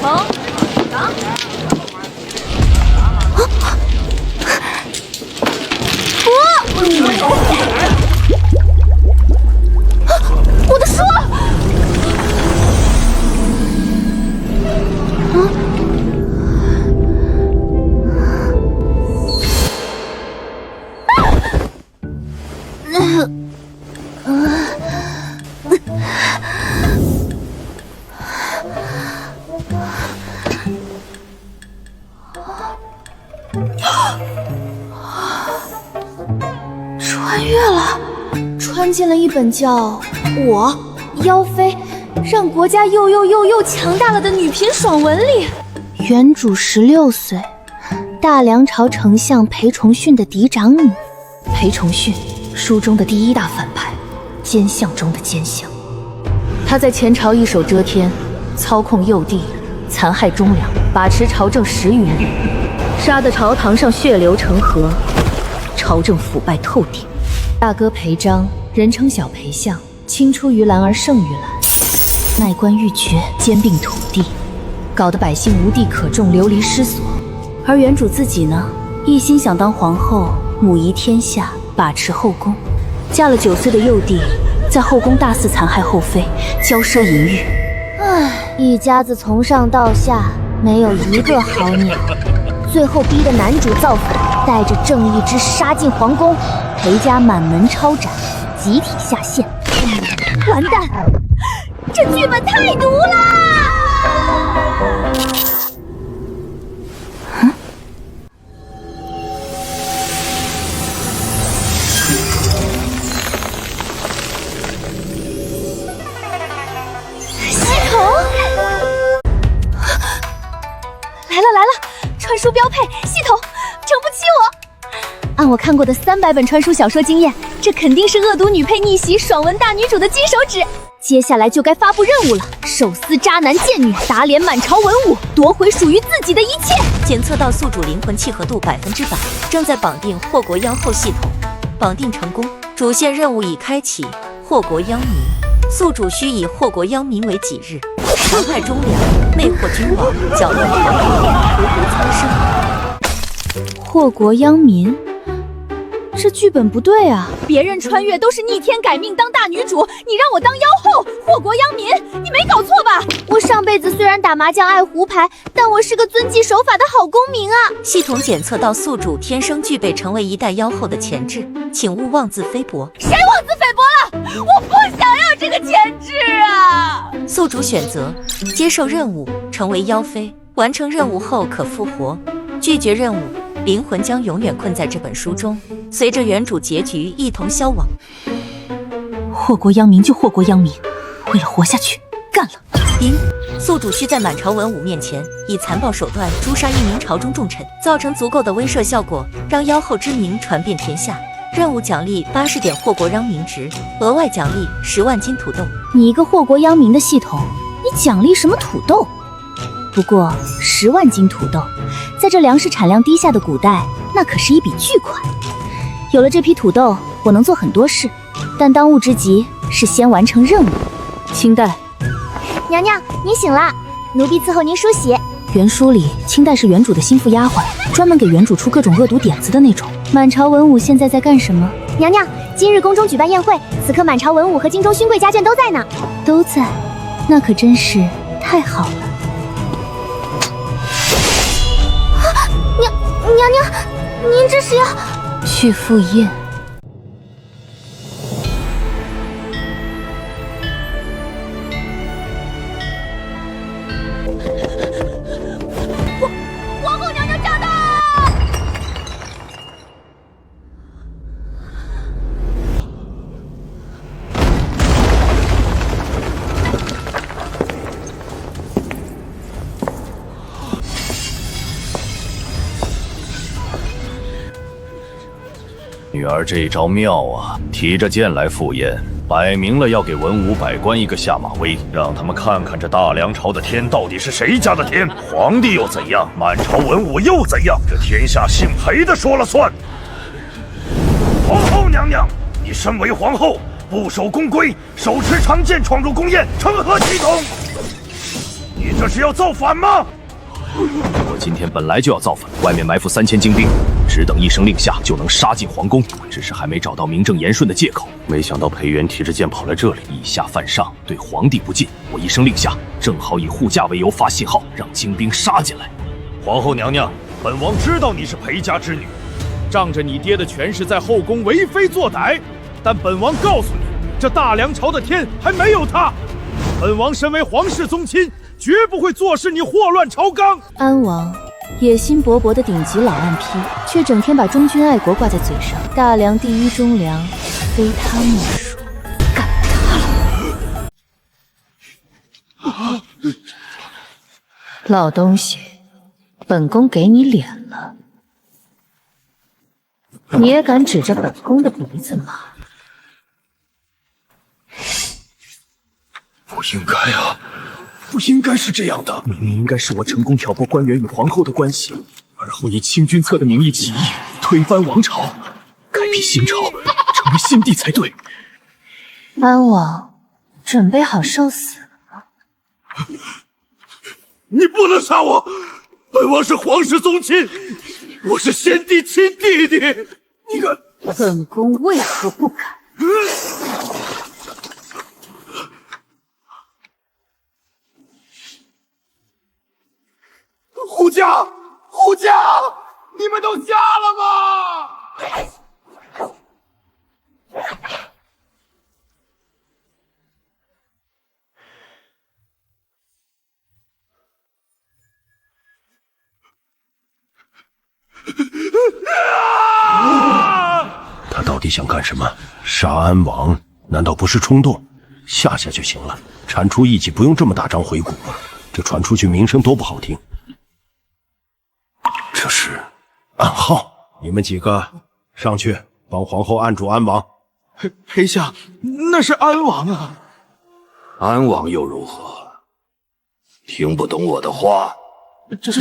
成长。我的书！穿越了，穿进了一本叫《我妖妃让国家又强大了》的女频爽文里。原主16岁，大梁朝丞相裴崇训的嫡长女。裴崇训，书中的第一大反派，奸相中的奸相。他在前朝一手遮天，操控幼帝，残害忠良，把持朝政10余年，杀得朝堂上血流成河，朝政腐败透顶。大哥裴章，人称小裴相，青出于蓝而胜于蓝，卖官鬻爵，兼并土地，搞得百姓无地可种，流离失所。而原主自己呢，一心想当皇后，母仪天下，把持后宫。嫁了9岁的幼帝，在后宫大肆残害后妃，骄奢淫欲。唉，一家子从上到下没有一个好鸟，最后逼得男主造反，带着正义之杀进皇宫，裴家满门抄斩，集体下线。完蛋，这剧本太毒啦！系统来了，传输标配系统整不起我。按我看过的300本传输小说经验，这肯定是恶毒女配逆袭爽文大女主的金手指。接下来就该发布任务了，手撕渣男贱女，打脸满朝文武，夺回属于自己的一切。检测到宿主灵魂契合度100%，正在绑定祸国妖后系统，绑定成功，主线任务已开启。祸国殃民，宿主需以祸国殃民为己日，残害忠良，魅惑君王，搅乱国内，荼毒苍生。祸国殃民，这剧本不对啊！别人穿越都是逆天改命当大女主，你让我当妖后，祸国殃民，你没搞错吧？我上辈子虽然打麻将爱胡牌，但我是个遵纪守法的好公民啊！系统检测到宿主天生具备成为一代妖后的潜质，请勿妄自菲薄。谁妄自菲薄了？我不想要这个潜质啊！宿主选择接受任务，成为妖妃，完成任务后可复活；拒绝任务，灵魂将永远困在这本书中，随着原主结局一同消亡。祸国殃民就祸国殃民，为了活下去，干了！宿主需在满朝文武面前以残暴手段诛杀1名朝中重臣，造成足够的威慑效果，让妖后之名传遍天下。任务奖励80点祸国殃民值，额外奖励10万斤土豆。你一个祸国殃民的系统，你奖励什么土豆？不过10万斤土豆，在这粮食产量低下的古代，那可是一笔巨款。有了这批土豆，我能做很多事，但当务之急是先完成任务。清代，娘娘，您醒啦，奴婢伺候您梳洗。原书里，清代是原主的心腹丫鬟，专门给原主出各种恶毒点子的那种。满朝文武现在在干什么？娘娘，今日宫中举办宴会，此刻满朝文武和京中勋贵家眷都在呢。都在，那可真是太好了。娘娘，您这是要去赴宴？皇后娘娘驾到！女儿这一招妙啊，提着剑来赴宴，摆明了要给文武百官一个下马威，让他们看看这大梁朝的天到底是谁家的天。皇帝又怎样，满朝文武又怎样？这天下姓裴的说了算。皇后娘娘，你身为皇后，不守宫规，手持长剑闯入宫宴，成何体统？你这是要造反吗？我今天本来就要造反，外面埋伏3000精兵，只等一声令下就能杀进皇宫，只是还没找到名正言顺的借口。没想到裴元提着剑跑来这里，以下犯上，对皇帝不敬。我一声令下，正好以护驾为由发信号，让精兵杀进来。皇后娘娘，本王知道你是裴家之女，仗着你爹的权势在后宫为非作歹，但本王告诉你，这大梁朝的天还没有塌。本王身为皇室宗亲，绝不会坐视你祸乱朝纲。安王野心勃勃的顶级老暗批，却整天把忠君爱国挂在嘴上。大梁第一忠良，非他莫属。干他了！老东西，本宫给你脸了，你也敢指着本宫的鼻子骂？不应该啊！不应该是这样的，明明应该是我成功挑拨官员与皇后的关系，而后以清君侧的名义起义，推翻王朝，开辟新朝，成为新帝才对。安王，准备好受死了吗？你不能杀我！本王是皇室宗亲，我是先帝亲弟弟。你敢？本宫为何不敢？护驾，护驾，你们都瞎了吗？他到底想干什么？杀安王难道不是冲动？下下就行了，铲除异己不用这么大张回骨，这传出去名声多不好听。这是暗号，你们几个上去帮皇后按住安王。裴相，那是安王啊！安王又如何？听不懂我的话？这……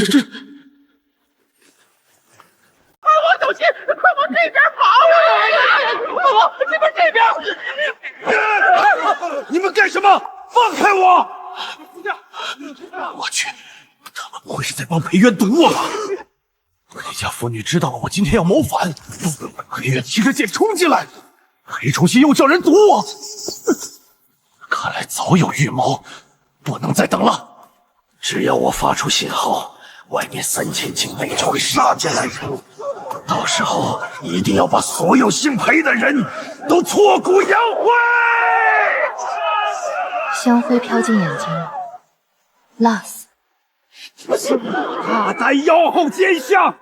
安王小心，快往这边跑！安王，这边！你们干什么？放开我！我去，他们不会是在帮裴元堵我吧？裴家妇女知道了我今天要谋反，裴元提着剑冲进来，裴崇信又叫人堵我，看来早有预谋，不能再等了。只要我发出信号，外面3000精兵就会杀进来，到时候一定要把所有姓裴的人都挫骨扬灰。香灰飘进眼睛了，辣死！大胆妖后奸相，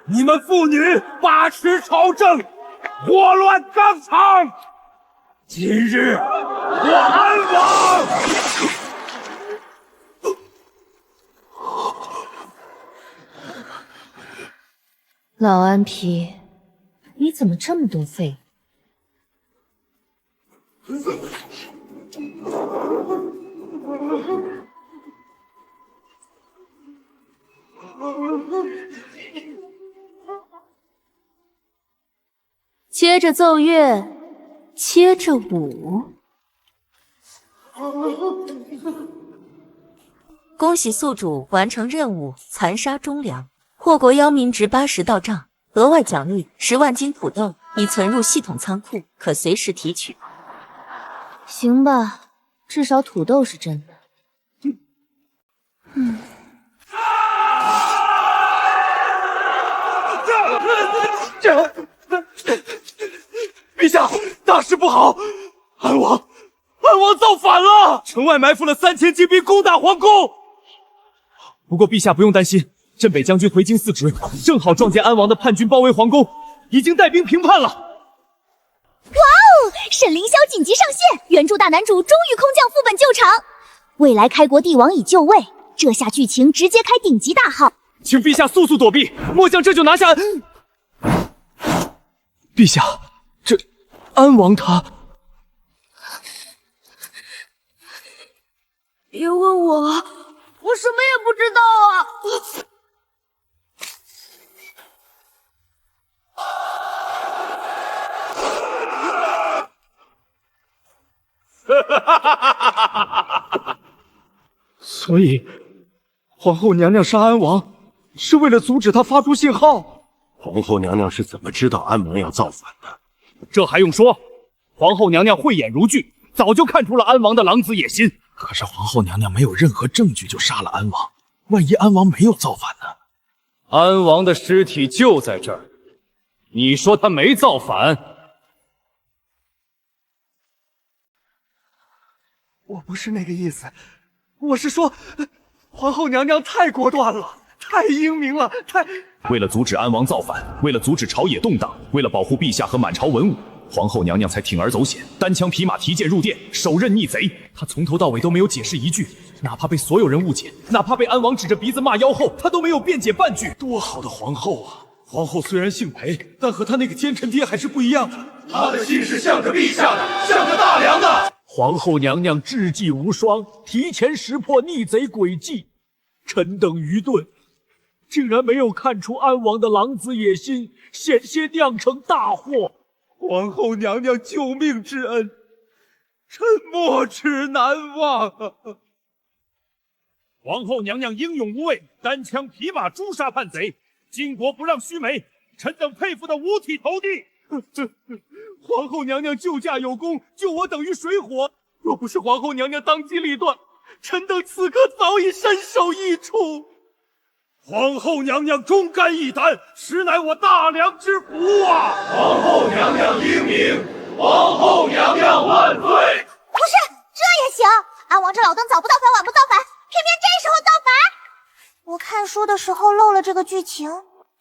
你们妇女把持朝政，祸乱纲常。今日我安王！老安皮，你怎么这么多废物？接着奏乐，接着舞。恭喜宿主完成任务，残杀忠良，祸国殃民值80到账，额外奖励10万斤土豆，已存入系统仓库，可随时提取。行吧，至少土豆是真的。陛下，大事不好！安王造反了！城外埋伏了3000精兵攻打皇宫。不过陛下不用担心，镇北将军回京嗣职，正好撞见安王的叛军包围皇宫，已经带兵平叛了。哇哦！沈凌霄紧急上线，原著大男主终于空降副本救场。未来开国帝王已就位，这下剧情直接开顶级大号。请陛下速速躲避，末将这就拿下。陛下，这安王他……别问我，我什么也不知道啊。所以，皇后娘娘杀安王，是为了阻止他发出信号。皇后娘娘是怎么知道安王要造反的？这还用说？皇后娘娘慧眼如炬，早就看出了安王的狼子野心。可是皇后娘娘没有任何证据就杀了安王，万一安王没有造反呢？安王的尸体就在这儿，你说他没造反？我不是那个意思，我是说，皇后娘娘太果断了，太英明了，为了阻止安王造反，为了阻止朝野动荡，为了保护陛下和满朝文武，皇后娘娘才铤而走险，单枪匹马提剑入殿，手刃逆贼。她从头到尾都没有解释一句，哪怕被所有人误解，哪怕被安王指着鼻子骂妖后，她都没有辩解半句。多好的皇后啊！皇后虽然姓裴，但和她那个奸臣爹还是不一样的。他的心是向着陛下的，向着大梁的。皇后娘娘智计无双，提前识破逆贼诡计。臣等愚钝，竟然没有看出安王的狼子野心，险些酿成大祸。皇后娘娘救命之恩，臣没齿难忘啊！皇后娘娘英勇无畏，单枪匹马诛杀叛贼，巾帼不让须眉，臣等佩服得五体投地。皇后娘娘救驾有功，救我等于水火。若不是皇后娘娘当机立断，臣等此刻早已身首异处。皇后娘娘忠肝义胆，实乃我大梁之福啊！皇后娘娘英明，皇后娘娘万岁！不是，这也行？安王这老登早不造反晚不造反，偏偏这时候造反。我看书的时候漏了这个剧情，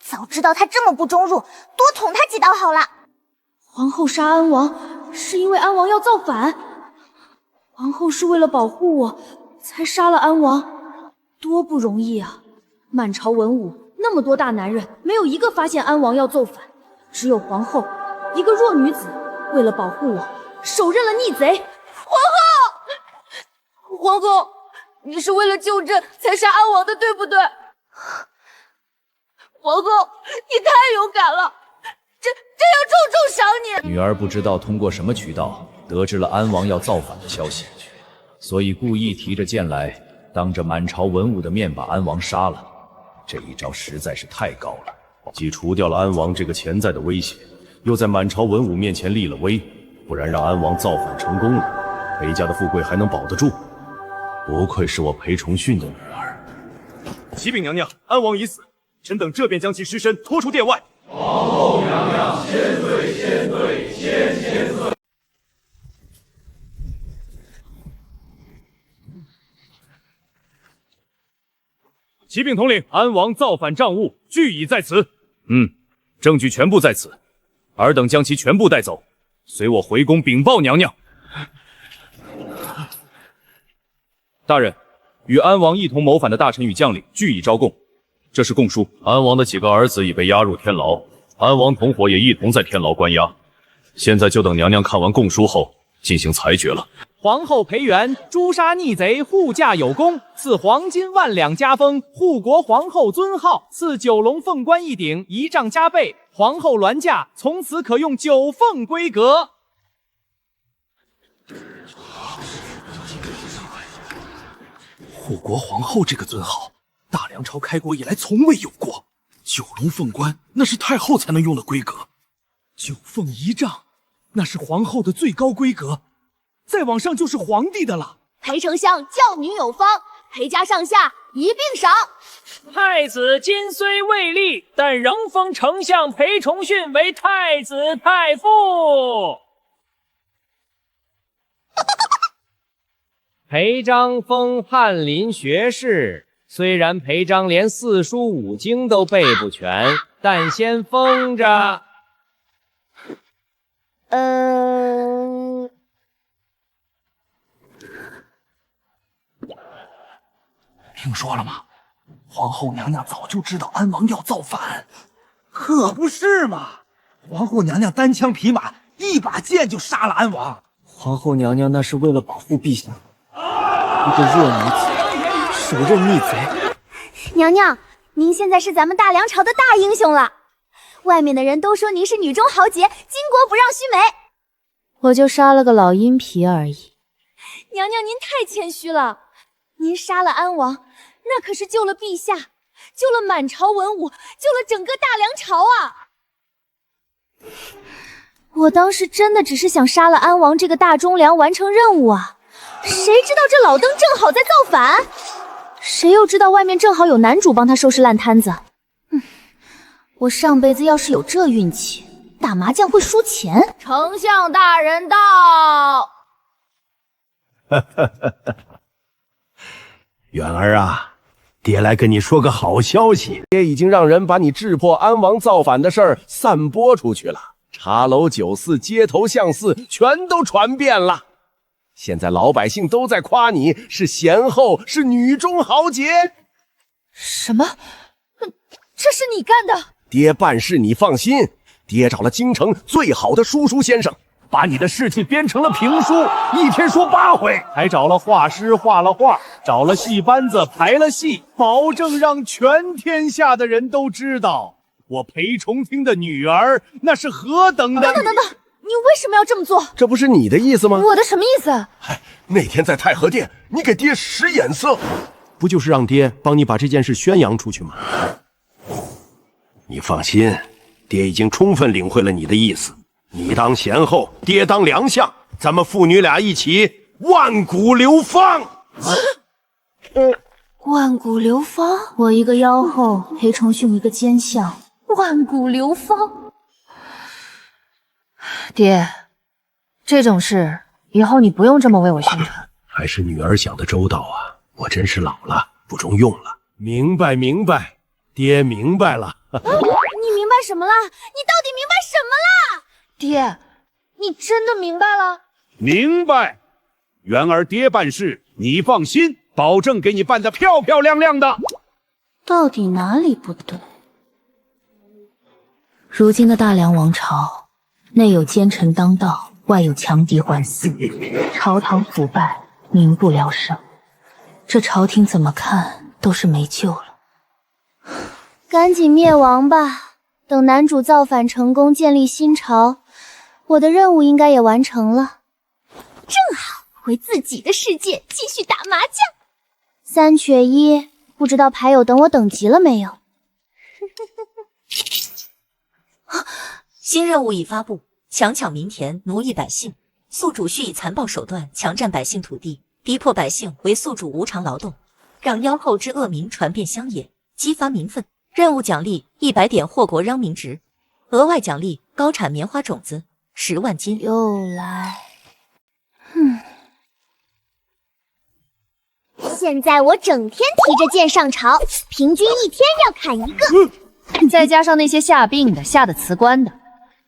早知道他这么不忠入，多捅他几刀好了。皇后杀安王，是因为安王要造反。皇后是为了保护我，才杀了安王，多不容易啊！满朝文武那么多大男人，没有一个发现安王要造反，只有皇后一个弱女子，为了保护我，手刃了逆贼。皇后，你是为了救朕才杀安王的，对不对？皇后，你太勇敢了，朕要重重赏你。女儿不知道通过什么渠道得知了安王要造反的消息，所以故意提着剑来，当着满朝文武的面把安王杀了。这一招实在是太高了，既除掉了安王这个潜在的威胁，又在满朝文武面前立了威，不然让安王造反成功了，裴家的富贵还能保得住？不愧是我裴崇训的女儿。启禀娘娘，安王已死，臣等这便将其尸身拖出殿外。皇后娘娘，千岁千岁千岁！启禀统领，安王造反账物俱已在此。证据全部在此，尔等将其全部带走，随我回宫禀报娘娘。大人，与安王一同谋反的大臣与将领俱已招供，这是供书。安王的几个儿子已被押入天牢，安王同伙也一同在天牢关押。现在就等娘娘看完供书后进行裁决了。皇后裴元诛杀逆贼，护驾有功，赐黄金万两加封，护国皇后尊号，赐九龙凤冠一顶，仪仗加倍。皇后銮驾，从此可用九凤规格。护国皇后这个尊号，大梁朝开国以来从未有过。九龙凤冠那是太后才能用的规格，九凤仪仗那是皇后的最高规格，再往上就是皇帝的了。裴丞相教女有方，裴家上下一并赏。太子今虽未立，但仍封丞相裴崇训为太子太傅。裴章封翰林学士，虽然裴章连四书五经都背不全，但先封着。听说了吗？皇后娘娘早就知道安王要造反，可不是嘛！皇后娘娘单枪匹马，一把剑就杀了安王。皇后娘娘那是为了保护陛下，一个弱女子手刃逆贼。娘娘，您现在是咱们大梁朝的大英雄了，外面的人都说您是女中豪杰，巾帼不让须眉。我就杀了个老阴皮而已。娘娘您太谦虚了，您杀了安王，那可是救了陛下，救了满朝文武，救了整个大梁朝啊！我当时真的只是想杀了安王这个大忠良，完成任务啊！谁知道这老邓正好在造反，谁又知道外面正好有男主帮他收拾烂摊子。我上辈子要是有这运气，打麻将会输钱。丞相大人到。远儿啊，爹来跟你说个好消息，爹已经让人把你智破安王造反的事儿散播出去了，茶楼酒肆、街头巷肆全都传遍了。现在老百姓都在夸你是贤后，是女中豪杰。什么？这是你干的？爹办事你放心，爹找了京城最好的叔叔先生，把你的事情编成了评书，一天说8回，还找了画师画了画，找了戏班子排了戏，保证让全天下的人都知道我裴重听的女儿那是何等的。等，你为什么要这么做？这不是你的意思吗？我的什么意思？那天在太和殿，你给爹使眼色，不就是让爹帮你把这件事宣扬出去吗？你放心，爹已经充分领会了你的意思。你当贤后，爹当良相，咱们父女俩一起万古流芳。万古流芳，我一个妖后，裴重训一个奸相，万古流芳。爹，这种事以后你不用这么为我宣传。还是女儿想的周到啊，我真是老了，不中用了。明白，爹明白了。你明白什么了？你到底明白什么了？爹，你真的明白了？明白。元儿爹办事，你放心，保证给你办得漂漂亮亮的。到底哪里不对？如今的大梁王朝，内有奸臣当道，外有强敌环伺，朝堂腐败，民不聊生。这朝廷怎么看都是没救了。赶紧灭亡吧！等男主造反成功，建立新朝，我的任务应该也完成了。正好回自己的世界继续打麻将。3缺1，不知道牌友等我等急了没有？新任务已发布，强抢民田，奴役百姓。宿主需以残暴手段强占百姓土地，逼迫百姓为宿主无偿劳动，让妖后之恶名传遍乡野，激发民愤。任务奖励100点祸国殃民值，额外奖励高产棉花种子10万斤。又来，现在我整天提着剑上朝，平均一天要砍一个。再加上那些下病的、下的辞官的，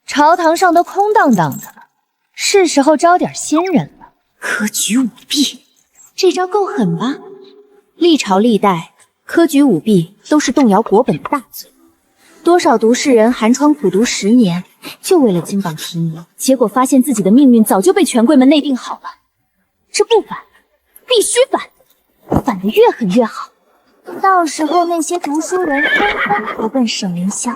朝堂上都空荡荡的了，是时候招点新人了。科举舞弊，这招够狠吧？历朝历代，科举舞弊都是动摇国本的大罪。多少读士人寒窗苦读10年，就为了金榜题名，结果发现自己的命运早就被权贵们内定好了。这不反，必须反，反得越狠越好。到时候那些读书人纷纷投奔省名校，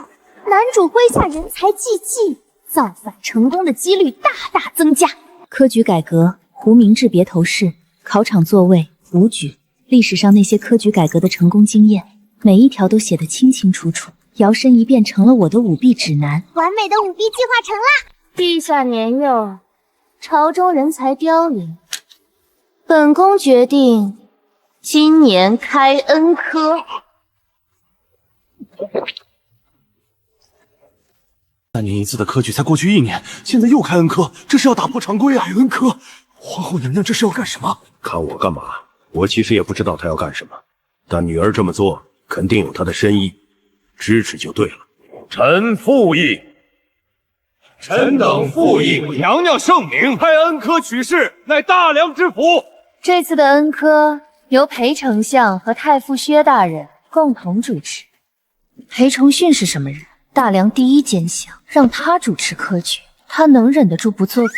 男主麾下人才济济，造反成功的几率大大增加。科举改革，胡明志别头试，考场座位武举，历史上那些科举改革的成功经验，每一条都写得清清楚楚，摇身一变成了我的舞弊指南。完美的舞弊计划成啦！陛下年幼，朝中人才凋零，本宫决定今年开恩科。3年一次的科举才过去1年，现在又开恩科，这是要打破常规啊！恩科，皇后娘娘这是要干什么？看我干嘛？我其实也不知道她要干什么，但女儿这么做肯定有她的深意，支持就对了。臣附议。臣等附议，娘娘圣明，开恩科取士，乃大梁之福。这次的恩科由裴丞相和太傅薛大人共同主持。裴重训是什么人？大梁第一奸相，让他主持科举，他能忍得住不作弊？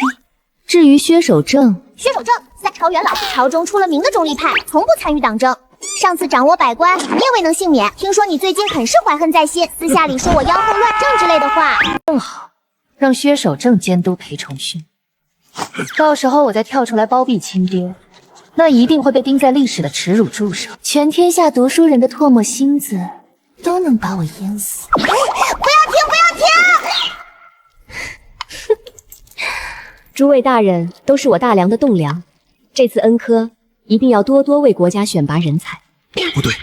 至于薛守正，薛守正在朝元老，朝中出了名的中立派，从不参与党争。上次掌握百官，你也未能幸免。听说你最近很是怀恨在心，私下里说我妖后乱政之类的话。正好让薛守正监督裴重训，到时候我再跳出来包庇亲爹，那一定会被钉在历史的耻辱柱上。全天下读书人的唾沫星子都能把我淹死。不要停！不要停！诸位大人都是我大梁的栋梁，这次恩科一定要多多为国家选拔人才。不对，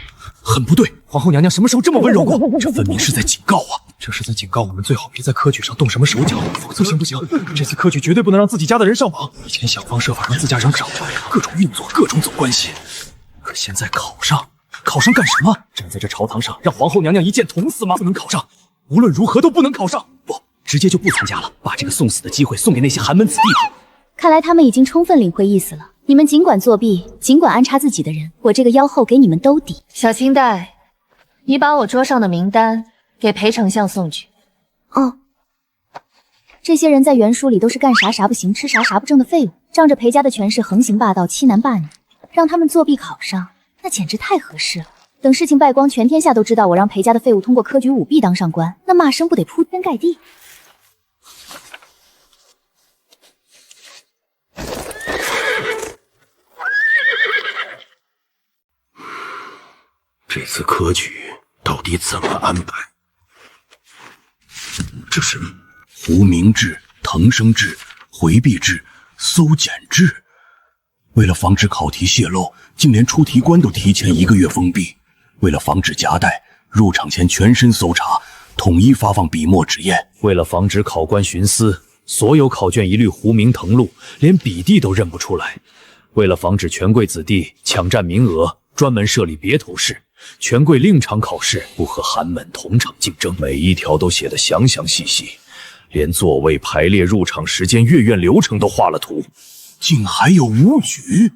很不对！皇后娘娘什么时候这么温柔过？这分明是在警告啊！这是在警告我们最好别在科举上动什么手脚，否则不行！这次科举绝对不能让自己家的人上榜。以前想方设法让自家人上，各种运作，各种走关系。可现在考上干什么？站在这朝堂上，让皇后娘娘一剑捅死吗？不能考上，无论如何都不能考上！不，直接就不参加了，把这个送死的机会送给那些寒门子弟。看来他们已经充分领会意思了。你们尽管作弊，尽管安插自己的人，我这个妖后给你们兜底。小青黛，你把我桌上的名单给裴丞相送去。哦，这些人在原书里都是干啥啥不行，吃啥啥不正的废物，仗着裴家的权势横行霸道，欺男霸女，让他们作弊考上，那简直太合适了。等事情败光，全天下都知道我让裴家的废物通过科举舞弊当上官，那骂声不得铺天盖地。这次科举到底怎么安排？这是无名制、腾升制、回避制、搜检制。为了防止考题泄露，竟连出题官都提前1个月封闭。为了防止夹带，入场前全身搜查，统一发放笔墨纸砚。为了防止考官徇私，所有考卷一律糊名誊录，连笔弟都认不出来。为了防止权贵子弟抢占名额，专门设立别头试。权贵另场考试，不和寒门同场竞争，每一条都写得详详细细，连座位排列、入场时间、阅卷流程都画了图。竟还有武举，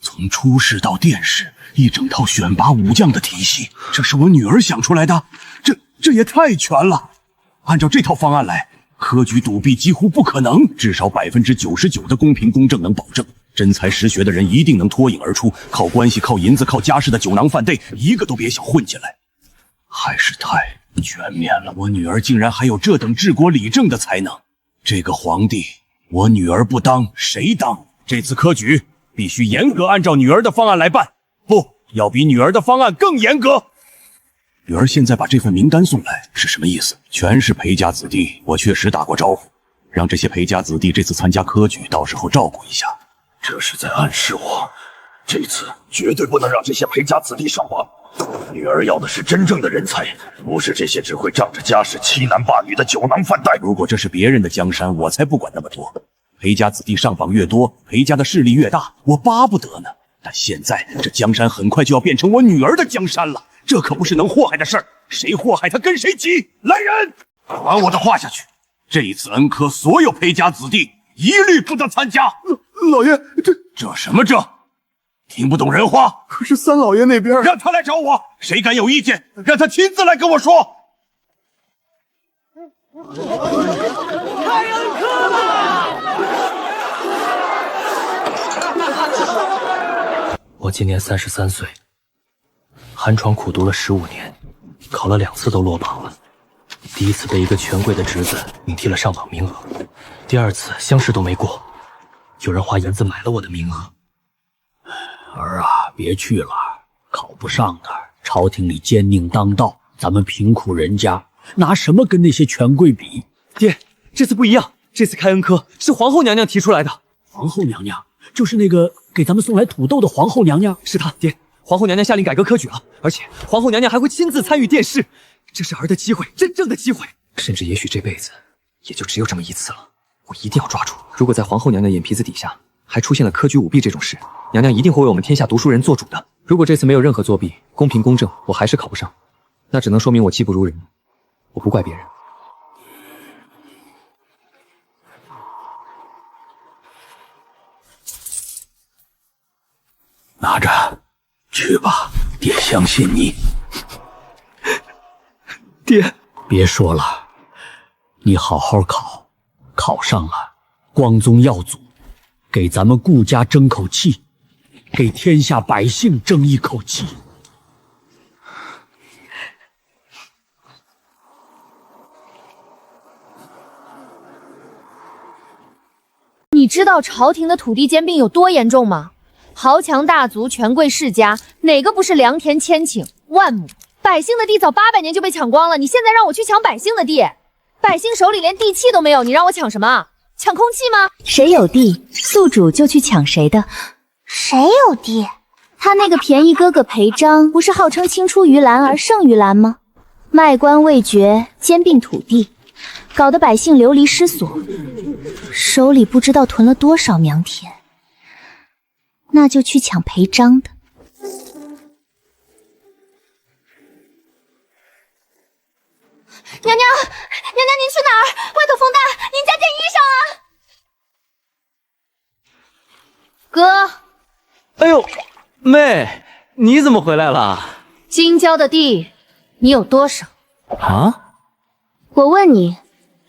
从初试到殿试，一整套选拔武将的体系，这是我女儿想出来的，这也太全了。按照这套方案来，科举赌弊几乎不可能，至少99%的公平公正能保证。真才实学的人一定能脱颖而出，靠关系、靠银子、靠家世的酒囊饭袋，一个都别想混进来。还是太全面了，我女儿竟然还有这等治国理政的才能。这个皇帝，我女儿不当谁当？这次科举必须严格按照女儿的方案来办，不要比女儿的方案更严格。女儿现在把这份名单送来是什么意思？全是裴家子弟，我确实打过招呼，让这些裴家子弟这次参加科举，到时候照顾一下。这是在暗示我，这次绝对不能让这些裴家子弟上榜。女儿要的是真正的人才，不是这些只会仗着家世欺男霸女的酒囊饭袋。如果这是别人的江山，我才不管那么多。裴家子弟上榜越多，裴家的势力越大，我巴不得呢。但现在这江山很快就要变成我女儿的江山了，这可不是能祸害的事儿。谁祸害他跟谁急。来人，把我的话下去。这一次恩科所有裴家子弟一律不得参加。老爷，这什么这？听不懂人话？可是三老爷那边……让他来找我，谁敢有意见，让他亲自来跟我说。开恩科吧！我今年33岁，寒窗苦读了15年，考了2次都落榜了。第一次被一个权贵的侄子顶替了上榜名额，第2次乡试都没过，有人花银子买了我的名额。儿啊，别去了，考不上的，朝廷里奸佞当道，咱们贫苦人家拿什么跟那些权贵比？爹，这次不一样，这次开恩科是皇后娘娘提出来的。皇后娘娘就是那个给咱们送来土豆的皇后娘娘？是她，爹。皇后娘娘下令改革科举了，而且皇后娘娘还会亲自参与殿试，这是儿的机会，真正的机会，甚至也许这辈子也就只有这么一次了，我一定要抓住。如果在皇后娘娘眼皮子底下还出现了科举舞弊这种事，娘娘一定会为我们天下读书人做主的。如果这次没有任何作弊，公平公正，我还是考不上，那只能说明我技不如人，我不怪别人。拿着，去吧，爹相信你。爹，别说了，你好好考，考上了，光宗耀祖，给咱们顾家争口气，给天下百姓争一口气。你知道朝廷的土地兼并有多严重吗？豪强大族、权贵世家，哪个不是良田千顷、万亩？百姓的地早800年就被抢光了，你现在让我去抢百姓的地，百姓手里连地契都没有，你让我抢什么？抢空气吗？谁有地，宿主就去抢谁的。谁有地？他那个便宜哥哥裴章，不是号称青出于蓝而胜于蓝吗？卖官未绝，兼并土地，搞得百姓流离失所，手里不知道囤了多少苗田。那就去抢裴章的。娘娘，您去哪儿？外头风大，您加件衣裳啊！哥，哎呦，妹，你怎么回来了？京郊的地，你有多少？啊？我问你，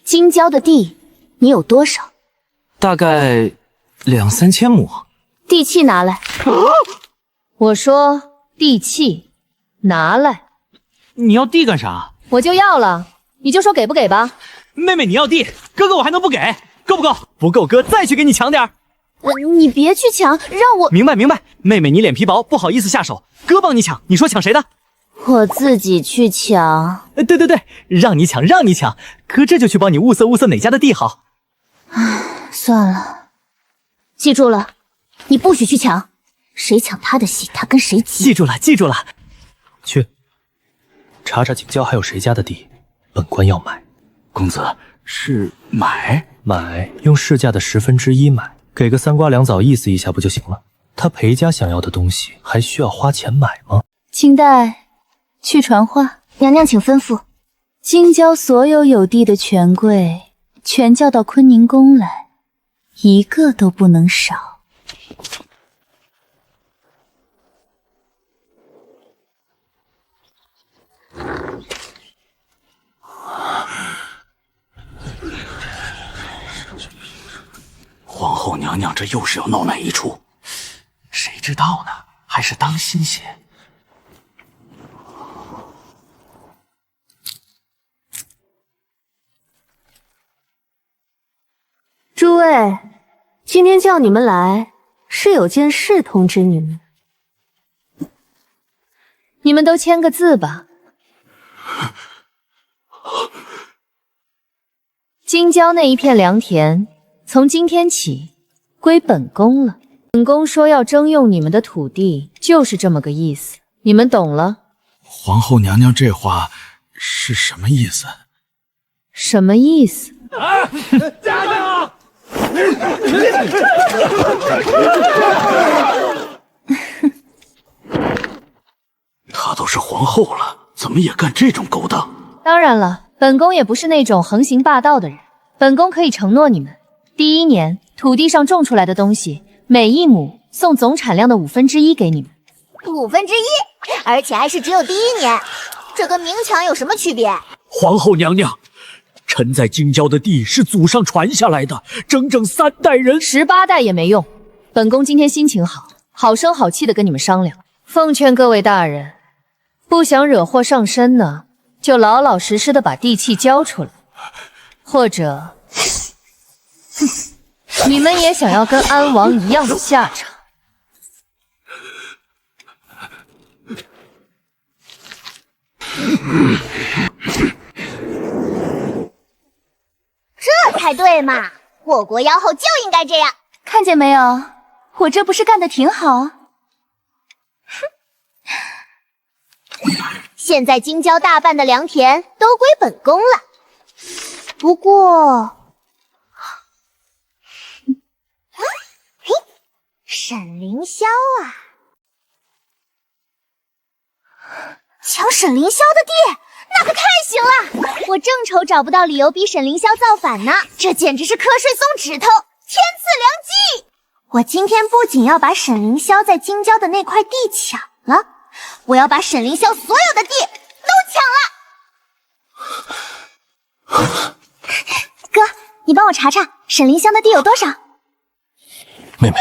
京郊的地，你有多少？大概2、3千亩。地契拿来。我说地契拿来。你要地干啥？我就要了。你就说给不给吧。妹妹你要地，哥哥我还能不给？够不够？不够哥再去给你抢点儿。你别去抢，让我……明白，妹妹你脸皮薄，不好意思下手，哥帮你抢。你说抢谁的？我自己去抢。对，让你抢，哥这就去帮你物色哪家的地好。算了，记住了，你不许去抢，谁抢他的戏，他跟谁急。记住了。去查查京郊还有谁家的地，本官要买。公子是买，用市价的1/10买，给个3瓜2枣意思一下不就行了？他裴家想要的东西还需要花钱买吗？清代去传话，娘娘请吩咐，京郊所有有地的权贵全叫到坤宁宫来，一个都不能少。皇后娘娘这又是要闹哪一出？谁知道呢？还是当心些。诸位，今天叫你们来，是有件事通知你们。你们都签个字吧。京郊那一片良田，从今天起归本宫了。本宫说要征用你们的土地，就是这么个意思。你们懂了？皇后娘娘这话是什么意思？什么意思？家长，她都是皇后了，怎么也干这种勾当？当然了，本宫也不是那种横行霸道的人。本宫可以承诺你们，第1年土地上种出来的东西，每1亩送总产量的1/5给你们。1/5，而且还是只有第1年，这跟明抢有什么区别？皇后娘娘，臣在京郊的地是祖上传下来的，整整3代人，18代也没用。本宫今天心情好，好声好气的跟你们商量，奉劝各位大人，不想惹祸上身呢，就老老实实的把地契交出来，或者，你们也想要跟安王一样的下场。这才对嘛！祸国妖后就应该这样，看见没有？我这不是干得挺好？现在京郊大半的良田都归本宫了。不过，沈凌霄啊，抢沈凌霄的地，那可太行了！我正愁找不到理由逼沈凌霄造反呢，这简直是瞌睡松指头，天赐良机！我今天不仅要把沈凌霄在京郊的那块地抢了，我要把沈凌霄所有的地都抢了。哥，你帮我查查沈凌霄的地有多少？妹妹，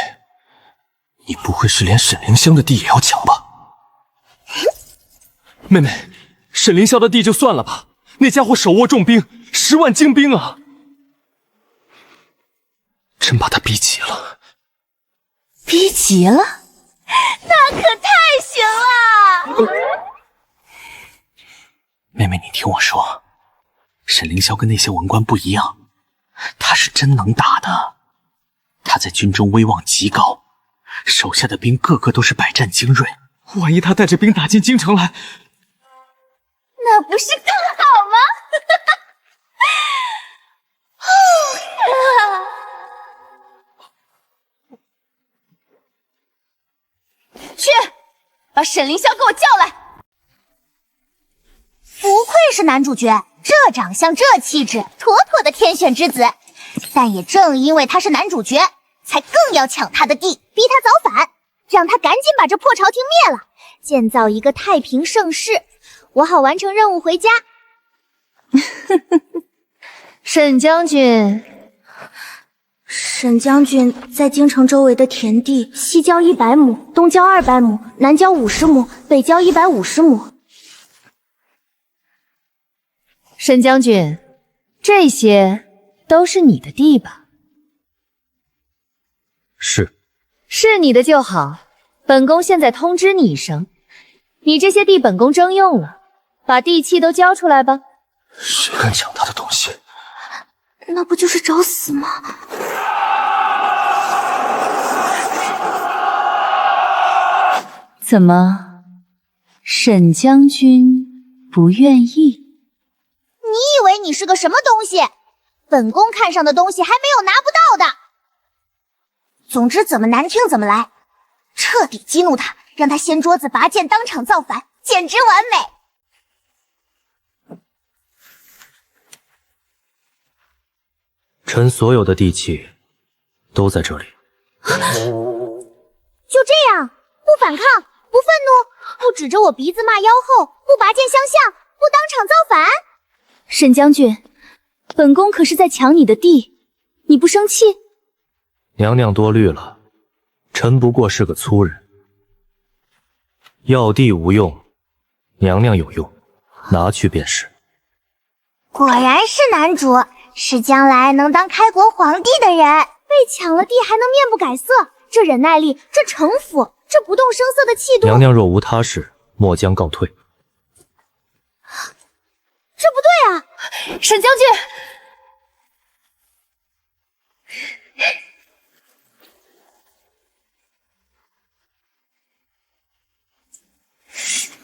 你不会是连沈凌霄的地也要抢吧？妹妹，沈凌霄的地就算了吧，那家伙手握重兵，10万精兵啊！真把他逼急了。逼急了？那可太行了！妹妹，你听我说，沈凌霄跟那些文官不一样，他是真能打的。他在军中威望极高，手下的兵个个都是百战精锐。万一他带着兵打进京城来，那不是更好吗？去，把沈凌霄给我叫来。不愧是男主角，这长相这气质，妥妥的天选之子。但也正因为他是男主角，才更要抢他的地，逼他造反，让他赶紧把这破朝廷灭了，建造一个太平盛世，我好完成任务回家。沈将军，沈将军在京城周围的田地，西郊100亩，东郊200亩，南郊50亩，北郊150亩。沈将军，这些都是你的地吧？是。是你的就好。本宫现在通知你一声，你这些地本宫征用了，把地契都交出来吧。谁敢抢他的东西？那不就是找死吗？怎么，沈将军不愿意？你以为你是个什么东西？本宫看上的东西还没有拿不到的。总之怎么难听怎么来，彻底激怒他，让他掀桌子拔剑当场造反，简直完美。臣所有的地契都在这里。就这样，不反抗，不愤怒，不指着我鼻子骂妖后，不拔剑相向，不当场造反。沈将军，本宫可是在抢你的地，你不生气？娘娘多虑了，臣不过是个粗人。要地无用，娘娘有用，拿去便是。果然是男主，是将来能当开国皇帝的人。被抢了地还能面不改色，这忍耐力，这城府，这不动声色的气度。娘娘若无他事，末将告退。这不对啊，沈将军。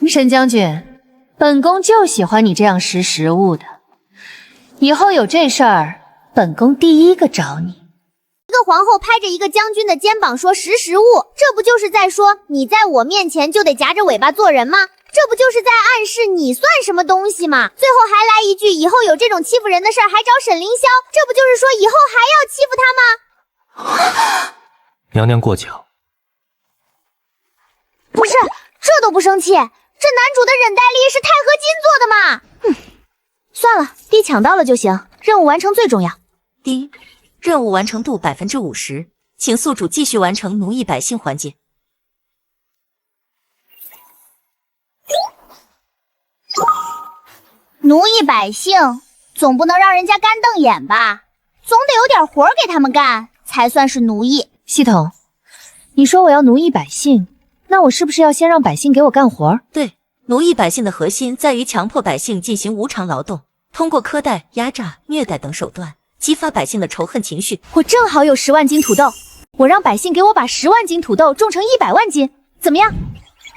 沈将军，本宫就喜欢你这样识时务的。以后有这事儿，本宫第一个找你。一个皇后拍着一个将军的肩膀说识时务，这不就是在说你在我面前就得夹着尾巴做人吗？这不就是在暗示你算什么东西吗？最后还来一句，以后有这种欺负人的事儿还找沈凌霄，这不就是说以后还要欺负他吗？娘娘过奖。不是，这都不生气，这男主的忍耐力是钛合金做的嘛？算了，地抢到了就行，任务完成最重要。第，任务完成度50%，请宿主继续完成奴役百姓环节。奴役百姓，总不能让人家干瞪眼吧？总得有点活给他们干，才算是奴役。系统，你说我要奴役百姓，那我是不是要先让百姓给我干活？对，奴役百姓的核心在于强迫百姓进行无偿劳动，通过苛待、压榨、虐待等手段，激发百姓的仇恨情绪。我正好有10万斤土豆，我让百姓给我把10万斤土豆种成100万斤，怎么样？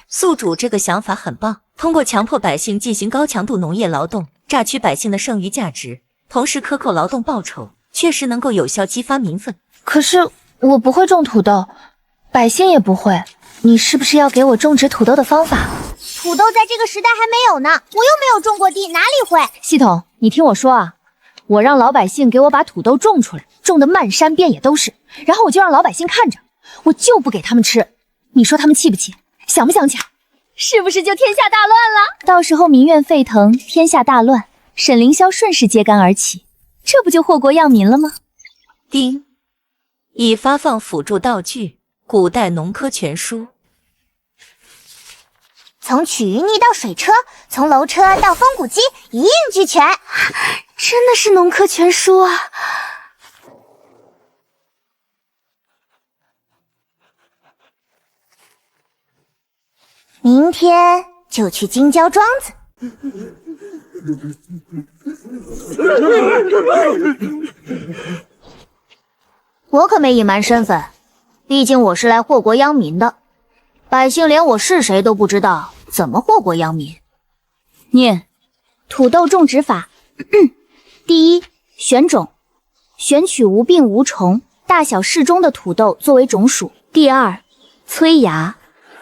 宿主这个想法很棒，通过强迫百姓进行高强度农业劳动，榨取百姓的剩余价值，同时克扣劳动报酬，确实能够有效激发民愤。可是我不会种土豆，百姓也不会，你是不是要给我种植土豆的方法？土豆在这个时代还没有呢，我又没有种过地，哪里会？系统，你听我说啊，我让老百姓给我把土豆种出来，种得漫山遍野都是，然后我就让老百姓看着，我就不给他们吃，你说他们气不气？想不想抢？是不是就天下大乱了？到时候民怨沸腾，天下大乱，沈凌霄顺势揭竿而起，这不就祸国殃民了吗？丁，已发放辅助道具《古代农科全书》。从曲鱼逆到水车，从楼车到风骨机，一应俱全，真的是农科全书啊！明天就去京郊庄子。我可没隐瞒身份，毕竟我是来祸国殃民的。百姓连我是谁都不知道，怎么祸国殃民？念土豆种植法。第一，选种，选取无病无虫、大小适中的土豆作为种属。第二，催芽，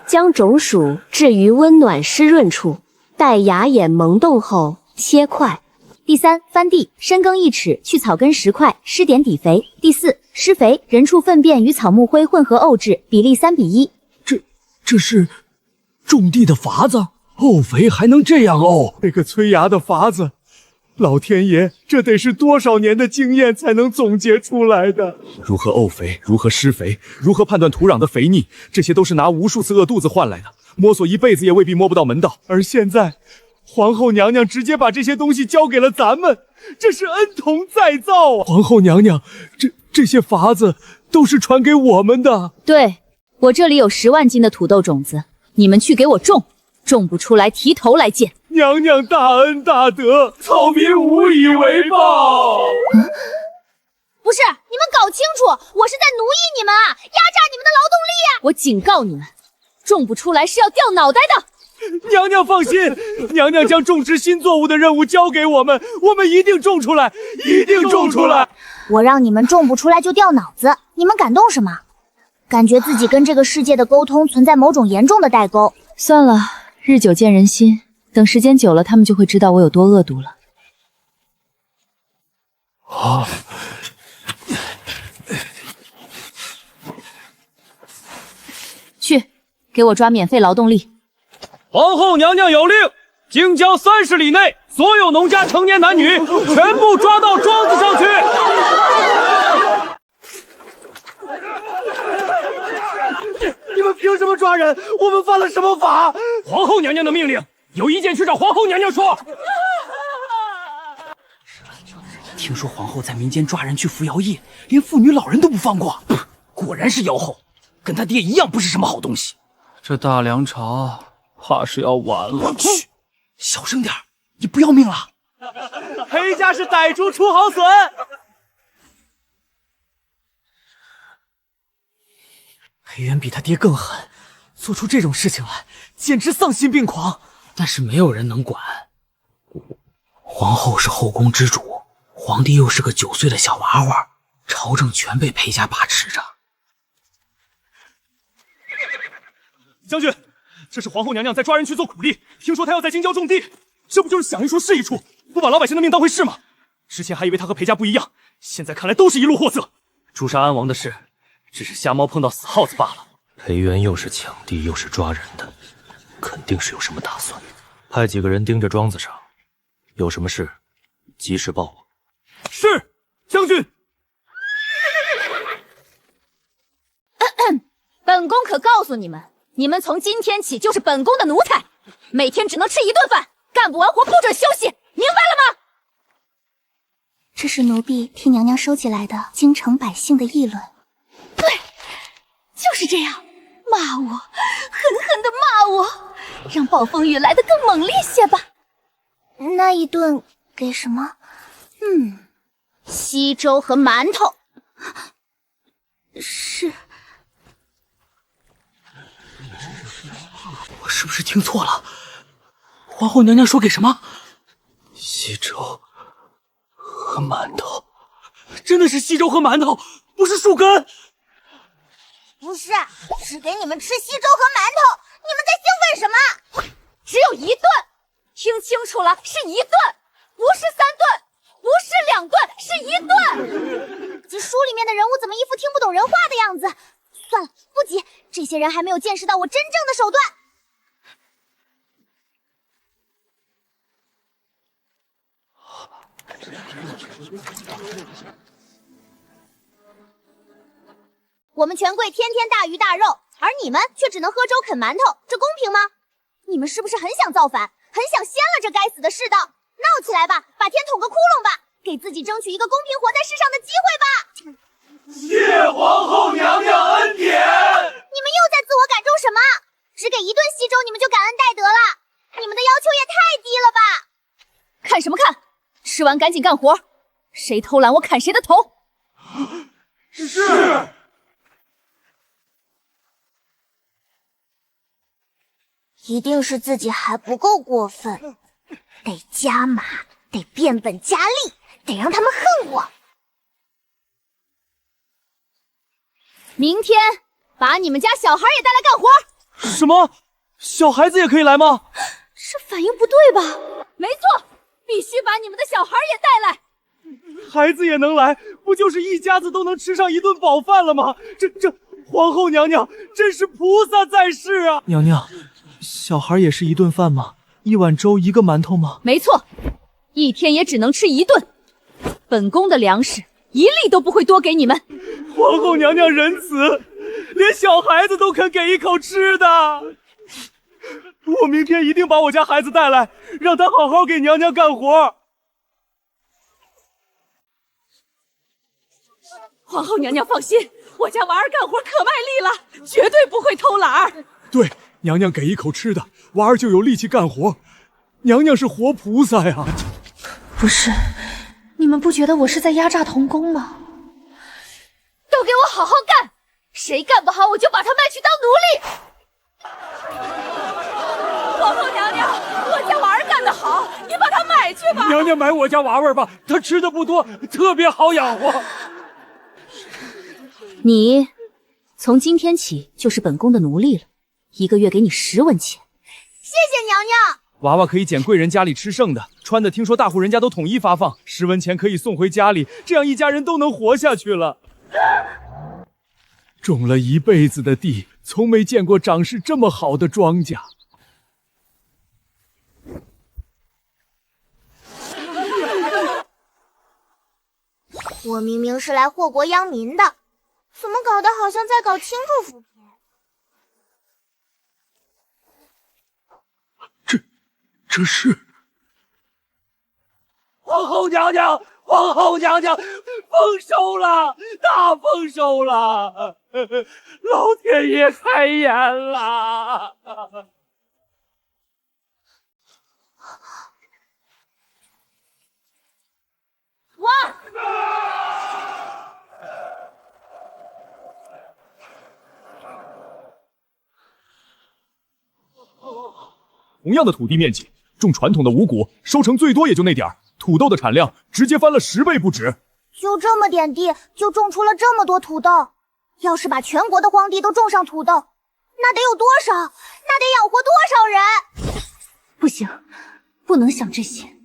将种属置于温暖湿润处，待芽眼萌动后切块。第三，翻地，深耕1尺，去草根10块，施点底肥。第四，施肥，人畜粪便与草木灰混合沤制，比例3:1。这是种地的法子，沤肥还能这样沤？这个催芽的法子，老天爷，这得是多少年的经验才能总结出来的？如何沤肥，如何施肥，如何判断土壤的肥腻，这些都是拿无数次饿肚子换来的，摸索一辈子也未必摸不到门道。而现在，皇后娘娘直接把这些东西交给了咱们，这是恩同再造啊！皇后娘娘，这些法子都是传给我们的。对，我这里有10万斤的土豆种子，你们去给我种，种不出来提头来见。娘娘大恩大德，草民无以为报。不是，你们搞清楚，我是在奴役你们啊，压榨你们的劳动力啊！我警告你们，种不出来是要掉脑袋的。娘娘放心，娘娘将种植新作物的任务交给我们，我们一定种出来，一定种出来。我让你们种不出来就掉脑子，你们感动什么？感觉自己跟这个世界的沟通存在某种严重的代沟。算了，日久见人心，等时间久了，他们就会知道我有多恶毒了。去，给我抓免费劳动力。皇后娘娘有令，京郊30里内所有农家成年男女全部抓到庄子上去。你们凭什么抓人？我们犯了什么法？皇后娘娘的命令，有意见去找皇后娘娘说。听说皇后在民间抓人去服徭役，连妇女老人都不放过。果然是妖后，跟他爹一样不是什么好东西。这大梁朝怕是要完了。嘘，小声点，你不要命了？裴家是歹猪出好笋。裴元比他爹更狠，做出这种事情来，简直丧心病狂。但是没有人能管。皇后是后宫之主，皇帝又是个9岁的小娃娃，朝政全被裴家把持着。将军，这是皇后娘娘在抓人去做苦力，听说她要在京郊种地，这不就是想一出是一出，不把老百姓的命当回事吗？之前还以为她和裴家不一样，现在看来都是一路货色。诛杀安王的事，只是瞎猫碰到死耗子罢了。裴元又是抢地又是抓人的，肯定是有什么打算。派几个人盯着庄子上，有什么事及时报我。是，将军。本宫可告诉你们，你们从今天起就是本宫的奴才，每天只能吃1顿饭，干不完活不准休息，明白了吗？这是奴婢替娘娘收集来的京城百姓的议论。对，就是这样，骂我，狠狠地骂我，让暴风雨来得更猛烈些吧。那一顿给什么？稀粥和馒头。是。我是不是听错了？皇后娘娘说给什么？稀粥和馒头。真的是稀粥和馒头，不是树根。不是，是给你们吃稀粥和馒头，你们在兴奋什么？只有1顿，听清楚了，是1顿，不是3顿，不是2顿，是1顿。这书里面的人物怎么一副听不懂人话的样子？算了，不急，这些人还没有见识到我真正的手段。我们权贵天天大鱼大肉，而你们却只能喝粥啃馒头，这公平吗？你们是不是很想造反，很想掀了这该死的世道？闹起来吧，把天捅个窟窿吧，给自己争取一个公平活在世上的机会吧！谢皇后娘娘恩典。你们又在自我感动什么？只给1顿稀粥你们就感恩戴德了？你们的要求也太低了吧！看什么看？吃完赶紧干活，谁偷懒我砍谁的头。是。一定是自己还不够过分，得加码，得变本加厉，得让他们恨我。明天把你们家小孩也带来干活。什么？小孩子也可以来吗？这反应不对吧？没错，必须把你们的小孩也带来。孩子也能来，不就是一家子都能吃上一顿饱饭了吗？这皇后娘娘真是菩萨在世啊！娘娘，小孩也是1顿饭吗？1碗粥1个馒头吗？没错，一天也只能吃1顿。本宫的粮食1粒都不会多给你们。皇后娘娘仁慈，连小孩子都肯给一口吃的。我明天一定把我家孩子带来，让他好好给娘娘干活。皇后娘娘放心，我家娃儿干活可卖力了，绝对不会偷懒儿。对，娘娘给一口吃的，娃儿就有力气干活。娘娘是活菩萨呀！不是，你们不觉得我是在压榨童工吗？都给我好好干，谁干不好我就把他卖去当奴隶。皇后娘娘，我家娃儿干得好，你把他买去吧。娘娘买我家娃娃吧，他吃的不多，特别好养活。你从今天起就是本宫的奴隶了，1个月给你10文钱。谢谢娘娘。娃娃可以捡贵人家里吃剩的，穿的听说大户人家都统一发放，10文钱可以送回家里，这样一家人都能活下去了。种了一辈子的地，从没见过长势这么好的庄稼。我明明是来祸国殃民的，怎么搞得好像在搞清助扶贫？这是皇后娘娘，皇后娘娘，丰收了，大丰收了！老天爷开眼了！哇！同样的土地面积，种传统的五谷，收成最多也就那点儿，土豆的产量直接翻了10倍不止。就这么点地，就种出了这么多土豆。要是把全国的荒地都种上土豆，那得有多少？那得养活多少人？不行，不能想这些。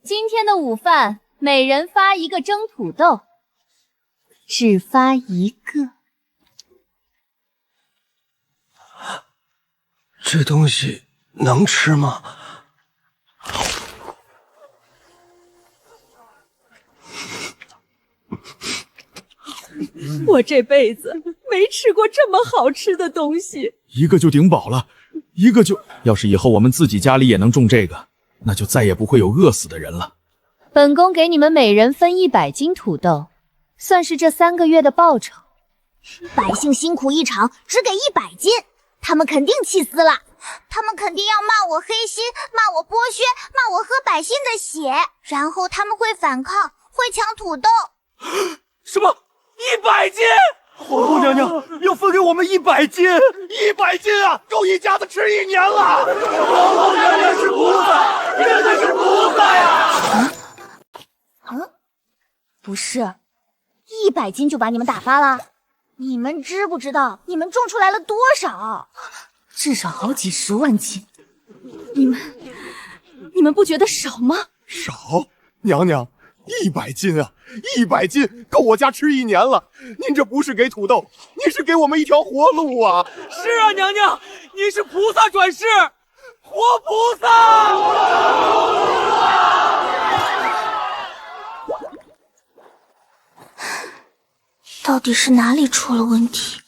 今天的午饭，每人发1个蒸土豆，只发1个。这东西能吃吗？我这辈子没吃过这么好吃的东西。1个就顶饱了，1个就……要是以后我们自己家里也能种这个，那就再也不会有饿死的人了。本宫给你们每人分100斤土豆，算是这3个月的报酬。百姓辛苦一场，只给100斤，他们肯定气死了。他们肯定要骂我黑心，骂我剥削，骂我喝百姓的血，然后他们会反抗，会抢土豆。什么？100斤？皇后娘娘要分给我们100斤，100斤啊，够一家子吃1年了。皇后娘娘是菩萨，真的是菩萨呀！不是，100斤就把你们打发了？你们知不知道你们种出来了多少？至少好几10万斤。你们不觉得少吗？少，娘娘，100斤啊，100斤够我家吃1年了。您这不是给土豆，您是给我们一条活路啊！是啊，娘娘，您是菩萨转世，活菩萨。到底是哪里出了问题？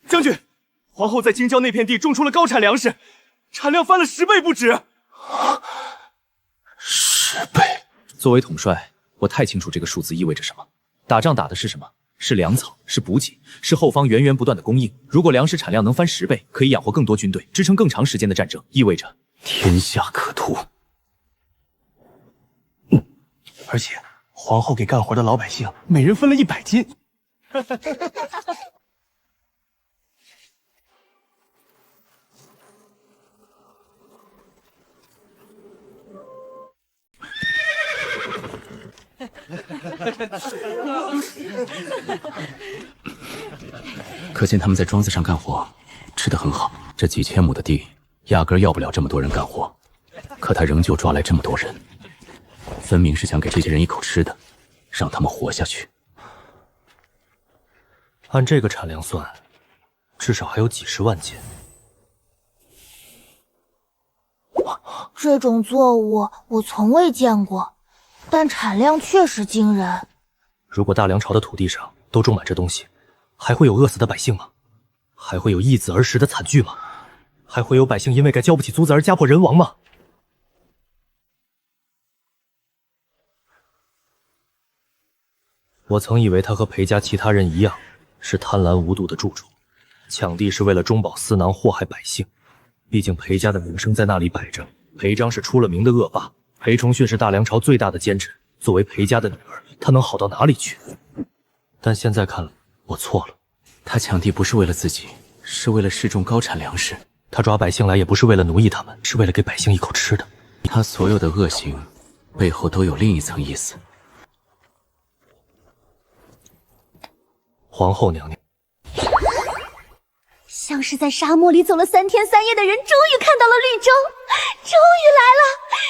将军，皇后在京郊那片地种出了高产粮食，产量翻了10倍不止。10倍！作为统帅，我太清楚这个数字意味着什么。打仗打的是什么？是粮草，是补给，是后方源源不断的供应。如果粮食产量能翻10倍，可以养活更多军队，支撑更长时间的战争，意味着天下可图。而且皇后给干活的老百姓每人分了100斤。可见他们在庄子上干活，吃得很好。这几千亩的地，压根要不了这么多人干活，可他仍旧抓来这么多人，分明是想给这些人一口吃的，让他们活下去。按这个产量算，至少还有几10万斤。这种作物我从未见过，但产量确实惊人。如果大梁朝的土地上都种满这东西，还会有饿死的百姓吗？还会有易子而食的惨剧吗？还会有百姓因为该交不起租子而家破人亡吗？我曾以为他和裴家其他人一样，是贪婪无度的蛀虫，抢地是为了中饱私囊，祸害百姓。毕竟裴家的名声在那里摆着，裴璋是出了名的恶霸，裴崇训是大梁朝最大的奸臣。作为裴家的女儿，她能好到哪里去？但现在看来，我错了。他抢地不是为了自己，是为了示众高产粮食。他抓百姓来也不是为了奴役他们，是为了给百姓一口吃的。他所有的恶行背后都有另一层意思。皇后娘娘，像是在沙漠里走了3天3夜的人，终于看到了绿洲，终于来了，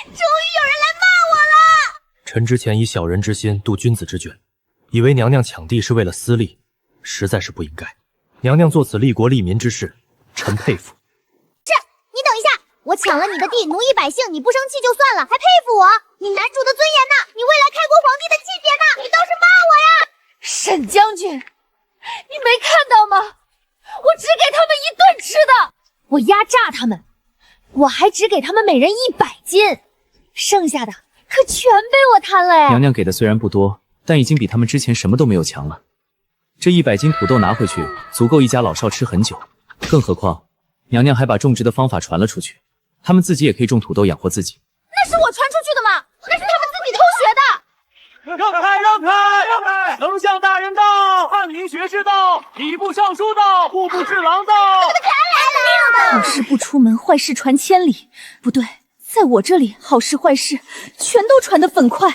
终于有人来骂我了。臣之前以小人之心度君子之眷，以为娘娘抢地是为了私利，实在是不应该。娘娘做此利国利民之事，臣佩服。是，你等一下，我抢了你的地，奴役百姓，你不生气就算了，还佩服我？你男主的尊严呢？你未来开国皇帝的气节呢？你倒是骂我呀！沈将军，你没看到吗？我只给他们1顿吃的，我压榨他们，我还只给他们每人100斤，剩下的可全被我贪了呀！娘娘给的虽然不多，但已经比他们之前什么都没有强了。这100斤土豆拿回去，足够一家老少吃很久。更何况，娘娘还把种植的方法传了出去，他们自己也可以种土豆养活自己。那是我传出去的吗？那是他们自己偷学的。让开，让开，让开！丞相大人到，翰林学士到，礼部尚书到，户部侍郎到。好事不出门，坏事传千里。不对，在我这里，好事坏事全都传得粉快。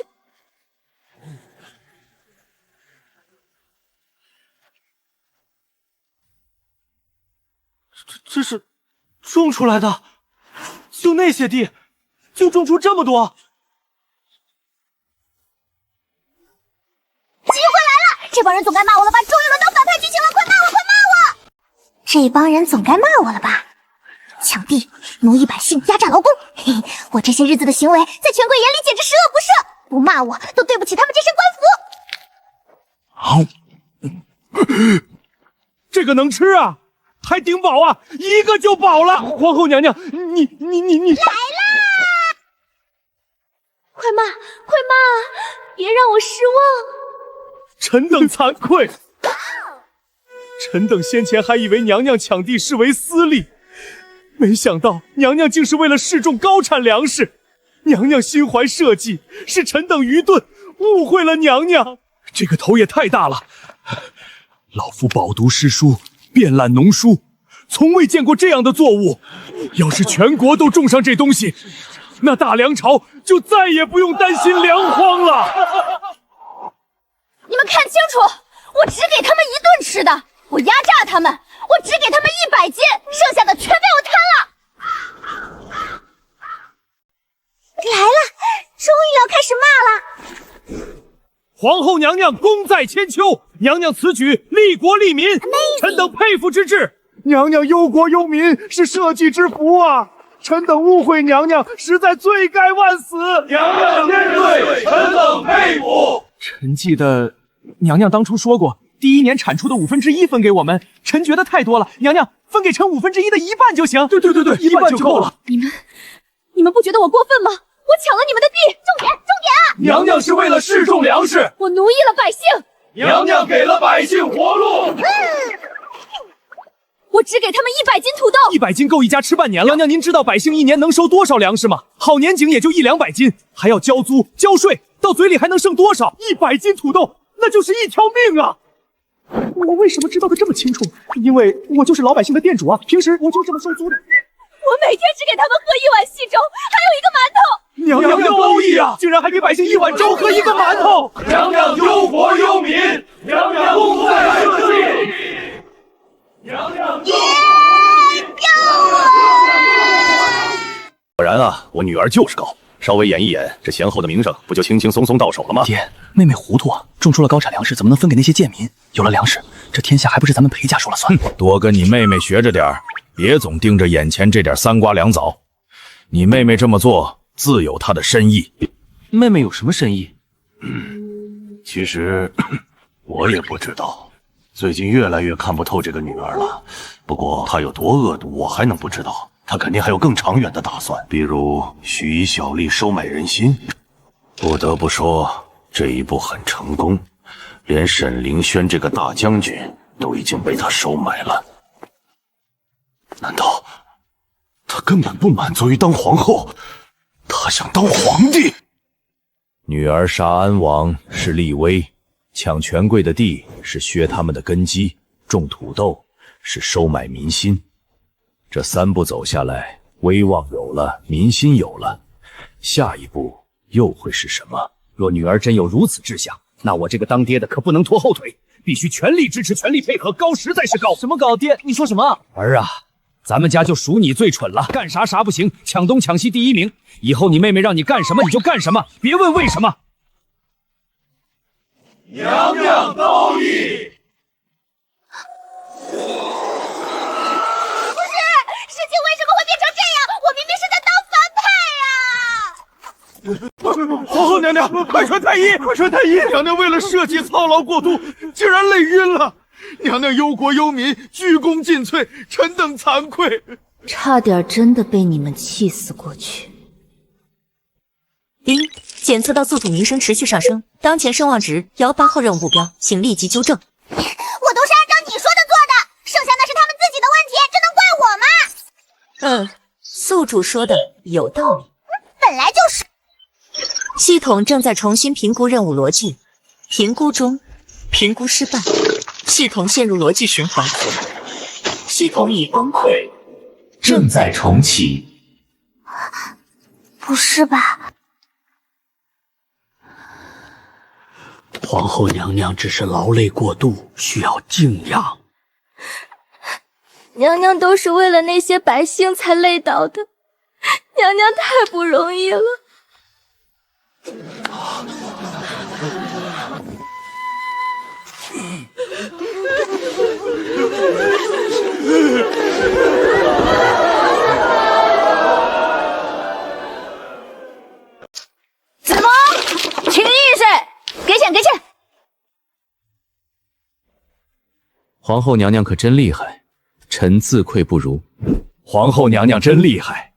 这是种出来的，就那些地，就种出这么多。机会来了！这帮人总该骂我了吧？终于轮到反派剧情了，快骂我，快骂我！这帮人总该骂我了吧？抢地、奴役百姓、压榨劳工，嘿，我这些日子的行为，在权贵眼里简直十恶不赦，不骂我都对不起他们这身官服。好，这个能吃啊！还顶饱啊！一个就饱了。皇后娘娘，你来啦！快骂，快骂啊！别让我失望。臣等惭愧。臣等先前还以为娘娘抢地是为私利，没想到娘娘竟是为了示众高产粮食。娘娘心怀社稷，是臣等愚钝，误会了娘娘。这个头也太大了。老夫饱读诗书，遍览农书，从未见过这样的作物。要是全国都种上这东西，那大梁朝就再也不用担心粮荒了。你们看清楚，我只给他们1顿吃的，我压榨他们，我只给他们100斤，剩下的全被我贪了。来了，终于要开始骂了。皇后娘娘功在千秋，娘娘此举利国利民，臣等佩服之至。娘娘忧国忧民，是社稷之福啊！臣等误会娘娘，实在罪该万死。娘娘千岁，臣等佩服。臣记得娘娘当初说过，第1年产出的1/5分给我们，臣觉得太多了，娘娘分给臣1/5的1半就行。对，1半就够了。你们不觉得我过分吗？我抢了你们的地，重点。平。娘娘是为了示众粮食，我奴役了百姓，娘娘给了百姓活路。我只给他们100斤土豆，100斤够一家吃半年了。娘娘，您知道百姓一年能收多少粮食吗？好年景也就100-200斤，还要交租交税，到嘴里还能剩多少？100斤土豆，那就是一条命啊！我为什么知道的这么清楚？因为我就是老百姓的店主啊，平时我就这么收租的。我每天只给他们喝1碗稀粥，还有1个馒头。娘娘高义啊，竟然还给百姓1碗粥和1个馒头。娘娘忧国忧民，娘娘功在社稷。娘娘救我！果然啊，我女儿就是高，稍微演一演，这贤后的名声不就轻轻松松到手了吗？爹，妹妹糊涂啊，种出了高产粮食，怎么能分给那些贱民？有了粮食，这天下还不是咱们裴家说了算？多跟你妹妹学着点儿，别总盯着眼前这点3瓜2枣。你妹妹这么做，自有她的深意。妹妹有什么深意？其实我也不知道。最近越来越看不透这个女儿了。不过她有多恶毒，我还能不知道？她肯定还有更长远的打算，比如许以小利收买人心。不得不说，这一步很成功，连沈凌轩这个大将军都已经被他收买了。难道他根本不满足于当皇后，他想当皇帝？女儿杀安王是立威，抢权贵的地是削他们的根基，种土豆是收买民心。这3步走下来，威望有了，民心有了，下一步又会是什么？若女儿真有如此志向，那我这个当爹的可不能拖后腿，必须全力支持，全力配合。高实在是高。什么高？爹，你说什么？儿啊，咱们家就数你最蠢了，干啥不行，抢东抢西第1名。以后你妹妹让你干什么你就干什么，别问为什么。娘娘高义。事情为什么会变成这样？我明明是在当反派啊！皇后娘娘，快传太医，快传太医！娘娘为了社稷操劳过度，竟然累晕了。娘娘忧国忧民，鞠躬尽瘁，臣等惭愧。差点真的被你们气死过去。丁，检测到宿主名声持续上升，当前声望值遥8号任务目标，请立即纠正。我都是按照你说的做的，剩下那是他们自己的问题，这能怪我吗？宿主说的有道理。本来就是。系统正在重新评估任务逻辑，评估中，评估失败，系统陷入逻辑循环，系统已崩溃，正在重启。不是吧？皇后娘娘只是劳累过度，需要静养。娘娘都是为了那些百姓才累倒的，娘娘太不容易了。子萌，请议事，给钱给钱。皇后娘娘可真厉害，臣自愧不如。皇后娘娘真厉害。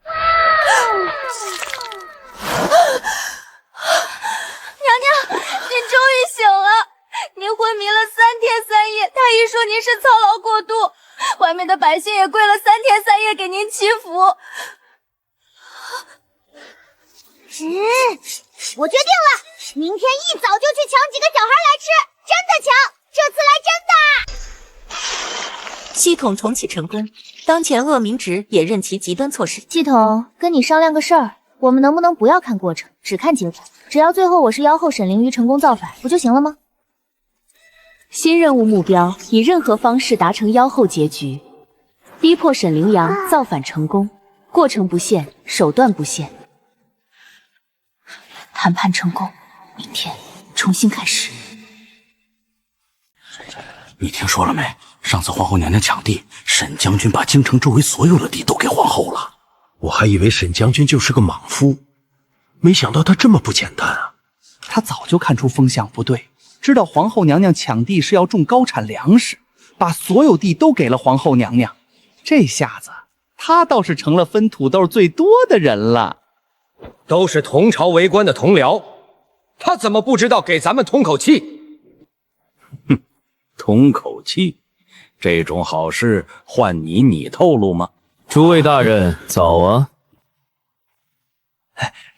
您昏迷了3天3夜，太医说您是操劳过度，外面的百姓也跪了3天3夜给您祈福。我决定了，明天一早就去抢几个小孩来吃，真的抢，这次来真的。系统重启成功，当前恶名值也任其极端措施。系统，跟你商量个事儿，我们能不能不要看过程，只看结果？只要最后我是妖后沈凌瑜成功造反，不就行了吗？新任务目标：以任何方式达成妖后结局，逼迫沈凌阳造反成功，过程不限，手段不限。谈判成功，明天重新开始。你听说了没？上次皇后娘娘抢地，沈将军把京城周围所有的地都给皇后了。我还以为沈将军就是个莽夫，没想到他这么不简单啊！他早就看出风向不对。知道皇后娘娘抢地是要种高产粮食，把所有地都给了皇后娘娘。这下子，他倒是成了分土豆最多的人了。都是同朝为官的同僚，他怎么不知道给咱们通口气？哼，通口气，这种好事换你透露吗？诸位大人早啊！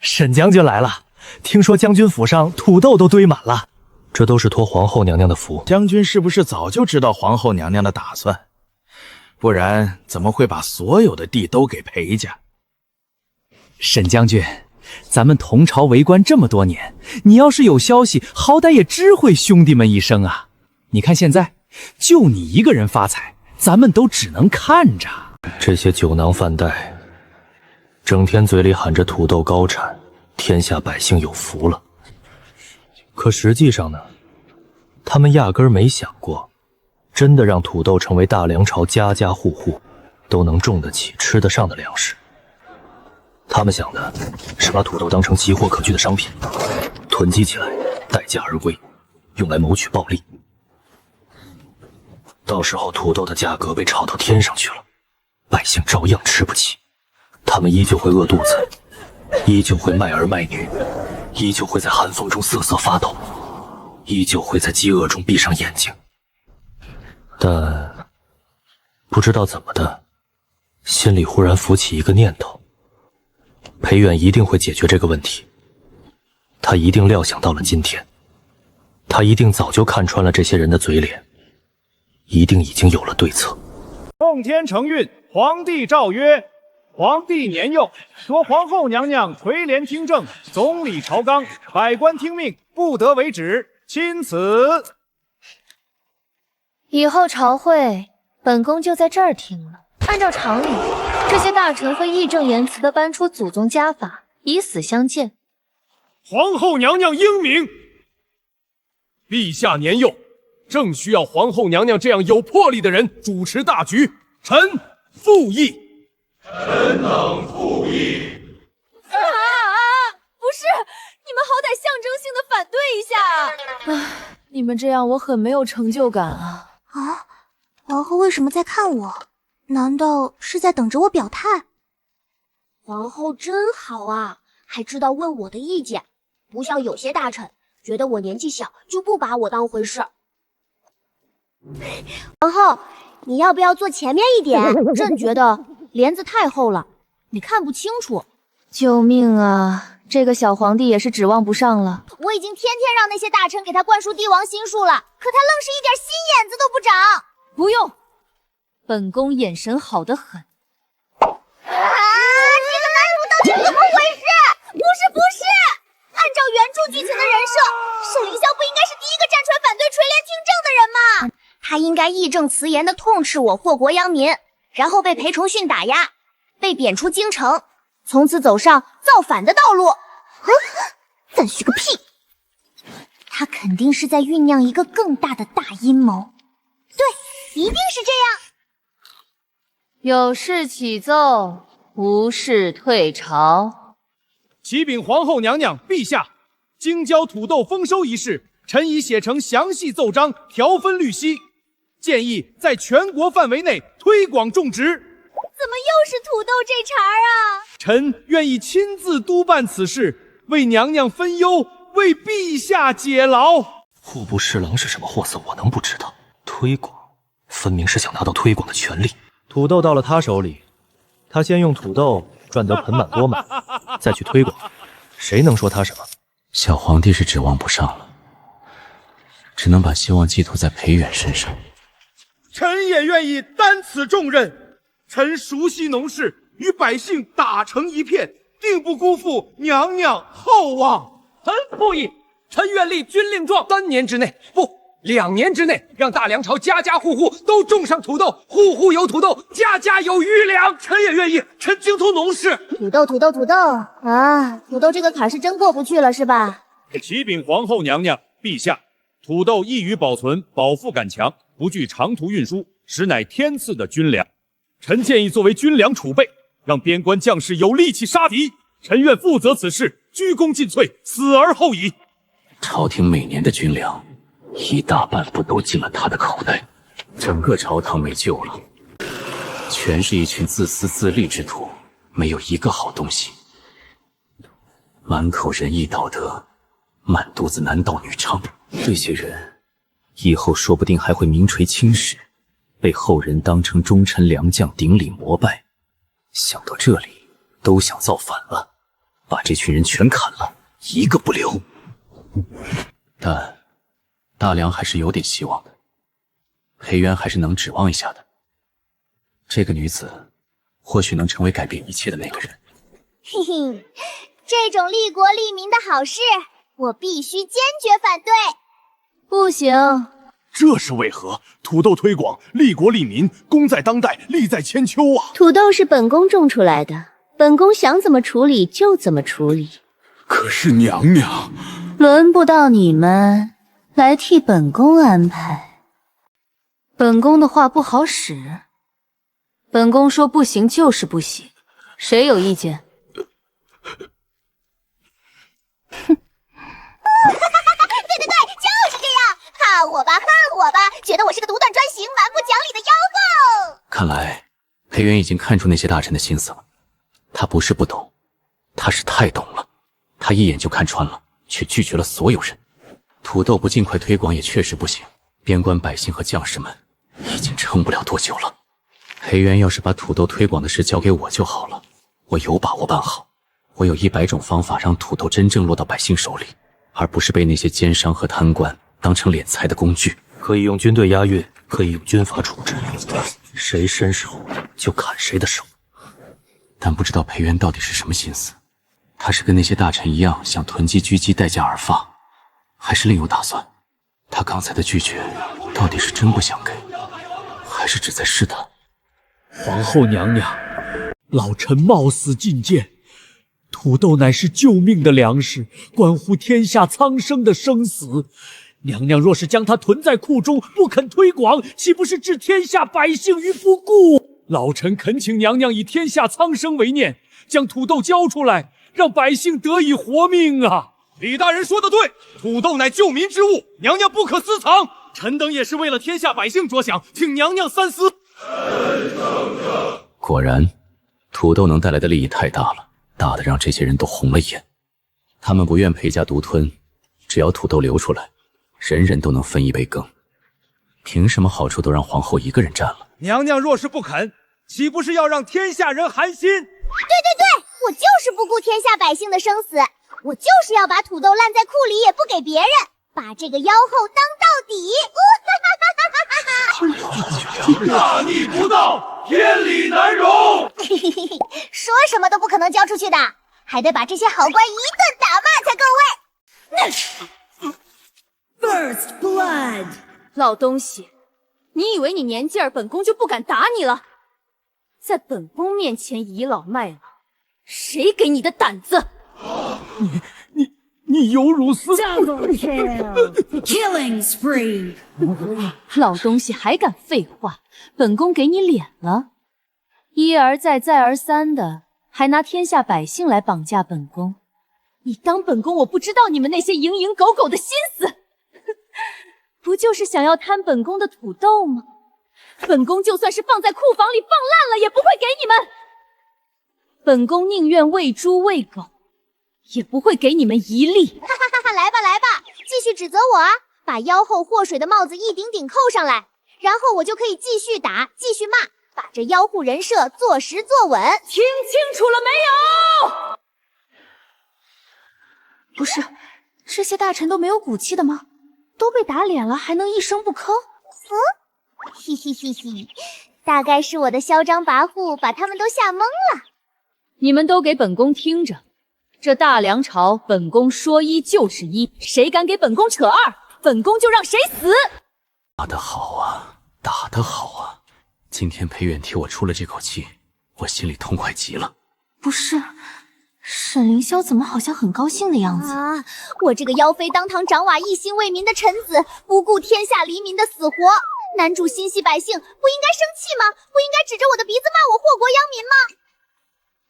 沈将军来了，听说将军府上土豆都堆满了。这都是托皇后娘娘的福。将军是不是早就知道皇后娘娘的打算？不然怎么会把所有的地都给裴家？沈将军，咱们同朝为官这么多年，你要是有消息，好歹也知会兄弟们一声啊！你看现在，就你一个人发财，咱们都只能看着。这些酒囊饭袋，整天嘴里喊着土豆高产，天下百姓有福了。可实际上呢，他们压根儿没想过，真的让土豆成为大梁朝家家户户都能种得起、吃得上的粮食。他们想的是把土豆当成奇货可居的商品，囤积起来，待价而归，用来谋取暴利。到时候土豆的价格被炒到天上去了，百姓照样吃不起，他们依旧会饿肚子，依旧会卖儿卖女，依旧会在寒风中瑟瑟发抖，依旧会在饥饿中闭上眼睛。但不知道怎么的，心里忽然浮起一个念头，裴远一定会解决这个问题。他一定料想到了今天，他一定早就看穿了这些人的嘴脸，一定已经有了对策。奉天承运，皇帝诏曰：皇帝年幼，说皇后娘娘垂帘听政，总理朝纲，百官听命，不得为止。钦此。以后朝会，本宫就在这儿听了。按照常理，这些大臣会义正言辞地搬出祖宗家法，以死相见。皇后娘娘英明，陛下年幼，正需要皇后娘娘这样有魄力的人主持大局。臣附议。臣等附议。不是，你们好歹象征性的反对一下。唉，你们这样我很没有成就感啊。啊，皇后为什么在看我？难道是在等着我表态？皇后真好啊，还知道问我的意见，不像有些大臣觉得我年纪小就不把我当回事。皇后，你要不要坐前面一点？朕觉得帘子太厚了，你看不清楚。救命啊！这个小皇帝也是指望不上了。我已经天天让那些大臣给他灌输帝王心术了，可他愣是一点心眼子都不长。不用，本宫眼神好得很。这个男主到底怎么回事？不是，按照原著剧情的人设，沈凌霄不应该是第一个站出来反对垂帘听政的人吗？他应该义正辞严地痛斥我祸国殃民，然后被裴崇训打压，被贬出京城，从此走上造反的道路。赞许个屁！他肯定是在酝酿一个更大的大阴谋。对，一定是这样。有事启奏，无事退朝。启禀皇后娘娘陛下，京郊土豆丰收一事，臣已写成详细奏章，条分律析，建议在全国范围内推广种植。怎么又是土豆这茬啊？臣愿意亲自督办此事，为娘娘分忧，为陛下解劳。户部侍郎是什么货色，我能不知道？推广，分明是想拿到推广的权利。土豆到了他手里，他先用土豆赚得盆满钵满，再去推广，谁能说他什么？小皇帝是指望不上了，只能把希望寄托在裴远身上。臣也愿意担此重任，臣熟悉农事，与百姓打成一片，定不辜负娘娘厚望。臣附议，臣愿立军令状，3年之内，不，2年之内，让大梁朝家家户户都种上土豆，户户有土豆，家家有余粮。臣也愿意，臣精通农事。土豆啊！土豆这个坎是真过不去了，是吧？启禀皇后娘娘陛下，土豆易于保存，饱腹感强，不惧长途运输，实乃天赐的军粮。臣建议作为军粮储备，让边关将士有力气杀敌。臣愿负责此事，鞠躬尽瘁，死而后已。朝廷每年的军粮，一大半不都进了他的口袋，整个朝堂没救了，全是一群自私自利之徒，没有一个好东西，满口仁义道德，满肚子男盗女娼，这些人以后说不定还会名垂青史，被后人当成忠臣良将顶礼膜拜。想到这里，都想造反了，把这群人全砍了，一个不留。但大梁还是有点希望的，裴元还是能指望一下的。这个女子或许能成为改变一切的那个人。嘿嘿，这种利国利民的好事，我必须坚决反对。不行，这是为何？土豆推广，利国利民，功在当代，利在千秋啊！土豆是本宫种出来的，本宫想怎么处理就怎么处理。可是娘娘，轮不到你们来替本宫安排。本宫的话不好使，本宫说不行就是不行，谁有意见？对，就是这样，看我吧，觉得我是个独断专行、蛮不讲理的妖后。看来裴元已经看出那些大臣的心思了，他不是不懂，他是太懂了，他一眼就看穿了，却拒绝了所有人。土豆不尽快推广也确实不行，边关百姓和将士们已经撑不了多久了。裴元要是把土豆推广的事交给我就好了，我有把握办好。我有100种方法让土豆真正落到百姓手里，而不是被那些奸商和贪官当成敛财的工具。可以用军队押运，可以用军法处置，谁伸手就砍谁的手。但不知道裴元到底是什么心思，他是跟那些大臣一样想囤积狙击待价而发，还是另有打算？他刚才的拒绝到底是真不想给，还是只在试探？皇后娘娘，老臣冒死进谏。土豆乃是救命的粮食，关乎天下苍生的生死。娘娘若是将它囤在库中，不肯推广，岂不是置天下百姓于不顾？老臣恳请娘娘以天下苍生为念，将土豆交出来，让百姓得以活命啊！李大人说得对，土豆乃救民之物，娘娘不可私藏。臣等也是为了天下百姓着想，请娘娘三思。果然，土豆能带来的利益太大了，大的让这些人都红了眼。他们不愿裴家独吞，只要土豆流出来，人人都能分一杯羹。凭什么好处都让皇后一个人占了？娘娘若是不肯，岂不是要让天下人寒心？对，我就是不顾天下百姓的生死，我就是要把土豆烂在库里也不给别人，把这个妖后当到底。大逆不道，天理难容。说什么都不可能交出去的，还得把这些好官一顿打骂才够味。First blood， 老东西，你以为你年纪儿，本宫就不敢打你了？在本宫面前倚老卖老，谁给你的胆子？你有辱司Double kill Killing spree 老东西还敢废话，本宫给你脸了，一而再再而三的还拿天下百姓来绑架本宫，你当本宫我不知道你们那些蝇营狗苟的心思？不就是想要贪本宫的土豆吗？本宫就算是放在库房里放烂了也不会给你们，本宫宁愿喂猪喂狗，也不会给你们一粒。来吧，继续指责我啊！把妖后祸水的帽子一顶顶扣上来，然后我就可以继续打，继续骂，把这妖护人设坐实坐稳。听清楚了没有？不是，这些大臣都没有骨气的吗？都被打脸了，还能一声不吭？嘿，大概是我的嚣张跋扈把他们都吓懵了。你们都给本宫听着，这大梁朝本宫说一就是一，谁敢给本宫扯二，本宫就让谁死。打得好啊，打得好啊！今天裴远替我出了这口气，我心里痛快极了。不是，沈凌霄怎么好像很高兴的样子啊？我这个妖妃当堂掌瓦一心为民的臣子，不顾天下黎民的死活，男主心系百姓，不应该生气吗？不应该指着我的鼻子骂我祸国殃民吗？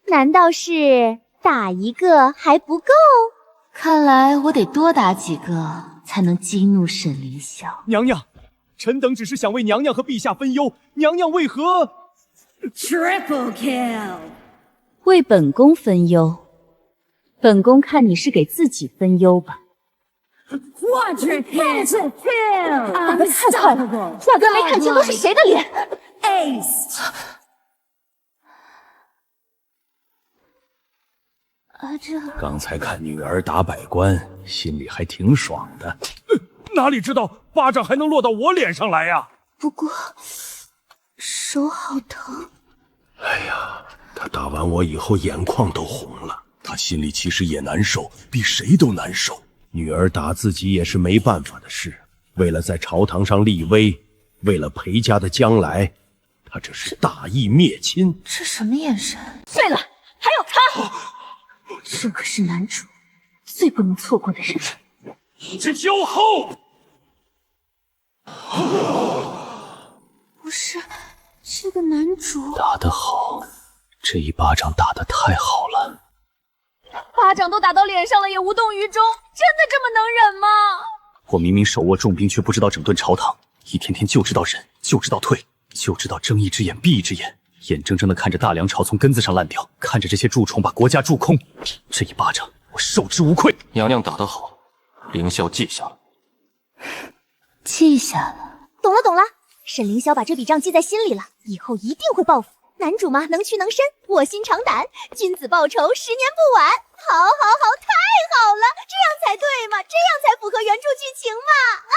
难道是打一个还不够？看来我得多打几个才能激怒沈凌霄。娘娘，臣等只是想为娘娘和陛下分忧，娘娘为何 ？Triple kill， 为本宫分忧，本宫看你是给自己分忧吧。Quadra kill！ 太快了，压根没看清都是谁的脸。Ace！ 刚才看女儿打百官，心里还挺爽的。哪里知道巴掌还能落到我脸上来呀？不过手好疼。哎呀，他打完我以后眼眶都红了，他心里其实也难受，比谁都难受。女儿打自己也是没办法的事，为了在朝堂上立威，为了裴家的将来，他这是大义灭亲。这什么眼神？对了，还有他，这可是男主最不能错过的人。这妖后！不是，这个男主打得好，这一巴掌打得太好了。巴掌都打到脸上了，也无动于衷，真的这么能忍吗？我明明手握重兵，却不知道整顿朝堂，一天天就知道忍，就知道退，就知道睁一只眼闭一只眼，眼睁睁地看着大梁朝从根子上烂掉，看着这些蛀虫把国家蛀空。这一巴掌，我受之无愧。娘娘打得好，凌霄记下了。记下了。懂了懂了，沈凌霄把这笔账记在心里了，以后一定会报复。男主嘛，能屈能伸，卧薪尝胆，君子报仇，10年不晚。好，好，好，太好了，这样才对嘛，这样才符合原著剧情嘛！啊，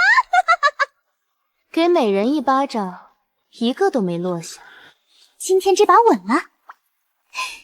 给美人一巴掌，一个都没落下。今天这把稳了，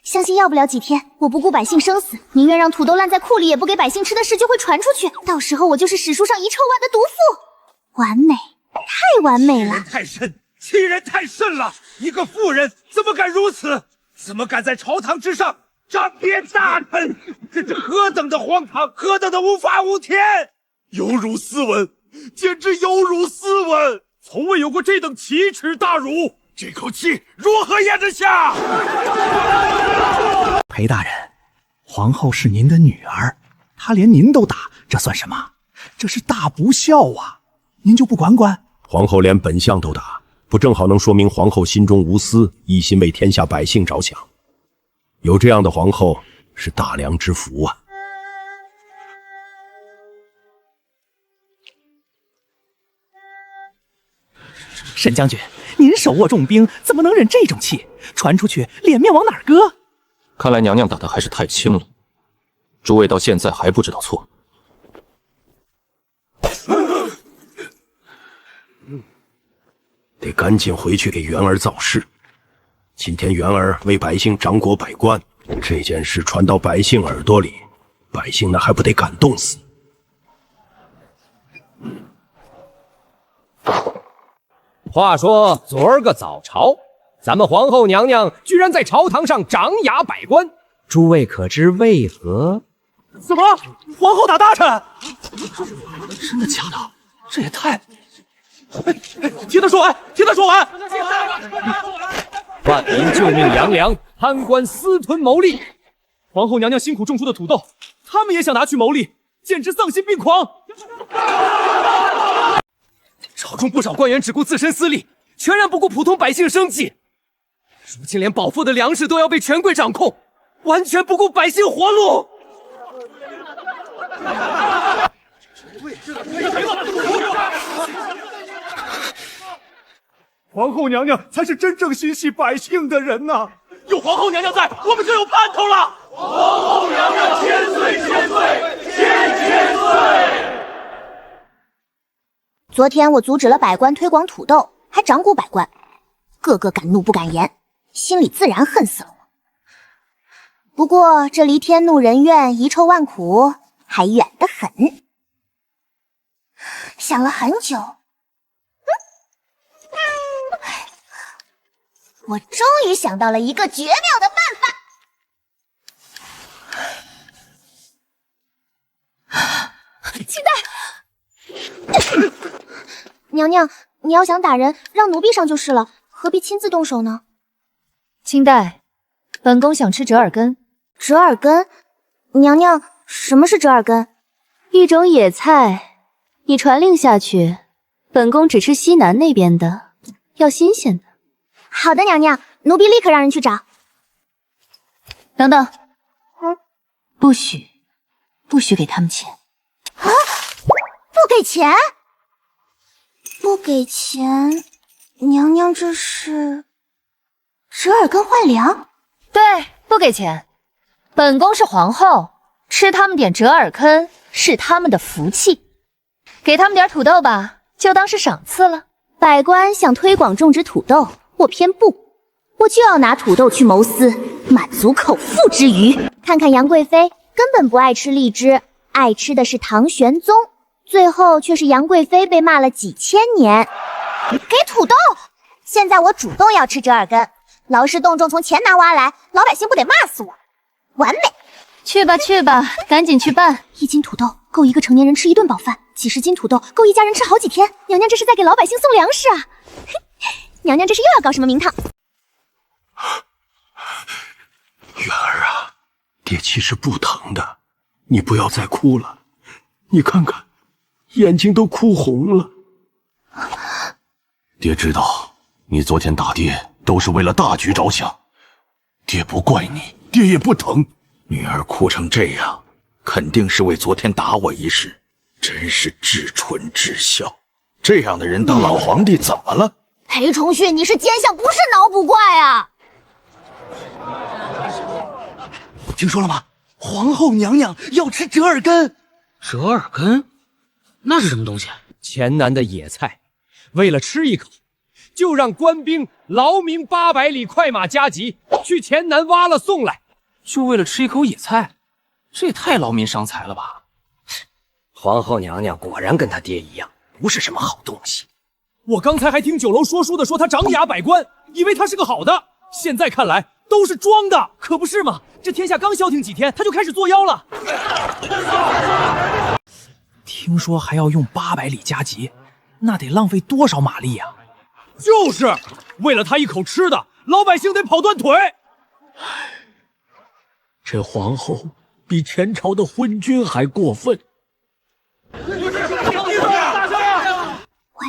相信要不了几天，我不顾百姓生死，宁愿让土豆烂在库里，也不给百姓吃的事就会传出去，到时候我就是史书上遗臭万的毒妇，完美，太完美了。太甚！欺人太甚了！一个妇人怎么敢如此？怎么敢在朝堂之上掌鞭大臣？这何等的荒唐，何等的无法无天！有辱斯文，简直有辱斯文！从未有过这等奇耻大辱，这口气如何咽得下？裴大人，皇后是您的女儿，她连您都打，这算什么？这是大不孝啊！您就不管管？皇后连本相都打，不正好能说明皇后心中无私，一心为天下百姓着想？有这样的皇后是大梁之福啊！沈将军，您手握重兵，怎么能忍这种气？传出去，脸面往哪儿搁？看来娘娘打的还是太轻了，诸位到现在还不知道错。得赶紧回去给元儿造势。今天元儿为百姓掌国百官，这件事传到百姓耳朵里，百姓那还不得感动死？话说昨儿个早朝，咱们皇后娘娘居然在朝堂上掌牙百官，诸位可知为何？怎么，皇后打大臣？真的假的？这也太……听他说完，听他说完！万民救命杨良，贪官私吞牟利，皇后娘娘辛苦种出的土豆，他们也想拿去牟利，简直丧心病狂！朝中不少官员只顾自身私利，全然不顾普通百姓生计，如今连饱腹的粮食都要被权贵掌控，完全不顾百姓活路。皇后娘娘才是真正心系百姓的人呐！有皇后娘娘在，我们就有盼头了。皇后娘娘千岁千岁千岁！昨天我阻止了百官推广土豆，还掌掴百官，个个敢怒不敢言，心里自然恨死了我。不过这离天怒人怨、遗臭万苦还远得很。想了很久，我终于想到了一个绝妙的办法。期待，娘娘，你要想打人，让奴婢上就是了，何必亲自动手呢？清代，本宫想吃折耳根。折耳根？娘娘，什么是折耳根？一种野菜，你传令下去，本宫只吃西南那边的，要新鲜的。好的，娘娘，奴婢立刻让人去找。等等，不许给他们钱。啊！给钱？不给钱，娘娘这是折耳根换粮？对，不给钱。本宫是皇后，吃他们点折耳根是他们的福气，给他们点土豆吧，就当是赏赐了。百官想推广种植土豆，我偏不，我就要拿土豆去谋私，满足口腹之欲。看看杨贵妃根本不爱吃荔枝，爱吃的是唐玄宗，最后却是杨贵妃被骂了几千年。给土豆！现在我主动要吃折耳根，劳师动众从钱囊挖来，老百姓不得骂死我？完美！去吧去吧，赶紧去办。1斤土豆够一个成年人吃1顿饱饭，几十斤土豆够一家人吃好几天。娘娘这是在给老百姓送粮食啊！娘娘这是又要搞什么名堂？元儿啊，爹其实不疼的，你不要再哭了。你看看，眼睛都哭红了。爹知道你昨天打爹都是为了大局着想，爹不怪你，爹也不疼。女儿哭成这样，肯定是为昨天打我一事，真是至纯至孝。这样的人当老皇帝怎么了？裴崇训，你是奸相，不是脑补怪啊！听说了吗？皇后娘娘要吃折耳根。折耳根？那是什么东西？黔南的野菜，为了吃一口，就让官兵劳民800里快马加急去黔南挖了送来。就为了吃一口野菜，这也太劳民伤财了吧！皇后娘娘果然跟她爹一样，不是什么好东西。我刚才还听酒楼说书的说她长雅百官，以为她是个好的，现在看来都是装的，可不是吗？这天下刚消停几天，她就开始作妖了。听说还要用800里加急，那得浪费多少马力呀？就是为了她一口吃的，老百姓得跑断腿。这皇后比前朝的昏君还过分。外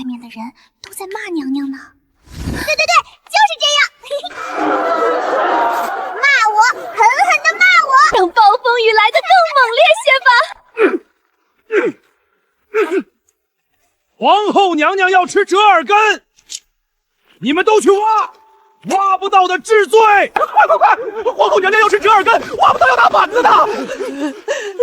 面的人都在骂娘娘呢。对，就是这样。骂我，狠狠的骂我，让暴风雨来得更猛烈些吧。皇后娘娘要吃折耳根，你们都去挖。挖不到的治罪！快！皇后娘娘要吃折耳根，挖不到要打板子的。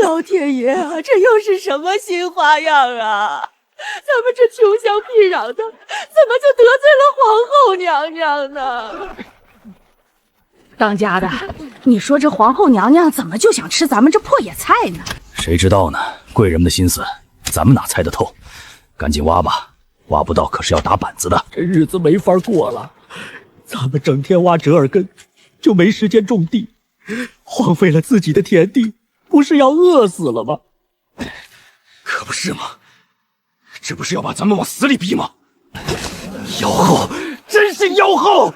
老天爷啊，这又是什么新花样啊？咱们这穷乡僻壤的，怎么就得罪了皇后娘娘呢？当家的，你说这皇后娘娘怎么就想吃咱们这破野菜呢？谁知道呢？贵人们的心思，咱们哪猜得透？赶紧挖吧，挖不到可是要打板子的。这日子没法过了。咱们整天挖折耳根，就没时间种地，荒废了自己的田地，不是要饿死了吗？可不是吗？这不是要把咱们往死里逼吗？妖后，真是妖后！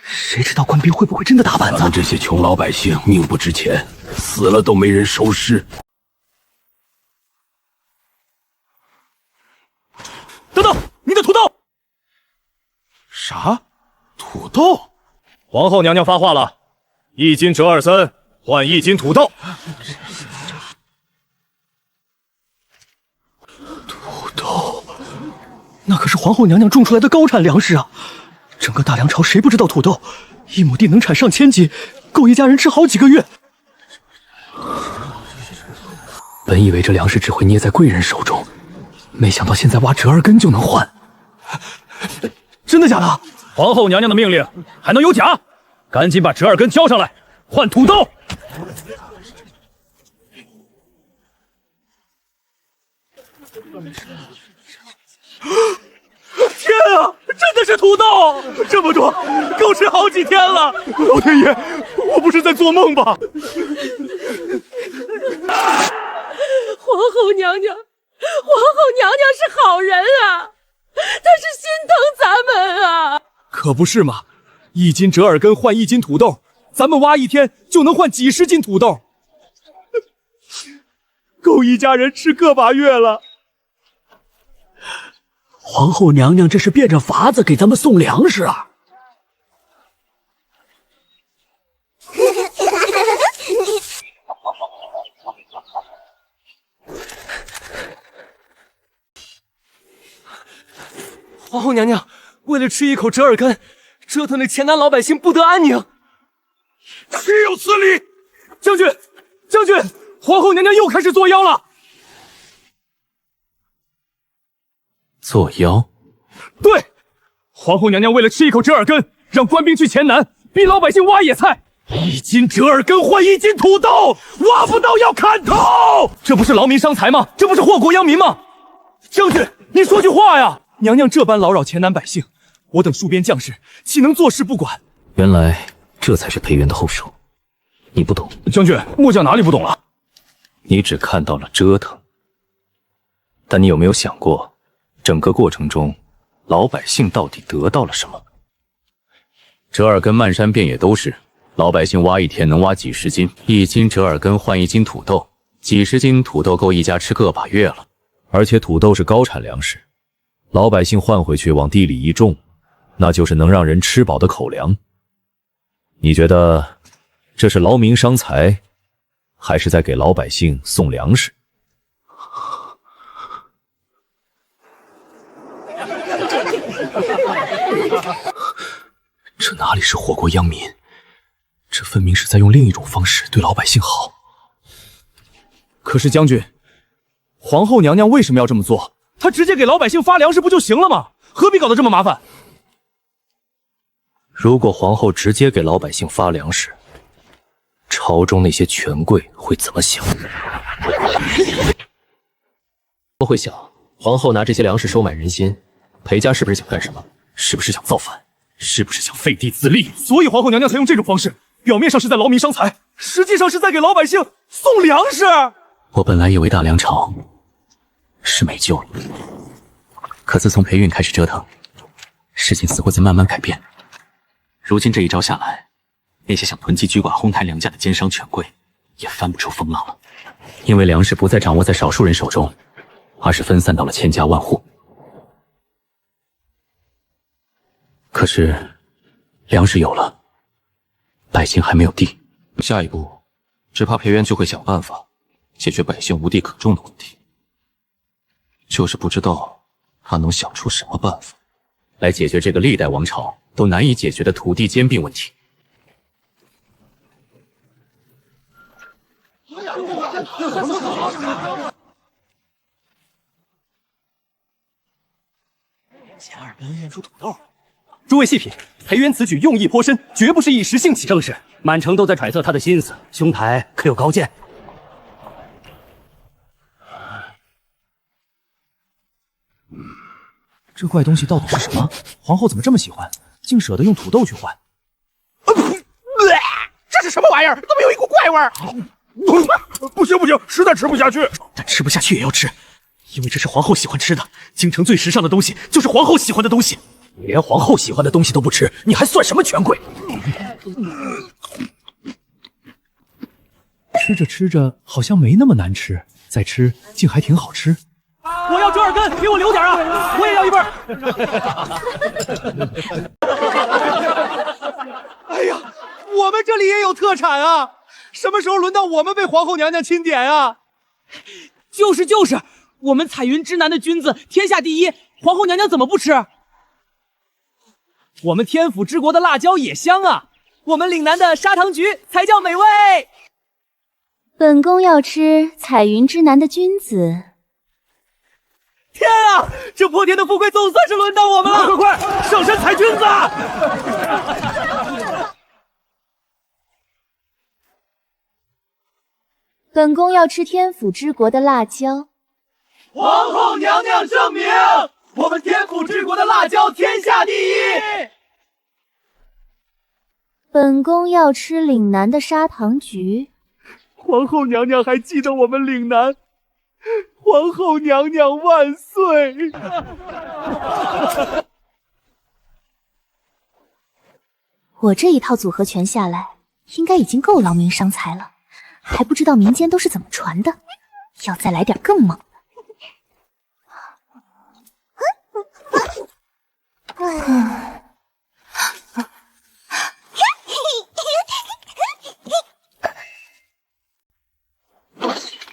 谁知道官兵会不会真的打板子？咱们这些穷老百姓命不值钱，死了都没人收尸。等等，你的土豆！啥？土豆？皇后娘娘发话了，1斤折耳根换1斤土豆。土豆，那可是皇后娘娘种出来的高产粮食啊！整个大梁朝谁不知道土豆？1亩地能产上千斤，够一家人吃好几个月。本以为这粮食只会捏在贵人手中，没想到现在挖折耳根就能换。真的假的？皇后娘娘的命令还能有假？赶紧把折耳根交上来，换土豆。天啊，真的是土豆！这么多，够吃好几天了。老天爷，我不是在做梦吧？皇后娘娘是好人啊，她是心疼咱们啊。可不是嘛，1斤折耳根换1斤土豆，咱们挖一天就能换几十斤土豆，够一家人吃个把月了。皇后娘娘这是变着法子给咱们送粮食啊！皇后娘娘为了吃一口折耳根，折腾的黔南老百姓不得安宁。岂有此理！将军，将军，皇后娘娘又开始作妖了。作妖？对，皇后娘娘为了吃一口折耳根，让官兵去黔南逼老百姓挖野菜，1斤折耳根换1斤土豆，挖不到要砍头，这不是劳民伤财吗？这不是祸国殃民吗？将军，你说句话呀！娘娘这般劳扰黔南百姓，我等戍边将士岂能坐视不管？原来这才是裴元的后手，你不懂。将军，末将哪里不懂了？你只看到了折腾，但你有没有想过，整个过程中，老百姓到底得到了什么？折耳根漫山遍野都是，老百姓挖一天能挖几十斤，1斤折耳根换1斤土豆，几十斤土豆够一家吃个把月了。而且土豆是高产粮食，老百姓换回去往地里一种，那就是能让人吃饱的口粮。你觉得这是劳民伤财，还是在给老百姓送粮食？这哪里是祸国殃民，这分明是在用另一种方式对老百姓好。可是将军，皇后娘娘为什么要这么做？她直接给老百姓发粮食不就行了吗？何必搞得这么麻烦？如果皇后直接给老百姓发粮食，朝中那些权贵会怎么想？都会想，皇后拿这些粮食收买人心，裴家是不是想干什么？是不是想造反？是不是想废帝自立？所以皇后娘娘才用这种方式，表面上是在劳民伤财，实际上是在给老百姓送粮食。我本来以为大梁朝是没救了，可自从裴韵开始折腾，事情似乎在慢慢改变。如今这一招下来，那些想囤积居寡哄抬良家的奸商权贵也翻不出风浪了，因为粮食不再掌握在少数人手中，而是分散到了千家万户。可是粮食有了，百姓还没有地，下一步只怕裴元就会想办法解决百姓无地可种的问题，就是不知道他能想出什么办法来解决这个历代王朝都难以解决的土地兼并问题。前耳根认出土豆。诸位细品，裴元此举用意颇深，绝不是一时兴起。正是，满城都在揣测他的心思，兄台可有高见？这怪东西到底是什么？皇后怎么这么喜欢，竟舍得用土豆去换？这是什么玩意儿？怎么有一股怪味儿？不行不行，实在吃不下去。但吃不下去也要吃，因为这是皇后喜欢吃的。京城最时尚的东西就是皇后喜欢的东西。你连皇后喜欢的东西都不吃，你还算什么权贵？吃着吃着好像没那么难吃，再吃竟还挺好吃。我要折耳根，给我留点啊！我也要一份。哎呀，我们这里也有特产啊！什么时候轮到我们被皇后娘娘钦点啊？就是，我们彩云之南的菌子天下第一，皇后娘娘怎么不吃？我们天府之国的辣椒也香啊，我们岭南的砂糖橘才叫美味。本宫要吃彩云之南的君子。天啊，这破天的富贵总算是轮到我们了！快上山采菌子！本宫要吃天府之国的辣椒。皇后娘娘圣明，我们天府之国的辣椒天下第一。本宫要吃岭南的砂糖橘。皇后娘娘还记得我们岭南，皇后娘娘万岁！我这一套组合拳下来，应该已经够劳民伤财了，还不知道民间都是怎么传的，要再来点更猛的。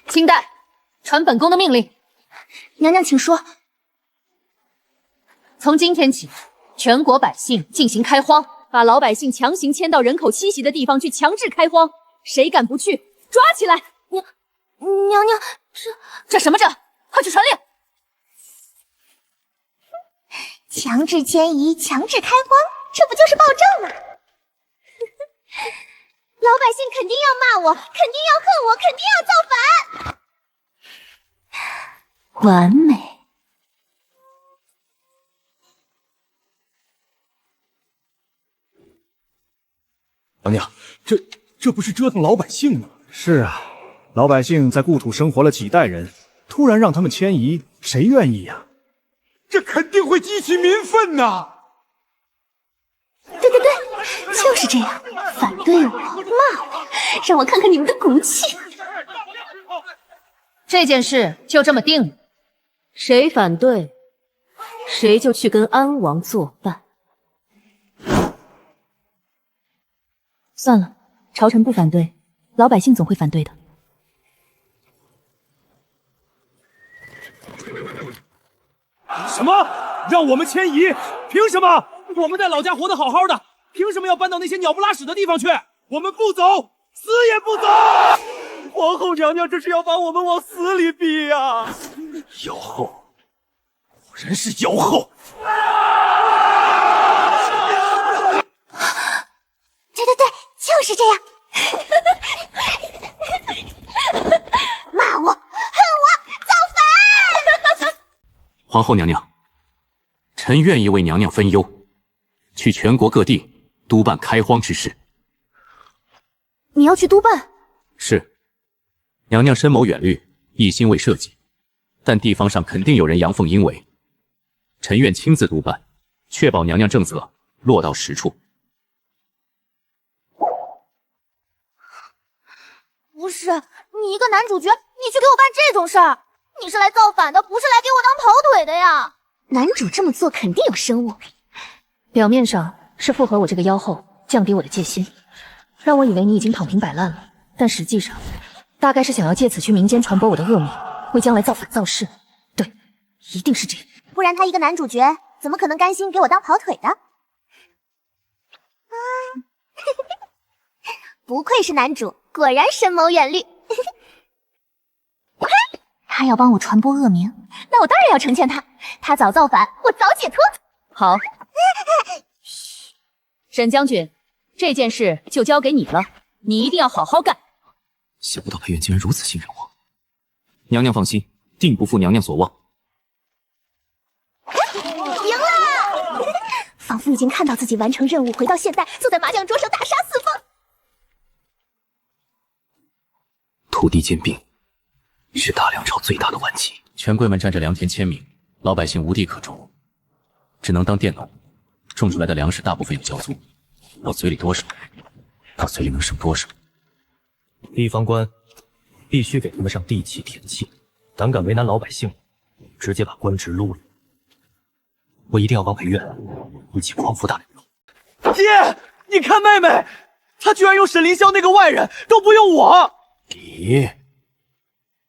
清代，传本宫的命令。娘娘请说。从今天起，全国百姓进行开荒，把老百姓强行迁到人口栖息的地方去，强制开荒。谁敢不去，抓起来！娘娘，这什么这？快去传令！强制迁移，强制开荒，这不就是暴政吗？老百姓肯定要骂我，肯定要恨我，肯定要造反。完美。娘娘，这不是折腾老百姓吗？是啊，老百姓在故土生活了几代人，突然让他们迁移，谁愿意呀？这肯定会激起民愤呐！对，就是这样，反对我，骂我，让我看看你们的骨气。这件事就这么定了，谁反对，谁就去跟安王作伴。算了，朝臣不反对，老百姓总会反对的。什么？让我们迁移？凭什么？我们在老家活得好好的，凭什么要搬到那些鸟不拉屎的地方去？我们不走，死也不走！皇后娘娘这是要把我们往死里逼呀！妖后，果然是妖后！对，就是这样。骂我，恨我，造反！皇后娘娘，臣愿意为娘娘分忧，去全国各地督办开荒之事。你要去督办？是，娘娘深谋远虑，一心为社稷，但地方上肯定有人阳奉阴违，臣愿亲自督办，确保娘娘政策落到实处。不是，你一个男主角，你去给我办这种事儿，你是来造反的，不是来给我当跑腿的呀！男主这么做肯定有深恶。表面上是附和我这个妖后，降低我的戒心，让我以为你已经躺平摆烂了，但实际上，大概是想要借此去民间传播我的恶名，为将来造反造势。对，一定是这样。不然他一个男主角，怎么可能甘心给我当跑腿的？不愧是男主，果然深谋远虑。他要帮我传播恶名，那我当然要成全他。他早造反，我早解脱。好，嘘，沈将军，这件事就交给你了，你一定要好好干。想不到裴元竟然如此信任我。娘娘放心，定不负娘娘所望。赢了！仿佛已经看到自己完成任务，回到现代，坐在麻将桌上大杀四方。土地兼并是大梁朝最大的顽疾，权贵们占着良田千顷，老百姓无地可种，只能当佃农，种出来的粮食大部分要交租，我嘴里多少，他嘴里能省多少。地方官必须给他们上地契田契，胆敢为难老百姓，直接把官职撸了。我一定要帮裴院一起匡扶大梁。爹，你看妹妹，她居然用沈凌霄那个外人，都不用我。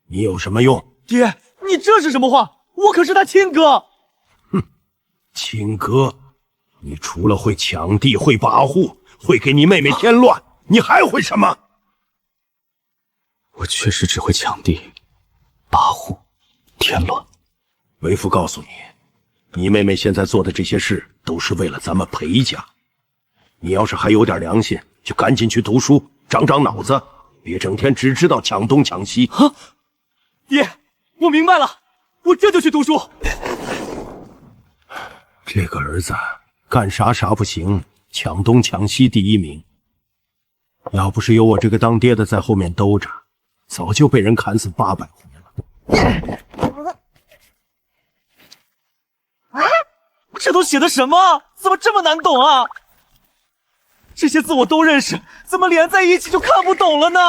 你有什么用？爹，你这是什么话？我可是他亲哥。亲哥，你除了会抢地、会跋扈、会给你妹妹添乱，你还会什么？我确实只会抢地、跋扈、添乱。为父告诉你，你妹妹现在做的这些事，都是为了咱们裴家。你要是还有点良心，就赶紧去读书，长长脑子，别整天只知道抢东抢西。爹，我明白了，我这就去读书。这个儿子干啥啥不行，抢东抢西第一名。要不是有我这个当爹的在后面兜着，早就被人砍死800回了。这都写的什么？怎么这么难懂啊？这些字我都认识，怎么连在一起就看不懂了呢？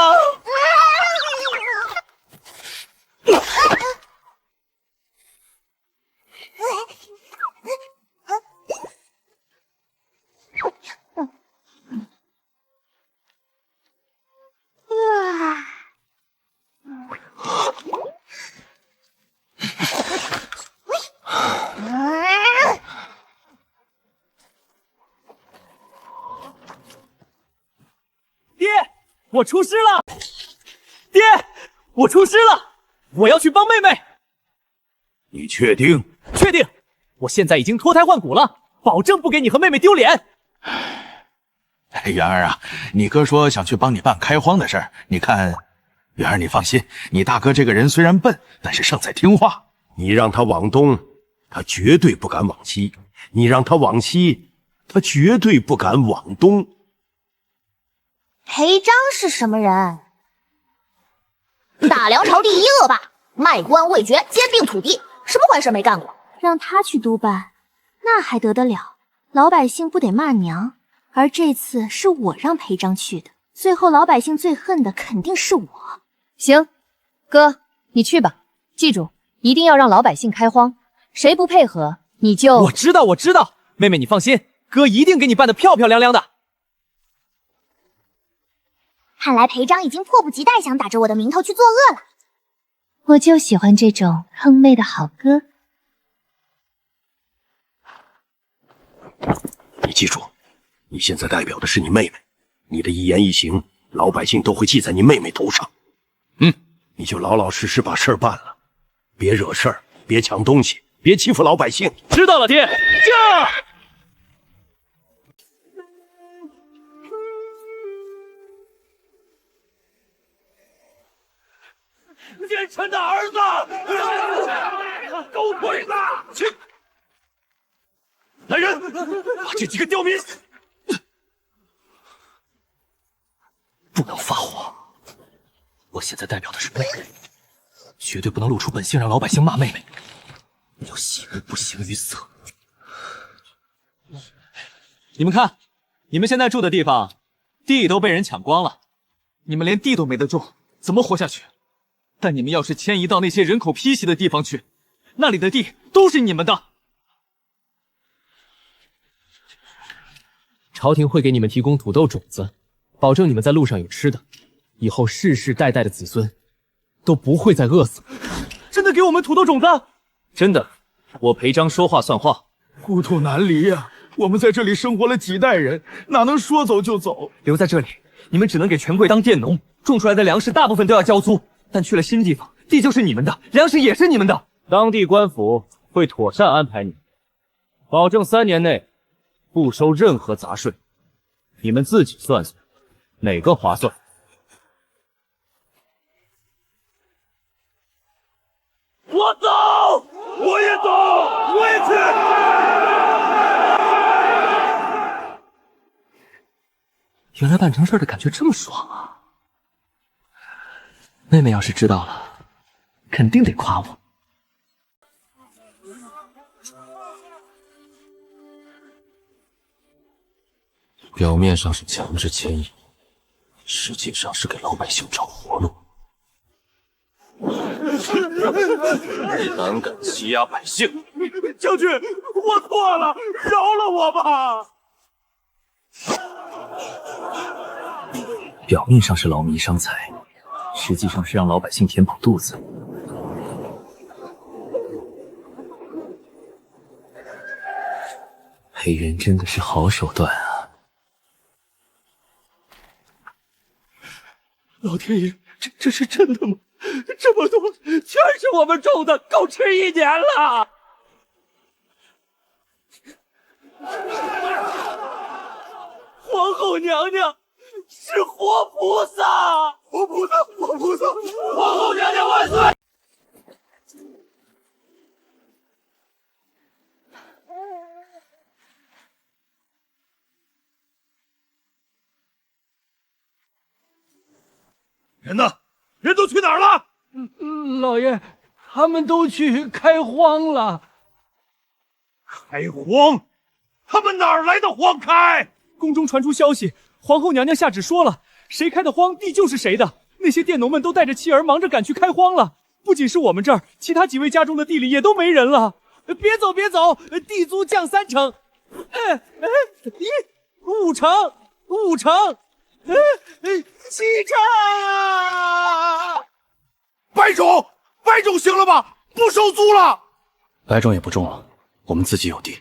我出师了！爹，我出师了！我要去帮妹妹。你确定？确定！我现在已经脱胎换骨了，保证不给你和妹妹丢脸。元儿啊，你哥说想去帮你办开荒的事儿，你看，元儿你放心，你大哥这个人虽然笨，但是胜在听话。你让他往东，他绝对不敢往西；你让他往西，他绝对不敢往东。裴章是什么人？大梁朝第一恶霸，卖官未爵，兼并土地，什么坏事没干过？让他去督办，那还得得了？老百姓不得骂娘？而这次是我让裴章去的，最后老百姓最恨的肯定是我。行，哥，你去吧，记住，一定要让老百姓开荒，谁不配合，你就……我知道，妹妹你放心，哥一定给你办得漂漂亮亮的。看来裴章已经迫不及待想打着我的名头去作恶了。我就喜欢这种哼妹的好哥。你记住，你现在代表的是你妹妹，你的一言一行，老百姓都会记在你妹妹头上。你就老老实实把事儿办了，别惹事儿，别抢东西，别欺负老百姓。知道了，爹。驾！奸臣的儿子，狗腿子！去！来人，把这几个刁民！不能发火！我现在代表的是妹妹，绝对不能露出本性，让老百姓骂妹妹。要喜怒不形于色。你们看，你们现在住的地方，地都被人抢光了，你们连地都没得种，怎么活下去？但你们要是迁移到那些人口批袭的地方去，那里的地都是你们的。朝廷会给你们提供土豆种子，保证你们在路上有吃的，以后世世代代的子孙都不会再饿死。真的给我们土豆种子？真的，我裴章说话算话。故土难离呀，我们在这里生活了几代人，哪能说走就走？留在这里，你们只能给权贵当佃农，种出来的粮食大部分都要交租。但去了新地方，地就是你们的，粮食也是你们的。当地官府会妥善安排你，保证3年内不收任何杂税。你们自己算算，哪个划算？我走，我也走，我也去。原来办成事的感觉这么爽啊！妹妹要是知道了，肯定得夸我。表面上是强制迁移，实际上是给老百姓找活路。你胆敢欺压百姓？将军，我错了，饶了我吧！表面上是劳民伤财，实际上是让老百姓填饱肚子。裴元真的是好手段啊！老天爷，这是真的吗？这么多，全是我们种的，够吃1年了。皇后娘娘是活菩萨，活菩萨，活菩萨，皇后娘娘万岁！人呢？人都去哪儿了？老爷，他们都去开荒了。开荒？他们哪儿来的荒开？宫中传出消息，皇后娘娘下旨说了，谁开的荒地就是谁的。那些佃农们都带着妻儿忙着赶去开荒了。不仅是我们这儿，其他几位家中的地里也都没人了。别走，别走，地租降3成。5成，5成，7成。白种，白种行了吧？不收租了。白种也不种了，我们自己有地。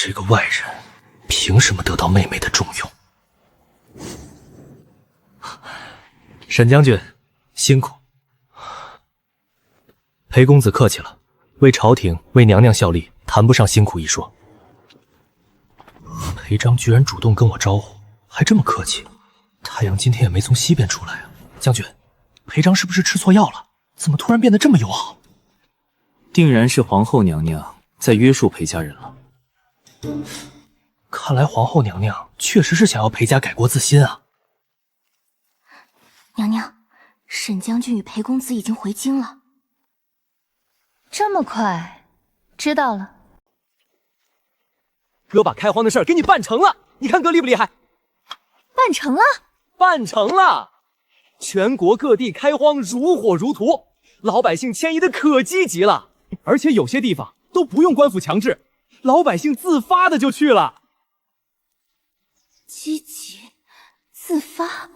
这个外人凭什么得到妹妹的重用？沈将军，辛苦。裴公子客气了，为朝廷、为娘娘效力，谈不上辛苦一说。裴章居然主动跟我招呼，还这么客气。太阳今天也没从西边出来啊。将军，裴章是不是吃错药了？怎么突然变得这么友好？定然是皇后娘娘在约束裴家人了。看来皇后娘娘确实是想要裴家改过自新啊。娘娘，沈将军与裴公子已经回京了。这么快？知道了。哥把开荒的事儿给你办成了，你看哥厉不厉害？办成了？办成了！全国各地开荒如火如荼，老百姓迁移的可积极了，而且有些地方都不用官府强制，老百姓自发的就去了。积极，自发。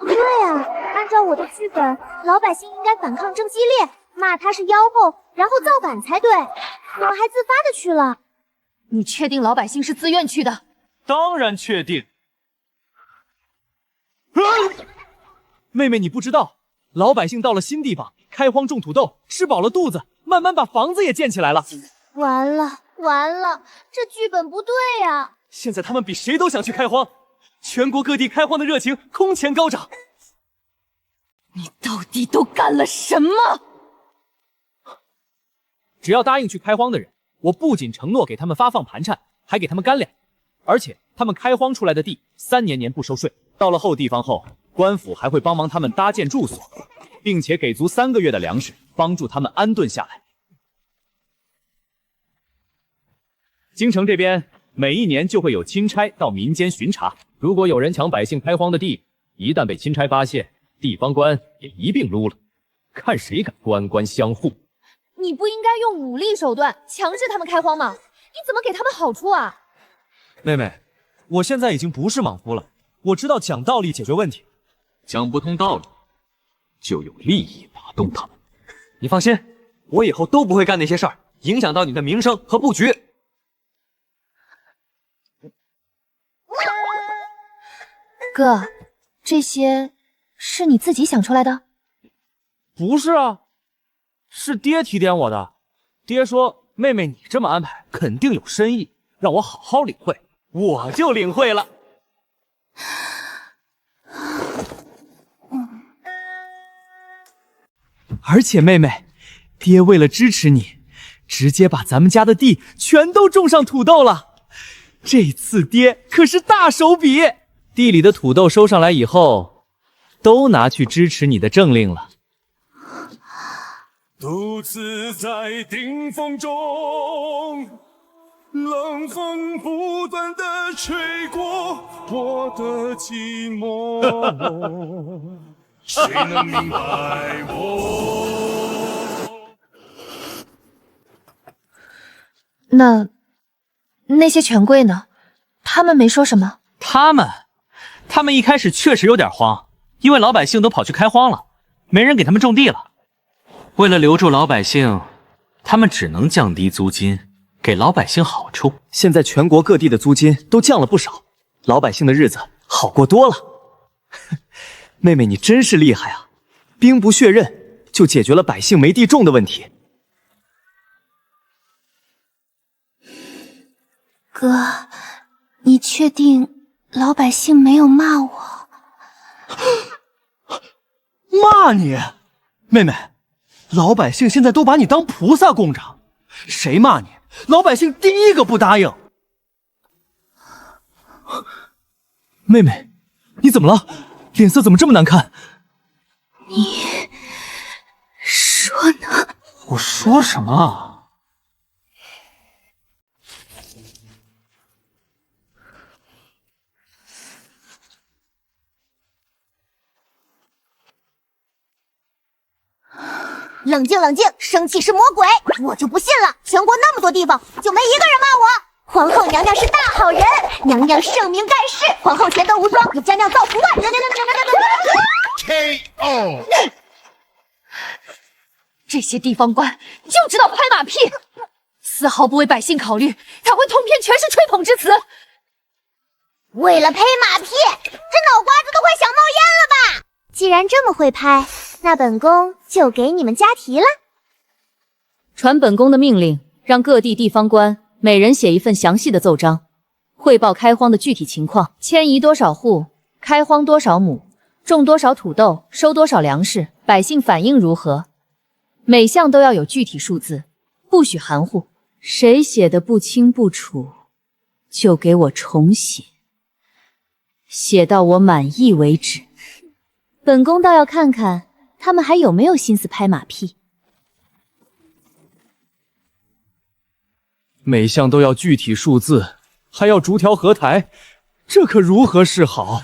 对啊，按照我的剧本，老百姓应该反抗正激烈，骂他是妖后，然后造反才对，怎么还自发的去了？你确定老百姓是自愿去的？当然确定。妹妹，你不知道，老百姓到了新地方开荒种土豆，吃饱了肚子，慢慢把房子也建起来了。完了完了，这剧本不对呀！现在他们比谁都想去开荒，全国各地开荒的热情空前高涨。你到底都干了什么？只要答应去开荒的人，我不仅承诺给他们发放盘缠，还给他们干粮，而且他们开荒出来的地3年年不收税。到了后地方后，官府还会帮忙他们搭建住所，并且给足3个月的粮食，帮助他们安顿下来。京城这边每一年就会有钦差到民间巡查，如果有人抢百姓开荒的地，一旦被钦差发现，地方官也一并撸了，看谁敢官官相护。你不应该用武力手段强制他们开荒吗？你怎么给他们好处啊？妹妹，我现在已经不是莽夫了，我知道讲道理解决问题，讲不通道理，就有利益打动他们。你放心，我以后都不会干那些事儿，影响到你的名声和布局。哥，这些是你自己想出来的？不是啊，是爹提点我的。爹说，妹妹你这么安排肯定有深意，让我好好领会，我就领会了。而且妹妹，爹为了支持你，直接把咱们家的地全都种上土豆了。这次爹可是大手笔，地里的土豆收上来以后，都拿去支持你的政令了。独自在顶峰中，冷风不断地吹过我的寂寞，谁能明白我？那些权贵呢？他们没说什么？他们一开始确实有点慌，因为老百姓都跑去开荒了，没人给他们种地了。为了留住老百姓，他们只能降低租金，给老百姓好处。现在全国各地的租金都降了不少，老百姓的日子好过多了。妹妹，你真是厉害啊！兵不血刃就解决了百姓没地种的问题。哥，你确定老百姓没有骂我？骂你？妹妹，老百姓现在都把你当菩萨供着，谁骂你，老百姓第一个不答应。妹妹，你怎么了？脸色怎么这么难看？你说呢？我说什么啊？冷静冷静，生气是魔鬼，我就不信了，全国那么多地方就没一个人骂我。皇后娘娘是大好人，娘娘圣明盖世，皇后全都无双，有将娘造福万人。KO。这些地方官就知道拍马屁，丝毫不为百姓考虑，才会通篇全是吹捧之词。为了拍马屁，这脑瓜子都快想冒烟了吧？既然这么会拍，那本宫就给你们加题了。传本宫的命令，让各地地方官每人写一份详细的奏章，汇报开荒的具体情况，迁移多少户，开荒多少亩，种多少土豆，收多少粮食，百姓反应如何，每项都要有具体数字，不许含糊。谁写的不清不楚，就给我重写，写到我满意为止。本宫倒要看看他们还有没有心思拍马屁。每项都要具体数字，还要逐条核台，这可如何是好？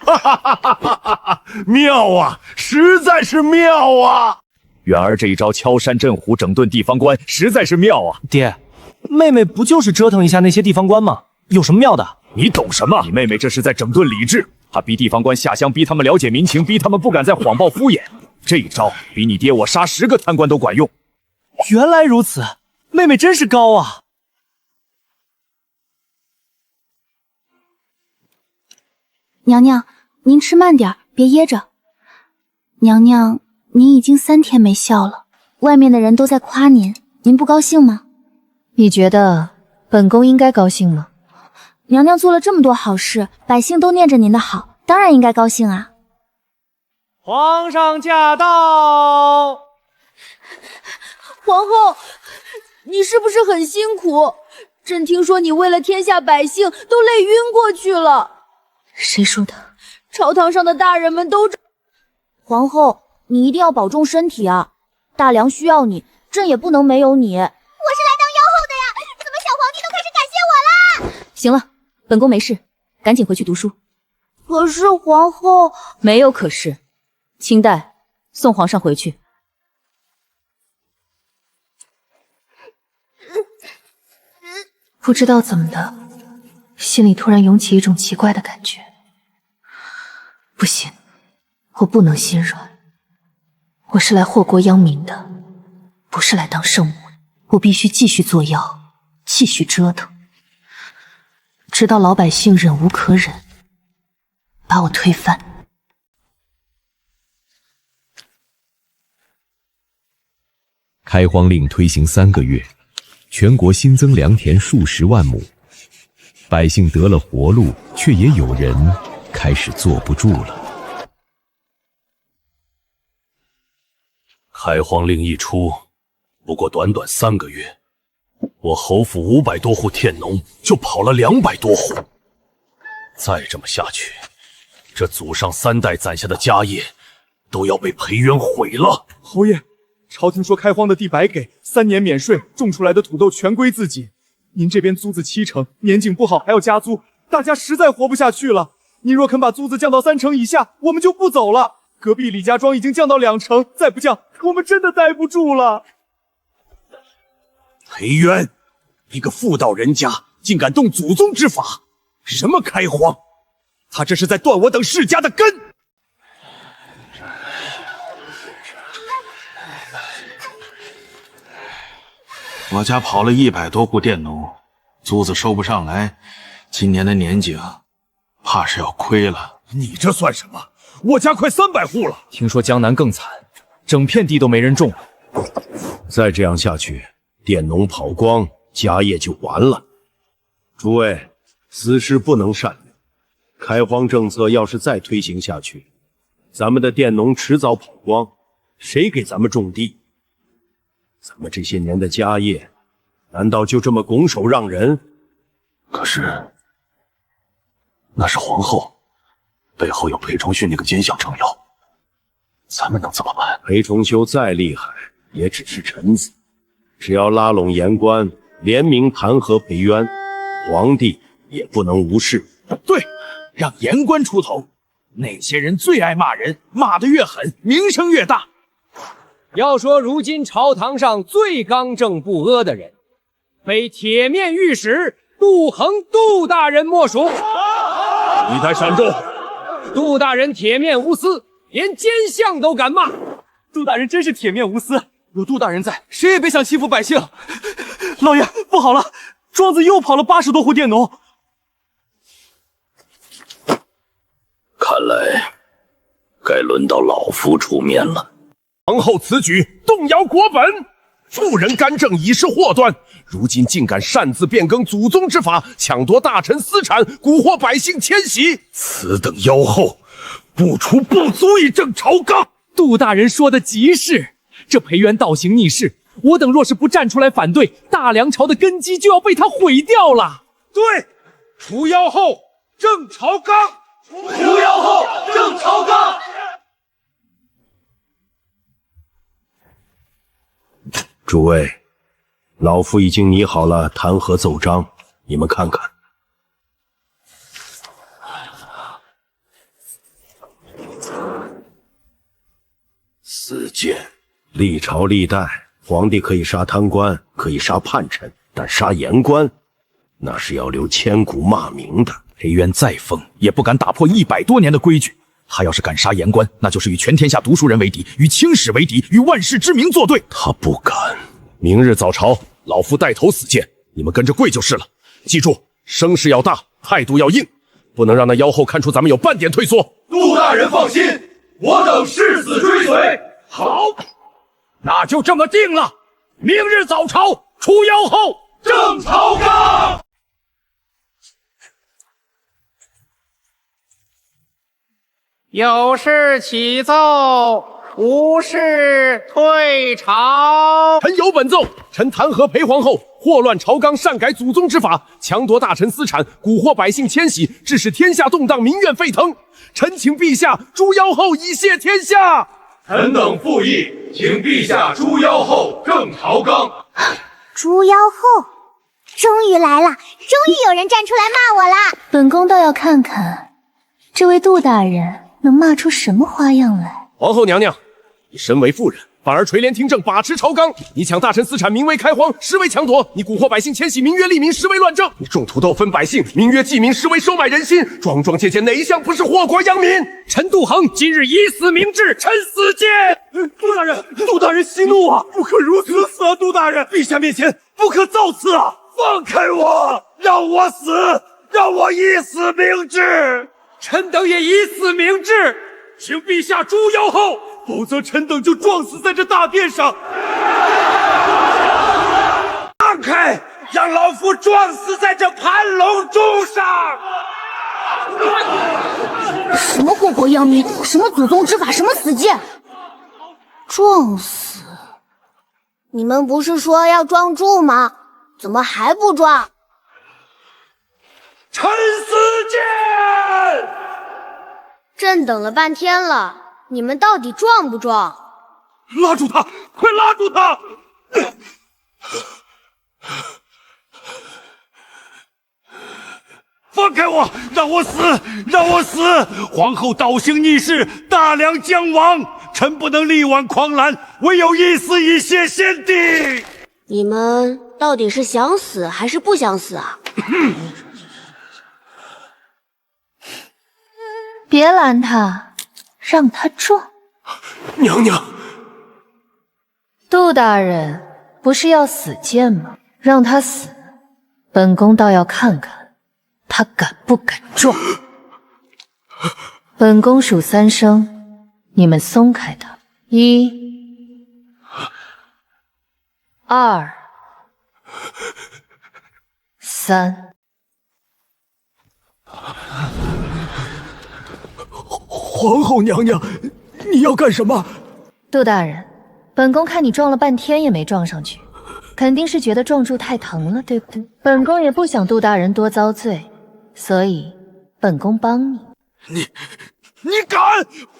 哈哈哈哈哈哈！妙啊，实在是妙啊！远儿这一招敲山震虎，整顿地方官，实在是妙啊！爹，妹妹不就是折腾一下那些地方官吗？有什么妙的？你懂什么？你妹妹这是在整顿理智，她逼地方官下乡，逼他们了解民情，逼他们不敢再谎报敷衍。这一招比你爹我杀10个贪官都管用。原来如此，妹妹真是高啊！娘娘，您吃慢点，别噎着。娘娘，您已经3天没笑了，外面的人都在夸您，您不高兴吗？你觉得本宫应该高兴吗？娘娘做了这么多好事，百姓都念着您的好，当然应该高兴啊。皇上驾到！皇后，你是不是很辛苦？朕听说你为了天下百姓都累晕过去了。谁说的？朝堂上的大人们都……皇后，你一定要保重身体啊！大梁需要你，朕也不能没有你。我是来当妖后的呀，怎么小皇帝都开始感谢我啦？行了，本宫没事，赶紧回去读书。可是皇后……没有可是，清代送皇上回去。不知道怎么的，心里突然涌起一种奇怪的感觉。不行，我不能心软。我是来祸国殃民的，不是来当圣母的。我必须继续作妖，继续折腾，直到老百姓忍无可忍，把我推翻。开荒令推行3个月，全国新增良田数十万亩，百姓得了活路，却也有人开始坐不住了。开荒令一出，不过短短3个月，我侯府500多户佃农就跑了200多户。再这么下去，这祖上3代攒下的家业都要被裴元毁了。侯爷，朝廷说开荒的地白给，3年免税，种出来的土豆全归自己。您这边租子70%，年景不好还要加租，大家实在活不下去了。您若肯把租子降到3成以下，我们就不走了。隔壁李家庄已经降到2成，再不降，我们真的待不住了。裴渊，一个妇道人家，竟敢动祖宗之法！什么开荒？他这是在断我等世家的根！我家跑了100多户佃农，租子收不上来，今年的年景怕是要亏了。你这算什么？我家快300户了。听说江南更惨，整片地都没人种。再这样下去，佃农跑光，家业就完了。诸位，此事不能善了。开荒政策要是再推行下去，咱们的佃农迟早跑光，谁给咱们种地？咱们这些年的家业，难道就这么拱手让人？可是，那是皇后，背后有裴崇训那个奸相撑腰，咱们能怎么办？裴崇修再厉害，也只是臣子。只要拉拢言官，联名弹劾裴渊，皇帝也不能无视。对，让言官出头。那些人最爱骂人，骂得越狠，名声越大。要说如今朝堂上最刚正不阿的人，非铁面御史杜衡杜大人莫属。一代闪咒，杜大人铁面无私，连奸相都敢骂。杜大人真是铁面无私，有杜大人在，谁也别想欺负百姓。老爷，不好了，庄子又跑了80多户佃农。看来该轮到老夫出面了。皇后此举动摇国本，妇人干政已是祸端，如今竟敢擅自变更祖宗之法，抢夺大臣私产，蛊惑百姓迁徙，此等妖后，不除不足以正朝纲。杜大人说的极是，这裴元倒行逆施，我等若是不站出来反对，大梁朝的根基就要被他毁掉了。对，除妖后，正朝纲。除妖后，正朝纲。诸位，老夫已经拟好了弹劾奏章，你们看看。4件，历朝历代，皇帝可以杀贪官，可以杀叛臣，但杀言官，那是要留千古骂名的。裴渊再疯，也不敢打破100多年的规矩。他要是敢杀言官，那就是与全天下读书人为敌，与青史为敌，与万世之名作对。他不敢。明日早朝，老夫带头死谏，你们跟着跪就是了。记住，声势要大，态度要硬，不能让那妖后看出咱们有半点退缩。杜大人放心，我等誓死追随。好，那就这么定了。明日早朝，除妖后，正朝纲。有事启奏，无事退朝。臣有本奏，臣弹劾裴皇后祸乱朝纲，擅改祖宗之法，强夺大臣私产，蛊惑百姓迁徙，致使天下动荡，民怨沸腾。臣请陛下诛妖后，以谢天下。臣等附议，请陛下诛妖后，正朝纲。诛妖后，终于来了，终于有人站出来骂我啦！本宫倒要看看，这位杜大人能骂出什么花样来。皇后娘娘，你身为妇人，反而垂帘听政，把持朝纲。你抢大臣私产，名为开荒，实为强夺；你蛊惑百姓迁徙，名曰利民，实为乱政；你种土豆分百姓，名曰济民，实为收买人心。桩桩件件，哪一项不是祸国殃民？臣杜恒今日以死明志，臣死谏。杜大人，杜大人息怒啊！不可如此死啊！杜大人，陛下面前不可造次啊！放开我，让我死，让我以死明志。臣等也以死明志，请陛下诛妖后，否则臣等就撞死在这大殿上。让开，让老夫撞死在这盘龙柱上。什么祸国殃民，什么祖宗之法，什么死谏，撞死！你们不是说要撞柱吗？怎么还不撞？臣死谏！朕等了半天了，你们到底撞不撞？拉住他！快拉住他！放开我！让我死！让我死！皇后倒行逆施，大梁将亡，臣不能力挽狂澜，唯有一死以谢先帝。你们到底是想死还是不想死啊？别拦他，让他撞。娘娘，杜大人不是要死谏吗？让他死，本宫倒要看看他敢不敢撞。本宫数3声，你们松开他。1、2、3。皇后娘娘，你要干什么？杜大人，本宫看你撞了半天也没撞上去，肯定是觉得撞柱太疼了，对不对？本宫也不想杜大人多遭罪，所以本宫帮你。你敢！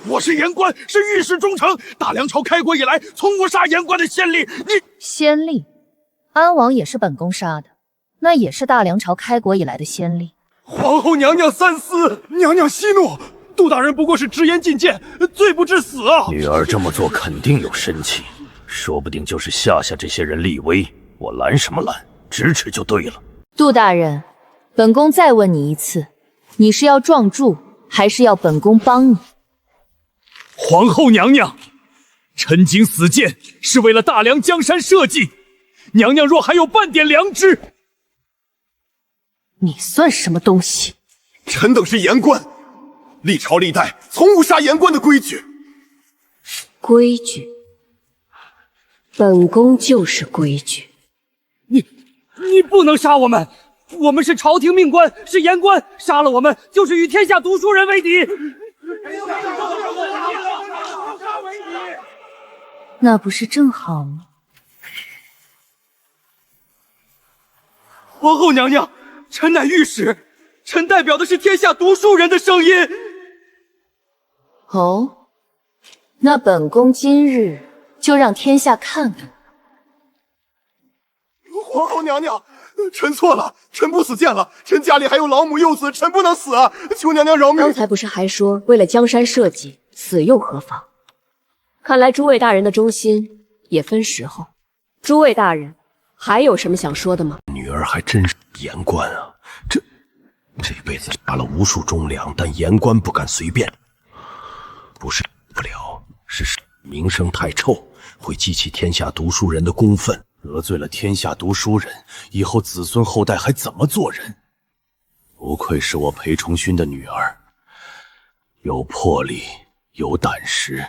我是言官，是御史中丞，大梁朝开国以来从无杀言官的先例。先例？安王也是本宫杀的，那也是大梁朝开国以来的先例。皇后娘娘三思，娘娘息怒。杜大人不过是直言进谏，罪不至死啊！女儿这么做肯定有深情，说不定就是吓吓这些人立威。我拦什么拦？支持就对了。杜大人，本宫再问你一次，你是要撞柱，还是要本宫帮你？皇后娘娘，臣谨死谏是为了大梁江山社稷，娘娘若还有半点良知，你算什么东西？臣等是言官，历朝历代从无杀言官的规矩。规矩，本宫就是规矩。你不能杀我们！我们是朝廷命官，是言官，杀了我们就是与天下读书人为敌。那不是正好吗？皇后娘娘，臣乃御史，臣代表的是天下读书人的声音。哦，那本宫今日就让天下看看。皇后娘娘，臣错了，臣不死谏了。臣家里还有老母幼子，臣不能死啊！求娘娘饶命。刚才不是还说为了江山社稷，死又何妨？看来诸位大人的忠心也分时候。诸位大人还有什么想说的吗？女儿还真是言官啊，这辈子杀了无数忠良，但言官不敢随便。不是不了，是名声太臭，会激起天下读书人的公愤。得罪了天下读书人，以后子孙后代还怎么做人？不愧是我裴崇勋的女儿，有魄力，有胆识，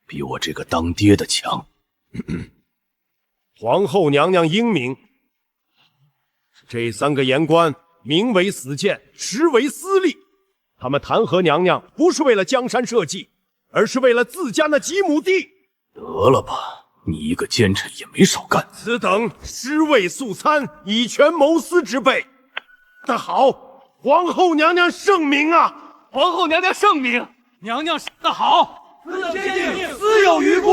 比我这个当爹的强。皇后娘娘英明，这3个言官名为死谏，实为私利。他们弹劾娘娘，不是为了江山社稷，而是为了自家那几亩地。得了吧！你一个奸臣也没少干，此等尸位素餐，以权谋私之辈。那好，皇后娘娘圣明啊！皇后娘娘圣明，娘娘的好，私有余辜。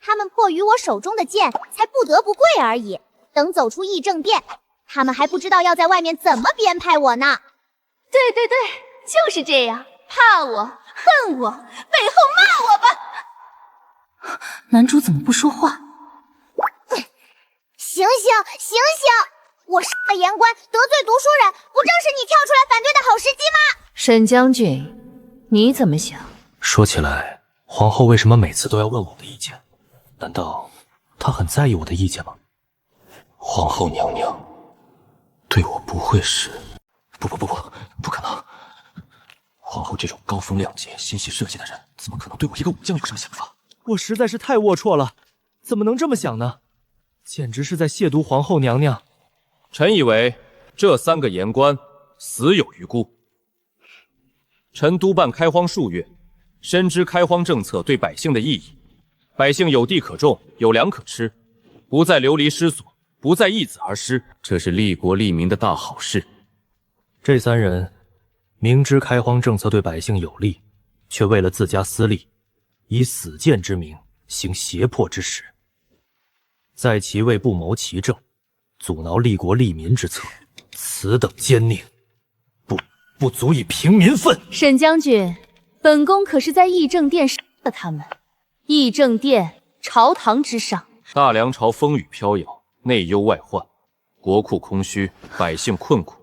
他们迫于我手中的剑，才不得不跪而已。等走出议政殿，他们还不知道要在外面怎么编排我呢。对对对，就是这样，怕我、恨我，背后骂我吧。男主怎么不说话？醒醒醒醒！我杀了言官，得罪读书人，不正是你跳出来反对的好时机吗？沈将军，你怎么想？说起来，皇后为什么每次都要问我的意见？难道她很在意我的意见吗？皇后娘娘对我不会是……不可能！皇后这种高风亮节、心系社稷的人，怎么可能对我一个武将有什么想法？我实在是太龌龊了，怎么能这么想呢？简直是在亵渎皇后娘娘。臣以为这3个言官死有余辜。臣督办开荒数月，深知开荒政策对百姓的意义。百姓有地可种，有粮可吃，不再流离失所，不再易子而失，这是利国利民的大好事。这3人明知开荒政策对百姓有利，却为了自家私利，以死谏之名行胁迫之实，在其位不谋其政，阻挠利国利民之策，此等奸佞，不足以平民愤。沈将军，本宫可是在议政殿杀了他们。议政殿，朝堂之上。大梁朝风雨飘摇，内忧外患，国库空虚，百姓困苦。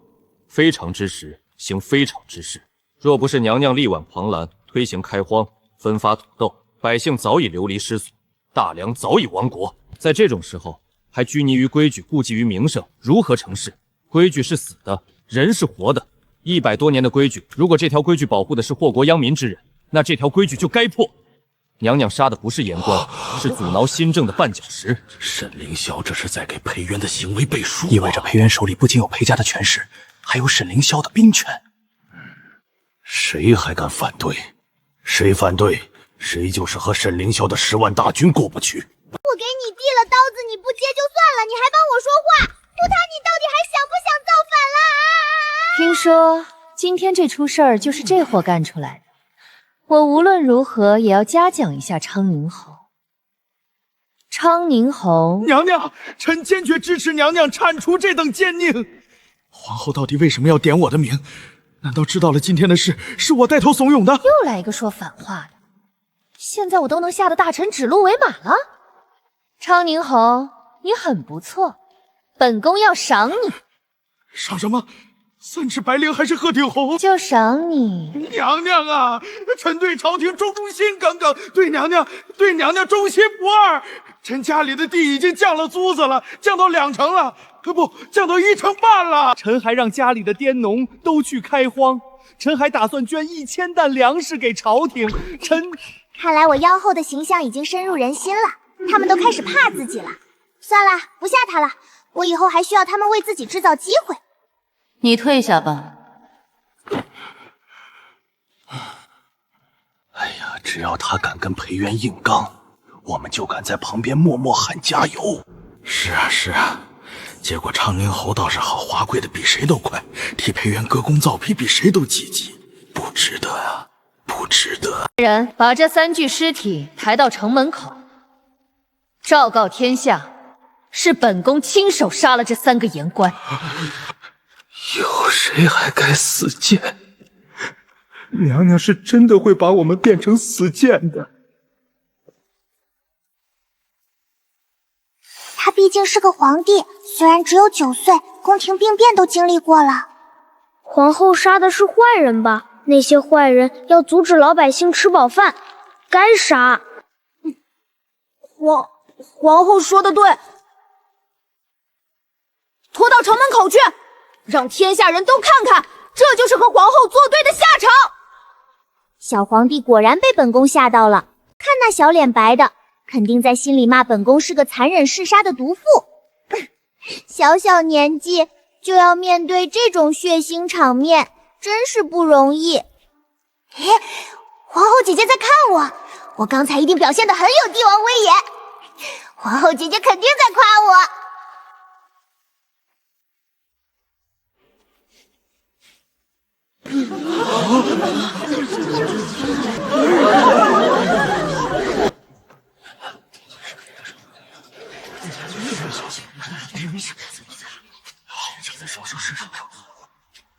非常之时，行非常之事。若不是娘娘力挽狂澜，推行开荒，分发土豆，百姓早已流离失所，大梁早已亡国。在这种时候，还拘泥于规矩，顾忌于名声，如何成事？规矩是死的，人是活的。100多年的规矩，如果这条规矩保护的是祸国殃民之人，那这条规矩就该破。娘娘杀的不是言官，是阻挠新政的绊脚石。沈凌霄这是在给裴元的行为背书，意味着裴元手里不仅有裴家的权势，还有沈凌霄的兵权。谁还敢反对？谁反对，谁就是和沈凌霄的10万大军过不去。我给你递了刀子，你不接就算了，你还帮我说话，不谈你到底还想不想造反啦？听说今天这出事儿就是这货干出来的。我无论如何也要嘉奖一下昌宁侯。昌宁侯，娘娘，臣坚决支持娘娘铲除这等奸佞。皇后到底为什么要点我的名？难道知道了今天的事是我带头怂恿的？又来一个说反话的。现在我都能吓得大臣指鹿为马了。昌宁侯，你很不错，本宫要赏你。赏什么？3尺白绫还是鹤顶红？就赏你。娘娘啊，臣对朝廷忠心耿耿，对娘娘忠心不二。臣家里的地已经降了租子了，降到2成了，不，降到1成半了。臣还让家里的佃农都去开荒，臣还打算捐1000担粮食给朝廷。臣看来我妖后的形象已经深入人心了，他们都开始怕自己了。算了，不吓他了，我以后还需要他们为自己制造机会。你退下吧。哎呀，只要他敢跟裴元硬刚，我们就敢在旁边默默喊加油。是啊，是啊，结果昌宁侯倒是好，华贵的比谁都快，替裴元歌功造批比谁都积极，不值得啊，不值得。人把这3具尸体抬到城门口，昭告天下，是本宫亲手杀了这3个言官。有谁还敢死谏？娘娘是真的会把我们变成死谏的。他毕竟是个皇帝，虽然只有9岁，宫廷兵变都经历过了。皇后杀的是坏人吧？那些坏人要阻止老百姓吃饱饭，该杀。皇后说的对，拖到城门口去，让天下人都看看，这就是和皇后作对的下场。小皇帝果然被本宫吓到了，看那小脸白的，肯定在心里骂本宫是个残忍嗜杀的毒妇。小小年纪就要面对这种血腥场面，真是不容易。皇后姐姐在看我，我刚才一定表现得很有帝王威严。皇后姐姐肯定在夸我。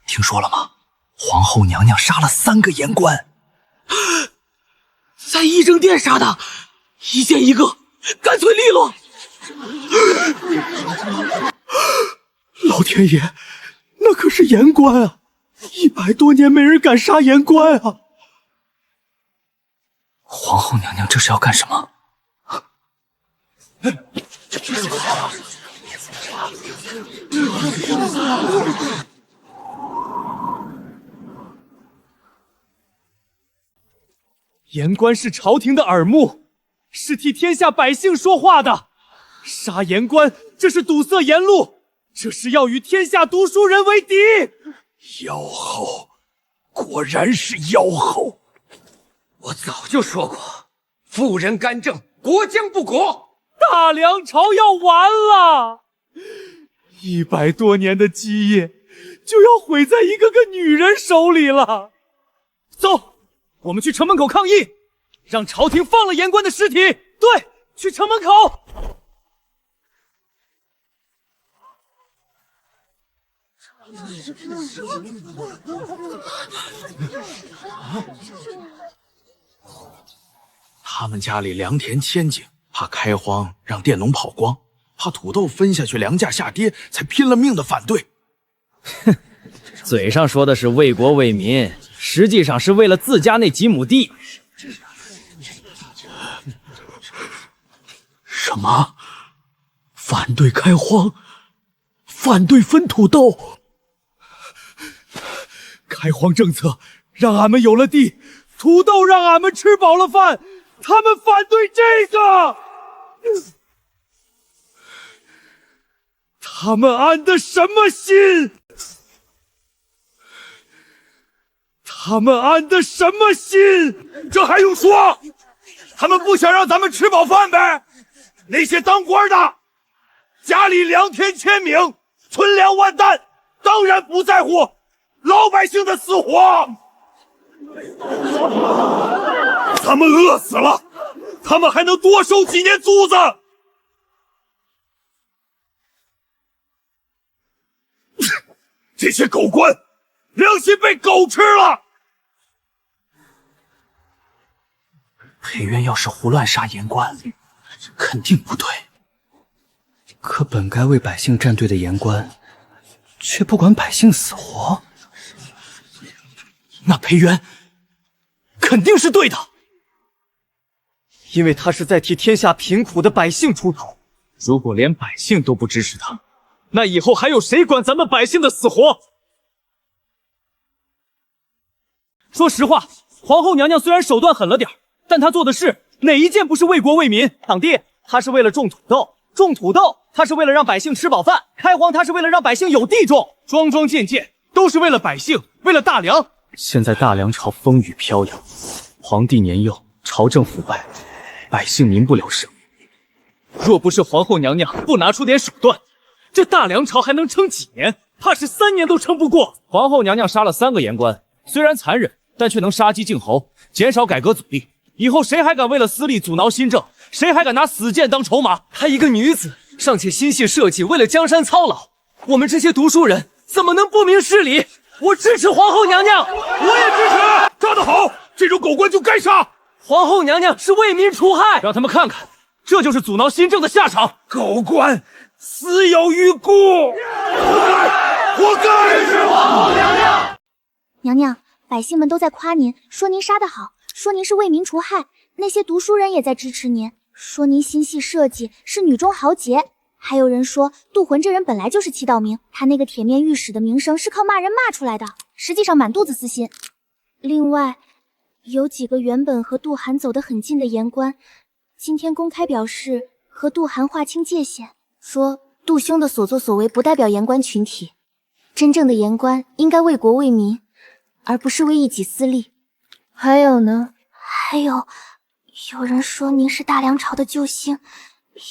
听说了吗？皇后娘娘杀了3个言官，在议政殿杀的，一见一个，干脆利落。老天爷，那可是言官啊！100多年没人敢杀言官啊！皇后娘娘这是要干什么？言官是朝廷的耳目，是替天下百姓说话的。杀言官，这是堵塞言路，这是要与天下读书人为敌。妖后，果然是妖后！我早就说过，妇人干政，国将不国。大梁朝要完了，100多年的基业就要毁在一个个女人手里了。走，我们去城门口抗议，让朝廷放了言官的尸体。对，去城门口。他们家里良田千顷，怕开荒让佃农跑光，怕土豆分下去粮价下跌，才拼了命的反对。哼，嘴上说的是为国为民，实际上是为了自家那几亩地。什么？反对开荒？反对分土豆？开荒政策让俺们有了地，土豆让俺们吃饱了饭，他们反对这个，他们安的什么心？他们安的什么心？这还用说？他们不想让咱们吃饱饭呗？那些当官的，家里良田千顷，存粮万担，当然不在乎老百姓的死活。他们饿死了，他们还能多收几年租子。这些狗官，良心被狗吃了。裴渊要是胡乱杀言官，肯定不对。可本该为百姓站队的言官，却不管百姓死活，那裴元肯定是对的，因为他是在替天下贫苦的百姓出头。如果连百姓都不支持他，那以后还有谁管咱们百姓的死活？说实话，皇后娘娘虽然手段狠了点，但她做的事哪一件不是为国为民？堂弟，她是为了种土豆，种土豆，她是为了让百姓吃饱饭；开荒，她是为了让百姓有地种；桩桩件件都是为了百姓，为了大梁。现在大梁朝风雨飘摇，皇帝年幼，朝政腐败，百姓民不聊生。若不是皇后娘娘不拿出点手段，这大梁朝还能撑几年？怕是3年都撑不过。皇后娘娘杀了3个言官，虽然残忍，但却能杀鸡儆猴，减少改革阻力。以后谁还敢为了私利阻挠新政？谁还敢拿死谏当筹码？她一个女子，尚且心系社稷，为了江山操劳，我们这些读书人怎么能不明事理？我支持皇后娘娘，我也支持。抓得好，这种狗官就该杀。皇后娘娘是为民除害，让他们看看，这就是阻挠新政的下场。狗官死有余辜，活该！是皇后娘娘。娘娘，百姓们都在夸您，说您杀得好，说您是为民除害。那些读书人也在支持您，说您心系社稷，是女中豪杰。还有人说杜魂这人本来就是气道明，他那个铁面御史的名声是靠骂人骂出来的，实际上满肚子私心。另外，有几个原本和杜涵走得很近的言官，今天公开表示和杜涵划清界限，说杜兄的所作所为不代表言官群体，真正的言官应该为国为民，而不是为一己私利。还有呢？还有人说您是大梁朝的救星，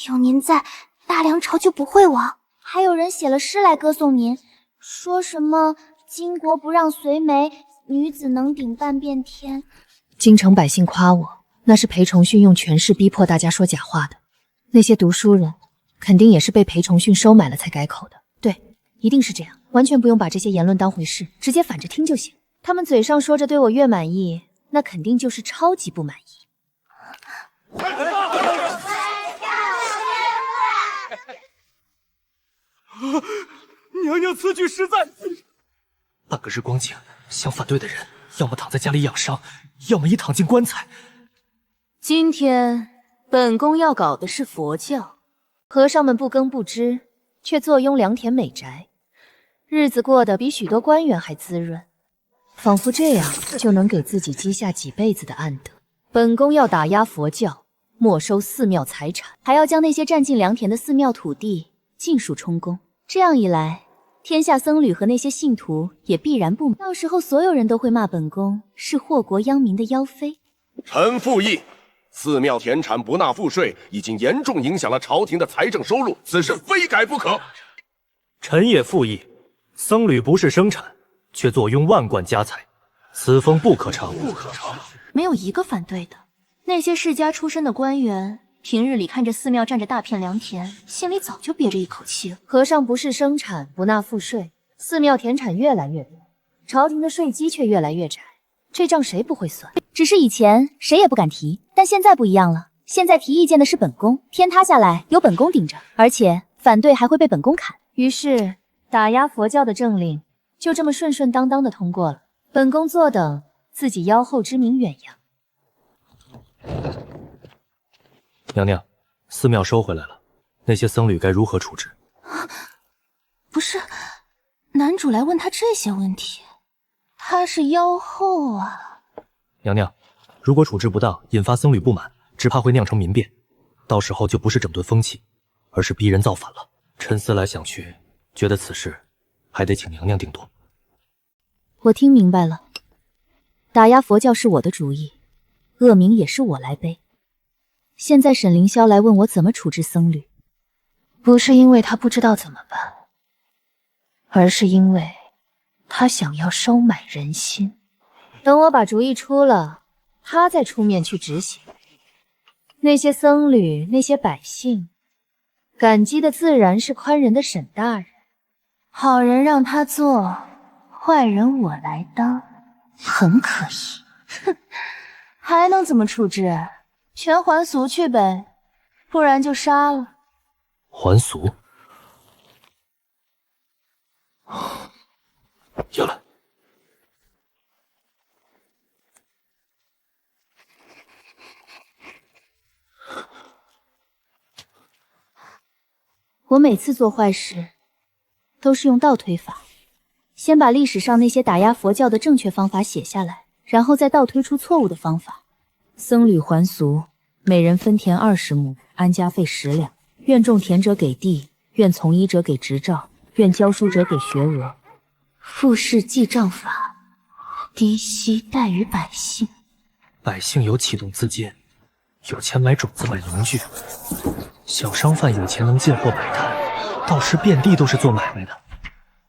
有您在，大梁朝就不会亡。还有人写了诗来歌颂您，说什么巾帼不让随眉，女子能顶半边天。京城百姓夸我，那是裴崇训用权势逼迫大家说假话的。那些读书人肯定也是被裴崇训收买了才改口的。对，一定是这样，完全不用把这些言论当回事，直接反着听就行。他们嘴上说着对我越满意，那肯定就是超级不满意。娘娘此举实在……半个日光景，想反对的人，要么躺在家里养伤，要么已躺进棺材。今天本宫要搞的是佛教，和尚们不耕不织，却坐拥良田美宅，日子过得比许多官员还滋润，仿佛这样就能给自己积下几辈子的暗德。本宫要打压佛教，没收寺庙财产，还要将那些占尽良田的寺庙土地尽数充公。这样一来，天下僧侣和那些信徒也必然不满，到时候所有人都会骂本宫是祸国殃民的妖妃。臣附议，寺庙田产不纳赋税，已经严重影响了朝廷的财政收入，此事非改不可。臣也附议，僧侣不是生产，却坐拥万贯家财，此风不可长。没有一个反对的。那些世家出身的官员，平日里看着寺庙占着大片良田，心里早就憋着一口气了。和尚不是生产，不纳赋税，寺庙田产越来越多，朝廷的税基却越来越窄，这账谁不会算？只是以前谁也不敢提，但现在不一样了。现在提意见的是本宫，天塌下来有本宫顶着，而且反对还会被本宫砍。于是打压佛教的政令就这么顺顺当当的通过了。本宫坐等自己腰后之名远扬。娘娘，寺庙收回来了，那些僧侣该如何处置？不是，男主来问他这些问题，他是妖后啊。娘娘，如果处置不当，引发僧侣不满，只怕会酿成民变，到时候就不是整顿风气，而是逼人造反了。臣思来想去，觉得此事还得请娘娘定夺。我听明白了，打压佛教是我的主意，恶名也是我来背。现在沈凌霄来问我怎么处置僧侣，不是因为他不知道怎么办，而是因为他想要收买人心。等我把主意出了，他再出面去执行。那些僧侣，那些百姓，感激的自然是宽仁的沈大人。好人让他做，坏人我来当，很可疑。哼，还能怎么处置？全还俗去呗，不然就杀了。还俗？有了。我每次做坏事都是用倒推法，先把历史上那些打压佛教的正确方法写下来，然后再倒推出错误的方法。僧侣还俗，每人分田20亩，安家费10两。愿种田者给地，愿从医者给执照，愿教书者给学额。复式记账法，低息待于百姓。百姓有启动资金，有钱买种子买农具，小商贩有钱能进货摆摊，道士遍地都是做买卖的，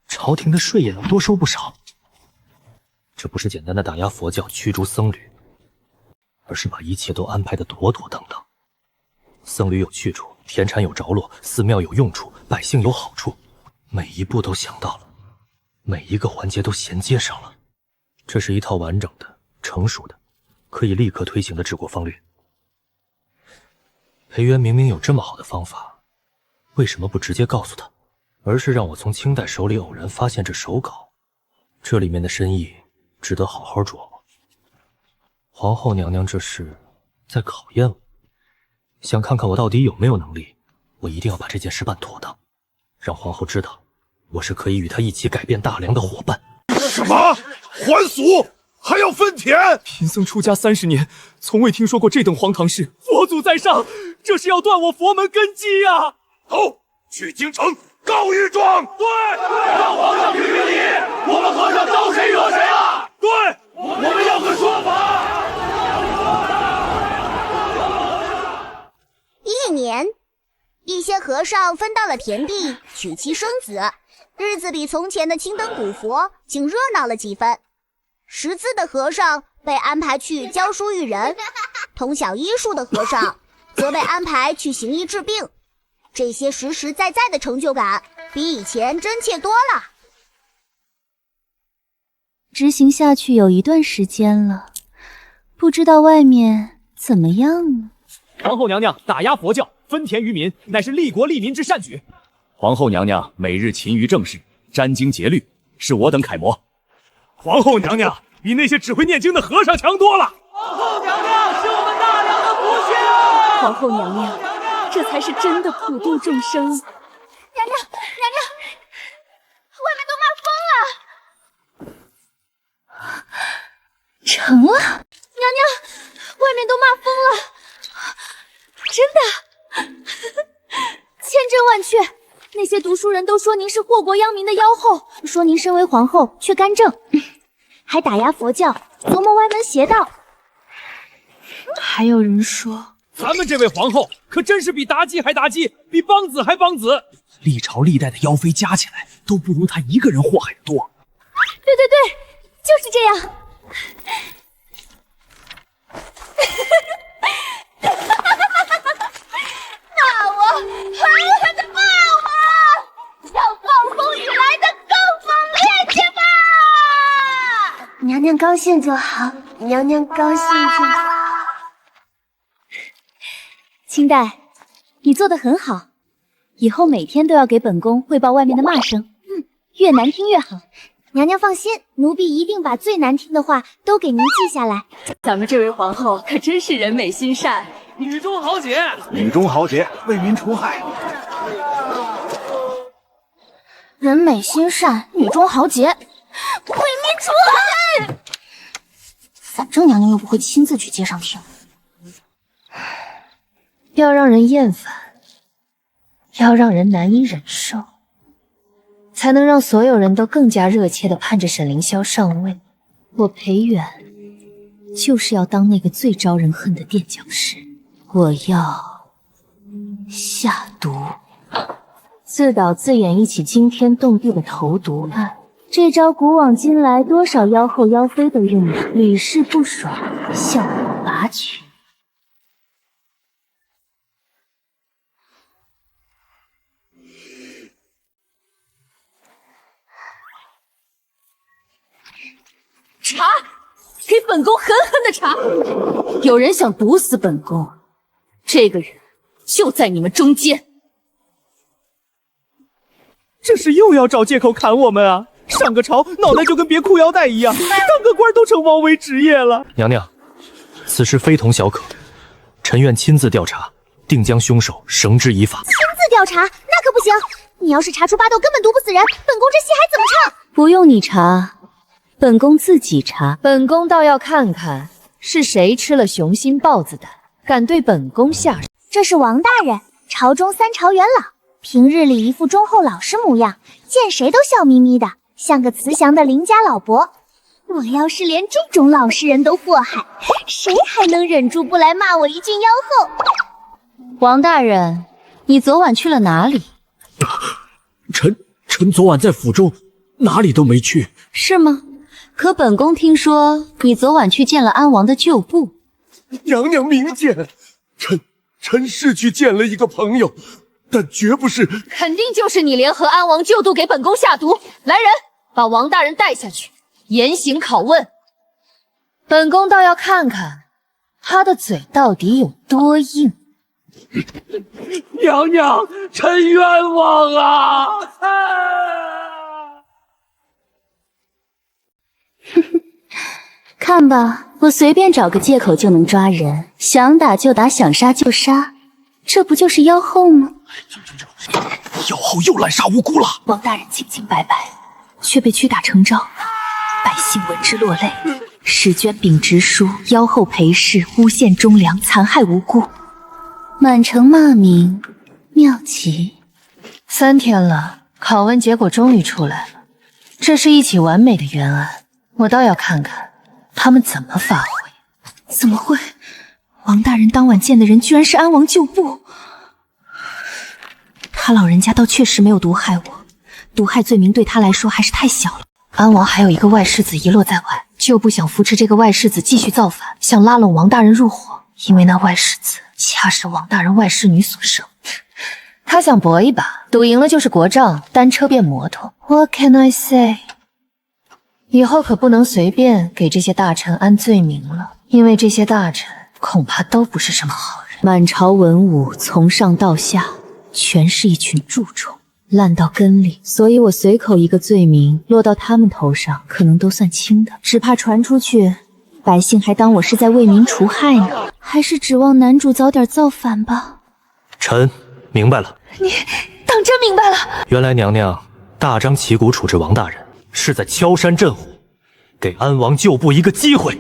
朝廷的税也能多收不少。这不是简单的打压佛教、驱逐僧侣，而是把一切都安排得妥妥当当。僧侣有去处，田产有着落，寺庙有用处，百姓有好处，每一步都想到了，每一个环节都衔接上了。这是一套完整的、成熟的、可以立刻推行的治国方略。裴元明明有这么好的方法，为什么不直接告诉他，而是让我从清代手里偶然发现这手稿？这里面的深意值得好好琢磨。皇后娘娘这是在考验我，想看看我到底有没有能力。我一定要把这件事办妥当，让皇后知道我是可以与她一起改变大梁的伙伴。什么？还俗？还要分田？贫僧出家30年，从未听说过这等荒唐事。佛祖在上，这是要断我佛门根基呀！走，去京城告御状。对，让皇上评评理，我们和尚招谁惹谁了？对，我们要个说法。1年，一些和尚分到了田地，娶妻生子，日子比从前的青灯古佛竟热闹了几分。识字的和尚被安排去教书育人，通晓医术的和尚则被安排去行医治病。这些实实在在的成就感，比以前真切多了。执行下去有一段时间了，不知道外面怎么样呢？皇后娘娘打压佛教，分田于民，乃是利国利民之善举。皇后娘娘每日勤于政事，沾经节律，是我等楷模。皇后娘娘比那些只会念经的和尚强多了。皇后娘娘是我们大梁的福星啊！皇后娘娘，这才是真的普度众生。娘娘，外面都骂疯了！成了，娘娘，外面都骂疯了，真的，千真万确。那些读书人都说您是祸国殃民的妖后，说您身为皇后却干政，还打压佛教，琢磨歪门邪道。还有人说，咱们这位皇后可真是比妲己还妲己，比邦子还邦子。历朝历代的妖妃加起来，都不如她一个人祸害的多。对对对，就是这样。骂我，狠狠地骂我，让暴风雨来得更猛烈些吧！娘娘高兴就好，娘娘高兴就好。清代，你做得很好，以后每天都要给本宫汇报外面的骂声，越难听越好。娘娘放心，奴婢一定把最难听的话都给您记下来。咱们这位皇后可真是人美心善，女中豪杰，女中豪杰，为民除害。人美心善，女中豪杰，为民除害。反正娘娘又不会亲自去街上听。要让人厌烦，要让人难以忍受，才能让所有人都更加热切地盼着沈凌霄上位。我裴远就是要当那个最招人恨的垫脚石，我要下毒，自导自演一起惊天动地的投毒案。这招古往今来多少妖后妖妃都用了，屡试不爽，效果拔群。查，给本宫狠狠的查！有人想毒死本宫，这个人就在你们中间。这是又要找借口砍我们啊！上个朝脑袋就跟别裤腰带一样，当个官都成王维职业了。娘娘，此事非同小可，臣愿亲自调查，定将凶手绳之以法。亲自调查那可不行，你要是查出巴豆根本毒不死人，本宫这戏还怎么唱？不用你查，本宫自己查。本宫倒要看看是谁吃了雄心豹子胆，敢对本宫下手。这是王大人，朝中3朝元老，平日里一副忠厚老实模样，见谁都笑眯眯的，像个慈祥的邻家老伯。我要是连这种老实人都祸害，谁还能忍住不来骂我一句妖后？王大人，你昨晚去了哪里？臣昨晚在府中，哪里都没去。是吗？可本宫听说你昨晚去见了安王的旧部。娘娘明鉴，臣是去见了一个朋友，但绝不是。肯定就是你联合安王旧度给本宫下毒。来人，把王大人带下去，严刑拷问。本宫倒要看看他的嘴到底有多硬。娘娘，臣冤枉啊！看吧，我随便找个借口就能抓人，想打就打，想杀就杀，这不就是妖后吗？妖后又滥杀无辜了。王大人清清白白，却被屈打成招，百姓闻之落泪。史捐秉直书，妖后裴氏诬陷忠良，残害无辜，满城骂名，妙极。3天了，拷问结果终于出来了，这是一起完美的冤案，我倒要看看他们怎么发挥。怎么会？王大人当晚见的人居然是安王旧部，他老人家倒确实没有毒害我，毒害罪名对他来说还是太小了。安王还有一个外世子遗落在外，就不想扶持这个外世子继续造反，想拉拢王大人入伙，因为那外世子恰是王大人外室女所生。他想搏一把，赌赢了就是国丈，单车变摩托。What can I say？ 以后可不能随便给这些大臣安罪名了，因为这些大臣恐怕都不是什么好人。满朝文武从上到下全是一群蛀虫，烂到根里，所以我随口一个罪名落到他们头上，可能都算轻的，只怕传出去，百姓还当我是在为民除害呢。还是指望男主早点造反吧。臣明白了。你当真明白了？原来娘娘大张旗鼓处置王大人，是在敲山震虎，给安王旧部一个机会。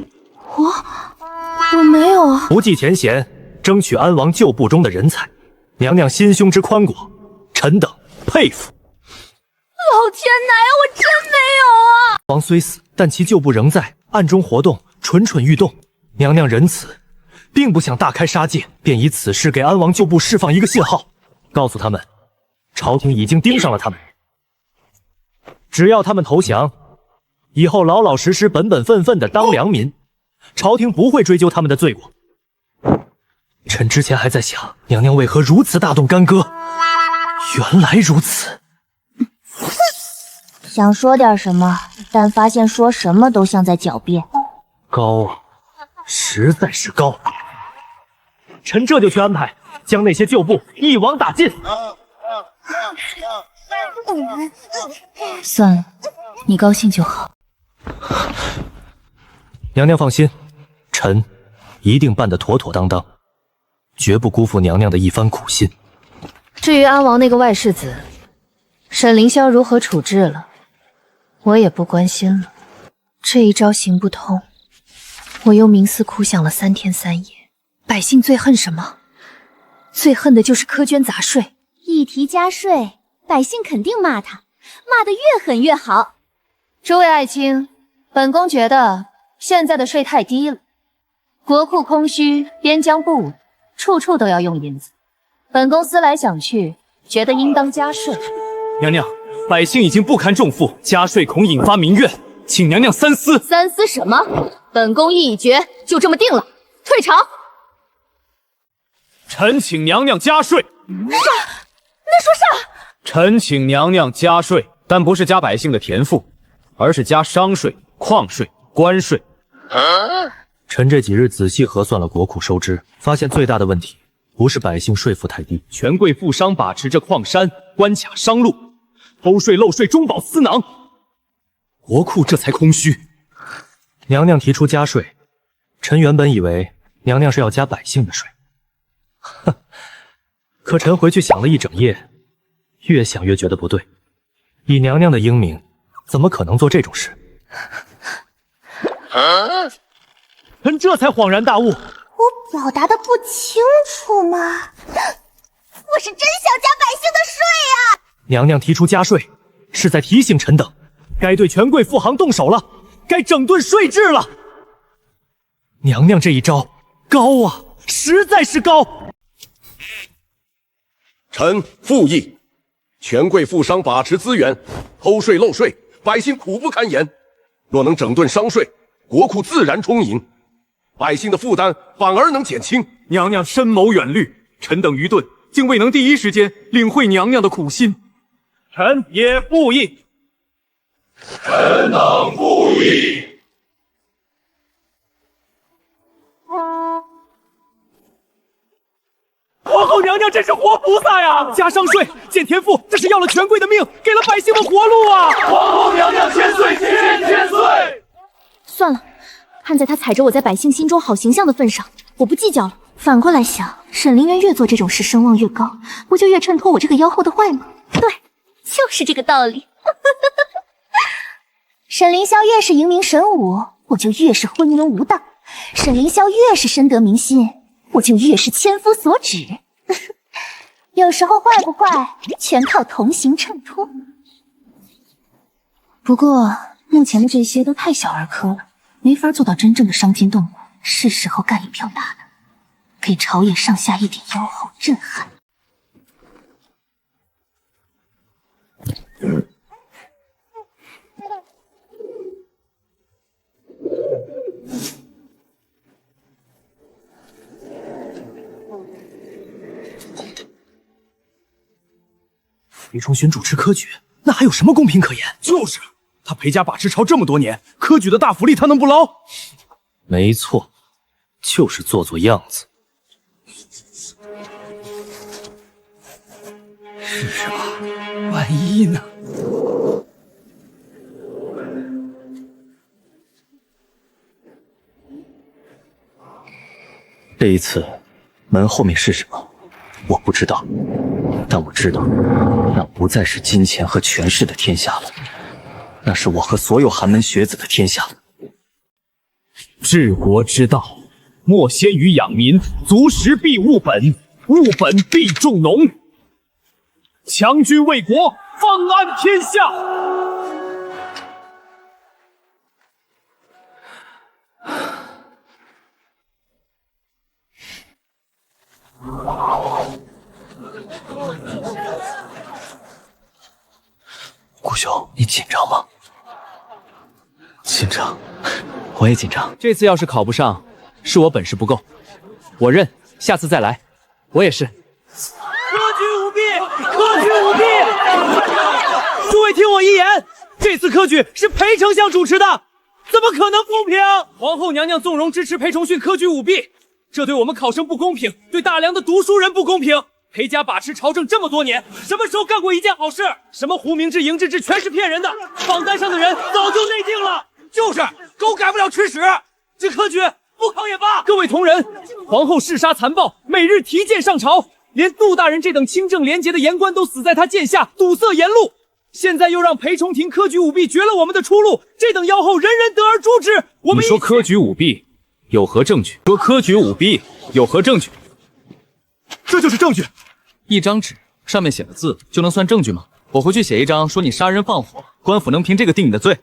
我没有啊。不计前嫌，争取安王旧部中的人才。娘娘心胸之宽广，臣等佩服。老天奶，我真没有啊！王虽死，但其旧部仍在暗中活动，蠢蠢欲动。娘娘仁慈，并不想大开杀戒，便以此事给安王旧部释放一个信号，告诉他们，朝廷已经盯上了他们。只要他们投降，以后老老实实、本本分分的当良民，朝廷不会追究他们的罪过。臣之前还在想，娘娘为何如此大动干戈，原来如此。想说点什么，但发现说什么都像在狡辩。高啊，实在是高。臣这就去安排，将那些旧部一网打尽。算了，你高兴就好。娘娘放心，臣一定办得妥妥当当，绝不辜负娘娘的一番苦心。至于安王那个外世子，沈凌霄如何处置了，我也不关心了。这一招行不通，我又冥思苦想了3天3夜。百姓最恨什么？最恨的就是苛捐杂税。一提加税，百姓肯定骂他，骂得越狠越好。诸位爱卿，本宫觉得现在的税太低了，国库空虚，边疆不稳，处处都要用银子。本宫思来想去，觉得应当加税。娘娘，百姓已经不堪重负，加税恐引发民怨，请娘娘三思。三思什么？本宫意已决，就这么定了，退朝。臣请娘娘加税。那说啥？臣请娘娘加税，但不是加百姓的田赋，而是加商税、矿税、关税。臣这几日仔细核算了国库收支，发现最大的问题不是百姓税负太低，权贵富商把持着矿山、关卡、商路，偷税漏税，中饱私囊。国库这才空虚。娘娘提出加税，臣原本以为娘娘是要加百姓的税，哼！可臣回去想了一整夜，越想越觉得不对。以娘娘的英明，怎么可能做这种事？臣这才恍然大悟，我表达的不清楚吗？我是真想加百姓的税啊！娘娘提出加税，是在提醒臣等，该对权贵富行动手了，该整顿税制了。娘娘这一招高啊，实在是高。臣复议，权贵富商把持资源，偷税漏税，百姓苦不堪言。若能整顿商税，国库自然充盈，百姓的负担反而能减轻。娘娘深谋远虑，臣等愚钝，竟未能第一时间领会娘娘的苦心。臣也复议。臣等复议。皇后娘娘真是活菩萨呀！加上税，减田赋，这是要了权贵的命，给了百姓们活路啊！皇后娘娘千岁，千岁！算了，看在他踩着我在百姓心中好形象的份上，我不计较了。反过来想，沈凌渊越做这种事，声望越高，不就越衬托我这个妖后的坏吗？对，就是这个道理。沈凌霄越是英明神武，我就越是昏庸无道；沈凌霄越是深得民心，我就越是千夫所指。有时候坏不坏，全靠同行衬托。不过目前的这些都太小儿科了，没法做到真正的伤筋动骨。是时候干一票大的，给朝野上下一点妖后震撼。裴崇勋主持科举，那还有什么公平可言？就是他裴家把持朝这么多年，科举的大福利他能不捞？没错，就是做做样子。是啊，万一呢？这一次，门后面是什么？我不知道，但我知道，那不再是金钱和权势的天下了，那是我和所有寒门学子的天下了。治国之道，莫先于养民，足食必务本，务本必重农。强军为国，方安天下。顾兄，你紧张吗？紧张，我也紧张。这次要是考不上，是我本事不够，我认，下次再来。我也是。科举舞弊，科举舞弊！诸位听我一言，这次科举是裴丞相主持的，怎么可能公平？皇后娘娘纵容支持裴崇训科举舞弊，这对我们考生不公平，对大梁的读书人不公平。裴家把持朝政这么多年，什么时候干过一件好事？什么胡明志、嬴志志全是骗人的，榜单上的人早就内定了。就是狗改不了吃屎，这科举不考也罢。各位同仁，皇后嗜杀残暴，每日提剑上朝，连杜大人这等清正廉洁的言官都死在他剑下，堵塞言路。现在又让裴崇廷科举舞弊绝了我们的出路，这等妖后人人得而诛之。我们你说科举舞弊有何证据？说科举舞弊有何证据？这就是证据。一张纸上面写了字就能算证据吗？我回去写一张，说你杀人放火，官府能凭这个定你的罪。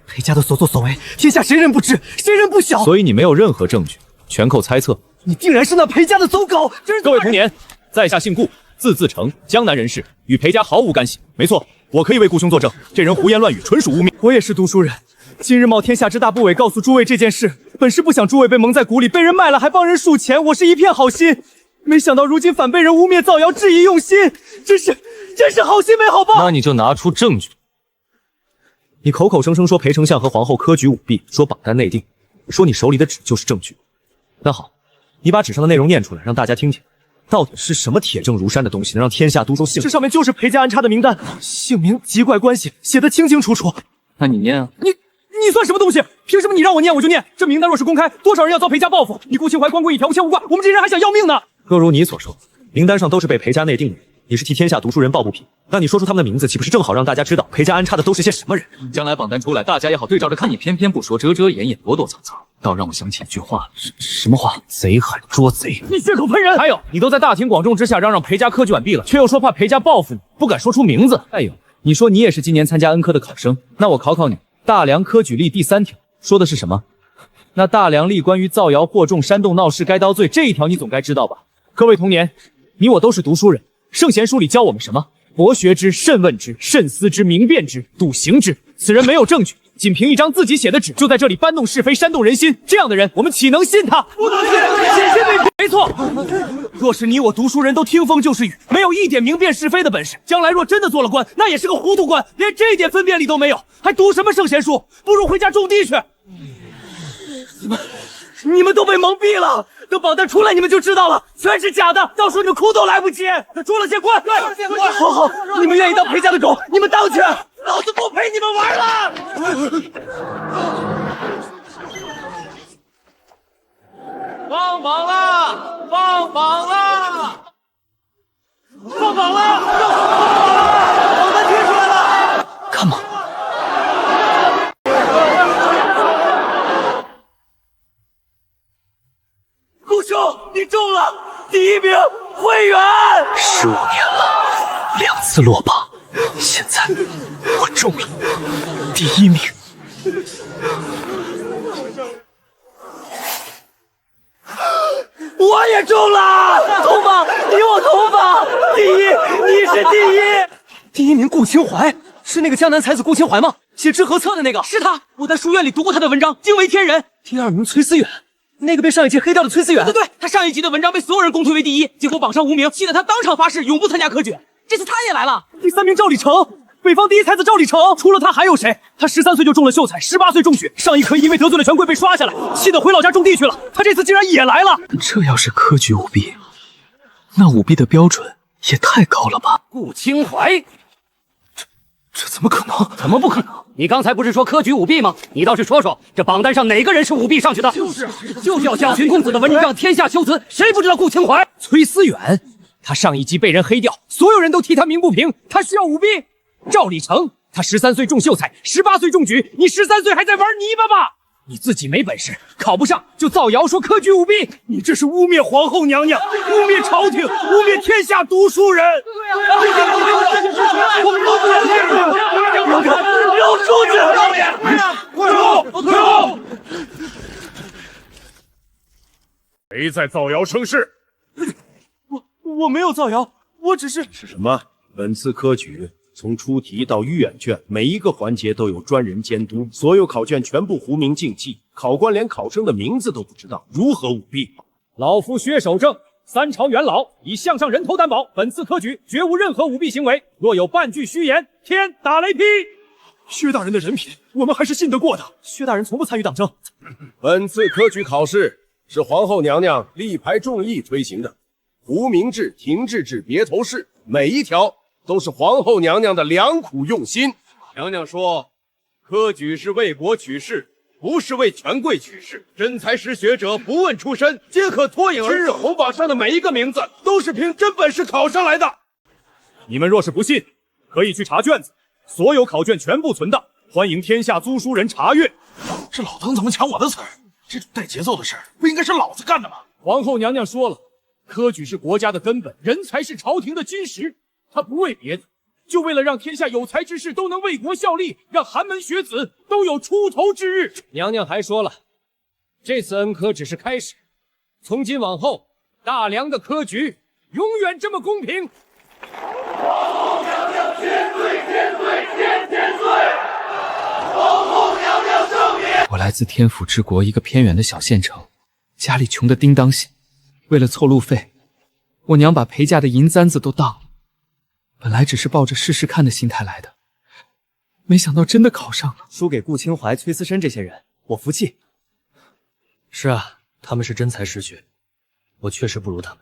裴家的所作所为，天下谁人不知，谁人不晓？所以你没有任何证据，全靠猜测。你定然是那裴家的走狗！各位童年，在下姓顾，字自成，江南人士，与裴家毫无干系。没错，我可以为顾兄作证，这人胡言乱语，纯属污蔑。我也是读书人，今日冒天下之大不韪告诉诸位这件事，本是不想诸位被蒙在鼓里，被人卖了还帮人数钱，我是一片好心。没想到如今反被人污蔑造谣，质疑用心，真是好心没好报。那你就拿出证据。你口口声声说裴丞相和皇后科举舞弊，说榜单内定，说你手里的纸就是证据。那好，你把纸上的内容念出来，让大家听听。到底是什么铁证如山的东西，能让天下读书信？这上面就是裴家安插的名单，姓名、籍贯关系写得清清楚楚。那你念啊？你算什么东西？凭什么你让我念我就念？这名单若是公开，多少人要遭裴家报复？你顾清怀光棍一条，无牵无挂，我们这些人还想要命呢。若如你所说，名单上都是被裴家内定的人，你是替天下读书人抱不平，那你说出他们的名字，岂不是正好让大家知道裴家安插的都是些什么人？将来榜单出来，大家也好对照着看。你偏偏不说，遮遮掩掩，躲躲藏藏，倒让我想起一句话。什么话？贼喊捉贼！你血口喷人！还有，你都在大庭广众之下嚷嚷裴家科举完毕了，却又说怕裴家报复你，不敢说出名字。还有，你说你也是今年参加恩科的考生，那我考考你，大梁科举例第3条说的是什么？那大梁例关于造谣惑众、煽动闹事该刀罪这一条，你总该知道吧？各位童年，你我都是读书人，圣贤书里教我们什么？博学之，慎问之，慎思之，明辨之，笃行之。此人没有证据，仅凭一张自己写的纸，就在这里搬弄是非，煽动人心，这样的人，我们岂能信他？不能信！没错，若是你我读书人都听风就是雨，没有一点明辨是非的本事，将来若真的做了官，那也是个糊涂官，连这一点分辨力都没有，还读什么圣贤书？不如回家种地去。你们都被蒙蔽了，等榜单出来你们就知道了，全是假的，到时候你们哭都来不及。捉了见官，好好，你们愿意当裴家的狗，你们当去，老子不陪你们玩了。放榜啦！放榜啦！放榜啦！榜单贴出来了，看嘛。顾兄，你中了第1名，会员。15年了，2次落榜，现在我中了第1名。我也中了，同榜，你我同榜，第1，你是第1。第1名顾清怀，是那个江南才子顾清怀吗？写知和策的那个？是他，我在书院里读过他的文章，惊为天人。第2名崔思远，那个被上一届黑掉的崔思远。对，他上一集的文章被所有人公推为第1，结果榜上无名，气得他当场发誓永不参加科举。这次他也来了。第3名赵礼成，北方第1才子赵礼成，除了他还有谁？他13岁就中了秀才，18岁中举，上一科因为得罪了权贵被刷下来，气得回老家种地去了。他这次竟然也来了。这要是科举舞弊，那舞弊的标准也太高了吧？顾清怀，这怎么可能？怎么不可能？你刚才不是说科举舞弊吗？你倒是说说，这榜单上哪个人是舞弊上去的？就是要将群公子的文章天下修辞，谁不知道顾清怀？崔思远，他上一集被人黑掉，所有人都替他鸣不平，他需要舞弊。赵礼成，他13岁中秀才，18岁中举，你13岁还在玩泥巴吧？你自己没本事，考不上就造谣说科举舞弊，你这是污蔑皇后娘娘，污蔑朝廷，污蔑天下读书人。溜出去！退后！谁在造谣生事？我没有造谣，我只是……是什么？本次科举从出题到预演卷，每一个环节都有专人监督，所有考卷全部糊名竞技，考官连考生的名字都不知道，如何舞弊？老夫薛守正，3朝元老，以项上人头担保，本次科举绝无任何舞弊行为，若有半句虚言，天打雷劈。薛大人的人品，我们还是信得过的。薛大人从不参与党政。本次科举考试是皇后娘娘力排众议推行的，糊名制、停滞制、别头式，每一条都是皇后娘娘的良苦用心。娘娘说，科举是为国取士，不是为权贵取士。真才实学者不问出身，皆可脱颖而出。今日红榜上的每一个名字，都是凭真本事考上来的。你们若是不信，可以去查卷子，所有考卷全部存档，欢迎天下租书人查阅。这老邓怎么抢我的词儿？这种带节奏的事儿，不应该是老子干的吗？皇后娘娘说了，科举是国家的根本，人才是朝廷的基石。她不为别的，就为了让天下有才之士都能为国效力，让寒门学子都有出头之日。娘娘还说了，这次恩科只是开始，从今往后，大梁的科举永远这么公平。皇后娘娘千岁千岁千千岁！皇后娘娘圣明！我来自天府之国一个偏远的小县城，家里穷得叮当响，为了凑路费，我娘把裴家的银簪子都当了。本来只是抱着试试看的心态来的，没想到真的考上了。输给顾清怀、崔思深这些人，我服气。是啊，他们是真才实学，我确实不如他们。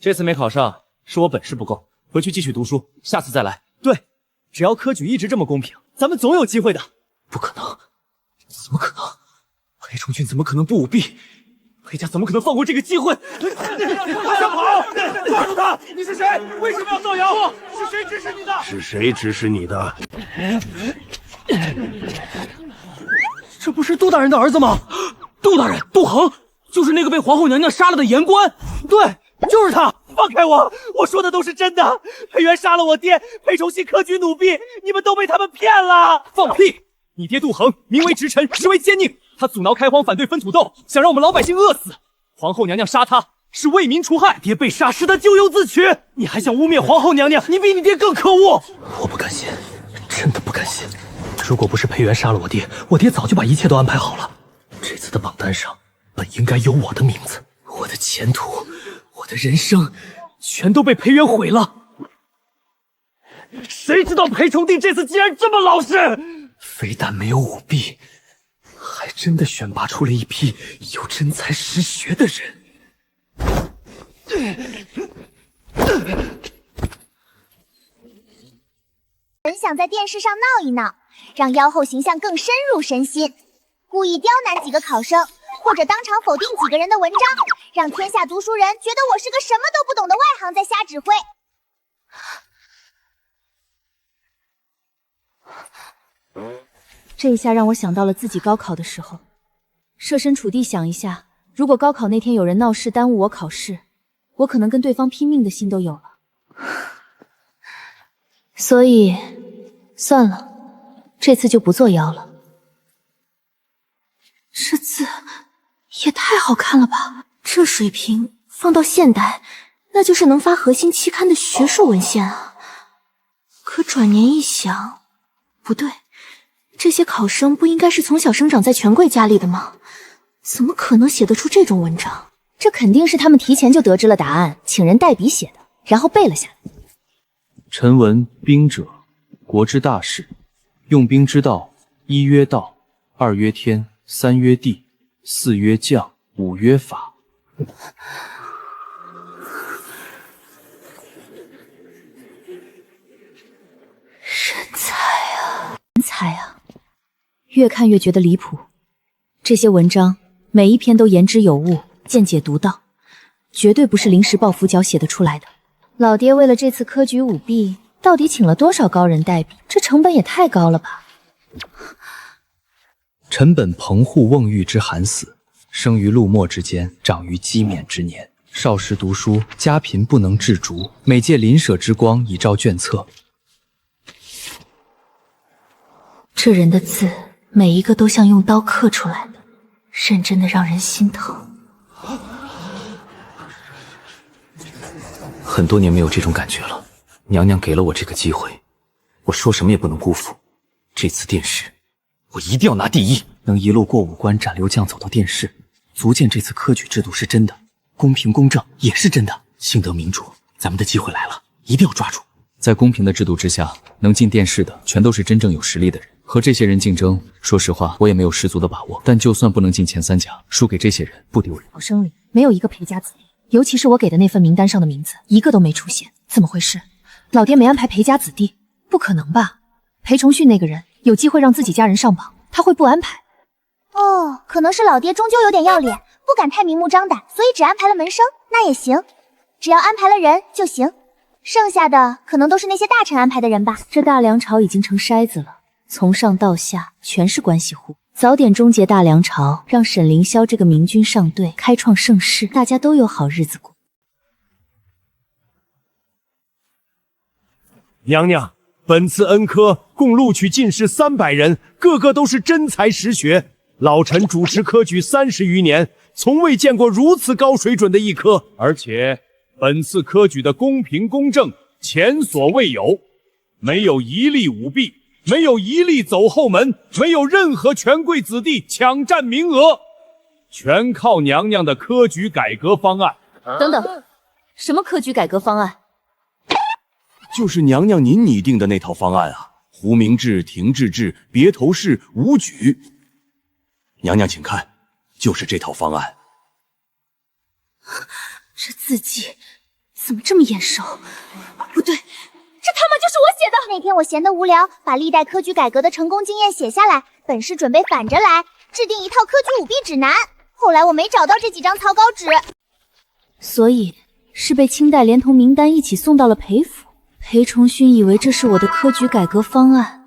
这次没考上，是我本事不够，回去继续读书，下次再来。对，只要科举一直这么公平，咱们总有机会的。不可能，怎么可能？裴崇俊怎么可能不舞弊？裴家怎么可能放过这个机会？快想跑！抓住他！你是谁？为什么要造谣？是谁指使你的？是谁指使你的？这不是杜大人的儿子吗？杜大人，杜恒，就是那个被皇后娘娘杀了的言官。对，就是他！放开我！我说的都是真的。裴元杀了我爹，裴崇信科举奴婢，你们都被他们骗了！放屁！你爹杜恒名为直臣，实为奸佞，他阻挠开荒，反对分土豆，想让我们老百姓饿死。皇后娘娘杀他，是为民除害。爹被杀是他咎由自取，你还想污蔑皇后娘娘？你比你爹更可恶！我不甘心，真的不甘心。如果不是裴元杀了我爹早就把一切都安排好了。这次的榜单上本应该有我的名字，我的前途，我的人生，全都被裴元毁了。谁知道裴崇定这次竟然这么老实？非但没有舞弊，还真的选拔出了一批有真才实学的人。本想在电视上闹一闹，让妖后形象更深入人心，故意刁难几个考生，或者当场否定几个人的文章，让天下读书人觉得我是个什么都不懂的外行在瞎指挥。这一下让我想到了自己高考的时候，设身处地想一下，如果高考那天有人闹事耽误我考试，我可能跟对方拼命的心都有了。所以算了，这次就不作妖了。这字也太好看了吧！这水平放到现代，那就是能发核心期刊的学术文献啊。可转念一想，不对，这些考生不应该是从小生长在权贵家里的吗？怎么可能写得出这种文章？这肯定是他们提前就得知了答案，请人代笔写的，然后背了下来。臣闻兵者，国之大事。用兵之道，一曰道，二曰天，三曰地，四曰将，五曰法。人才啊！越看越觉得离谱。这些文章每一篇都言之有物，见解独到，绝对不是临时抱佛脚写得出来的。老爹为了这次科举舞弊，到底请了多少高人代笔？这成本也太高了吧！臣本棚户瓮郁之寒死，生于陆墨之间，长于积冕之年。少时读书，家贫不能置竹，每借邻舍之光以照卷册。这人的字每一个都像用刀刻出来的，认真的让人心疼。很多年没有这种感觉了，娘娘给了我这个机会，我说什么也不能辜负。这次殿试，我一定要拿第一，能一路过五关斩六将走到殿试，足见这次科举制度是真的，公平公正也是真的。幸得明主，咱们的机会来了，一定要抓住。在公平的制度之下，能进殿试的全都是真正有实力的人。和这些人竞争，说实话，我也没有十足的把握。但就算不能进前三甲，输给这些人不丢人。考生里没有一个裴家子弟，尤其是我给的那份名单上的名字，一个都没出现。怎么回事？老爹没安排裴家子弟？不可能吧？裴崇训那个人有机会让自己家人上榜，他会不安排？哦，可能是老爹终究有点要脸，不敢太明目张胆，所以只安排了门生。那也行，只要安排了人就行。剩下的可能都是那些大臣安排的人吧。这大梁朝已经成筛子了，从上到下全是关系户。早点终结大梁朝，让沈凌霄这个明君上对，开创盛世，大家都有好日子过。娘娘，本次恩科共录取进士300人，个个都是真才实学。老臣主持科举30余年，从未见过如此高水准的一科。而且本次科举的公平公正前所未有，没有一例舞弊，没有一例走后门，没有任何权贵子弟抢占名额，全靠娘娘的科举改革方案。等等，什么科举改革方案？就是娘娘您拟定的那套方案啊，胡明制、廷制制、别头式、武举。娘娘请看，就是这套方案。这字迹怎么这么眼熟？不对，这他妈就是我写的！那天我闲得无聊，把历代科举改革的成功经验写下来，本是准备反着来，制定一套科举舞弊指南。后来我没找到这几张草稿纸，所以是被清代连同名单一起送到了裴府。裴崇勋以为这是我的科举改革方案，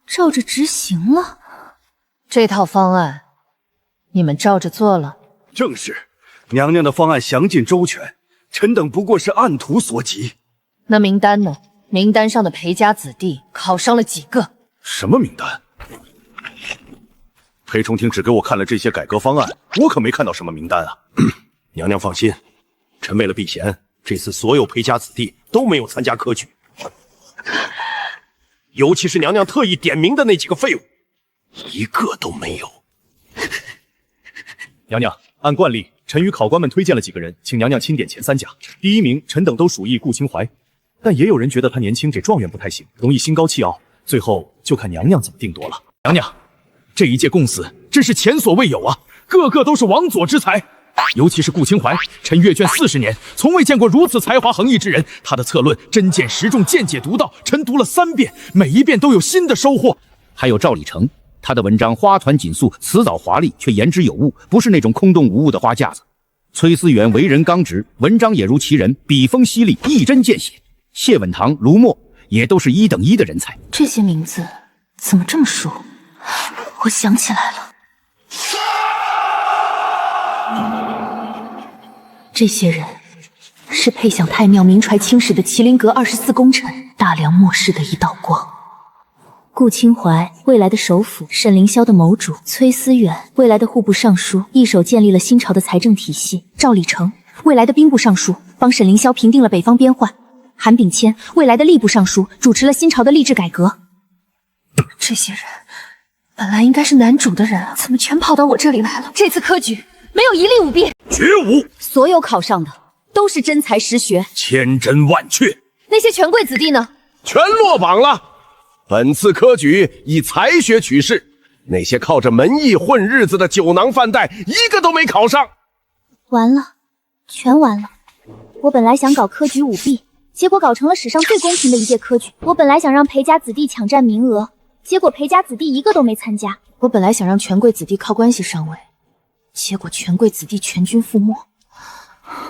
照着执行了。这套方案，你们照着做了？正是，娘娘的方案详尽周全，臣等不过是按图索骥。那名单呢？名单上的裴家子弟考上了几个？什么名单？裴崇廷只给我看了这些改革方案，我可没看到什么名单啊。娘娘放心，臣为了避嫌，这次所有裴家子弟都没有参加科举，尤其是娘娘特意点名的那几个废物，一个都没有。娘娘，按惯例，臣与考官们推荐了几个人，请娘娘钦点前3甲。第1名，臣等都属意顾清怀，但也有人觉得他年轻，这状元不太行，容易心高气傲。最后就看娘娘怎么定夺了。娘娘，这一届贡司真是前所未有啊，个个都是王佐之才。尤其是顾清怀，臣阅卷40年，从未见过如此才华横溢之人。他的策论针见实中，见解独到，臣读了3遍，每一遍都有新的收获。还有赵礼成，他的文章花团锦簇，辞藻华丽，却言之有物，不是那种空洞无物的花架子。崔思源为人刚直，文章也如其人，笔锋犀利，一针见血。谢稳堂、卢墨也都是1等1的人才。这些名字怎么这么熟？我想起来了，这些人是配享太庙名传青史的麒麟阁24功臣，大梁末世的一道光。顾清怀，未来的首辅；沈凌霄的谋主；崔思远，未来的户部尚书，一手建立了新朝的财政体系；赵礼成，未来的兵部尚书，帮沈凌霄平定了北方边患；韩炳谦，未来的吏部尚书，主持了新朝的吏治改革。这些人本来应该是男主的人，怎么全跑到我这里来了？这次科举没有一例舞弊，绝无。所有考上的都是真才实学，千真万确。那些权贵子弟呢？全落榜了。本次科举以才学取士，那些靠着门艺混日子的酒囊饭袋，一个都没考上。完了，全完了。我本来想搞科举舞弊，结果搞成了史上最公平的一届科举。我本来想让裴家子弟抢占名额，结果裴家子弟一个都没参加。我本来想让权贵子弟靠关系上位，结果权贵子弟全军覆没。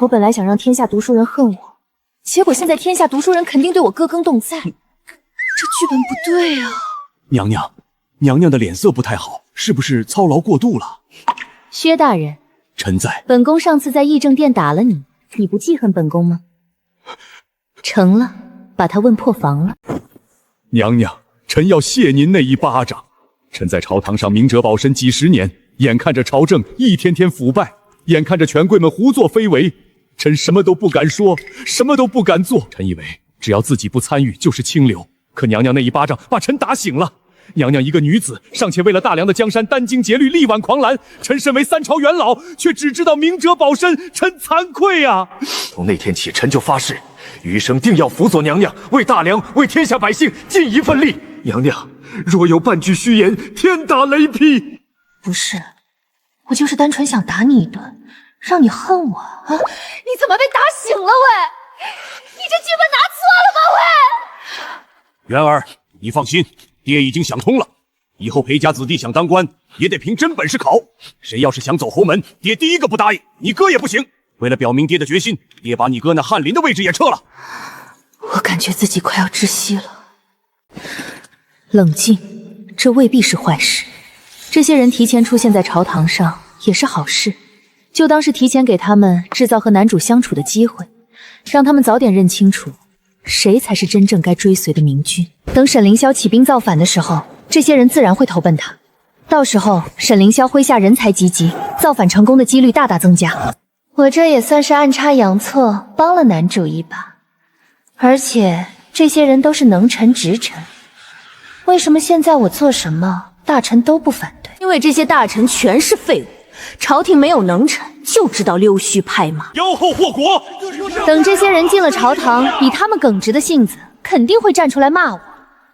我本来想让天下读书人恨我，结果现在天下读书人肯定对我歌功颂赞。这剧本不对啊！娘娘，娘娘的脸色不太好，是不是操劳过度了？薛大人，臣在。本宫上次在议政殿打了你，你不记恨本宫吗？成了，把他问破防了。娘娘，臣要谢您那一巴掌。臣在朝堂上明哲保身几10年，眼看着朝政一天天腐败，眼看着权贵们胡作非为，臣什么都不敢说，什么都不敢做。臣以为只要自己不参与就是清流，可娘娘那一巴掌把臣打醒了。娘娘一个女子，尚且为了大梁的江山殚精竭虑，力挽狂澜。臣身为3朝元老，却只知道明哲保身，臣惭愧啊！从那天起，臣就发誓，余生定要辅佐娘娘，为大梁、为天下百姓尽一份力。娘娘若有半句虚言，天打雷劈！不是，我就是单纯想打你一顿，让你恨我啊！你怎么被打醒了喂？你这剧本拿错了吧喂？元儿，你放心，爹已经想通了，以后裴家子弟想当官也得凭真本事考，谁要是想走侯门，爹第一个不答应，你哥也不行。为了表明爹的决心，爹把你哥那翰林的位置也撤了。我感觉自己快要窒息了。冷静，这未必是坏事。这些人提前出现在朝堂上也是好事，就当是提前给他们制造和男主相处的机会，让他们早点认清楚谁才是真正该追随的明君。等沈凌霄起兵造反的时候，这些人自然会投奔他，到时候沈凌霄麾下人才济济，造反成功的几率大大增加。我这也算是暗插阳错，帮了男主一把。而且这些人都是能臣直臣，为什么现在我做什么大臣都不反对？因为这些大臣全是废物，朝廷没有能臣，就知道溜须拍马，妖后祸国。等这些人进了朝堂，以他们耿直的性子，肯定会站出来骂我。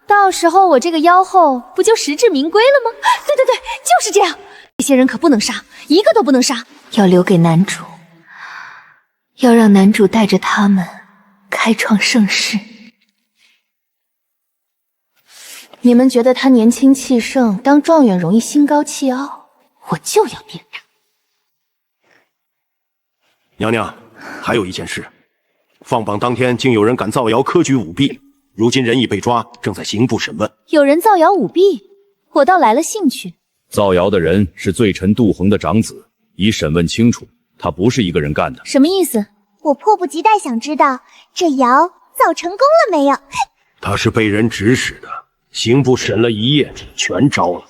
到时候我这个妖后不就实至名归了吗？对对对，就是这样。这些人可不能杀，一个都不能杀，要留给男主，要让男主带着他们开创盛世。你们觉得他年轻气盛，当状元容易心高气傲，我就要变他。娘娘，还有一件事，放榜当天竟有人敢造谣科举舞弊，如今人已被抓，正在刑部审问。有人造谣舞弊，我倒来了兴趣。造谣的人是罪臣杜衡的长子，已审问清楚，他不是一个人干的。什么意思？我迫不及待想知道这谣造成功了没有。他是被人指使的，刑部审了一夜，全招了。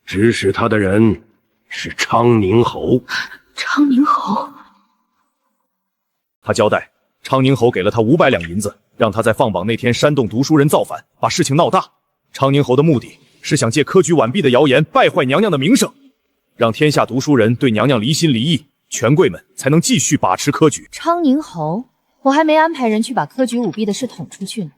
指使他的人是昌宁侯。昌宁侯？他交代，昌宁侯给了他500两银子，让他在放榜那天煽动读书人造反，把事情闹大。昌宁侯的目的是想借科举晚毕的谣言败坏娘娘的名声，让天下读书人对娘娘离心离意，权贵们才能继续把持科举。昌宁侯，我还没安排人去把科举舞弊的事捅出去呢。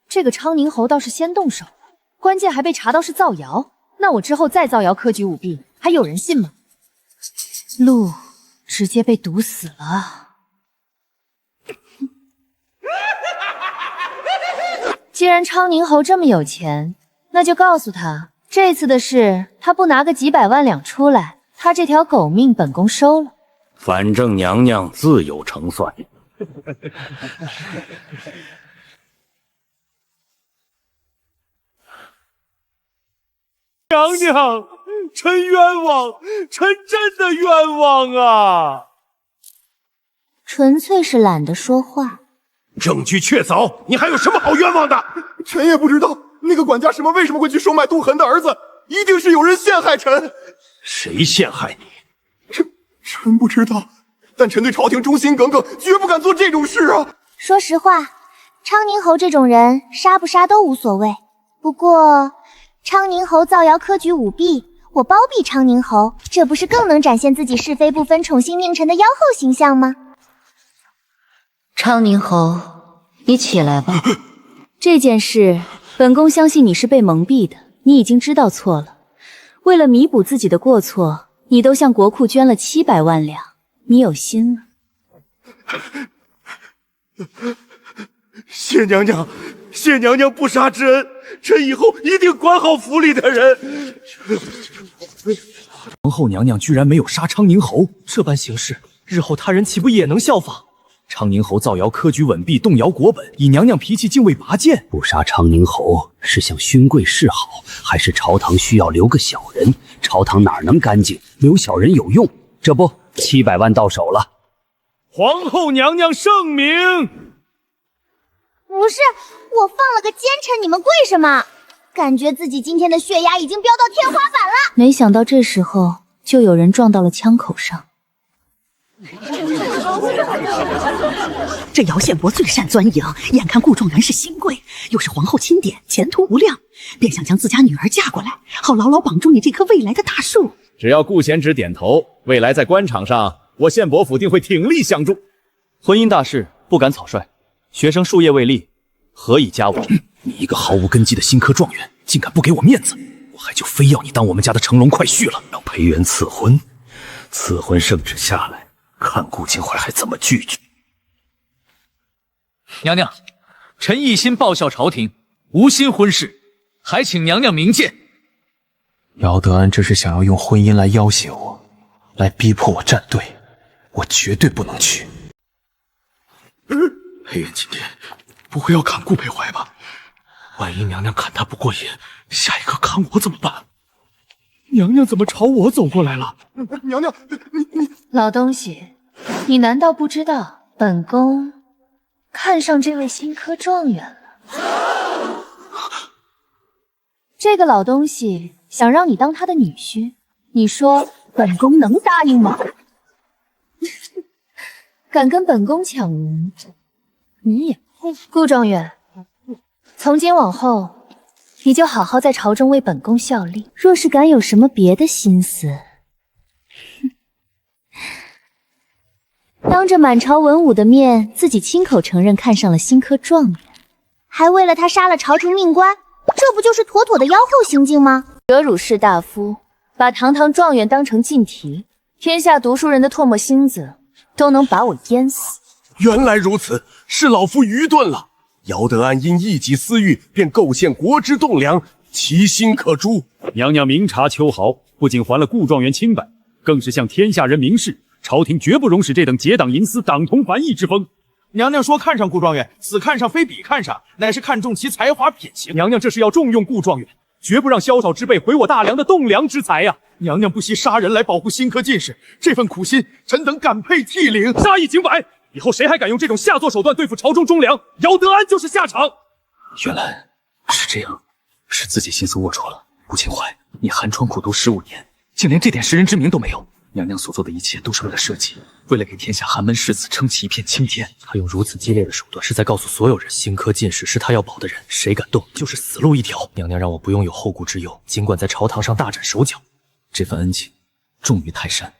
这个昌宁侯倒是先动手了，关键还被查到是造谣。那我之后再造谣科举舞弊，还有人信吗？路直接被堵死了。既然昌宁侯这么有钱，那就告诉他，这次的事他不拿个几百万两出来，他这条狗命本宫收了。反正娘娘自有成算。娘娘，臣冤枉，臣真的冤枉啊！纯粹是懒得说话。证据确凿，你还有什么好冤枉的？臣也不知道那个管家什么为什么会去收买杜衡的儿子，一定是有人陷害臣。谁陷害你？臣不知道，但臣对朝廷忠心耿耿，绝不敢做这种事啊！说实话，昌宁侯这种人杀不杀都无所谓。不过，昌宁侯造谣科举舞弊，我包庇昌宁侯，这不是更能展现自己是非不分、宠幸佞臣的妖后形象吗？昌宁侯，你起来吧。这件事，本宫相信你是被蒙蔽的，你已经知道错了。为了弥补自己的过错，你都向国库捐了700万两，你有心了。谢娘娘，谢娘娘不杀之恩，臣以后一定管好府里的人。皇后娘娘居然没有杀昌宁侯，这般行事，日后他人岂不也能效仿？昌宁侯造谣科举稳弊，动摇国本，以娘娘脾气竟未拔剑。不杀昌宁侯是向勋贵示好，还是朝堂需要留个小人？朝堂哪能干净？留小人有用。这不，700万到手了。皇后娘娘圣明。不是，我放了个奸臣，你们跪什么？感觉自己今天的血压已经飙到天花板了。没想到这时候就有人撞到了枪口上。这姚宪伯最善钻营，眼看顾状元是新贵，又是皇后钦点，前途无量，便想将自家女儿嫁过来，好牢牢绑住你这棵未来的大树。只要顾贤侄点头，未来在官场上，我宪伯府定会鼎力相助。婚姻大事不敢草率，学生术业未立，何以家亡？你一个毫无根基的新科状元，竟敢不给我面子，我还就非要你当我们家的乘龙快婿了。让裴元赐婚，赐婚圣旨下来，看顾秦淮还怎么拒绝。娘娘，臣一心报效朝廷，无心婚事，还请娘娘明鉴。姚德安这是想要用婚姻来要挟我，来逼迫我站队，我绝对不能去。裴元今天不会要砍顾裴怀吧？万一娘娘砍他不过瘾，下一个砍我怎么办？娘娘怎么朝我走过来了？娘娘，你老东西，你难道不知道本宫看上这位新科状元了？这个老东西想让你当他的女婿，你说本宫能答应吗？敢跟本宫抢人，你也配？顾状元，从今往后，你就好好在朝中为本宫效力。若是敢有什么别的心思，当着满朝文武的面，自己亲口承认看上了新科状元，还为了他杀了朝廷命官，这不就是妥妥的妖后行径吗？惹辱士大夫，把堂堂状元当成禁题，天下读书人的唾沫星子都能把我淹死。原来如此，是老夫愚钝了。姚德安因一己私欲，便构陷国之栋梁，其心可诛。娘娘明察秋毫，不仅还了顾状元清白，更是向天下人明示，朝廷绝不容使这等结党营私、党同伐异之风。娘娘说看上顾状元，此看上非彼看上，乃是看中其才华品行。娘娘这是要重用顾状元，绝不让宵少之辈毁我大梁的栋梁之才呀！娘娘不惜杀人来保护新科进士，这份苦心，臣等感佩涕领。杀一儆百，以后谁还敢用这种下作手段对付朝中忠良，姚德安就是下场。原来是这样，是自己心思龌龊了。顾秦淮，你寒窗苦读15年，竟连这点识人之明都没有。娘娘所做的一切都是为了社稷，为了给天下寒门士子撑起一片青天。他用如此激烈的手段，是在告诉所有人，新科进士是他要保的人，谁敢动就是死路一条。娘娘让我不用有后顾之忧，尽管在朝堂上大展手脚。这份恩情重于泰山，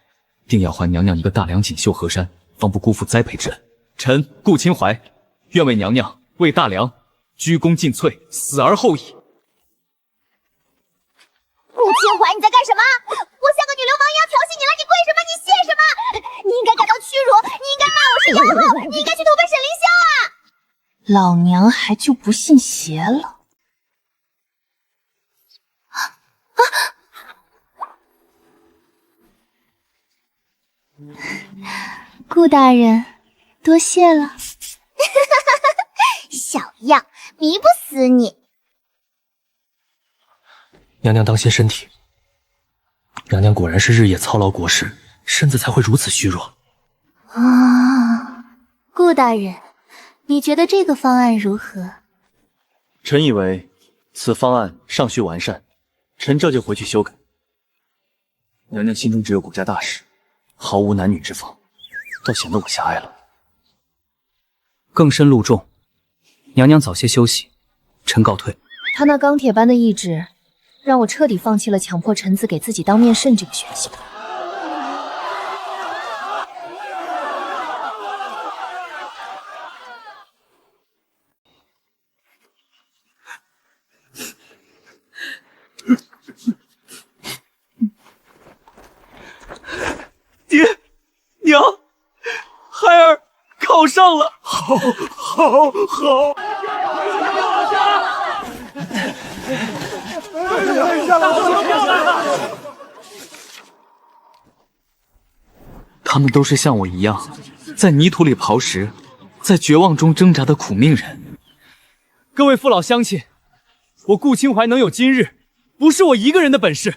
定要还娘娘一个大梁锦绣河山，方不辜负栽培之恩。臣顾秦淮，愿为娘娘、为大梁鞠躬尽瘁，死而后已。顾秦淮，你在干什么？我像个女流氓一样调戏你了，你跪什么？你谢什么？你应该感到屈辱，你应该骂我是妖后，你应该去投奔沈凌霄啊！老娘还就不信邪了。顾大人，多谢了。小样，迷不死你。娘娘当心身体。娘娘果然是日夜操劳国事，身子才会如此虚弱。顾大人，你觉得这个方案如何？臣以为此方案尚需完善，臣这就回去修改。娘娘心中只有国家大事，毫无男女之分，倒显得我狭隘了。更深路重，娘娘早些休息，臣告退。他那钢铁般的意志，让我彻底放弃了强迫臣子给自己当面圣这个选项。爹，娘，孩儿考上了，好。他们都是像我一样，在泥土里刨食，在绝望中挣扎的苦命人。各位父老乡亲，我顾清淮能有今日，不是我一个人的本事，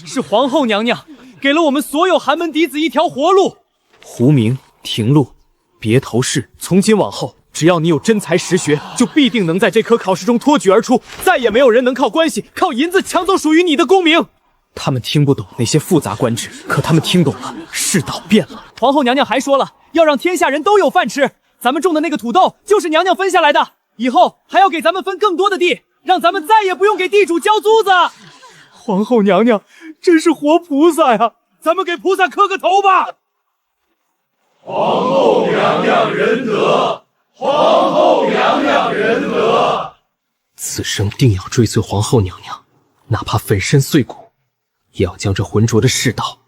是皇后娘娘给了我们所有寒门嫡子一条活路。胡明、廷禄，别头是，从今往后，只要你有真才实学，就必定能在这科考试中脱举而出，再也没有人能靠关系、靠银子抢走属于你的功名。他们听不懂那些复杂官制，可他们听懂了，世道变了。皇后娘娘还说了，要让天下人都有饭吃。咱们种的那个土豆就是娘娘分下来的，以后还要给咱们分更多的地，让咱们再也不用给地主交租子。皇后娘娘真是活菩萨呀，咱们给菩萨磕个头吧。皇后娘娘仁德，皇后娘娘仁德。此生定要追随皇后娘娘，哪怕粉身碎骨，也要将这浑浊的世道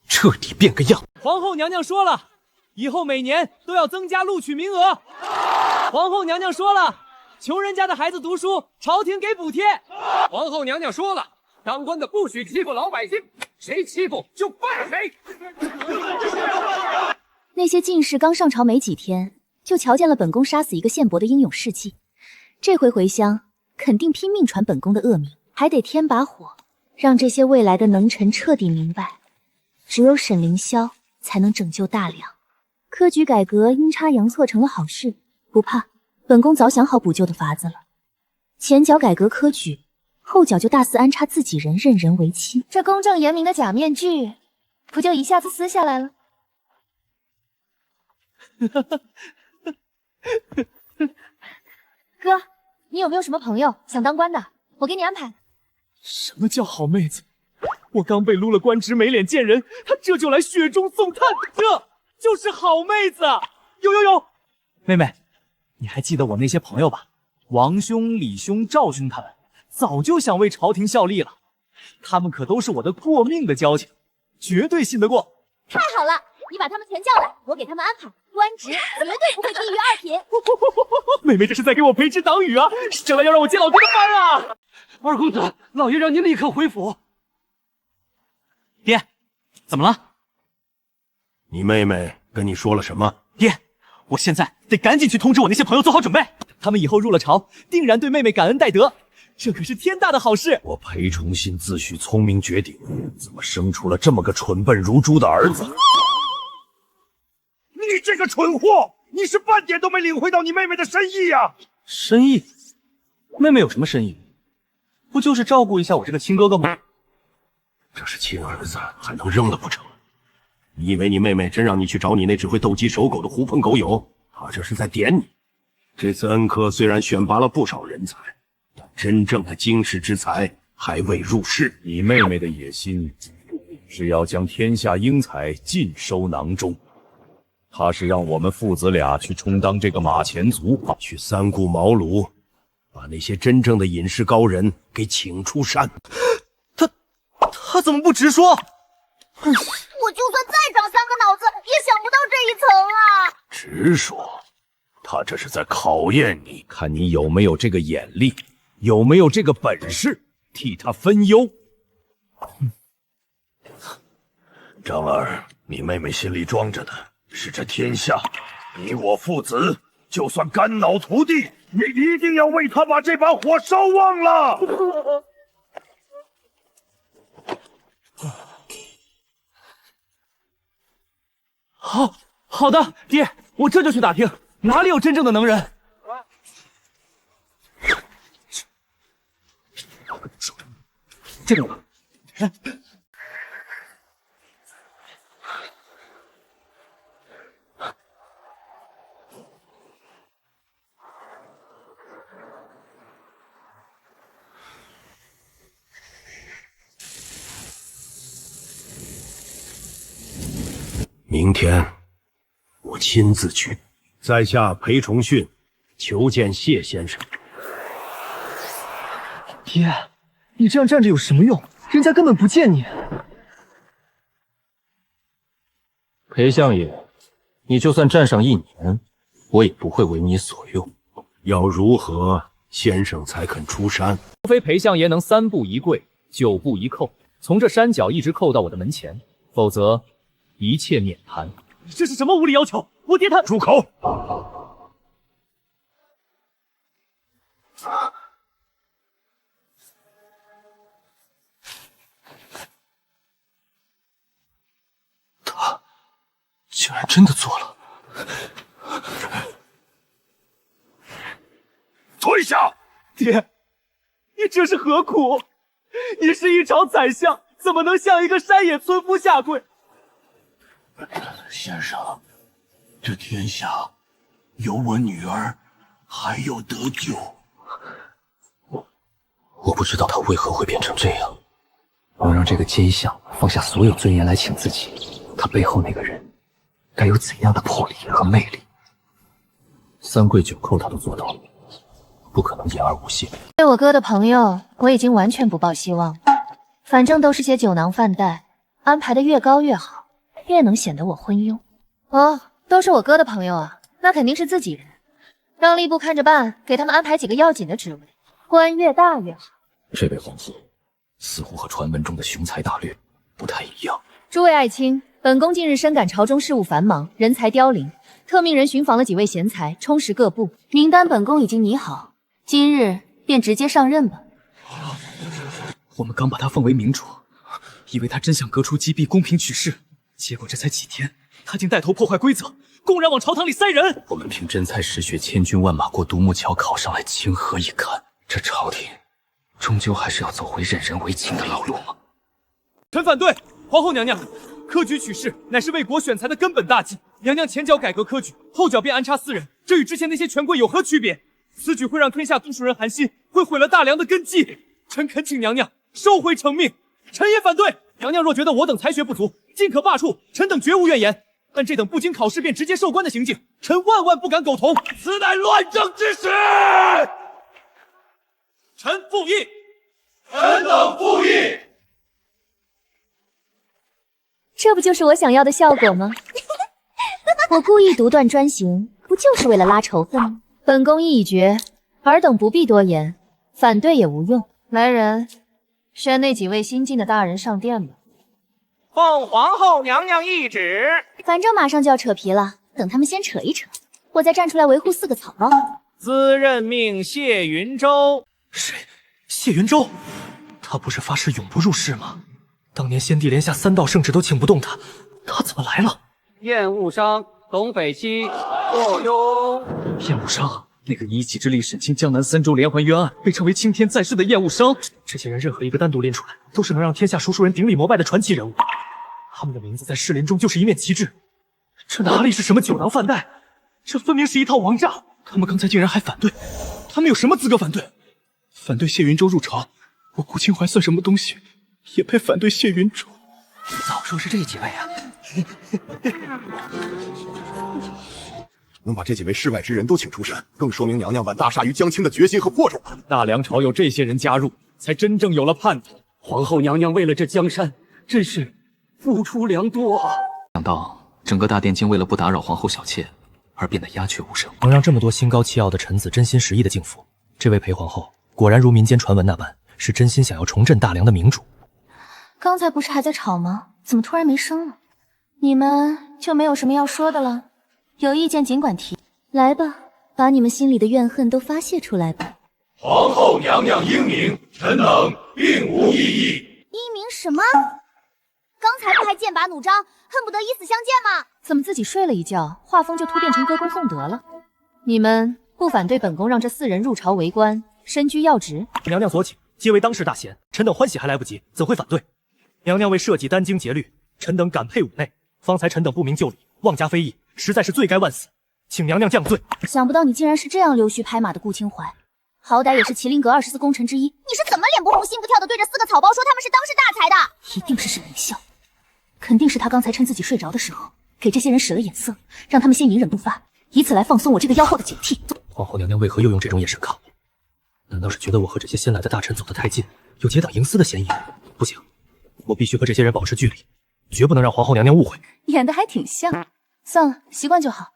彻底变个样。皇后娘娘说了，以后每年都要增加录取名额。皇后娘娘说了，穷人家的孩子读书，朝廷给补贴。皇后娘娘说了，当官的不许欺负老百姓，谁欺负就办谁。那些进士刚上朝没几天，就瞧见了本宫杀死一个县伯的英勇事迹，这回回乡肯定拼命传本宫的恶名，还得添把火，让这些未来的能臣彻底明白，只有沈凌霄才能拯救大梁。科举改革阴差阳错成了好事，不怕，本宫早想好补救的法子了。前脚改革科举，后脚就大肆安插自己人，任人唯亲，这公正严明的假面具，不就一下子撕下来了？哥，你有没有什么朋友想当官的？我给你安排。什么叫好妹子？我刚被撸了官职，没脸见人，他这就来雪中送炭，这就是好妹子。有，妹妹，你还记得我那些朋友吧？王兄、李兄、赵兄他们早就想为朝廷效力了，他们可都是我的过命的交情，绝对信得过。太好了，你把他们全叫来，我给他们安排。我官职绝对不会低于2品。妹妹这是在给我培植党羽啊，生来要让我接老爹的班啊！二公子，老爷让您立刻回府。爹，怎么了？你妹妹跟你说了什么？爹，我现在得赶紧去通知我那些朋友做好准备，他们以后入了朝，定然对妹妹感恩戴德，这可是天大的好事。我裴崇信自诩聪明绝顶，怎么生出了这么个蠢笨如猪的儿子？你这个蠢货，你是半点都没领会到你妹妹的深意呀！深意？妹妹有什么深意？不就是照顾一下我这个亲哥哥吗？这是亲儿子，还能扔了不成？你以为你妹妹真让你去找你那只会斗鸡守狗的狐朋狗友？她这是在点你。这次恩科虽然选拔了不少人才，但真正的经世之才还未入世。你妹妹的野心是要将天下英才尽收囊中，她是让我们父子俩去充当这个马前卒，去三顾茅庐，把那些真正的隐士高人给请出山。他怎么不直说？我就算再长3个脑子，也想不到这一层啊！直说，他这是在考验你，看你有没有这个眼力，有没有这个本事替他分忧。张儿，你妹妹心里装着的是这天下，你我父子就算肝脑涂地，也一定要为他把这把火烧旺了。好的，爹，我这就去打听，哪里有真正的能人。这个吧。明天我亲自去。在下裴崇训，求见谢先生。爹，你这样站着有什么用？人家根本不见你。裴相爷，你就算站上1年，我也不会为你所用。要如何，先生才肯出山？除非裴相爷能3步一跪，9步一叩，从这山脚一直叩到我的门前，否则一切免谈。这是什么无理要求？我爹他……住口！他竟然真的做了！退下！爹，你这是何苦？你是一朝宰相，怎么能向一个山野村夫下跪？先生，这天下有我女儿，还有得救。我不知道他为何会变成这样，能让这个奸相放下所有尊严来请自己，他背后那个人该有怎样的魄力和魅力？3跪9叩他都做到了，不可能言而无信。对我哥的朋友，我已经完全不抱希望了。反正都是些酒囊饭袋，安排的越高越好，越能显得我昏庸。哦，都是我哥的朋友啊，那肯定是自己人。让吏部看着办，给他们安排几个要紧的职位，官越大越好。这位皇后似乎和传闻中的雄才大略不太一样。诸位爱卿，本宫近日深感朝中事务繁忙，人才凋零，特命人寻访了几位贤才，充实各部。名单本宫已经拟好，今日便直接上任吧。我们刚把他奉为明主，以为他真想革除积弊，公平取士，结果这才几天，他竟带头破坏规则，公然往朝堂里塞人。我们凭真才实学，千军万马过独木桥考上来，情何以堪？这朝廷终究还是要走回任人唯亲的老路吗？臣反对！皇后娘娘，科举取士乃是为国选才的根本大计，娘娘前脚改革科举，后脚便安插私人，这与之前那些权贵有何区别？此举会让天下读书人寒心，会毁了大梁的根基。臣恳请娘娘收回成命，臣也反对。娘娘若觉得我等才学不足，尽可罢黜，臣等绝无怨言。但这等不经考试便直接授官的行径，臣万万不敢苟同。此乃乱政之始！臣附议。臣等附议。这不就是我想要的效果吗？我故意独断专行，不就是为了拉仇恨吗？本宫意已决，尔等不必多言，反对也无用。来人，宣那几位新进的大人上殿吧。奉皇后娘娘懿旨。反正马上就要扯皮了，等他们先扯一扯，我再站出来维护4个草包。兹任命谢云州。谁？谢云州？他不是发誓永不入世吗？当年先帝连下3道圣旨都请不动他，他怎么来了？燕务商、董匪期、坐拥。燕务商，那个以一己之力审清江南3州连环冤案，被称为青天在世的燕务商。这些人任何一个单独拎出来，都是能让天下数人顶礼膜拜的传奇人物。他们的名字在士林中就是一面旗帜。这哪里是什么酒囊饭袋，这分明是一套王诈。他们刚才竟然还反对，他们有什么资格反对？反对谢云州入朝，我顾清怀算什么东西，也配反对谢云州？早说是这几位啊！能把这几位世外之人都请出山，更说明娘娘挽大厦于江青的决心和魄力。大梁朝有这些人加入，才真正有了盼头。皇后娘娘为了这江山，真是付出良多啊！想到整个大殿竟为了不打扰皇后小妾而变得鸦雀无声，能让这么多心高气傲的臣子真心实意的敬服，这位裴皇后果然如民间传闻那般，是真心想要重振大梁的明主。刚才不是还在吵吗？怎么突然没声了？你们就没有什么要说的了？有意见尽管提，来吧，把你们心里的怨恨都发泄出来吧。皇后娘娘英明，臣等并无异议。英明什么？刚才不还剑拔弩张，恨不得以死相见吗？怎么自己睡了一觉，画风就突变成歌功颂德了？你们不反对本宫让这4人入朝为官，身居要职？娘娘所请，皆为当世大贤，臣等欢喜还来不及，怎会反对？娘娘为社稷殚精竭虑，臣等感佩五内。方才臣等不明就里，妄加非议，实在是罪该万死，请娘娘降罪。想不到你竟然是这样溜须拍马的顾清怀，好歹也是麒麟阁24功臣之一，你是怎么脸不红心不跳的对着4个草包说他们是当世大才的？一定是沈凌霄，肯定是他刚才趁自己睡着的时候，给这些人使了眼色，让他们先隐忍不发，以此来放松我这个妖后的警惕。皇后娘娘为何又用这种眼神看我？难道是觉得我和这些新来的大臣走得太近，有结党营私的嫌疑？不行，我必须和这些人保持距离，绝不能让皇后娘娘误会。演得还挺像，算了，习惯就好。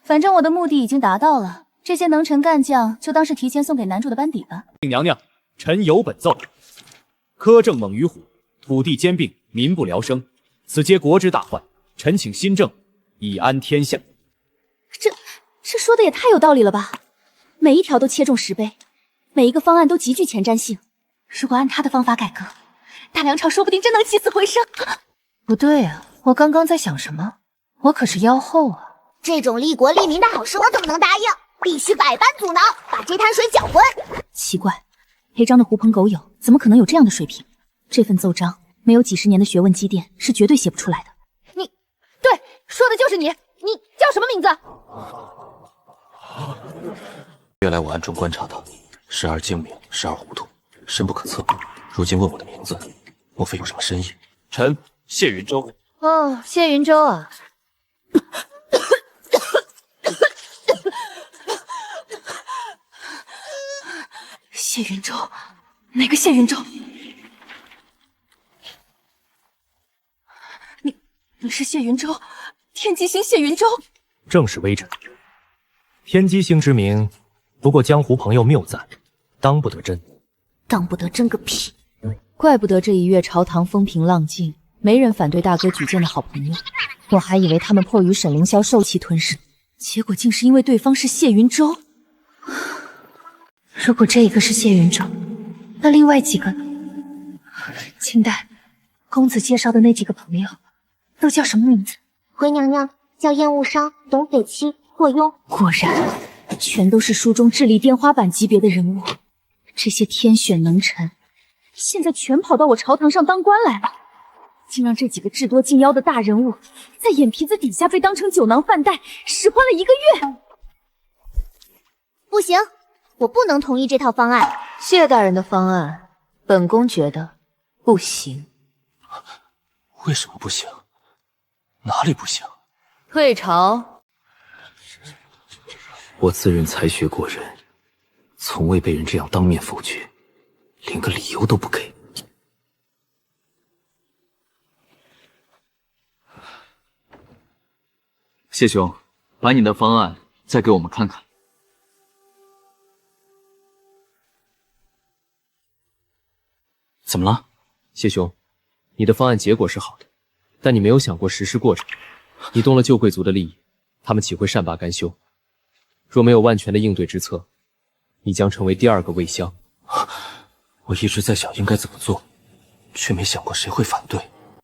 反正我的目的已经达到了，这些能臣干将就当是提前送给男主的班底吧。娘娘，臣有本奏：苛政猛于虎，土地兼并，民不聊生，此皆国之大患。臣请新政，以安天下。这说的也太有道理了吧！每一条都切中10倍，每一个方案都极具前瞻性。如果按他的方法改革，大梁朝说不定真能起死回生。不对啊，我刚刚在想什么？我可是妖后啊！这种利国利民的好事，我怎么能答应？必须百般阻挠，把这滩水搅浑。奇怪，裴章的狐朋狗友怎么可能有这样的水平？这份奏章没有几10年的学问积淀，是绝对写不出来的。对，说的就是你。你叫什么名字？原来我暗中观察他，时而精明，时而糊涂，深不可测。如今问我的名字，莫非有什么深意？臣谢云州。哦，谢云州啊。谢云州，哪个谢云州？你是谢云州，天机星谢云州。正是微臣。天机星之名，不过江湖朋友谬赞，当不得真。当不得真个屁！怪不得这1月朝堂风平浪静，没人反对大哥举荐的好朋友。我还以为他们迫于沈凌霄受气吞噬，结果竟是因为对方是谢云州。如果这一个是谢云州，那另外几个呢？清代公子介绍的那几个朋友都叫什么名字？回娘娘叫燕务商、董匪期、霍庸。果然，全都是书中智力天花板级别的人物。这些天选能臣，现在全跑到我朝堂上当官来了，竟让这几个智多近妖的大人物在眼皮子底下被当成酒囊饭袋，使唤了1个月。不行，我不能同意这套方案。谢大人的方案，本宫觉得不行。为什么不行？哪里不行？退朝。我自认才学过人，从未被人这样当面否决，连个理由都不给。谢兄，把你的方案再给我们看看。怎么了，谢兄？你的方案结果是好的，但你没有想过实施过程。你动了旧贵族的利益，他们岂会善罢甘休？若没有万全的应对之策，你将成为第二个魏襄。我一直在想应该怎么做，却没想过谁会反对。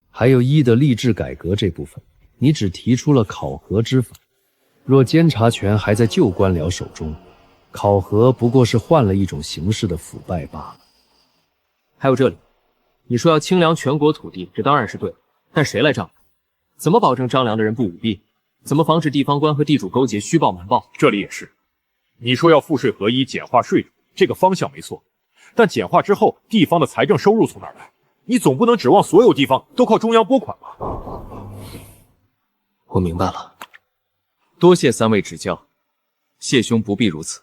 还有一的吏治改革这部分，你只提出了考核之法。若监察权还在旧官僚手中，考核不过是换了一种形式的腐败罢了。还有这里，你说要清凉全国土地，这当然是对的，但谁来丈量？怎么保证张良的人不舞弊？怎么防止地方官和地主勾结虚报瞒报？这里也是，你说要赋税合一，简化税种，这个方向没错，但简化之后，地方的财政收入从哪儿来？你总不能指望所有地方都靠中央拨款吧？我明白了，多谢三位指教，谢兄不必如此，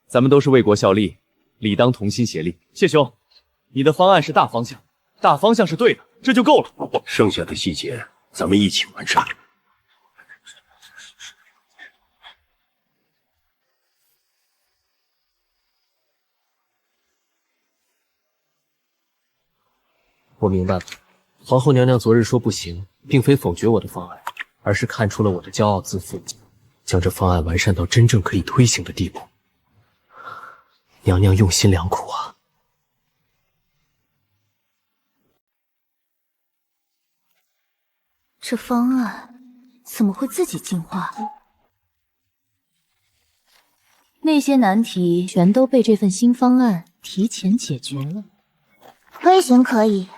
咱们都是为国效力，理当同心协力。谢兄，你的方案是大方向，大方向是对的，这就够了。剩下的细节咱们一起完善。我明白了，皇后娘娘昨日说不行，并非否决我的方案，而是看出了我的骄傲自负，将这方案完善到真正可以推行的地步。娘娘用心良苦啊！这方案怎么会自己进化？那些难题全都被这份新方案提前解决了。推行可以，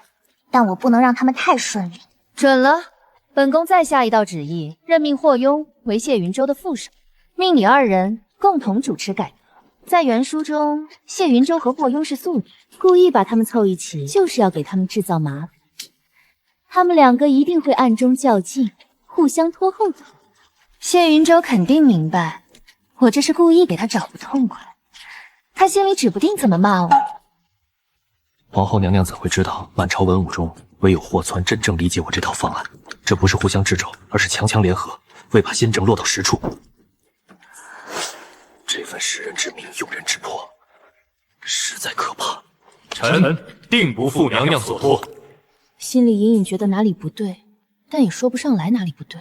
但我不能让他们太顺利。准了，本宫再下一道旨意，任命霍庸为谢云州的副手，命你二人共同主持改革。在原书中，谢云州和霍庸是宿敌，故意把他们凑一起，就是要给他们制造麻烦。他们两个一定会暗中较劲，互相拖后腿。谢云州肯定明白，我这是故意给他找不痛快，他心里指不定怎么骂我。皇后娘娘怎会知道满朝文武中唯有霍汆真正理解我这套方案？这不是互相掣肘，而是强强联合，为把新政落到实处。这份识人之明，用人之迫，实在可怕。臣定不负娘娘所托。心里隐隐觉得哪里不对，但也说不上来哪里不对。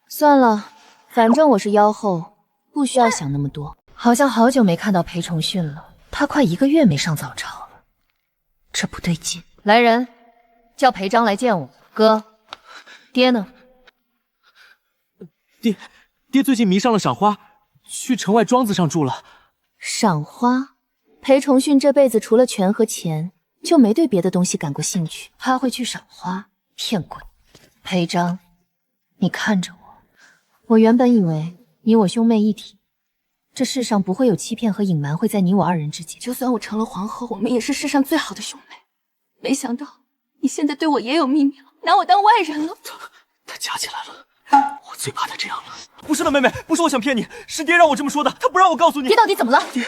算了，反正我是妖后，不需要想那么多。好像好久没看到裴崇训了，他快1个月没上早朝了，这不对劲。来人，叫裴章来见我。哥，爹呢？爹最近迷上了赏花，去城外庄子上住了。赏花？裴崇训这辈子除了权和钱，就没对别的东西感过兴趣。他会去赏花？骗鬼！裴章，你看着我，我原本以为你我兄妹一体，这世上不会有欺骗和隐瞒会在你我二人之间。就算我成了皇后，我们也是世上最好的兄妹。没想到你现在对我也有秘密了，拿我当外人了。他夹起来了，我最怕他这样了。不是的，妹妹，不是我想骗你，是爹让我这么说的，他不让我告诉你。爹到底怎么了？爹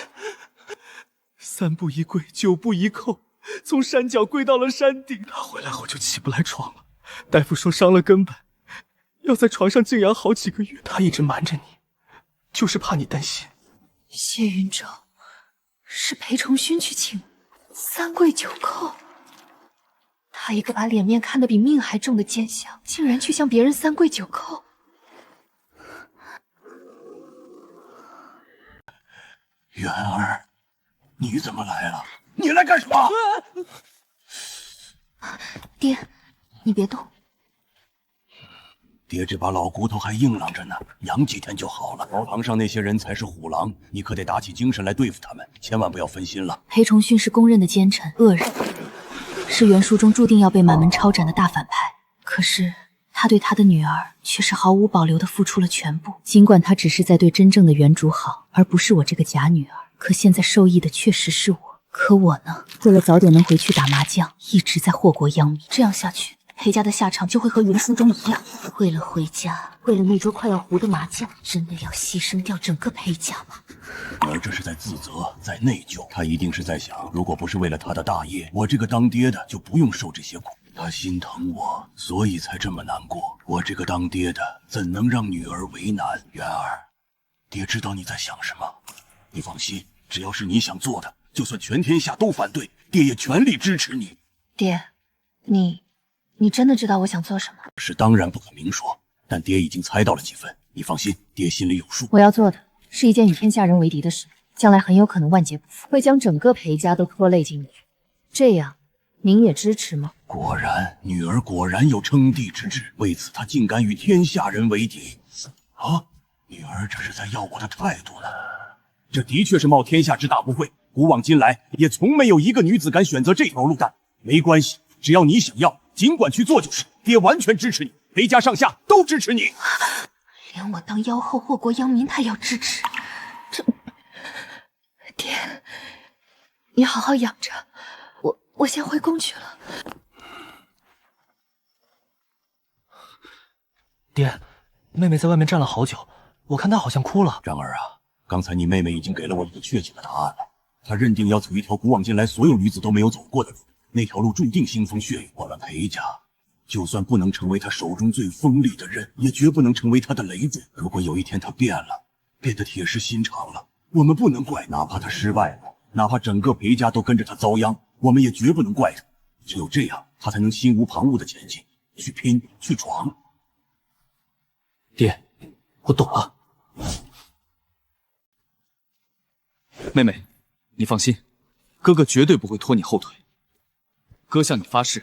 ，3步一跪，9步一叩，从山脚跪到了山顶。他回来后就起不来床了，大夫说伤了根本，要在床上静养好几个月。他一直瞒着你，就是怕你担心。谢云州，是裴崇勋去请，3跪9叩。他一个把脸面看得比命还重的奸相，竟然去向别人3跪9叩。元儿，你怎么来了？你来干什么？爹，你别动。爹这把老骨头还硬朗着呢，养几天就好了。朝堂上那些人才是虎狼，你可得打起精神来对付他们，千万不要分心了。裴崇训是公认的奸臣恶人，是原书中注定要被满门抄斩的大反派。可是他对他的女儿却是毫无保留地付出了全部。尽管他只是在对真正的原主好，而不是我这个假女儿，可现在受益的确实是我。可我呢，为了早点能回去打麻将，一直在祸国殃民。这样下去，裴家的下场就会和原书中一样。为了回家，为了那桌快要糊的麻将，真的要牺牲掉整个裴家吗？而这是在自责，在内疚。他一定是在想，如果不是为了他的大业，我这个当爹的就不用受这些苦。他心疼我，所以才这么难过。我这个当爹的怎能让女儿为难？元儿，爹知道你在想什么，你放心，只要是你想做的，就算全天下都反对，爹也全力支持你。爹，你真的知道我想做什么？是当然不可明说，但爹已经猜到了几分，你放心，爹心里有数。我要做的是一件与天下人为敌的事，将来很有可能万劫不复，会将整个裴家都拖累进去。这样，您也支持吗？果然，女儿果然有称帝之志，为此她竟敢与天下人为敌。啊，女儿这是在要我的态度呢。这的确是冒天下之大不讳，古往今来也从没有一个女子敢选择这条路。但没关系，只要你想要，尽管去做就是。爹完全支持你，裴家上下都支持你。连我当妖后祸国殃民，他也要支持。这，爹，你好好养着，我先回宫去了。爹，妹妹在外面站了好久，我看她好像哭了。然而啊，刚才你妹妹已经给了我一个确切的答案了。她认定要走一条古往今来所有女子都没有走过的路，那条路注定腥风血雨。我们裴家就算不能成为她手中最锋利的刃，也绝不能成为她的累赘。如果有一天她变了，变得铁石心肠了，我们不能怪，哪怕她失败了，哪怕整个裴家都跟着她遭殃，我们也绝不能怪她。只有这样，她才能心无旁骛的前进，去拼，去闯。爹，我懂了。妹妹，你放心，哥哥绝对不会拖你后腿。哥向你发誓，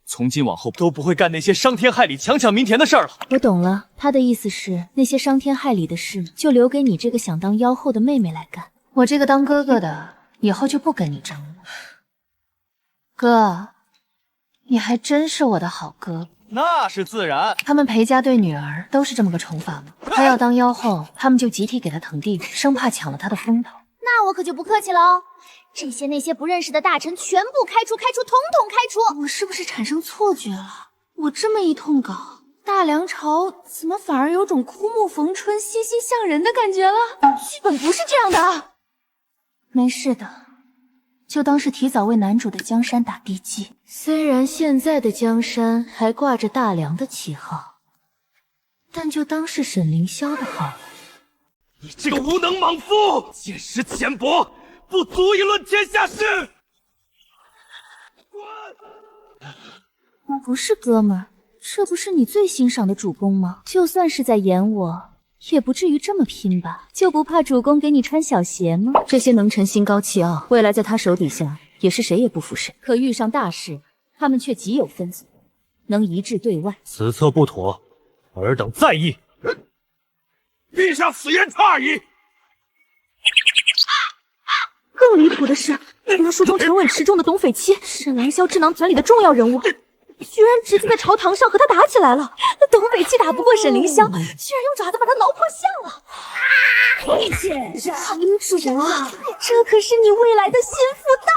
从今往后都不会干那些伤天害理、强抢民田的事儿了。我懂了，他的意思是，那些伤天害理的事，就留给你这个想当妖后的妹妹来干。我这个当哥哥的，以后就不跟你争了。哥，你还真是我的好哥。那是自然。他们裴家对女儿都是这么个宠法吗？她要当妖后，他们就集体给她腾地，生怕抢了她的风头。那我可就不客气了哦。这些那些不认识的大臣全部开除，统统开除！我是不是产生错觉了？我这么一通搞，大梁朝怎么反而有种枯木逢春、欣欣向荣的感觉了？剧本不是这样的。没事的，就当是提早为男主的江山打地基。虽然现在的江山还挂着大梁的旗号，但就当是沈凌霄的号。你这个无能莽夫，见识浅薄，不足以论天下事。不是哥们儿，这不是你最欣赏的主公吗？就算是在演我，也不至于这么拼吧？就不怕主公给你穿小鞋吗？这些能臣心高气傲，未来在他手底下也是谁也不服谁。可遇上大事，他们却极有分寸，能一致对外。此策不妥，尔等再议。陛下此言差矣。更离谱的是，原来书中沉稳持重的董匪妻，沈凌霄智囊团里的重要人物，居然直接在朝堂上和他打起来了。董匪妻打不过沈凌霄，居然用爪子把他挠破相了。先生，主啊，这可是你未来的心腹大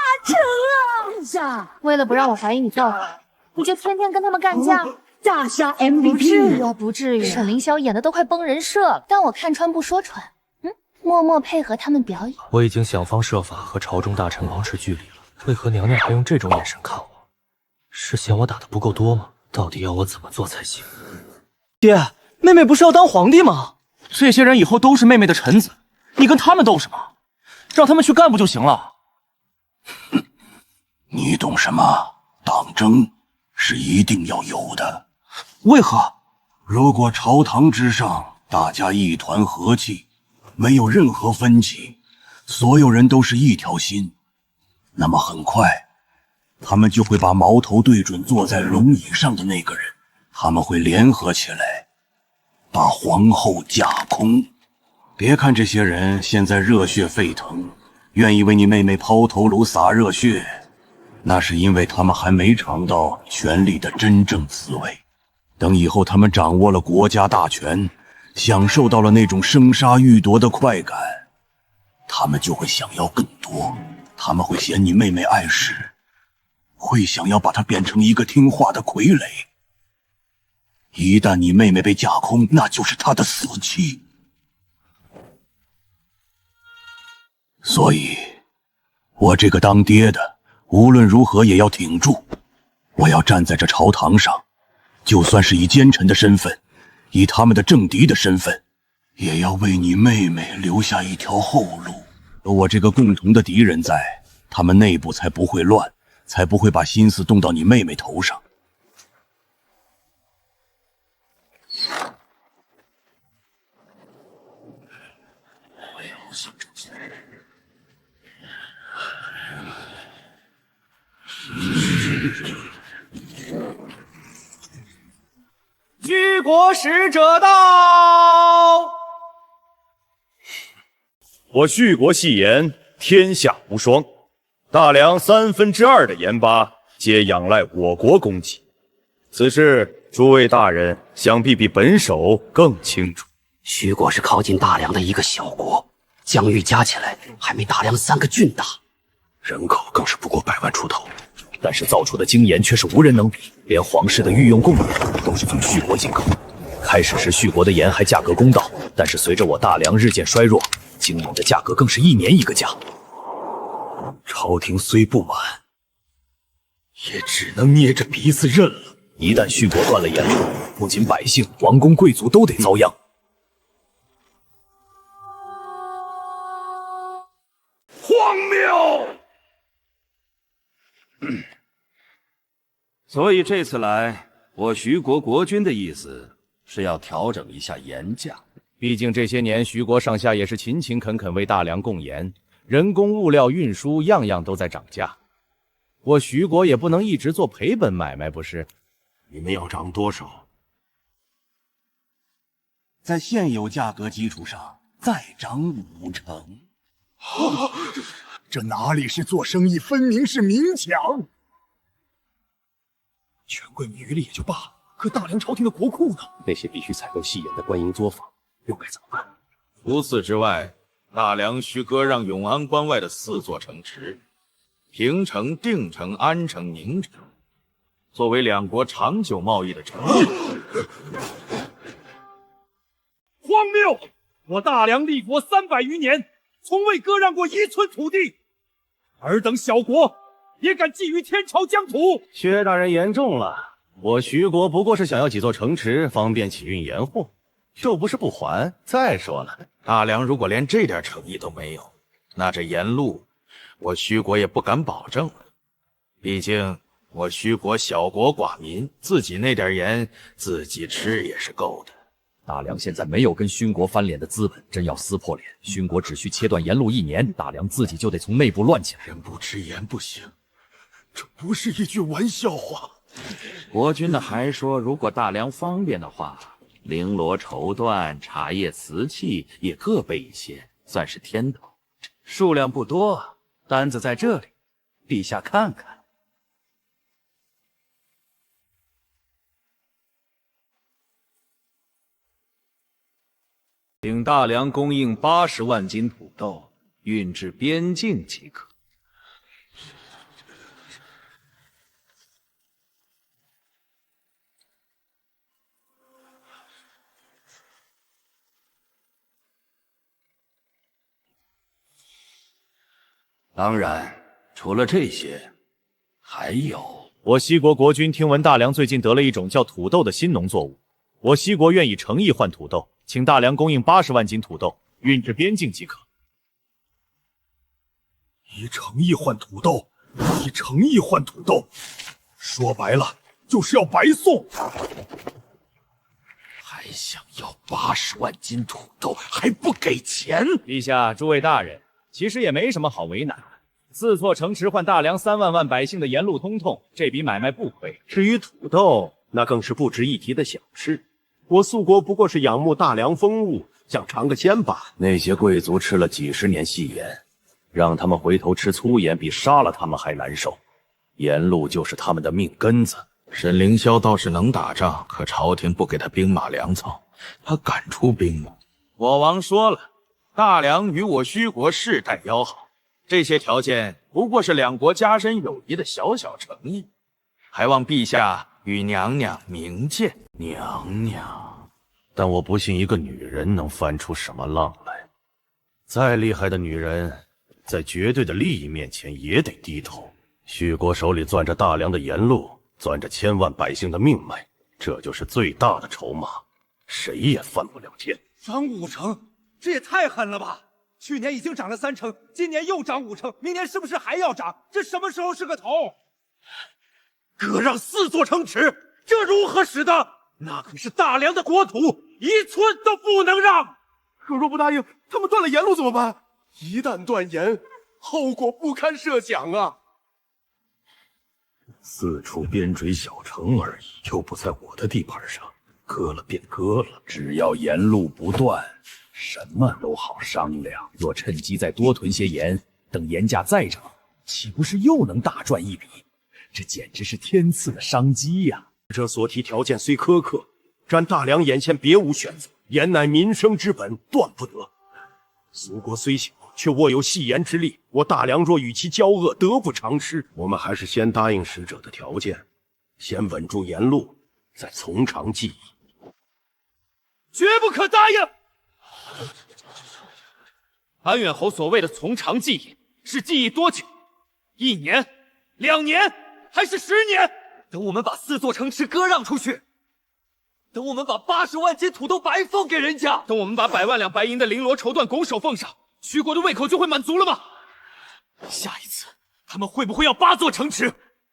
臣啊！为了不让我怀疑你造反，你就天天跟他们干架。大杀 MVP， 不至于啊，不至于。沈凌霄演的都快崩人设了，但我看穿不说穿，默默配合他们表演。我已经想方设法和朝中大臣保持距离了，为何娘娘还用这种眼神看我？是嫌我打的不够多吗？到底要我怎么做才行？爹，妹妹不是要当皇帝吗？这些人以后都是妹妹的臣子，你跟他们斗什么？让他们去干不就行了？你懂什么？党争是一定要有的。为何？如果朝堂之上大家一团和气，没有任何分歧，所有人都是一条心，那么很快他们就会把矛头对准坐在龙椅上的那个人，他们会联合起来把皇后架空。别看这些人现在热血沸腾，愿意为你妹妹抛头颅洒热血，那是因为他们还没尝到权力的真正滋味。等以后他们掌握了国家大权，享受到了那种生杀予夺的快感，他们就会想要更多。他们会嫌你妹妹碍事，会想要把她变成一个听话的傀儡。一旦你妹妹被架空，那就是她的死期。所以，我这个当爹的，无论如何也要挺住。我要站在这朝堂上，就算是以奸臣的身份，以他们的政敌的身份，也要为你妹妹留下一条后路。有我这个共同的敌人在，他们内部才不会乱，才不会把心思动到你妹妹头上。居国使者到。我叙国戏言，天下无双。大梁2/3的盐巴，皆仰赖我国供给。此事，诸位大人想必比本首更清楚。徐国是靠近大梁的一个小国，疆域加起来还没大梁3个郡大，人口更是不过100万出头。但是造出的精盐却是无人能比，连皇室的御用贡盐都是从叙国进口。开始时叙国的盐还价格公道，但是随着我大梁日渐衰弱，精盐的价格更是一年一个价。朝廷虽不满，也只能捏着鼻子认了。一旦叙国断了盐路，不仅百姓、王公贵族都得遭殃。荒谬！所以这次来，我徐国国君的意思是要调整一下盐价。毕竟这些年徐国上下也是勤勤恳恳为大梁供盐，人工、物料、运输样样都在涨价。我徐国也不能一直做赔本买卖，不是？你们要涨多少？在现有价格基础上再涨5成。这哪里是做生意，分明是明抢！权贵名利也就罢了，可大梁朝廷的国库呢？那些必须采购细盐的官营作坊又该怎么办？除此之外，大梁需割让永安关外的4座城池——平城、定城、安城、宁城，作为两国长久贸易的城市。荒谬！我大梁立国300余年，从未割让过1寸土地，尔等小国也敢觊觎天朝疆土？薛大人言重了，我徐国不过是想要几座城池，方便起运盐货，又不是不还。再说了，大梁如果连这点诚意都没有，那这盐路，我徐国也不敢保证了。毕竟我徐国小国寡民，自己那点盐自己吃也是够的。大梁现在没有跟勋国翻脸的资本，真要撕破脸，勋国只需切断盐路1年，大梁自己就得从内部乱起来。人不吃盐不行，这不是一句玩笑话。国君呢还说，如果大梁方便的话，绫罗绸缎、茶叶瓷器也各备一些，算是添头。数量不多，单子在这里，陛下看看。请大梁供应80万斤土豆，运至边境即可。当然，除了这些，还有我西国国君听闻大梁最近得了一种叫土豆的新农作物，我西国愿以诚意换土豆，请大梁供应80万斤土豆，运至边境即可。以诚意换土豆，以诚意换土豆，说白了就是要白送。还想要80万斤土豆，还不给钱？陛下，诸位大人，其实也没什么好为难的。4座城池换大梁3万万百姓的盐路通透，这笔买卖不亏。至于土豆，那更是不值一提的小事。我肃国不过是仰慕大梁风物，想尝个鲜罢了。那些贵族吃了几十年细盐，让他们回头吃粗盐比杀了他们还难受。盐路就是他们的命根子。沈凌霄倒是能打仗，可朝廷不给他兵马粮草，他敢出兵吗？我王说了，大梁与我虚国世代交好，这些条件不过是两国加深友谊的小小诚意，还望陛下与娘娘明鉴。娘娘，但我不信一个女人能翻出什么浪来。再厉害的女人，在绝对的利益面前也得低头。虚国手里攥着大梁的盐路，攥着千万百姓的命脉，这就是最大的筹码，谁也翻不了天。涨5成，这也太狠了吧！去年已经涨了3成，今年又涨5成，明年是不是还要涨？这什么时候是个头？割让4座城池，这如何使得？那可是大梁的国土，一寸都不能让。可若不答应，他们断了盐路怎么办？一旦断盐，后果不堪设想啊4处边陲小城而已，又不在我的地盘上，割了便割了。只要盐路不断，什么都好商量。若趁机再多囤些盐，等盐价再涨，岂不是又能大赚一笔？这简直是天赐的商机呀！这所提条件虽苛刻，然大梁眼前别无选择，盐乃民生之本，断不得。苏国虽小，却握有系盐之力，我大梁若与其交恶，得不偿失。我们还是先答应使者的条件，先稳住盐路，再从长计议。绝不可答应！安远侯所谓的从长计议，是计议多久？1年、2年，还是10年？等我们把4座城池割让出去，等我们把80万斤土豆白送给人家，等我们把100万两白银的绫罗绸缎拱手奉上，徐国的胃口就会满足了吗？下一次他们会不会要8座城池？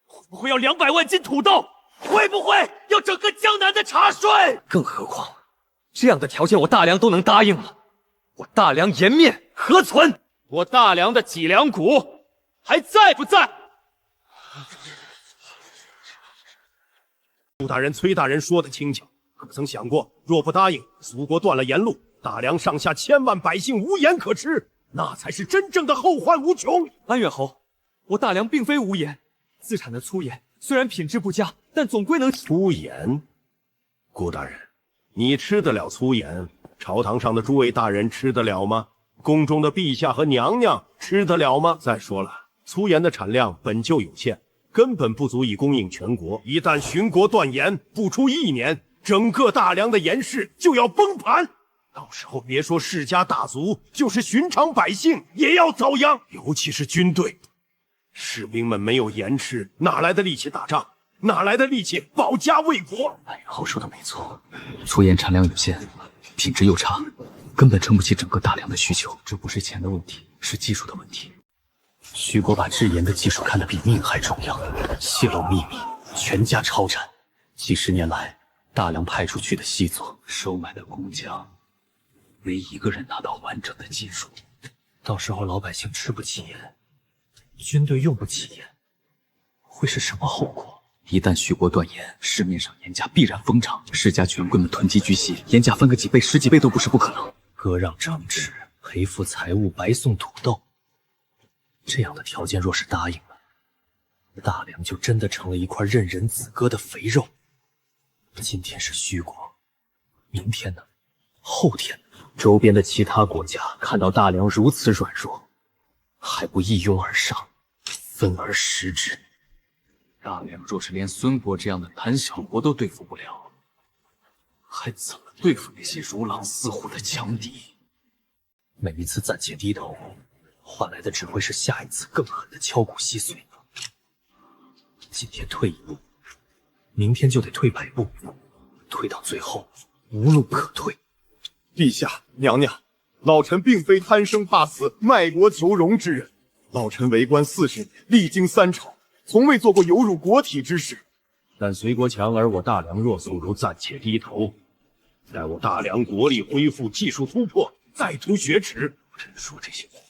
会不会要200万斤土豆？会不会要整个江南的茶税？更何况，这样的条件我大梁都能答应了，我大梁颜面何存？我大梁的脊梁骨还在不在？陆大人、崔大人说的轻巧，可曾想过，若不答应，苏国断了盐路，大梁上下千万百姓无盐可吃，那才是真正的后患无穷。安远侯，我大梁并非无盐，自产的粗盐虽然品质不佳，但总归能。粗盐？顾大人，你吃得了粗盐？朝堂上的诸位大人吃得了吗？宫中的陛下和娘娘吃得了吗？再说了，粗盐的产量本就有限，根本不足以供应全国。一旦巡国断盐，不出1年，整个大梁的盐市就要崩盘。到时候别说世家大族，就是寻常百姓也要遭殃。尤其是军队，士兵们没有盐吃，哪来的力气打仗？哪来的力气保家卫国？安远侯说的没错，粗盐产量有限，品质又差，根本撑不起整个大梁的需求。这不是钱的问题，是技术的问题。徐国把制盐的技术看得比命还重要，泄露秘密，全家抄斩。几10年来，大梁派出去的细作、收买的工匠，没一个人拿到完整的技术。到时候老百姓吃不起盐，军队用不起盐，会是什么后果？一旦徐国断盐，市面上盐价必然疯涨，世家权贵们囤积居稀，盐价翻个几倍、10几倍都不是不可能。割让政治，赔付财物，白送土豆，这样的条件若是答应了，大梁就真的成了一块任人宰割的肥肉。今天是徐国，明天呢？后天呢？周边的其他国家看到大梁如此软弱，还不一拥而上，分而食之。大梁若是连孙国这样的胆小国都对付不了，还怎么对付那些如狼似虎的强敌？每一次暂且低头，换来的只会是下一次更狠的敲骨吸髓。今天退一步，明天就得退100步，退到最后无路可退。陛下、娘娘，老臣并非贪生怕死、卖国求荣之人。老臣为官40年，历经3朝，从未做过有辱国体之事。但隋国强而我大梁弱，不如暂且低头，待我大梁国力恢复，技术突破，再图雪耻。朕说这些话，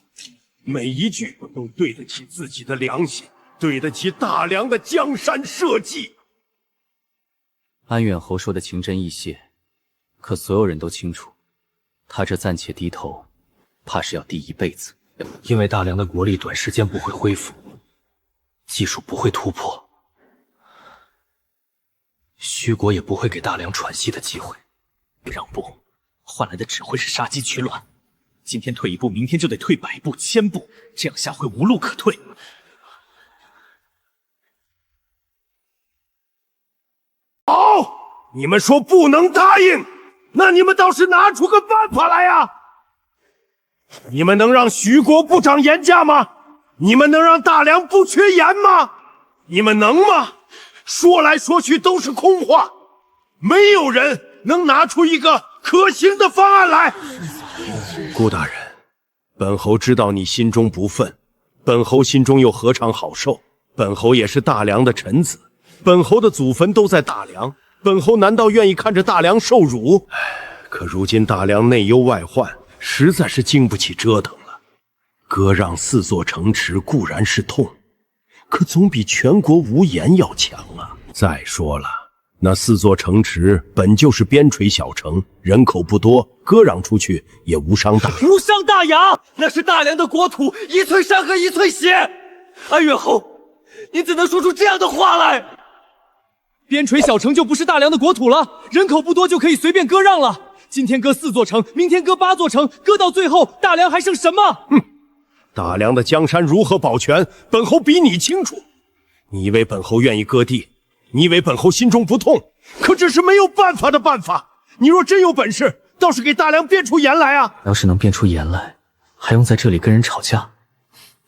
每一句都对得起自己的良心，对得起大梁的江山社稷。安远侯说的情真意切，可所有人都清楚，他这暂且低头，怕是要低一辈子。因为大梁的国力短时间不会恢复，技术不会突破，徐国也不会给大梁喘息的机会。让步换来的只会是杀鸡取卵。今天退一步，明天就得退100步、1000步，这样下会无路可退。好，你们说不能答应，那你们倒是拿出个办法来呀！你们能让徐国不涨盐价吗？你们能让大梁不缺盐吗？你们能吗？说来说去都是空话。没有人能拿出一个可行的方案来。顾大人，本侯知道你心中不忿，本侯心中又何尝好受？本侯也是大梁的臣子，本侯的祖坟都在大梁，本侯难道愿意看着大梁受辱？可如今大梁内忧外患，实在是经不起折腾了。割让4座城池固然是痛，可总比全国无盐要强啊！再说了，那4座城池本就是边陲小城，人口不多，割让出去也无伤大雅。无伤大雅，那是大梁的国土，一寸山河一寸血。安远侯，您怎能说出这样的话来？边陲小城就不是大梁的国土了，人口不多就可以随便割让了。今天割4座城，明天割8座城，割到最后，大梁还剩什么？大梁的江山如何保全，本侯比你清楚。你以为本侯愿意割地？你以为本侯心中不痛？可这是没有办法的办法。你若真有本事，倒是给大梁变出盐来啊！要是能变出盐来，还用在这里跟人吵架？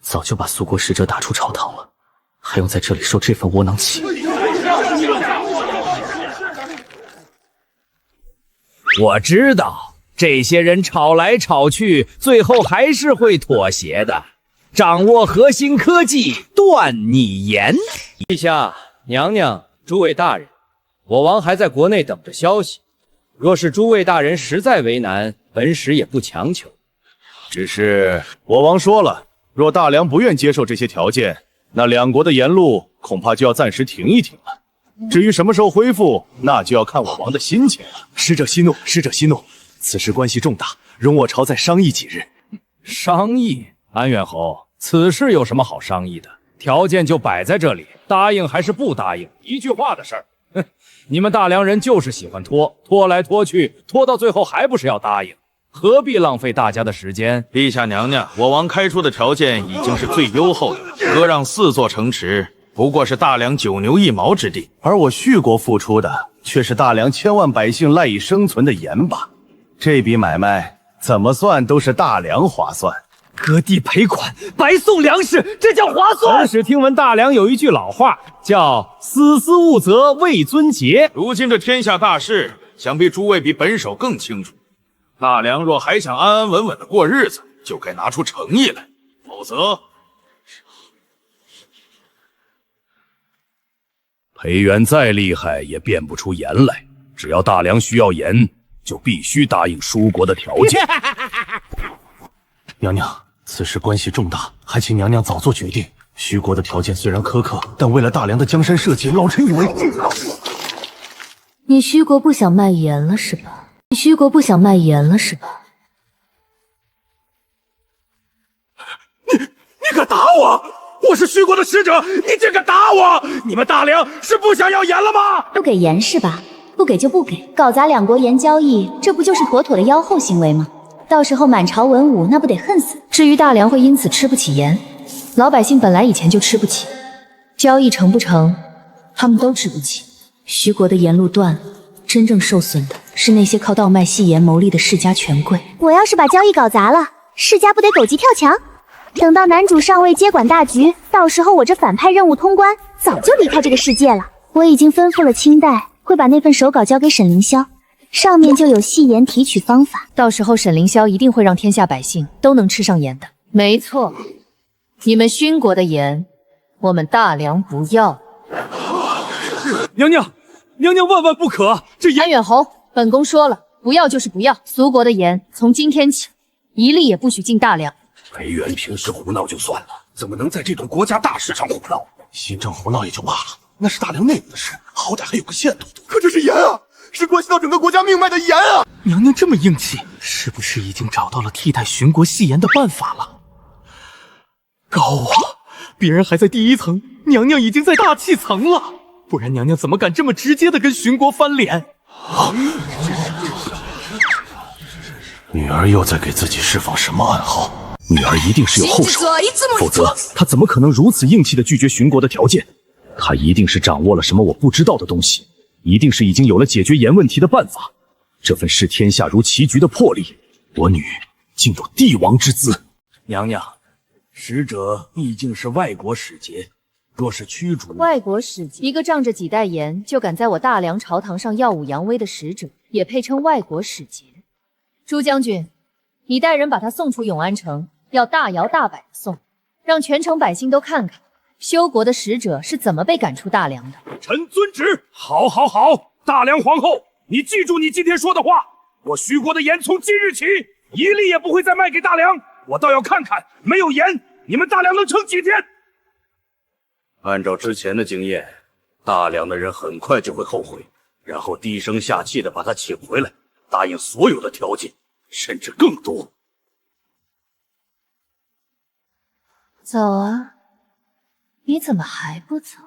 早就把苏国使者打出朝堂了，还用在这里受这份窝囊气？我知道这些人吵来吵去，最后还是会妥协的。掌握核心科技，断你言。陛下、娘娘、诸位大人，我王还在国内等着消息。若是诸位大人实在为难，本使也不强求。只是我王说了，若大梁不愿接受这些条件，那两国的沿路恐怕就要暂时停一停了。至于什么时候恢复，那就要看我王的心情了。使者息怒，使者息怒，此事关系重大，容我朝再商议几日。商议？安远侯，此事有什么好商议的？条件就摆在这里，答应还是不答应，一句话的事儿。哼，你们大梁人就是喜欢拖，拖来拖去，拖到最后还不是要答应？何必浪费大家的时间？陛下娘娘，我王开出的条件已经是最优厚的了，割让4座城池，不过是大梁9牛1毛之地，而我续国付出的却是大梁千万百姓赖以生存的盐巴。这笔买卖怎么算都是大梁划算。割地赔款，白送粮食，这叫划算。本使听闻大梁有一句老话，叫丝丝勿责为尊节。如今这天下大事，想必诸位比本守更清楚。大梁若还想安安稳稳的过日子，就该拿出诚意来，否则裴元再厉害也变不出盐来。只要大梁需要盐，就必须答应舒国的条件。娘娘，此事关系重大，还请娘娘早做决定。徐国的条件虽然苛刻，但为了大梁的江山社稷，老臣以为……你徐国不想卖盐了是吧？你徐国不想卖盐了是吧？你敢打我？我是徐国的使者，你竟敢打我！你们大梁是不想要盐了吗？不给盐是吧？不给就不给，搞砸两国盐交易，这不就是妥妥的妖后行为吗？到时候满朝文武那不得恨死。至于大梁会因此吃不起盐，老百姓本来以前就吃不起，交易成不成，他们都吃不起。徐国的盐路断了，真正受损的是那些靠倒卖细盐牟利的世家权贵。我要是把交易搞砸了，世家不得狗急跳墙？等到男主上位接管大局，到时候我这反派任务通关，早就离开这个世界了。我已经吩咐了清代，会把那份手稿交给沈凌霄，上面就有细盐提取方法。到时候沈凌霄一定会让天下百姓都能吃上盐的。没错，你们勋国的盐，我们大梁不要。娘娘，娘娘万万不可！这安远侯，本宫说了，不要就是不要。苏国的盐，从今天起，一粒也不许进大梁。裴元平时胡闹就算了，怎么能在这种国家大事上胡闹？新政胡闹也就罢了，那是大梁内部的事，好歹还有个限度。可这是盐啊，是关系到整个国家命脉的盐啊！娘娘这么硬气，是不是已经找到了替代巡国戏言的办法了？高啊！别人还在第一层，娘娘已经在大气层了。不然娘娘怎么敢这么直接的跟巡国翻脸？女儿又在给自己释放什么暗号？女儿一定是有后手，否则她怎么可能如此硬气的拒绝巡国的条件？她一定是掌握了什么我不知道的东西，一定是已经有了解决盐问题的办法。这份视天下如棋局的魄力，我女竟有帝王之姿。娘娘，使者毕竟是外国使节，若是驱逐外国使节，一个仗着几代盐就敢在我大梁朝堂上耀武扬威的使者，也配称外国使节？朱将军，你带人把他送出永安城，要大摇大摆的送，让全城百姓都看看休国的使者是怎么被赶出大梁的。臣遵旨。好，好，好！大梁皇后，你记住你今天说的话，我徐国的盐从今日起一粒也不会再卖给大梁。我倒要看看，没有盐，你们大梁能撑几天？按照之前的经验，大梁的人很快就会后悔，然后低声下气的把他请回来，答应所有的条件，甚至更多。走啊！你怎么还不走？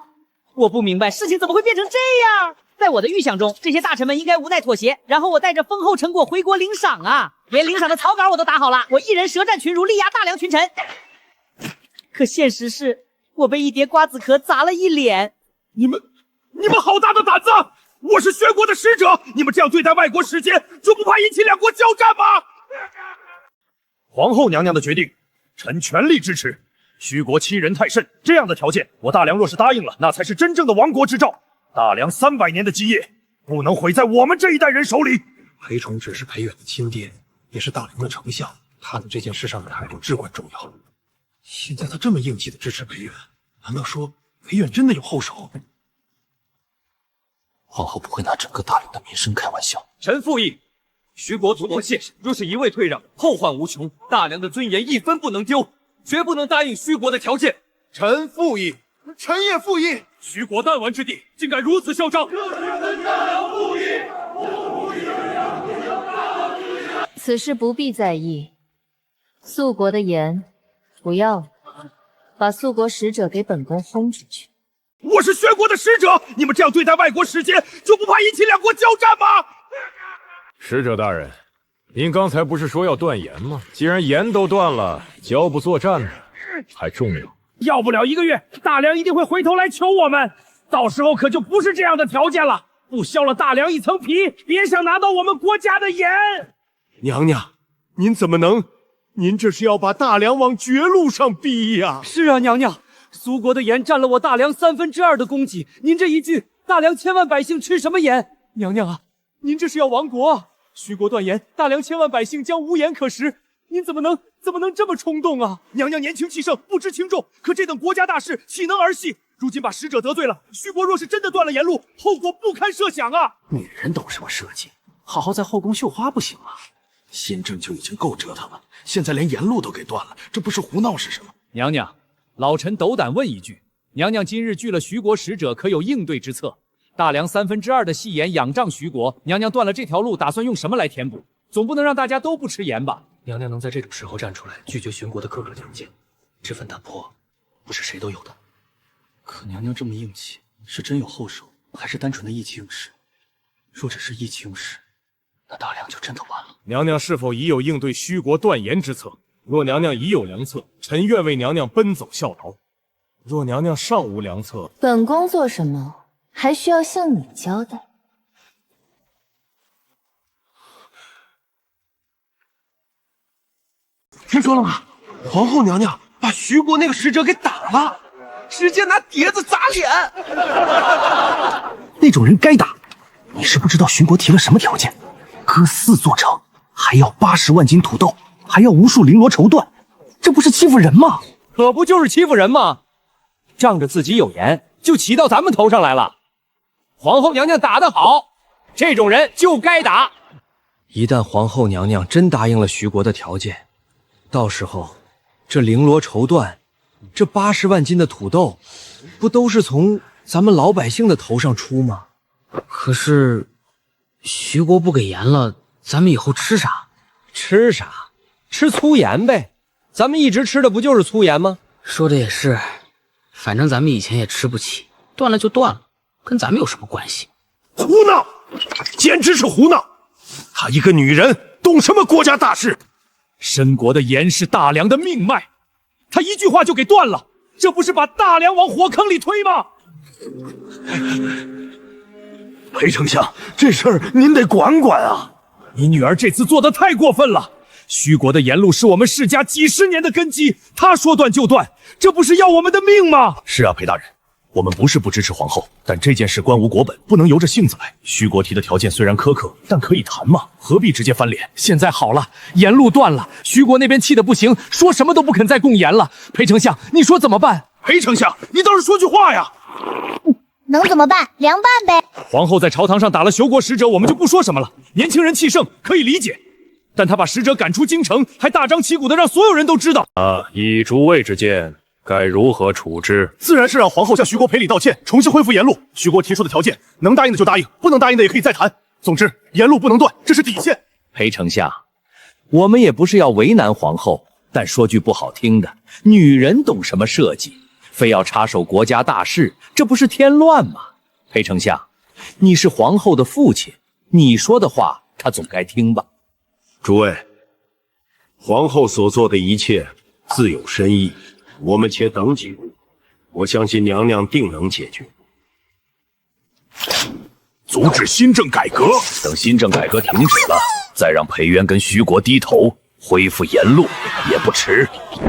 我不明白事情怎么会变成这样。在我的预想中，这些大臣们应该无奈妥协，然后我带着丰厚成果回国领赏啊！连领赏的草稿我都打好了，我一人舌战群儒，力压大梁群臣。可现实是，我被一叠瓜子壳砸了一脸。你们好大的胆子！我是薛国的使者，你们这样对待外国使节，就不怕引起两国交战吗？皇后娘娘的决定，臣全力支持。虚国欺人太甚，这样的条件，我大梁若是答应了，那才是真正的亡国之兆。大梁300年的基业，不能毁在我们这一代人手里。裴崇只是裴远的亲爹，也是大梁的丞相，他在这件事上的态度至关重要。现在他这么硬气的支持裴远，难道说裴远真的有后手？皇后不会拿整个大梁的民生开玩笑。臣附议，徐国突破现实，若是一味退让，后患无穷，大梁的尊严一分不能丢，绝不能答应虚国的条件。臣附议，臣也附议。徐国弹丸之地，竟敢如此嚣张！此事不必在意。肃国的盐不要了，把肃国使者给本宫轰出去。我是薛国的使者，你们这样对待外国使节，就不怕引起两国交战吗？使者大人，您刚才不是说要断盐吗？既然盐都断了，交不作战呢，还重要？要不了1个月，大梁一定会回头来求我们，到时候可就不是这样的条件了。不削了大梁一层皮，别想拿到我们国家的盐。娘娘，您怎么能？您这是要把大梁往绝路上逼呀！是啊，娘娘，苏国的盐占了我大梁2/3的供给，您这一句，大梁千万百姓吃什么盐？娘娘啊，您这是要亡国啊！徐国断盐，大梁千万百姓将无盐可食，您怎么能这么冲动啊？娘娘年轻气盛，不知轻重，可这等国家大事岂能儿戏？如今把使者得罪了，徐国若是真的断了盐路，后果不堪设想啊！女人懂什么设计？好好在后宫绣花不行吗？新政就已经够折腾了，现在连盐路都给断了，这不是胡闹是什么？娘娘，老臣斗胆问一句，娘娘今日拒了徐国使者，可有应对之策？大梁2/3的细盐仰仗徐国，娘娘断了这条路，打算用什么来填补？总不能让大家都不吃盐吧？娘娘能在这种时候站出来拒绝巡国的各个条件，这份胆魄不是谁都有的。可娘娘这么硬气，是真有后手，还是单纯的意气用事？若只是意气用事，那大梁就真的完了。娘娘是否已有应对虚国断盐之策？若娘娘已有良策，臣愿为娘娘奔走效劳；若娘娘尚无良策，本宫做什么还需要向你交代？听说了吗？皇后娘娘把徐国那个使者给打了，直接拿碟子砸脸。那种人该打。你是不知道徐国提了什么条件？割4座城，还要80万斤土豆，还要无数绫罗绸缎，这不是欺负人吗？可不就是欺负人吗？仗着自己有盐，就骑到咱们头上来了。皇后娘娘打得好，这种人就该打。一旦皇后娘娘真答应了徐国的条件，到时候这绫罗绸缎，这80万斤的土豆，不都是从咱们老百姓的头上出吗？可是徐国不给盐了，咱们以后吃啥？吃啥？吃粗盐呗。咱们一直吃的不就是粗盐吗？说的也是，反正咱们以前也吃不起，断了就断了，跟咱们有什么关系？胡闹，简直是胡闹！她一个女人懂什么国家大事？申国的盐是大梁的命脉，她一句话就给断了，这不是把大梁往火坑里推吗？裴丞相，这事儿您得管管啊！你女儿这次做的太过分了。徐国的盐路是我们世家几10年的根基，她说断就断，这不是要我们的命吗？是啊，裴大人，我们不是不支持皇后，但这件事官无国本，不能由着性子来。徐国提的条件虽然苛刻，但可以谈嘛，何必直接翻脸？现在好了，盐路断了，徐国那边气得不行，说什么都不肯再供盐了。裴丞相，你说怎么办？裴丞相，你倒是说句话呀！能怎么办？凉拌呗。皇后在朝堂上打了休国使者，我们就不说什么了。年轻人气盛，可以理解。但他把使者赶出京城，还大张旗鼓的让所有人都知道。以诸位之见，该如何处置？自然是让皇后向徐国赔礼道歉，重新恢复盐路。徐国提出的条件，能答应的就答应，不能答应的也可以再谈。总之，盐路不能断，这是底线。裴丞相，我们也不是要为难皇后，但说句不好听的，女人懂什么设计？非要插手国家大事，这不是添乱吗？裴丞相，你是皇后的父亲，你说的话她总该听吧？诸位，皇后所做的一切自有深意，我们且等几日，我相信娘娘定能解决。阻止新政改革，等新政改革停止了，再让裴渊跟徐国低头，恢复盐路也不迟。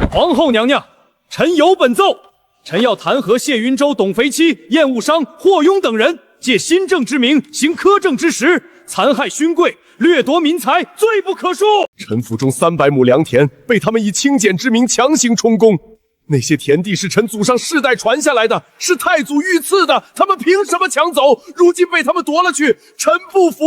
皇后娘娘，臣有本奏，臣要弹劾谢云州、董肥期、燕务商、霍庸等人，借新政之名行苛政之实，残害勋贵，掠夺民财，罪不可恕。臣府中300亩良田被他们以清简之名强行充公，那些田地是臣祖上世代传下来的，是太祖御赐的，他们凭什么抢走？如今被他们夺了去，臣不服！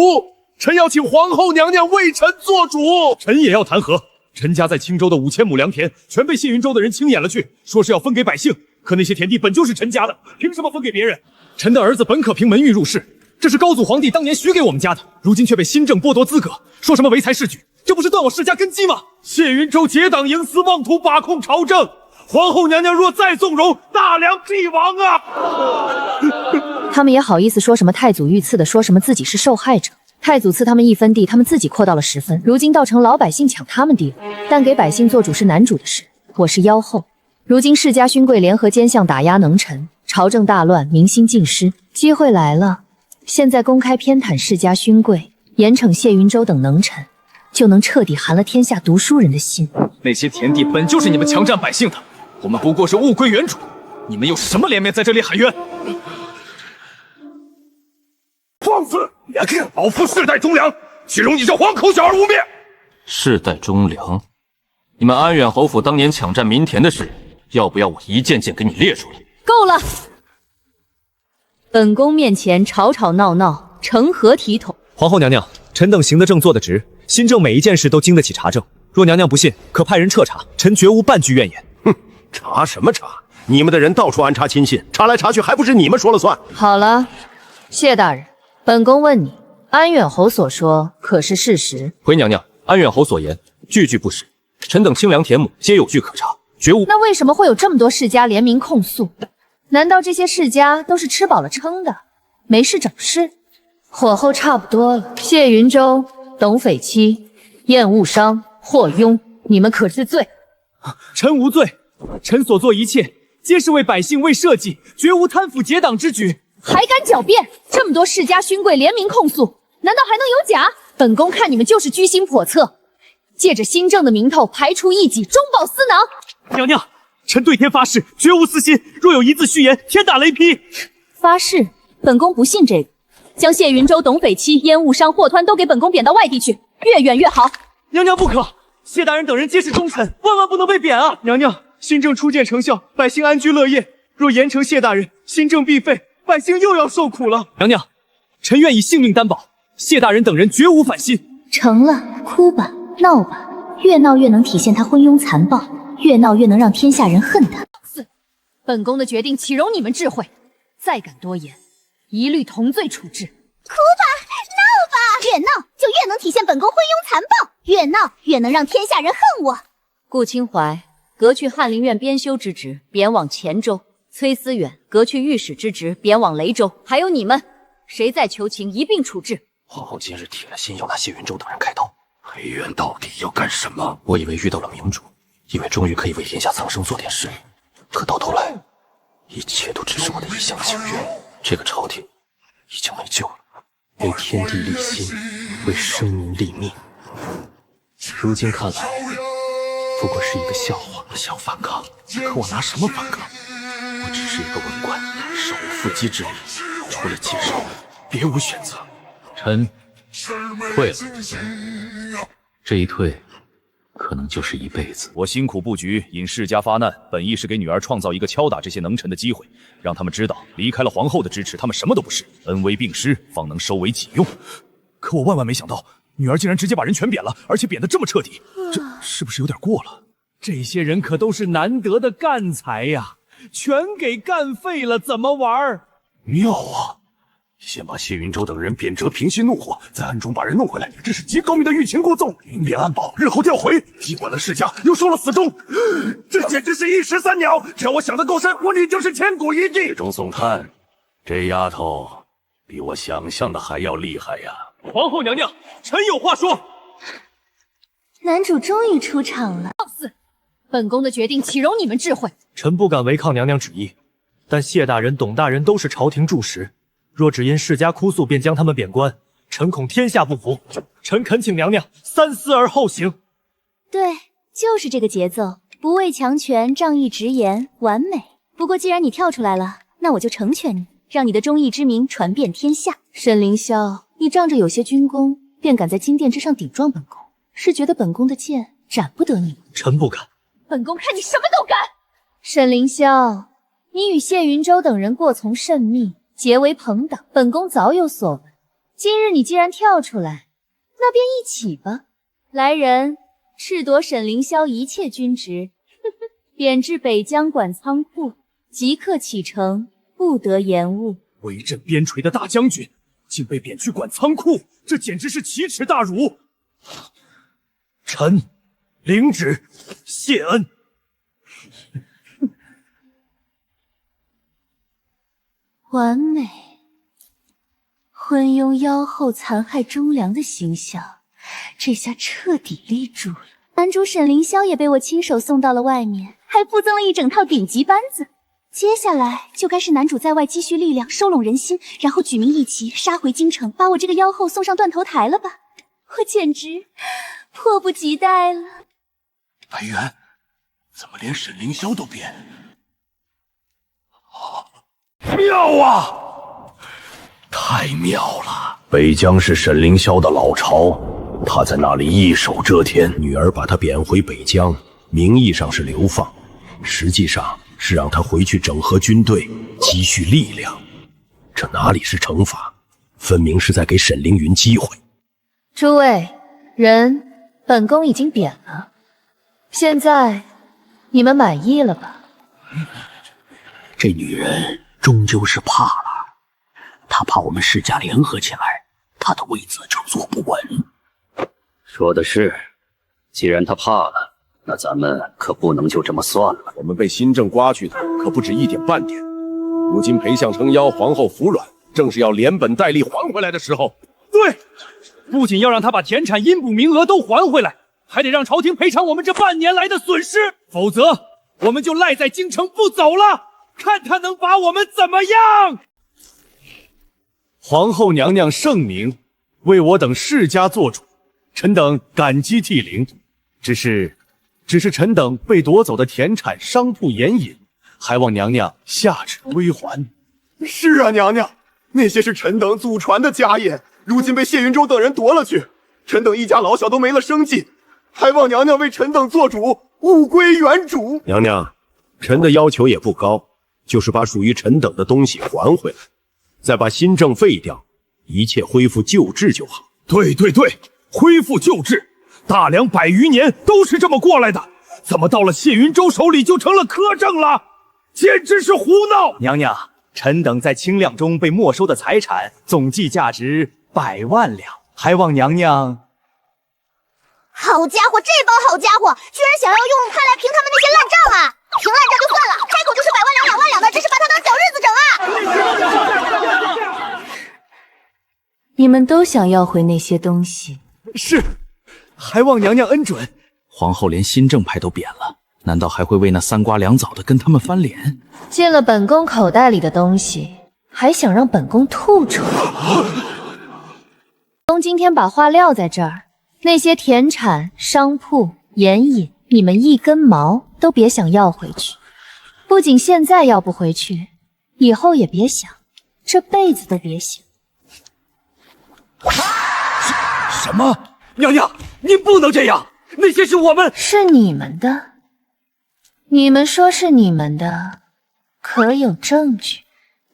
臣要请皇后娘娘为臣做主。臣也要弹劾。陈家在青州的5000亩良田全被谢云州的人清眼了去，说是要分给百姓，可那些田地本就是陈家的，凭什么分给别人？臣的儿子本可凭门谕入仕，这是高祖皇帝当年许给我们家的，如今却被新政剥夺资格，说什么唯才是举，这不是断我世家根基吗？谢云州结党营私，妄图把控朝政，皇后娘娘若再纵容，大梁必亡啊！他们也好意思说什么太祖御赐的，说什么自己是受害者。太祖赐他们1分地，他们自己扩到了10分，如今倒成老百姓抢他们地了。但给百姓做主是男主的事，我是妖后。如今世家勋贵联合奸相打压能臣，朝政大乱，民心尽失，机会来了。现在公开偏袒世家勋贵，严惩谢云州等能臣，就能彻底寒了天下读书人的心。那些田地本就是你们强占百姓的，我们不过是物归原主，你们有什么脸面在这里喊冤？放肆！老夫世代忠良，岂容你这黄口小儿污蔑！世代忠良，你们安远侯府当年抢占民田的事，要不要我一件件给你列出来？够了！本宫面前吵吵闹闹，成何体统？皇后娘娘，臣等行得正，坐得直，新政每一件事都经得起查证。若娘娘不信，可派人彻查，臣绝无半句怨言。哼，查什么查？你们的人到处安插亲信，查来查去还不是你们说了算？好了，谢大人，本宫问你，安远侯所说可是事实？回娘娘，安远侯所言句句不实，臣等清凉田亩皆有据可查，绝无。那为什么会有这么多世家联名控诉？难道这些世家都是吃饱了撑的，没事找事？火候差不多了，谢云州、董匪期、燕务商、霍庸，你们可是罪？臣无罪，臣所做一切皆是为百姓为社稷，绝无贪腐结党之举。还敢狡辩？这么多世家勋贵联名控诉，难道还能有假？本宫看你们就是居心叵测，借着新政的名头排除异己，中饱私囊。娘娘，臣对天发誓，绝无私心，若有一字虚言，天打雷劈。发誓？本宫不信这个。将谢云州、董匪期、烟雾商、霍湍都给本宫贬到外地去，越远越好。娘娘不可，谢大人等人皆是忠臣，万万不能被贬啊！娘娘，新政初见成效，百姓安居乐业，若严惩谢大人，新政必废，百姓又要受苦了。娘娘，臣愿以性命担保，谢大人等人绝无反心。成了，哭吧，闹吧，越闹越能体现他昏庸残暴，越闹越能让天下人恨他。本宫的决定岂容你们智慧？再敢多言，一律同罪处置。哭吧，闹吧，越闹就越能体现本宫昏庸残暴，越闹越能让天下人恨我。顾清怀革去翰林院编修之职，贬往黔州；崔思远革去御史之职，贬往雷州。还有你们，谁再求情，一并处置。皇后今日铁了心要拿谢云州等人开刀，裴渊到底要干什么？我以为遇到了明主，以为终于可以为天下苍生做点事，可到头来，一切都只是我的一厢情愿。这个朝廷已经没救了，为天地立心，为生民立命。如今看来，不过是一个笑话。想反抗，可我拿什么反抗？我只是是一个文官，手无缚鸡之力，除了接受，别无选择。臣退了，这一退，可能就是一辈子。我辛苦布局，引世家发难，本意是给女儿创造一个敲打这些能臣的机会，让他们知道离开了皇后的支持，他们什么都不是，恩威并施，方能收为己用。可我万万没想到，女儿竟然直接把人全贬了，而且贬得这么彻底，这是不是有点过了？这些人可都是难得的干才呀，全给干废了，怎么玩？妙啊！先把谢云州等人贬谪，平息怒火，再暗中把人弄回来，这是极高明的欲擒故纵，明贬暗报，日后调回，既管了世家，又收了死忠，这简直是一石三鸟。只要我想得够深，我女就是千古一帝。中宋探，这丫头比我想象的还要厉害呀！皇后娘娘，臣有话说。男主终于出场了。放肆！本宫的决定岂容你们智慧？臣不敢违抗娘娘旨意，但谢大人、董大人都是朝廷柱石，若只因世家哭诉便将他们贬官，臣恐天下不服。臣恳请娘娘三思而后行。对，就是这个节奏，不畏强权，仗义直言，完美。不过既然你跳出来了，那我就成全你，让你的忠义之名传遍天下。沈凌霄，你仗着有些军功，便敢在金殿之上顶撞本宫，是觉得本宫的剑斩不得你吗？臣不敢。本宫看你什么都敢！沈凌霄，你与谢云州等人过从甚密，结为朋党，本宫早有所闻。今日你既然跳出来，那便一起吧。来人，褫夺沈凌霄一切军职，贬至北疆管仓库，即刻启程，不得延误。威震边陲的大将军，竟被贬去管仓库，这简直是奇耻大辱！臣领旨，谢恩。完美，昏庸妖后残害忠良的形象，这下彻底立住了。男主沈凌霄也被我亲手送到了外面，还附赠了一整套顶级班子。接下来就该是男主在外积蓄力量，收拢人心，然后举名义旗，杀回京城，把我这个妖后送上断头台了吧？我简直迫不及待了。白猿，怎么连沈凌霄都变？妙啊！太妙了！北疆是沈凌霄的老巢，他在那里一手遮天。女儿把他贬回北疆，名义上是流放，实际上是让他回去整合军队，积蓄力量。这哪里是惩罚，分明是在给沈凌云机会。诸位，人本宫已经贬了，现在你们满意了吧？这女人终究是怕了，她怕我们世家联合起来，她的位子就坐不稳。说的是，既然她怕了，那咱们可不能就这么算了。我们被新政刮去的可不止一点半点，如今裴相撑腰，皇后服软，正是要连本带利还回来的时候。对，不仅要让他把田产、阴补名额都还回来，还得让朝廷赔偿我们这半年来的损失，否则我们就赖在京城不走了，看他能把我们怎么样！皇后娘娘圣明，为我等世家做主，臣等感激涕零。只是臣等被夺走的田产、商铺、盐引，还望娘娘下旨归还。是啊，娘娘，那些是臣等祖传的家业，如今被谢云州等人夺了去，臣等一家老小都没了生计，还望娘娘为臣等做主，物归原主。娘娘，臣的要求也不高，就是把属于臣等的东西还回来，再把新政废掉，一切恢复旧制就好。对，恢复旧制。大梁100余年都是这么过来的，怎么到了谢云州手里就成了苛政了？简直是胡闹！娘娘，臣等在清亮中被没收的财产总计价值100万两，还望娘娘……好家伙，这帮好家伙，居然想要用它来平他们那些烂账啊！平烂账就算了，开口就是100万两、2万两的，真是把他当小日子整啊！你们都想要回那些东西？是，还望娘娘恩准。皇后连新政派都贬了，难道还会为那3瓜2枣的跟他们翻脸？进了本宫口袋里的东西，还想让本宫吐出来？本宫今天把话撂在这儿，那些田产、商铺、盐引，你们一根毛都别想要回去。不仅现在要不回去，以后也别想，这辈子都别想。什么？娘娘，您不能这样！那些是我们，是你们的。你们说是你们的，可有证据？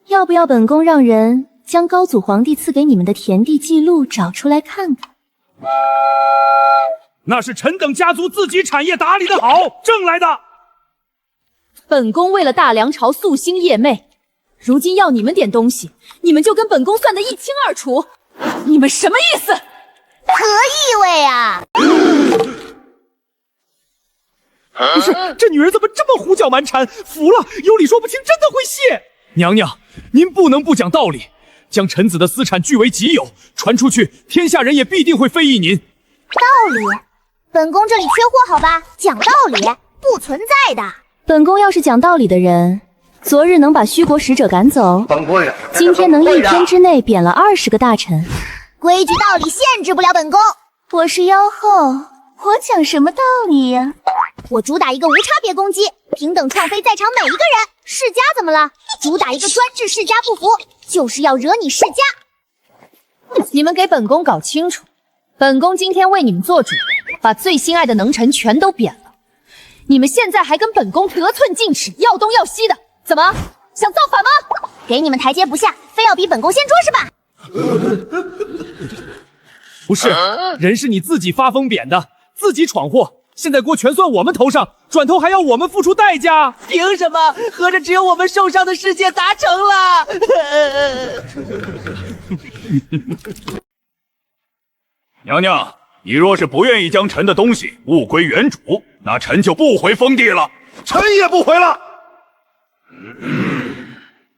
要不要本宫让人将高祖皇帝赐给你们的田地记录找出来看看？那是臣等家族自己产业打理的好，挣来的。本宫为了大梁朝夙兴夜寐，如今要你们点东西，你们就跟本宫算得一清二楚。你们什么意思？何意味啊？不是，这女人怎么这么胡搅蛮缠？服了，有理说不清，真的会谢。娘娘，您不能不讲道理，将臣子的私产据为己有，传出去，天下人也必定会非议您。道理？本宫这里缺货好吧？讲道理不存在的。本宫要是讲道理的人，昨日能把虚国使者赶走，今天能一天之内贬了20个大臣。规矩道理限制不了本宫。我是妖后，我讲什么道理呀？我主打一个无差别攻击，平等创飞在场每一个人。世家怎么了？主打一个专治世家不服，就是要惹你世家。你们给本宫搞清楚，本宫今天为你们做主，把最心爱的能臣全都贬了。你们现在还跟本宫得寸进尺，要东要西的，怎么想造反吗？给你们台阶不下，非要比本宫先捉是吧？不是，人是你自己发疯贬的，自己闯祸，现在锅全算我们头上，转头还要我们付出代价。凭什么？合着只有我们受伤的世界达成了？娘娘，你若是不愿意将臣的东西物归原主，那臣就不回封地了。臣也不回了。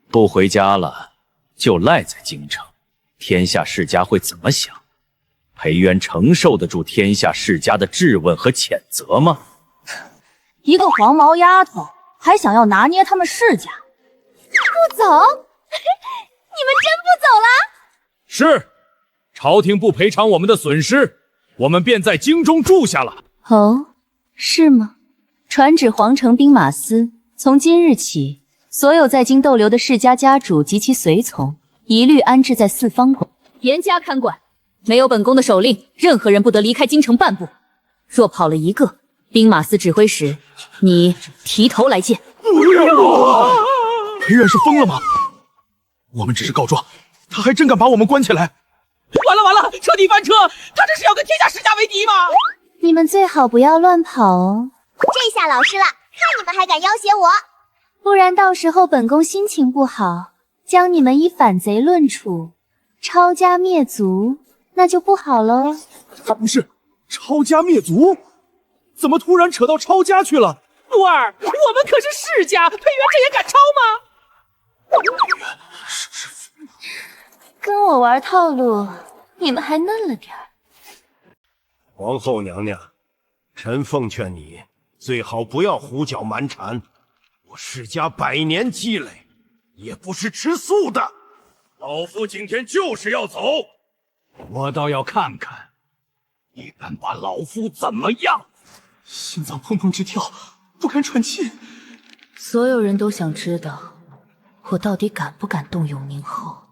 不回家了，就赖在京城，天下世家会怎么想？裴渊承受得住天下世家的质问和谴责吗？一个黄毛丫头还想要拿捏他们世家，不走？你们真不走了？是，朝廷不赔偿我们的损失，我们便在京中住下了。哦，是吗？传旨皇城兵马司，从今日起，所有在京逗留的世家家主及其随从，一律安置在四方馆，严加看管。没有本宫的手令，任何人不得离开京城半步。若跑了一个，兵马司指挥时，你提头来见。裴元是疯了吗？我们只是告状，他还真敢把我们关起来。完了完了，彻底翻车！他这是要跟天下世家为敌吗？你们最好不要乱跑哦。这下老实了，看你们还敢要挟我！不然到时候本宫心情不好，将你们以反贼论处，抄家灭族，那就不好喽。不是，抄家灭族？怎么突然扯到抄家去了？鹿儿，我们可是世家，裴元这也敢抄吗？跟我玩套路，你们还嫩了点儿。皇后娘娘，臣奉劝你最好不要胡搅蛮缠。我世家100年积累，也不是吃素的。老夫今天就是要走。我倒要看看，你敢把老夫怎么样？心脏砰砰直跳，不敢喘气。所有人都想知道，我到底敢不敢动永宁后。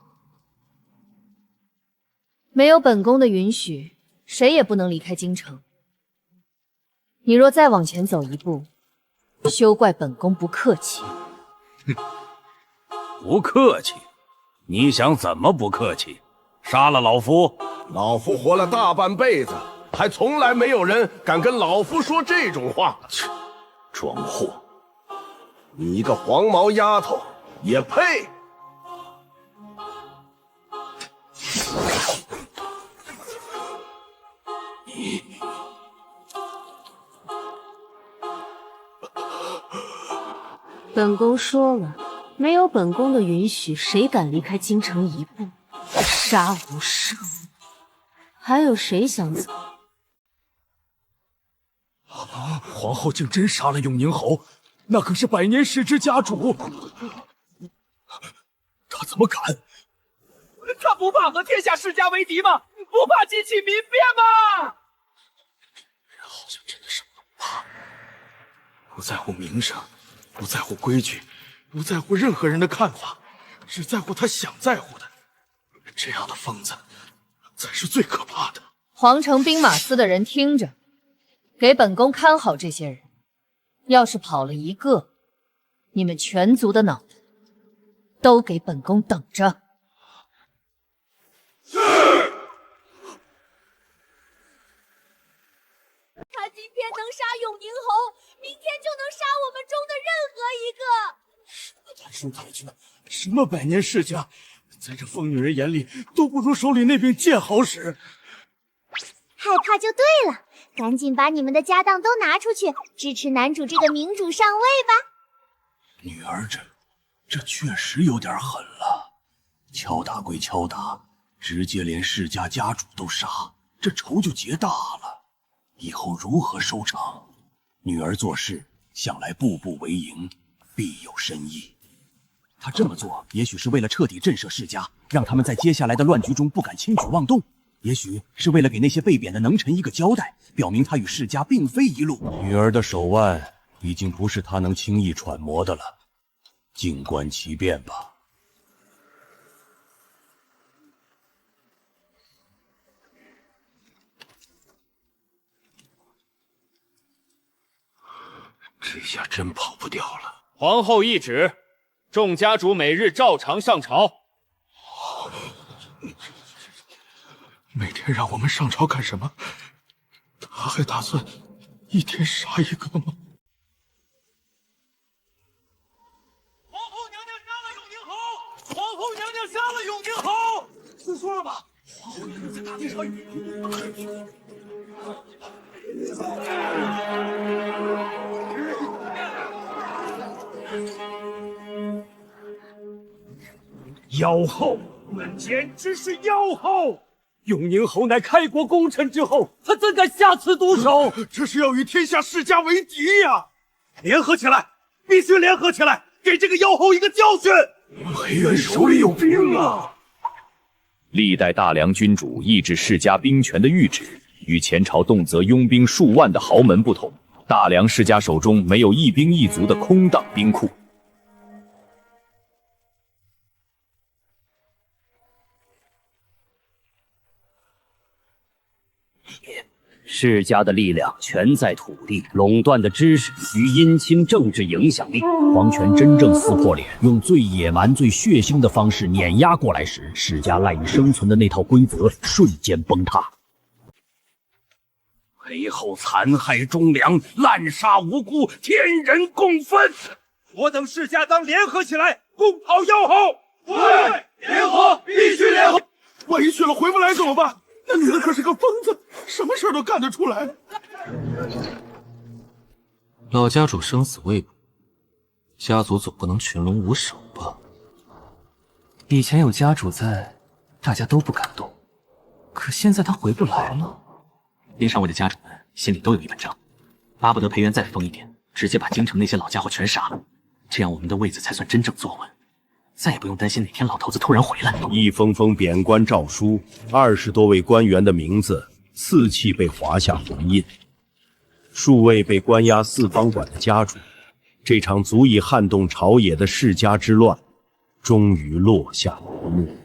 没有本宫的允许，谁也不能离开京城。你若再往前走一步，休怪本宫不客气。不客气？你想怎么不客气？杀了老夫？老夫活了大半辈子，还从来没有人敢跟老夫说这种话。装货！你一个黄毛丫头也配？本宫说了，没有本宫的允许，谁敢离开京城一步，杀无赦。还有谁想走？皇后竟真杀了永宁侯，那可是100年世之家主。他怎么敢？他不怕和天下世家为敌吗？不怕激起民变吗？人好像真的什么都不怕，不在乎名声，不在乎规矩，不在乎任何人的看法，只在乎他想在乎的。这样的疯子才是最可怕的。皇城兵马司的人听着，给本宫看好这些人。要是跑了一个，你们全族的脑袋都给本宫等着。是。他今天能杀永宁侯，明天就能杀我们中的任何一个。太叔太君，什么百年世家，在这疯女人眼里都不如手里那柄剑好使。害怕就对了，赶紧把你们的家当都拿出去，支持男主这个明主上位吧。女儿这确实有点狠了，敲打归敲打，直接连世家家主都杀，这仇就结大了。以后如何收场？女儿做事向来步步为营，必有深意。她这么做，也许是为了彻底震慑世家，让他们在接下来的乱局中不敢轻举妄动。也许是为了给那些被贬的能臣一个交代，表明他与世家并非一路。女儿的手腕已经不是他能轻易揣摩的了，静观其变吧。这下真跑不掉了。皇后懿旨，众家主每日照常上朝。每天让我们上朝干什么？他还打算一天杀一个吗？皇后娘娘杀了永宁侯！皇后娘娘杀了永宁侯！听说了吧？皇后娘娘在大殿上语。妖后，简直是妖后！永宁侯乃开国功臣之后，他怎敢下此毒手？这是要与天下世家为敌呀！联合起来，必须联合起来，给这个妖后一个教训！裴元手里有兵啊！历代大梁君主抑制世家兵权的谕旨，与前朝动辄拥兵数万的豪门不同，大梁世家手中没有一兵一卒的空荡兵库。世家的力量全在土地，垄断的知识与姻亲政治影响力。皇权真正撕破脸，用最野蛮、最血腥的方式碾压过来时，世家赖以生存的那套规则瞬间崩塌。裴后残害忠良，滥杀无辜，天人共愤。我等世家当联合起来，共讨妖后。对，联合，必须联合。万一去了回不来怎么办？那女的可是个疯子，什么事都干得出来。老家主生死未卜，家族总不能群龙无首吧？以前有家主在，大家都不敢动，可现在他回不来了。边上位的家主们心里都有一本账，巴不得裴元再疯一点，直接把京城那些老家伙全杀了，这样我们的位子才算真正坐稳。再也不用担心哪天老头子突然回来。一封封贬官诏书，20多位官员的名字四气被划下魂印，数位被关押四方馆的家主，这场足以撼动朝野的世家之乱，终于落下帷幕。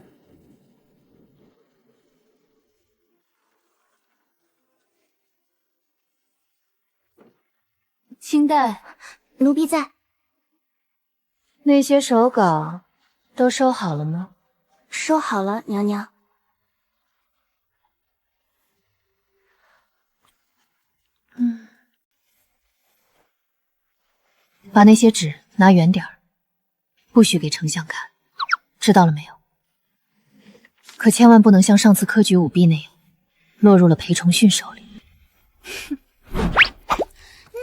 清代，奴婢在。那些手稿都收好了吗？收好了，娘娘。把那些纸拿远点儿，不许给丞相看，知道了没有？可千万不能像上次科举舞弊那样，落入了裴崇训手里。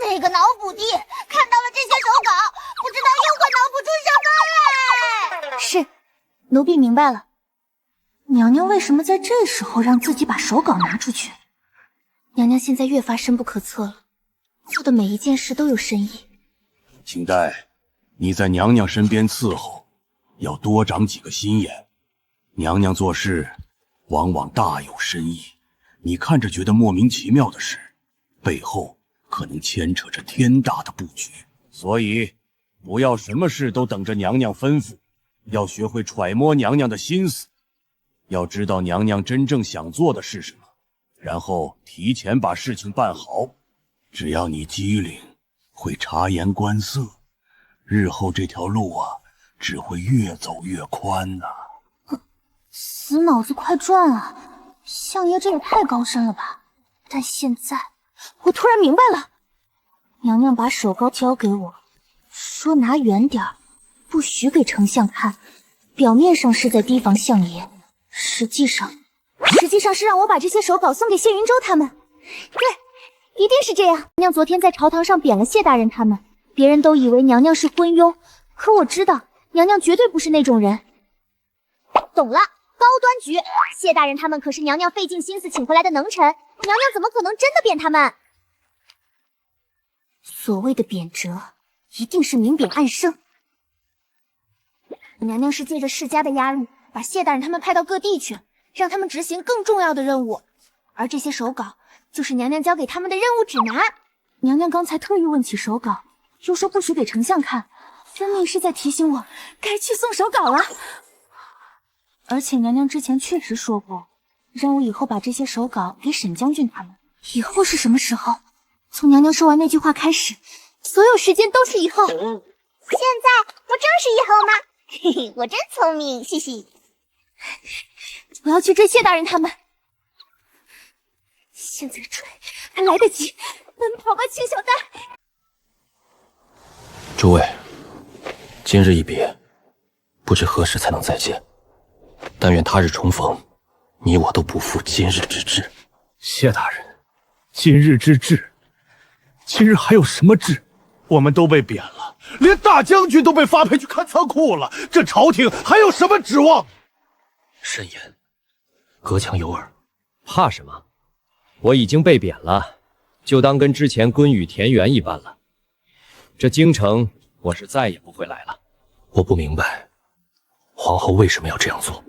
那个脑补帝看到了这些手稿，不知道又会脑补出什么来。是，奴婢明白了。娘娘为什么在这时候让自己把手稿拿出去？娘娘现在越发深不可测了，做的每一件事都有深意。请代，你在娘娘身边伺候，要多长几个心眼。娘娘做事往往大有深意，你看着觉得莫名其妙的事，背后可能牵扯着天大的布局。所以，不要什么事都等着娘娘吩咐，要学会揣摩娘娘的心思，要知道娘娘真正想做的是什么，然后提前把事情办好。只要你机灵，会察言观色，日后这条路啊，只会越走越宽呐。死脑子快转啊！相爷这也太高深了吧！但现在我突然明白了，娘娘把手膏交给我，说拿远点儿，不许给丞相看。表面上是在提防相爷，实际上是让我把这些手稿送给谢云州他们。对，一定是这样。娘娘昨天在朝堂上贬了谢大人他们，别人都以为娘娘是昏庸，可我知道娘娘绝对不是那种人。懂了。高端局，谢大人他们可是娘娘费尽心思请回来的能臣，娘娘怎么可能真的贬他们？所谓的贬谪，一定是明贬暗升。娘娘是借着世家的压力，把谢大人他们派到各地去，让他们执行更重要的任务，而这些手稿就是娘娘交给他们的任务指南。娘娘刚才特意问起手稿，又说不许给丞相看，分明是在提醒我该去送手稿了。而且娘娘之前确实说过，让我以后把这些手稿给沈将军他们。以后是什么时候？从娘娘说完那句话开始，所有时间都是以后。现在不正是以后吗？嘿嘿，我真聪明，嘻嘻。我要去追谢大人他们，现在追还来得及，奔跑吧，青小蛋！诸位，今日一别，不知何时才能再见。但愿他日重逢，你我都不负今日之志。谢大人，今日之志，今日还有什么志？我们都被贬了，连大将军都被发配去看仓库了，这朝廷还有什么指望？慎言，隔墙有耳。怕什么？我已经被贬了，就当跟之前昆羽、田园一般了。这京城，我是再也不会来了。我不明白，皇后为什么要这样做？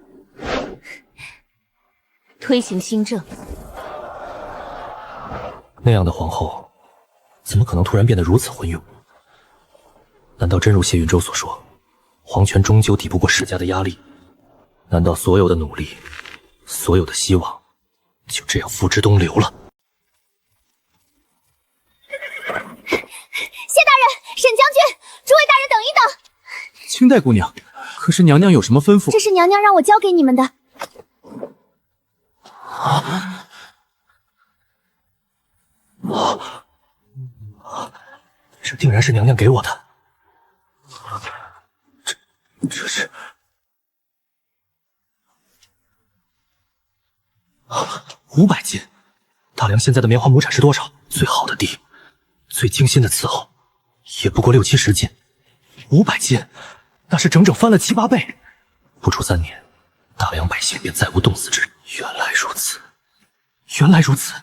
推行新政。那样的皇后，怎么可能突然变得如此昏庸？难道真如谢云州所说，皇权终究抵不过世家的压力？难道所有的努力，所有的希望，就这样付之东流了？谢大人，沈将军，诸位大人等一等。清代姑娘，可是娘娘有什么吩咐？这是娘娘让我交给你们的。这定然是娘娘给我的。这是500斤。大梁现在的棉花亩产是多少？最好的地，最精心的伺候，也不过60、70斤。500斤，那是整整翻了7、8倍。不出3年，大梁百姓便再无冻死之日。原来如此，原来如此。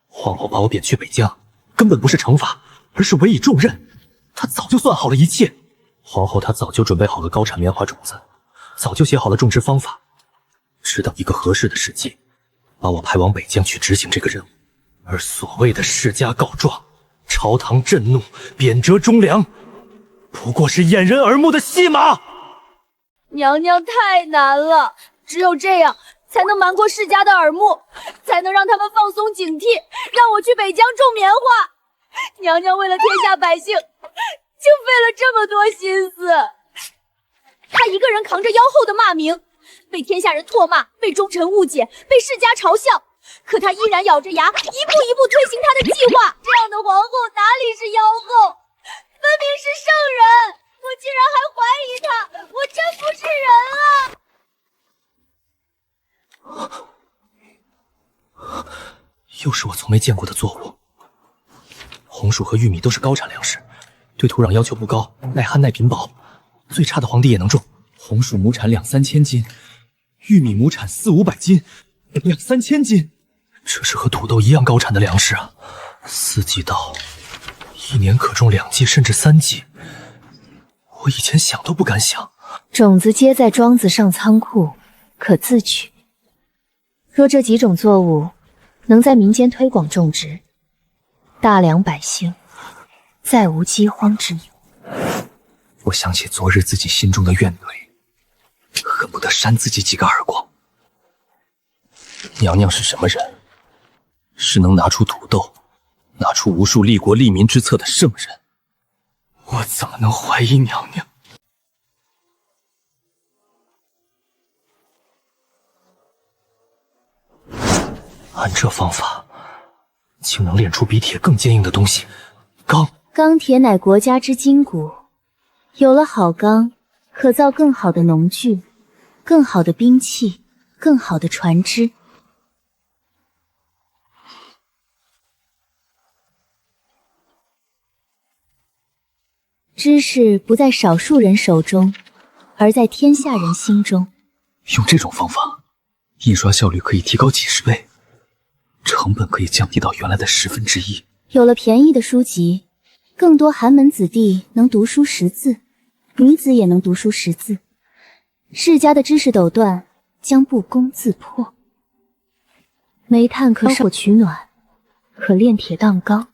皇后把我贬去北疆，根本不是惩罚，而是委以重任。她早就算好了一切。皇后她早就准备好了高产棉花种子，早就写好了种植方法，直到一个合适的时机，把我派往北疆去执行这个任务。而所谓的世家告状，朝堂震怒，贬谪忠良，不过是掩人耳目的戏码。娘娘太难了，只有这样才能瞒过世家的耳目，才能让他们放松警惕，让我去北疆种棉花。娘娘为了天下百姓，就费了这么多心思。她一个人扛着妖后的骂名，被天下人唾骂，被忠臣误解，被世家嘲笑，可她依然咬着牙，一步一步推行她的计划。这样的皇后哪里是妖后，分明是圣人！我竟然还怀疑她，我真不是人啊！又是我从没见过的作物。红薯和玉米都是高产粮食，对土壤要求不高，耐旱耐贫瘠，最差的皇帝也能种。红薯亩产2、3千斤，玉米亩产4、500斤，2、3千斤，这是和土豆一样高产的粮食啊！4季稻，一年可种2季甚至3季，我以前想都不敢想。种子接在庄子上仓库，可自取。若这几种作物能在民间推广种植，大梁百姓再无饥荒之忧。我想起昨日自己心中的怨怼，恨不得扇自己几个耳光。娘娘是什么人？是能拿出土豆，拿出无数利国利民之策的圣人。我怎么能怀疑娘娘？按这方法，竟能炼出比铁更坚硬的东西。钢铁乃国家之筋骨，有了好钢，可造更好的农具，更好的兵器，更好的船只。知识不在少数人手中，而在天下人心中。用这种方法，印刷效率可以提高几十倍，成本可以降低到原来的1/10。有了便宜的书籍，更多寒门子弟能读书识字，女子也能读书识字，世家的知识斗断将不攻自破。煤炭可烧火取暖，可炼铁当钢。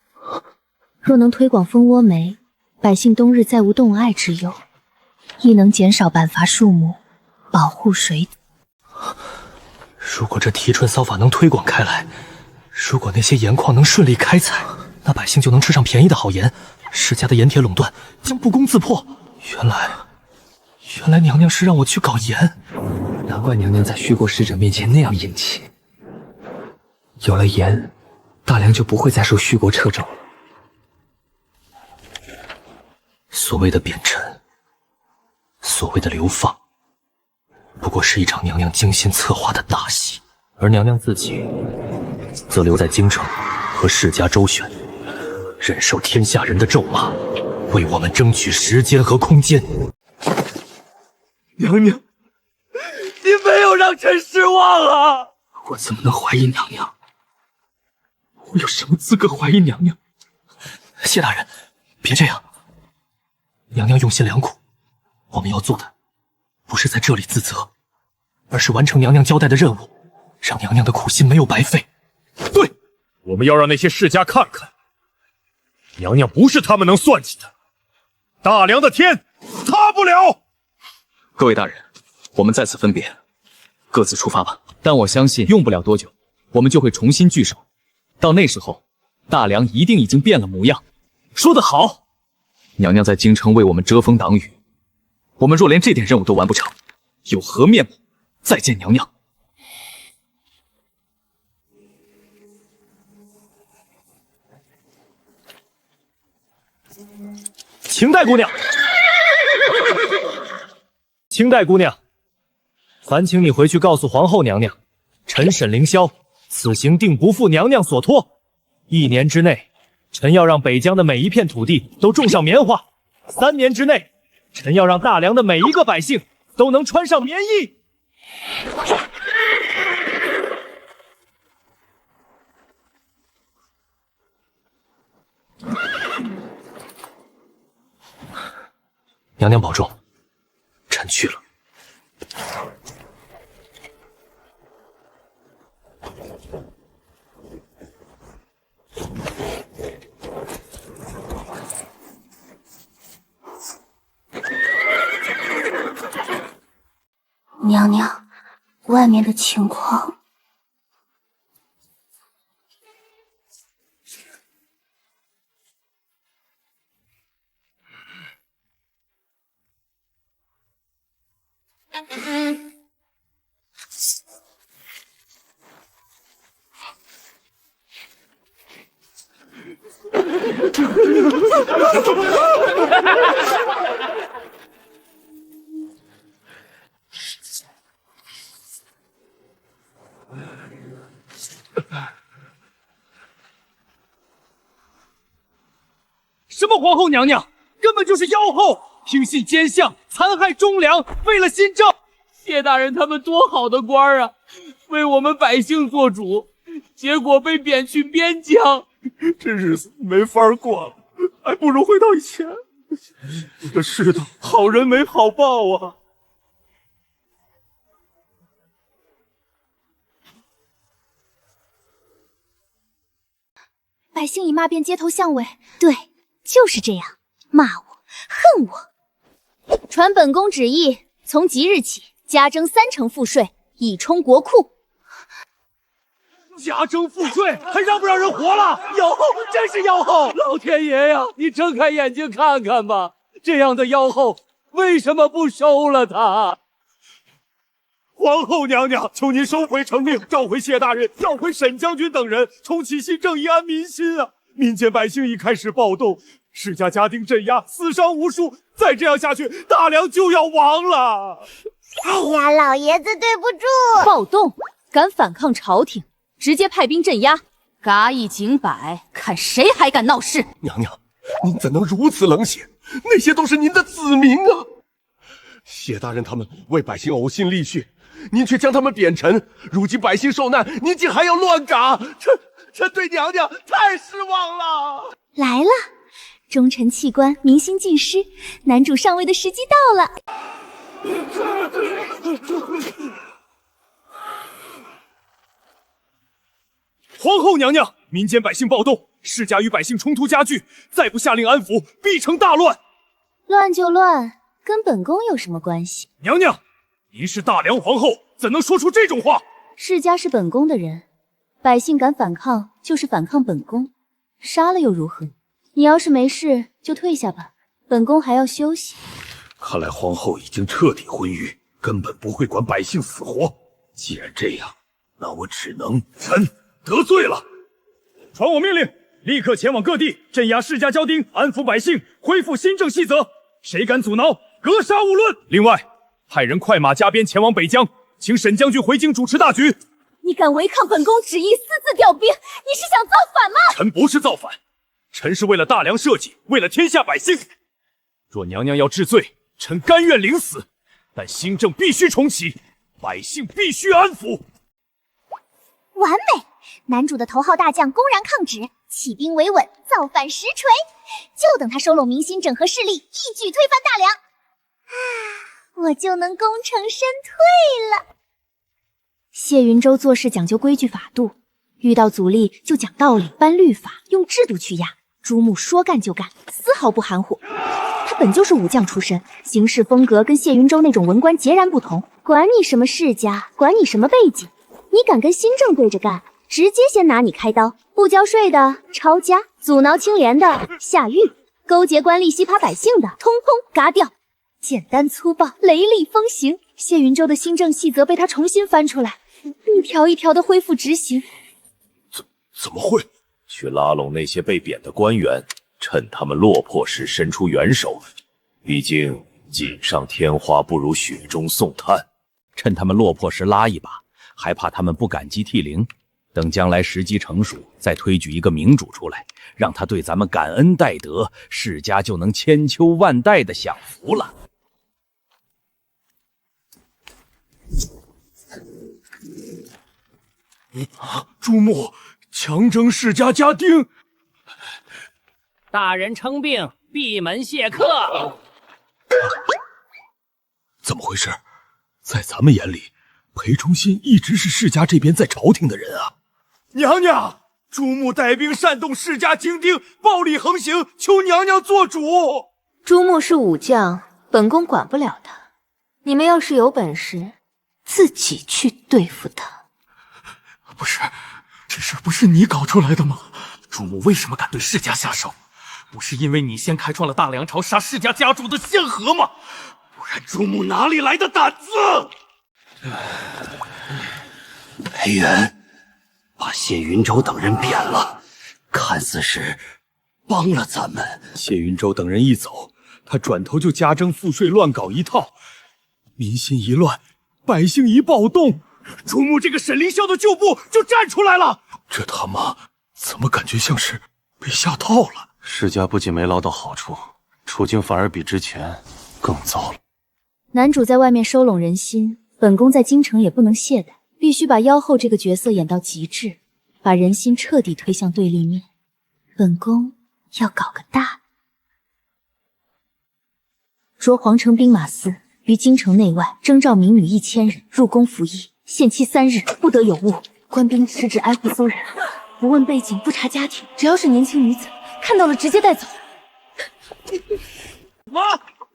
若能推广蜂窝煤，百姓冬日再无冻艾之忧，亦能减少板伐树木，保护水土。如果这提纯骚法能推广开来，如果那些盐矿能顺利开采，那百姓就能吃上便宜的好盐，世家的盐铁垄断将不攻自破。原来娘娘是让我去搞盐，难怪娘娘在虚国使者面前那样硬气。有了盐，大梁就不会再受虚国掣肘了。所谓的贬臣，所谓的流放，不过是一场娘娘精心策划的大戏，而娘娘自己则留在京城和世家周旋，忍受天下人的咒骂，为我们争取时间和空间。娘娘，你没有让臣失望啊！我怎么能怀疑娘娘？我有什么资格怀疑娘娘？谢大人，别这样。娘娘用心良苦，我们要做的不是在这里自责，而是完成娘娘交代的任务，让娘娘的苦心没有白费。对，我们要让那些世家看看，娘娘不是他们能算计的，大梁的天塌不了。各位大人，我们在此分别，各自出发吧。但我相信用不了多久，我们就会重新聚首。到那时候，大梁一定已经变了模样。说得好！娘娘在京城为我们遮风挡雨，我们若连这点任务都完不成，有何面目再见娘娘？晴黛姑娘，晴黛姑娘，烦请你回去告诉皇后娘娘，臣沈凌霄此行定不负娘娘所托。1年之内，臣要让北疆的每一片土地都种上棉花；3年之内，臣要让大梁的每一个百姓都能穿上棉衣。娘娘保重，臣去了。娘娘，外面的情况……什么皇后娘娘，根本就是妖后，听信奸相，残害忠良，为了新政。谢大人他们多好的官啊，为我们百姓做主，结果被贬去边疆，这日子没法过了，还不如回到以前。这世道，好人没好报啊！百姓以骂遍街头巷尾，对，就是这样，骂我，恨我。传本宫旨意，从即日起加征3成赋税，以充国库。加征赋税，还让不让人活了？妖后，真是妖后！老天爷呀，你睁开眼睛看看吧，这样的妖后为什么不收了她？皇后娘娘，求您收回成命，召回谢大人，召回沈将军等人，重启新政，以安民心啊！民间百姓已开始暴动，世家家丁镇压，死伤无数，再这样下去，大梁就要亡了！哎呀，老爷子对不住！暴动，敢反抗朝廷，直接派兵镇压，嘎一警百，看谁还敢闹事！娘娘，您怎能如此冷血？那些都是您的子民啊！谢大人他们为百姓呕心沥血，您却将他们贬臣，如今百姓受难，您竟还要乱嘎，这对娘娘太失望了。来了，忠臣弃官，民心尽失，男主上位的时机到了。皇后娘娘，民间百姓暴动，世家与百姓冲突加剧，再不下令安抚，必成大乱。乱就乱，跟本宫有什么关系？娘娘，您是大梁皇后，怎能说出这种话？世家是本宫的人，百姓敢反抗就是反抗本宫，杀了又如何？你要是没事就退下吧，本宫还要休息。看来皇后已经彻底昏愚，根本不会管百姓死活。既然这样，那我只能……臣得罪了。传我命令，立刻前往各地镇压世家骄丁，安抚百姓，恢复新政细则。谁敢阻挠，格杀勿论。另外，派人快马加鞭前往北疆，请沈将军回京主持大局。你敢违抗本宫旨意，私自调兵，你是想造反吗？臣不是造反，臣是为了大梁社稷，为了天下百姓。若娘娘要治罪，臣甘愿领死，但新政必须重启，百姓必须安抚。完美！男主的头号大将公然抗旨，起兵维稳，造反实锤，就等他收拢民心，整合势力，一举推翻大梁，我就能功成身退了。谢云州做事讲究规矩法度，遇到阻力就讲道理，颁律法，用制度去压。朱木说干就干，丝毫不含糊。他本就是武将出身，行事风格跟谢云州那种文官截然不同。管你什么世家，管你什么背景，你敢跟新政对着干，直接先拿你开刀。不交税的抄家，阻挠清廉的下狱，勾结官吏西扒百姓的通通嘎掉。简单粗暴，雷厉风行。谢云州的新政细则被他重新翻出来，一条一条的恢复执行。怎么会？去拉拢那些被贬的官员，趁他们落魄时伸出援手。毕竟锦上添花不如雪中送炭，趁他们落魄时拉一把，还怕他们不感激涕零？等将来时机成熟，再推举一个明主出来，让他对咱们感恩戴德，世家就能千秋万代的享福了。朱木强征世家家丁，大人称病，闭门谢客。怎么回事？在咱们眼里，裴崇信一直是世家这边在朝廷的人啊。娘娘，朱木带兵煽动世家精丁，暴力横行，求娘娘做主。朱木是武将，本宫管不了他。你们要是有本事，自己去对付他。不是，这事不是你搞出来的吗？朱木为什么敢对世家下手？不是因为你先开创了大梁朝杀世家家主的先河吗？不然朱木哪里来的胆子？裴元把谢云州等人贬了，看似是帮了咱们。谢云州等人一走，他转头就加征赋税，乱搞一套，民心一乱，百姓一暴动，朱木这个沈凌霄的旧部就站出来了。这他妈怎么感觉像是被下套了？世家不仅没捞到好处，处境反而比之前更糟了。男主在外面收拢人心，本宫在京城也不能懈怠，必须把妖后这个角色演到极致，把人心彻底推向对立面。本宫要搞个大的，着皇城兵马司于京城内外征召民女1000人入宫服役，限期3日，不得有误。官兵持旨挨户搜人，不问背景，不查家庭，只要是年轻女子，看到了直接带走。妈，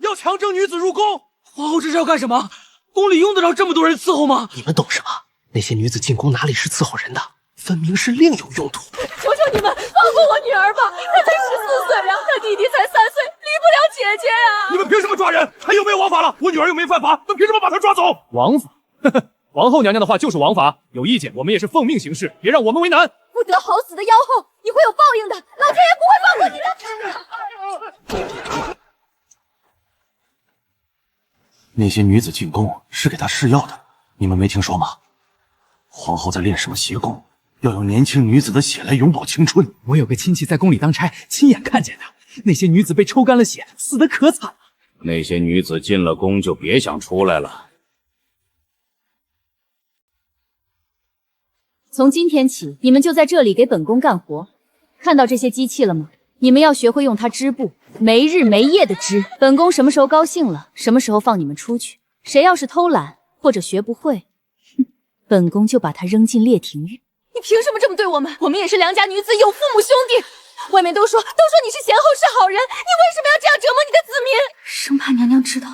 要强征女子入宫。皇后这是要干什么？宫里用得着这么多人伺候吗？你们懂什么？那些女子进宫哪里是伺候人的，分明是另有用途。求求你们放过我女儿吧，她才14岁呀，她弟弟才3岁，离不了姐姐呀！你们凭什么抓人？还有没有王法了？我女儿又没犯法，你们凭什么把她抓走？王法？呵呵，皇后娘娘的话就是王法，有意见我们也是奉命行事，别让我们为难。不得好死的妖后，你会有报应的，老天爷不会放过你的。那些女子进宫是给她试药的，你们没听说吗？皇后在练什么邪功，要用年轻女子的血来永葆青春。我有个亲戚在宫里当差，亲眼看见的，那些女子被抽干了血，死得可惨了。那些女子进了宫就别想出来了。从今天起，你们就在这里给本宫干活。看到这些机器了吗？你们要学会用它织布，没日没夜的织。本宫什么时候高兴了，什么时候放你们出去。谁要是偷懒或者学不会，本宫就把他扔进烈庭狱。你凭什么这么对我们？我们也是良家女子，有父母兄弟。外面都说你是贤后是好人，你为什么要这样折磨你的子民？生怕娘娘知道，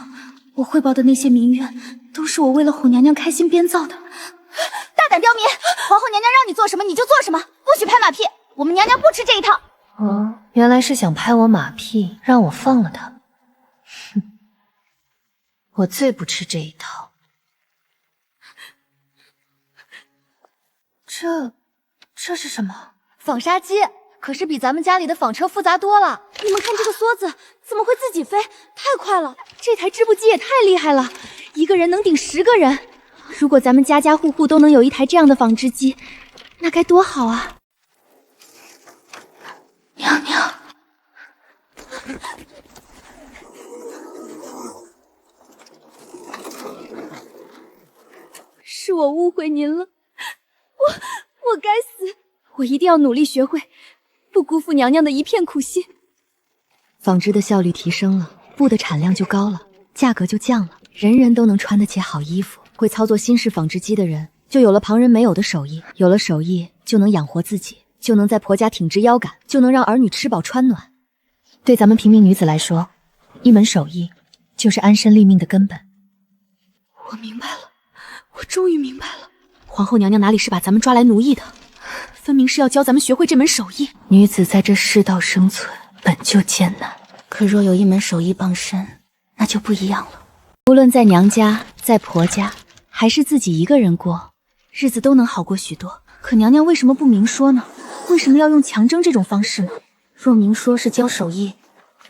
我汇报的那些民怨，都是我为了哄娘娘开心编造的。大胆刁民！皇后娘娘让你做什么你就做什么，不许拍马屁。我们娘娘不吃这一套。哦，原来是想拍我马屁，让我放了他。哼，我最不吃这一套。这是什么？纺纱机，可是比咱们家里的纺车复杂多了。你们看这个梭子，怎么会自己飞？太快了！这台织布机也太厉害了，一个人能顶10个人。如果咱们家家户户都能有一台这样的纺织机，那该多好啊！娘娘，是我误会您了，我该死，我一定要努力学会，不辜负娘娘的一片苦心。纺织的效率提升了，布的产量就高了，价格就降了，人人都能穿得起好衣服。会操作新式纺织机的人，就有了旁人没有的手艺，有了手艺就能养活自己，就能在婆家挺直腰杆，就能让儿女吃饱穿暖。对咱们平民女子来说，一门手艺就是安身立命的根本。我明白了，我终于明白了，皇后娘娘哪里是把咱们抓来奴役的，分明是要教咱们学会这门手艺。女子在这世道生存本就艰难，可若有一门手艺傍身，那就不一样了。无论在娘家，在婆家，还是自己一个人过，日子都能好过许多。可娘娘为什么不明说呢？为什么要用强征这种方式呢？若明说是教手艺，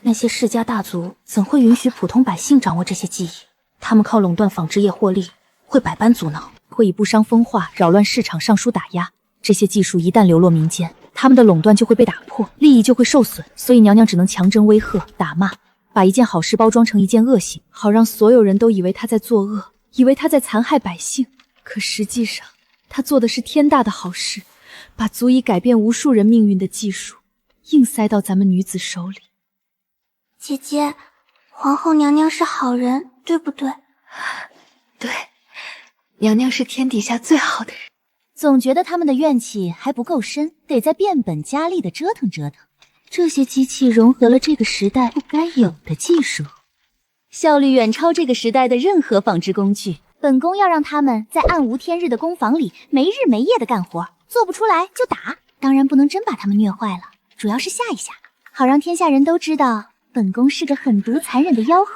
那些世家大族怎会允许普通百姓掌握这些技艺？他们靠垄断纺织业获利，会百般阻挠，会以不伤风化、扰乱市场上书打压。这些技术一旦流落民间，他们的垄断就会被打破，利益就会受损。所以娘娘只能强征威吓、打骂，把一件好事包装成一件恶行，好让所有人都以为她在作恶，以为她在残害百姓。可实际上，她做的是天大的好事，把足以改变无数人命运的技术硬塞到咱们女子手里。姐姐，皇后娘娘是好人，对不对？对，娘娘是天底下最好的人。总觉得他们的怨气还不够深，得再变本加厉的折腾折腾。这些机器融合了这个时代不该有的技术，效率远超这个时代的任何纺织工具。本宫要让他们在暗无天日的工坊里没日没夜的干活，做不出来就打。当然不能真把他们虐坏了，主要是吓一吓，好让天下人都知道本宫是个狠毒残忍的妖后。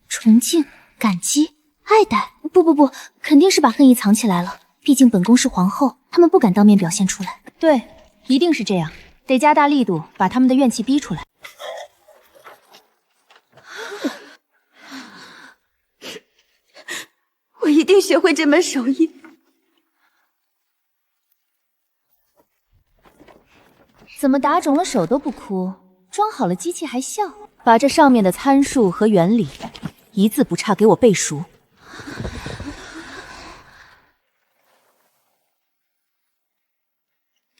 崇敬、感激、爱戴，不，肯定是把恨意藏起来了。毕竟本宫是皇后，他们不敢当面表现出来。对，一定是这样，得加大力度把他们的怨气逼出来。我一定学会这门手艺。怎么打肿了手都不哭，装好了机器还笑？把这上面的参数和原理一字不差给我背熟。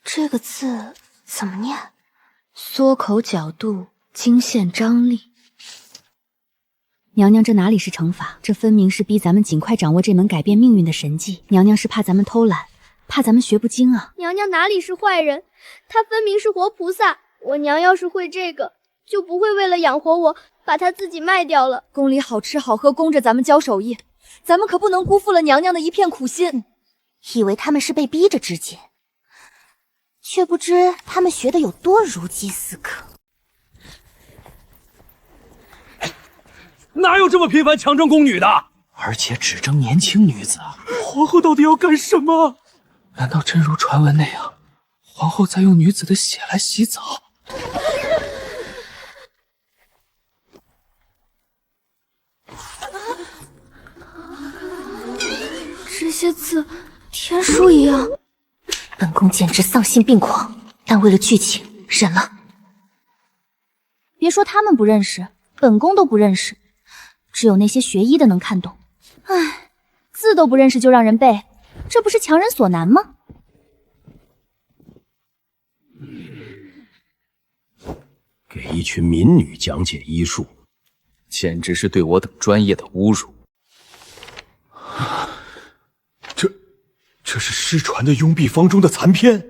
这个字怎么念？缩口角度，经线张力。娘娘，这哪里是惩罚？这分明是逼咱们尽快掌握这门改变命运的神技。娘娘是怕咱们偷懒，怕咱们学不精啊！娘娘哪里是坏人，她分明是活菩萨。我娘要是会这个，就不会为了养活我把她自己卖掉了。宫里好吃好喝，供着咱们教手艺，咱们可不能辜负了娘娘的一片苦心。以为他们是被逼着织锦，却不知他们学的有多如饥似渴。哪有这么频繁强征宫女的？而且只征年轻女子啊！皇后到底要干什么？难道真如传闻那样，皇后在用女子的血来洗澡？这些字天书一样，本宫简直丧心病狂，但为了剧情忍了。别说他们不认识，本宫都不认识，只有那些学医的能看懂。唉，字都不认识就让人背，这不是强人所难吗？给一群民女讲解医术，简直是对我等专业的侮辱。这是失传的庸秘方中的残篇，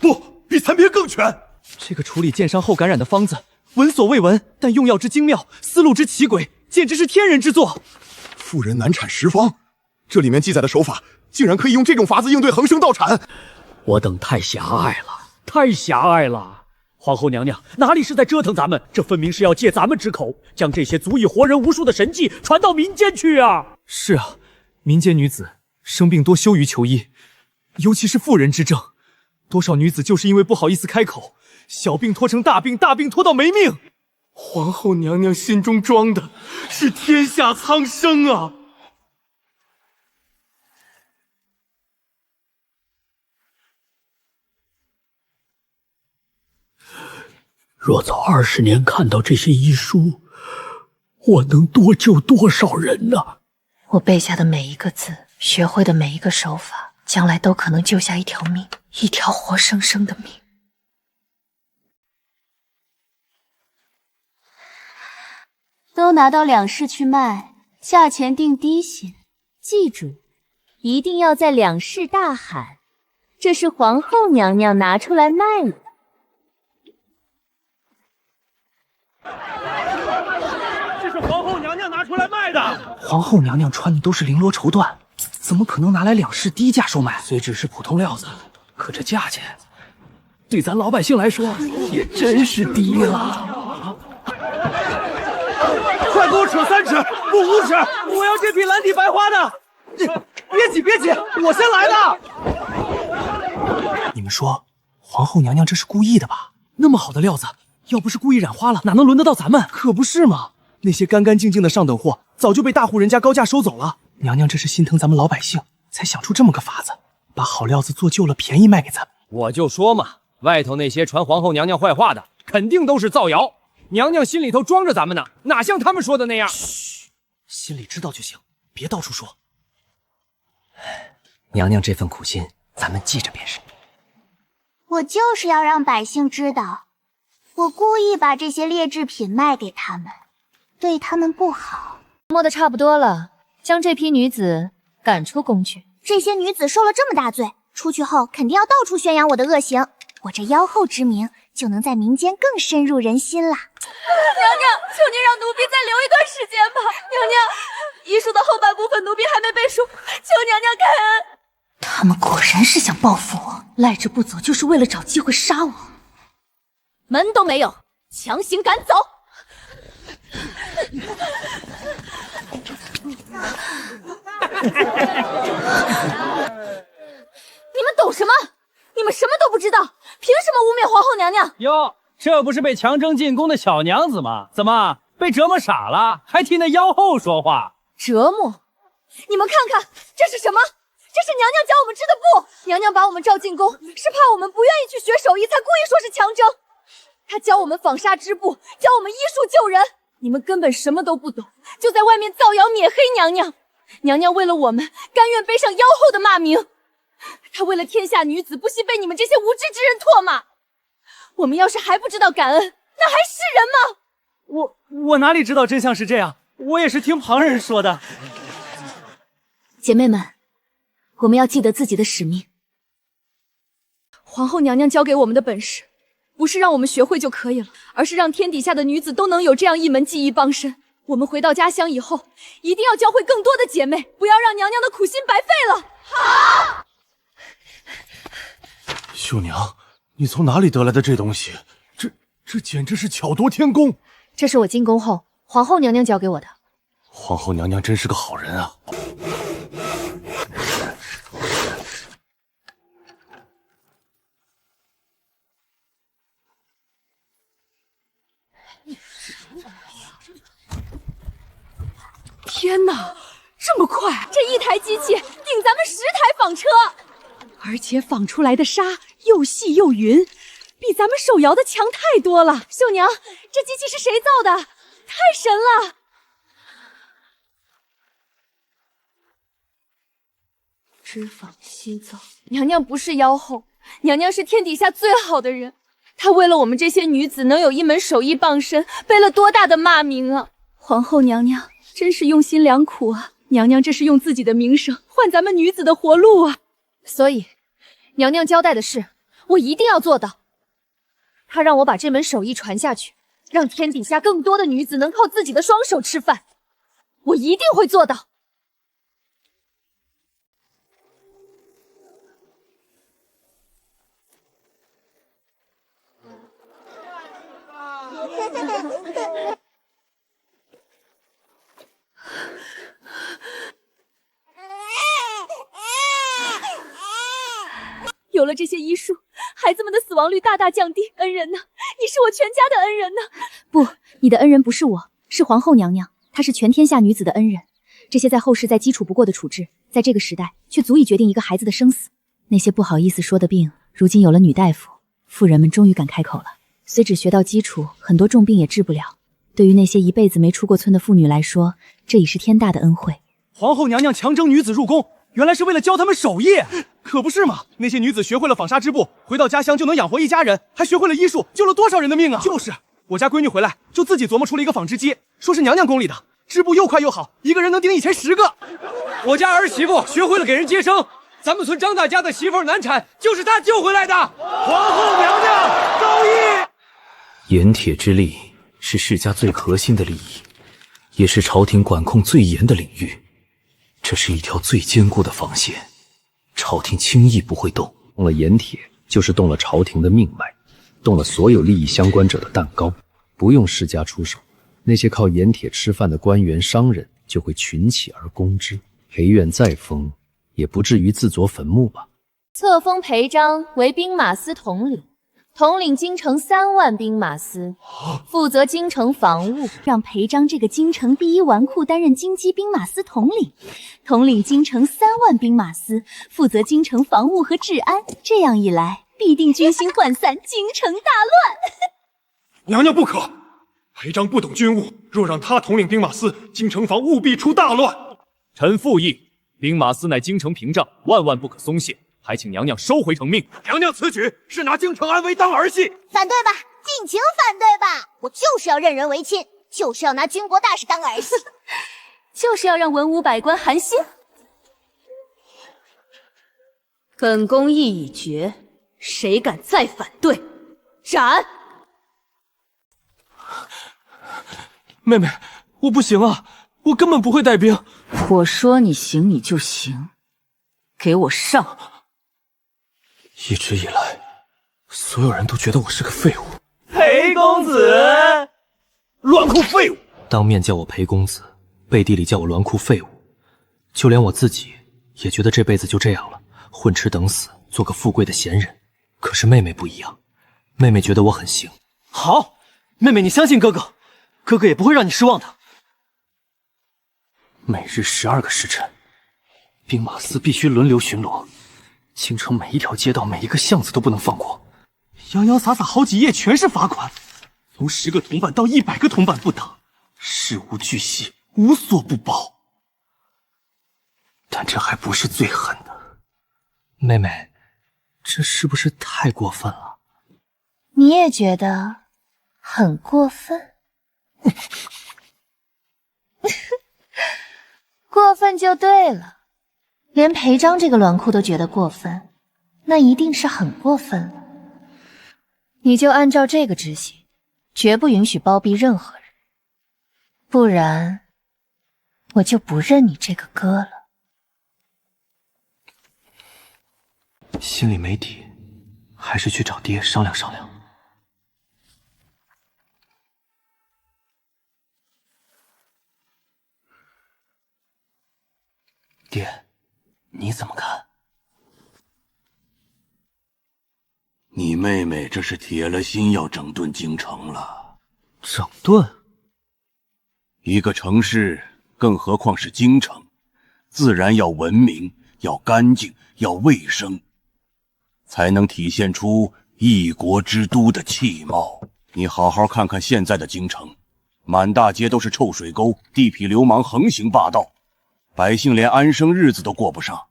不，比残篇更全。这个处理箭伤后感染的方子，闻所未闻，但用药之精妙，思路之奇诡，简直是天人之作。妇人难产10方，这里面记载的手法，竟然可以用这种法子应对横生倒产。我等太狭隘了，太狭隘了！皇后娘娘哪里是在折腾咱们？这分明是要借咱们之口，将这些足以活人无数的神迹传到民间去啊！是啊，民间女子生病多羞于求医，尤其是妇人之症，多少女子就是因为不好意思开口，小病拖成大病，大病拖到没命。皇后娘娘心中装的是天下苍生啊！若早20年看到这些医书，我能多救多少人呢？我背下的每一个字，学会的每一个手法，将来都可能救下一条命，一条活生生的命。都拿到两市去卖，价钱定低些。记住，一定要在两市大喊：“这是皇后娘娘拿出来卖的。”这是皇后娘娘拿出来卖的。皇后娘娘穿的都是绫罗绸缎，怎么可能拿来两市低价售卖？虽只是普通料子，可这价钱对咱老百姓来说也真是低了。快给我扯3尺，不5尺！我要这匹蓝底白花的。别急，别急，我先来的。你们说，皇后娘娘这是故意的吧？那么好的料子，要不是故意染花了，哪能轮得到咱们？可不是嘛！那些干干净净的上等货，早就被大户人家高价收走了。娘娘这是心疼咱们老百姓，才想出这么个法子，把好料子做旧了，便宜卖给咱们。我就说嘛，外头那些传皇后娘娘坏话的，肯定都是造谣。娘娘心里头装着咱们呢，哪像他们说的那样？嘘，心里知道就行，别到处说。娘娘这份苦心，咱们记着便是。我就是要让百姓知道，我故意把这些劣质品卖给他们，对他们不好。摸得差不多了，将这批女子赶出宫去。这些女子受了这么大罪，出去后肯定要到处宣扬我的恶行，我这妖后之名就能在民间更深入人心啦。娘娘，求您让奴婢再留一段时间吧。娘娘，遗书的后半部分奴婢还没背熟，求娘娘开恩。他们果然是想报复我，赖着不走就是为了找机会杀我。门都没有，强行赶走！你们懂什么？你们什么都不知道，凭什么污蔑皇后娘娘？哟，这不是被强征进宫的小娘子吗？怎么被折磨傻了，还替那妖后说话？折磨？你们看看，这是什么？这是娘娘教我们织的布。娘娘把我们召进宫，是怕我们不愿意去学手艺，才故意说是强征。她教我们纺纱织布，教我们医术救人。你们根本什么都不懂，就在外面造谣抹黑娘娘。娘娘为了我们，甘愿背上妖后的骂名。她为了天下女子，不惜被你们这些无知之人唾骂。我们要是还不知道感恩，那还是人吗？我哪里知道真相是这样？我也是听旁人说的。姐妹们，我们要记得自己的使命。皇后娘娘教给我们的本事，不是让我们学会就可以了，而是让天底下的女子都能有这样一门技艺傍身。我们回到家乡以后，一定要教会更多的姐妹，不要让娘娘的苦心白费了。好。秀娘，你从哪里得来的这东西？这简直是巧夺天工。这是我进宫后皇后娘娘教给我的。皇后娘娘真是个好人啊！天哪，这么快！这一台机器顶咱们10台纺车，而且纺出来的纱又细又匀，比咱们手摇的强太多了。秀娘，这机器是谁造的？太神了！织纺西造，娘娘不是妖后，娘娘是天底下最好的人。她为了我们这些女子能有一门手艺傍身，背了多大的骂名啊！皇后娘娘真是用心良苦啊！娘娘这是用自己的名声换咱们女子的活路啊！所以，娘娘交代的事，我一定要做到。她让我把这门手艺传下去，让天底下更多的女子能靠自己的双手吃饭，我一定会做到。有了这些医术，孩子们的死亡率大大降低。恩人呢？你是我全家的恩人呢。不，你的恩人不是我，是皇后娘娘，她是全天下女子的恩人。这些在后世再基础不过的处置，在这个时代却足以决定一个孩子的生死。那些不好意思说的病，如今有了女大夫，妇人们终于敢开口了。虽只学到基础，很多重病也治不了。对于那些一辈子没出过村的妇女来说，这已是天大的恩惠。皇后娘娘强征女子入宫，原来是为了教她们手艺，可不是嘛？那些女子学会了纺纱织布，回到家乡就能养活一家人，还学会了医术，救了多少人的命啊！就是，我家闺女回来就自己琢磨出了一个纺织机，说是娘娘宫里的，织布又快又好，一个人能顶以前10个。我家儿媳妇学会了给人接生，咱们村张大家的媳妇难产，就是她救回来的。皇后娘娘高义。盐铁之力是世家最核心的利益，也是朝廷管控最严的领域。这是一条最坚固的防线，朝廷轻易不会动。动了盐铁，就是动了朝廷的命脉，动了所有利益相关者的蛋糕。不用世家出手，那些靠盐铁吃饭的官员商人就会群起而攻之。裴院再疯，也不至于自作坟墓吧。册封裴章为兵马司统领，统领京城3万兵马司，负责京城防务。让裴章这个京城第一纨绔担任京畿兵马司统领，统领京城3万兵马司，负责京城防务和治安。这样一来，必定军心涣散，京城大乱。娘娘不可，裴章不懂军务，若让他统领兵马司，京城防务必出大乱。臣附议，兵马司乃京城屏障，万万不可松懈，还请娘娘收回成命。娘娘此举是拿京城安危当儿戏，反对吧，尽情反对吧！我就是要任人唯亲，就是要拿军国大事当儿戏，就是要让文武百官寒心。本宫意已决，谁敢再反对，斩！妹妹，我不行啊，我根本不会带兵。我说你行你就行，给我上！一直以来，所有人都觉得我是个废物。裴公子，纨绔废物！当面叫我裴公子，背地里叫我纨绔废物。就连我自己也觉得这辈子就这样了，混吃等死，做个富贵的闲人。可是妹妹不一样，妹妹觉得我很行。好，妹妹你相信哥哥，哥哥也不会让你失望的。每日12个时辰，兵马司必须轮流巡逻，京城每一条街道、每一个巷子都不能放过。洋洋洒洒好几页全是罚款，从10个铜板到100个铜板不等，事无巨细，无所不包。但这还不是最狠的，妹妹，这是不是太过分了？你也觉得很过分？过分就对了，连裴章这个纨绔都觉得过分，那一定是很过分了。你就按照这个执行，绝不允许包庇任何人，不然我就不认你这个哥了。心里没底，还是去找爹商量商量。爹，你怎么看？你妹妹这是铁了心要整顿京城了。整顿？一个城市，更何况是京城，自然要文明，要干净，要卫生，才能体现出一国之都的气貌。你好好看看现在的京城，满大街都是臭水沟，地痞流氓横行霸道，百姓连安生日子都过不上。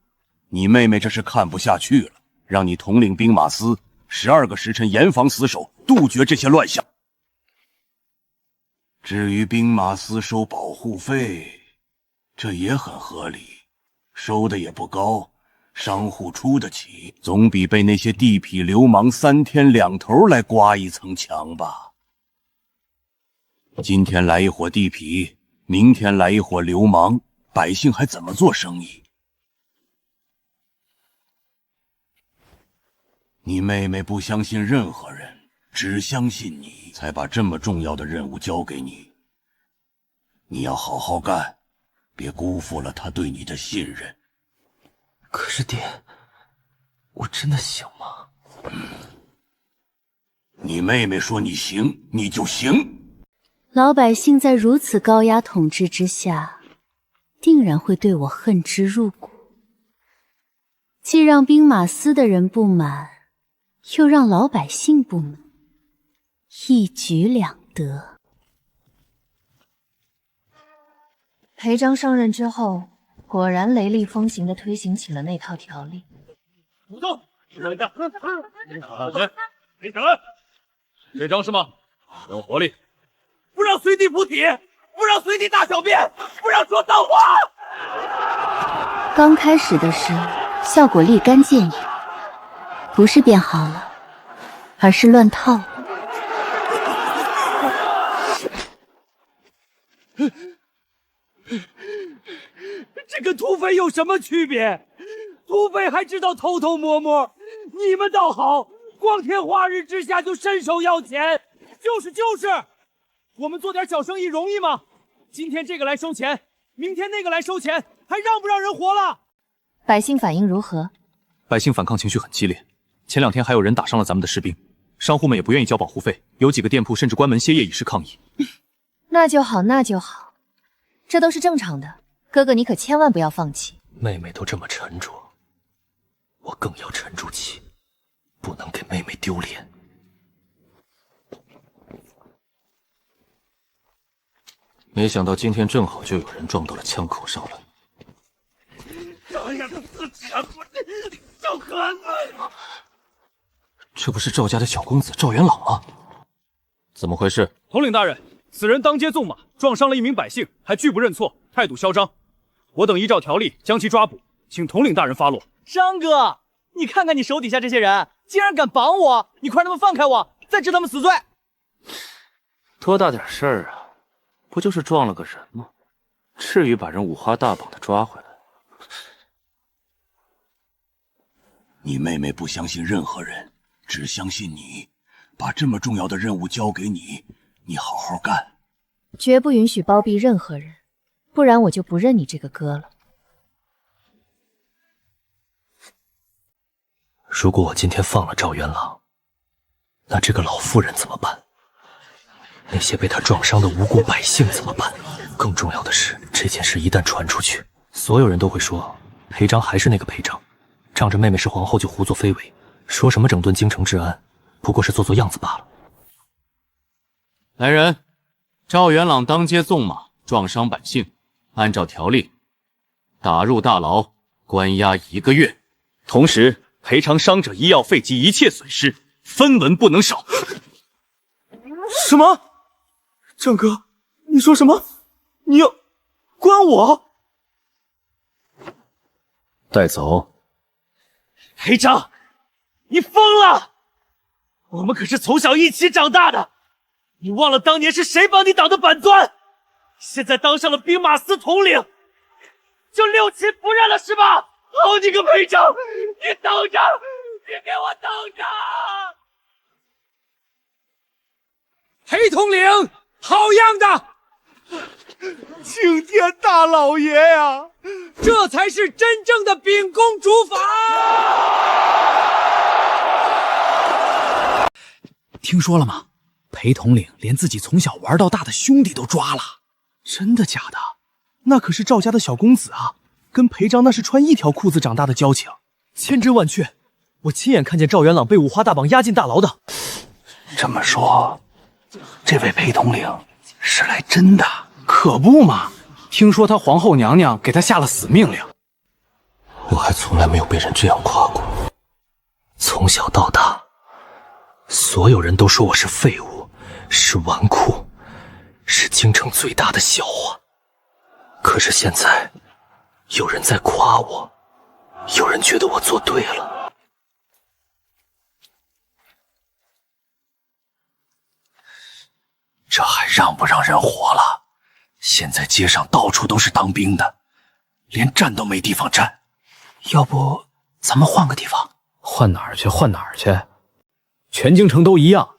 你妹妹这是看不下去了，让你统领兵马司，12个时辰严防死守，杜绝这些乱象。至于兵马司收保护费，这也很合理，收的也不高，商户出得起，总比被那些地痞流氓3天2头来刮一层强吧。今天来一伙地痞，明天来一伙流氓，百姓还怎么做生意？你妹妹不相信任何人，只相信你，才把这么重要的任务交给你。你要好好干，别辜负了她对你的信任。可是爹，我真的行吗？你妹妹说你行，你就行。老百姓在如此高压统治之下，定然会对我恨之入骨。既让兵马司的人不满，又让老百姓不满，一举两得。裴章上任之后，果然雷厉风行地推行起了那套条例。鼓动！没成，这张是吗？有活力！不让随地补体，不让随地大小便，不让说脏话。刚开始的时效果立竿见影，不是变好了，而是乱套了。这跟土匪有什么区别？土匪还知道偷偷摸摸，你们倒好，光天化日之下就伸手要钱。就是，我们做点小生意容易吗？今天这个来收钱，明天那个来收钱，还让不让人活了？百姓反应如何？百姓反抗情绪很激烈，前2天还有人打伤了咱们的士兵，商户们也不愿意交保护费，有几个店铺甚至关门歇业以示抗议。那就好，这都是正常的。哥哥，你可千万不要放弃。妹妹都这么沉着，我更要沉住气，不能给妹妹丢脸。没想到今天正好就有人撞到了枪口上了。这样的死臣，就可恶！这不是赵家的小公子赵元朗吗？怎么回事？统领大人，此人当街纵马，撞伤了一名百姓，还拒不认错，态度嚣张。我等依照条例将其抓捕，请统领大人发落。张哥，你看看你手底下这些人，竟然敢绑我！你快让他们放开我，再治他们死罪。多大点事儿啊，不就是撞了个人吗？至于把人五花大绑的抓回来？你妹妹不相信任何人，只相信你，把这么重要的任务交给你，你好好干。绝不允许包庇任何人，不然我就不认你这个哥了。如果我今天放了赵元朗，那这个老妇人怎么办？那些被他撞伤的无辜百姓怎么办？更重要的是，这件事一旦传出去，所有人都会说裴章还是那个裴章，仗着妹妹是皇后就胡作非为，说什么整顿京城治安，不过是做做样子罢了。来人，赵元朗当街纵马，撞伤百姓，按照条例打入大牢，关押1个月，同时赔偿伤者医药费及一切损失，分文不能少。什么？张哥，你说什么？你要关我？带走。裴章，你疯了！我们可是从小一起长大的，你忘了当年是谁帮你挡的板砖？现在当上了兵马司统领，就六亲不认了是吧？好你个裴正，你等着，你给我等着！裴统领，好样的！青天大老爷呀，这才是真正的秉公主法。听说了吗？裴统领连自己从小玩到大的兄弟都抓了。真的假的？那可是赵家的小公子啊，跟裴章那是穿一条裤子长大的交情。千真万确，我亲眼看见赵元朗被五花大绑押进大牢的。这么说，这位裴统领是来真的？可不嘛！听说他皇后娘娘给他下了死命令。我还从来没有被人这样夸过。从小到大，所有人都说我是废物，是纨绔，是京城最大的笑话。可是现在，有人在夸我，有人觉得我做对了。这还让不让人活了？现在街上到处都是当兵的，连站都没地方站。要不咱们换个地方？换哪儿去？换哪儿去？全京城都一样。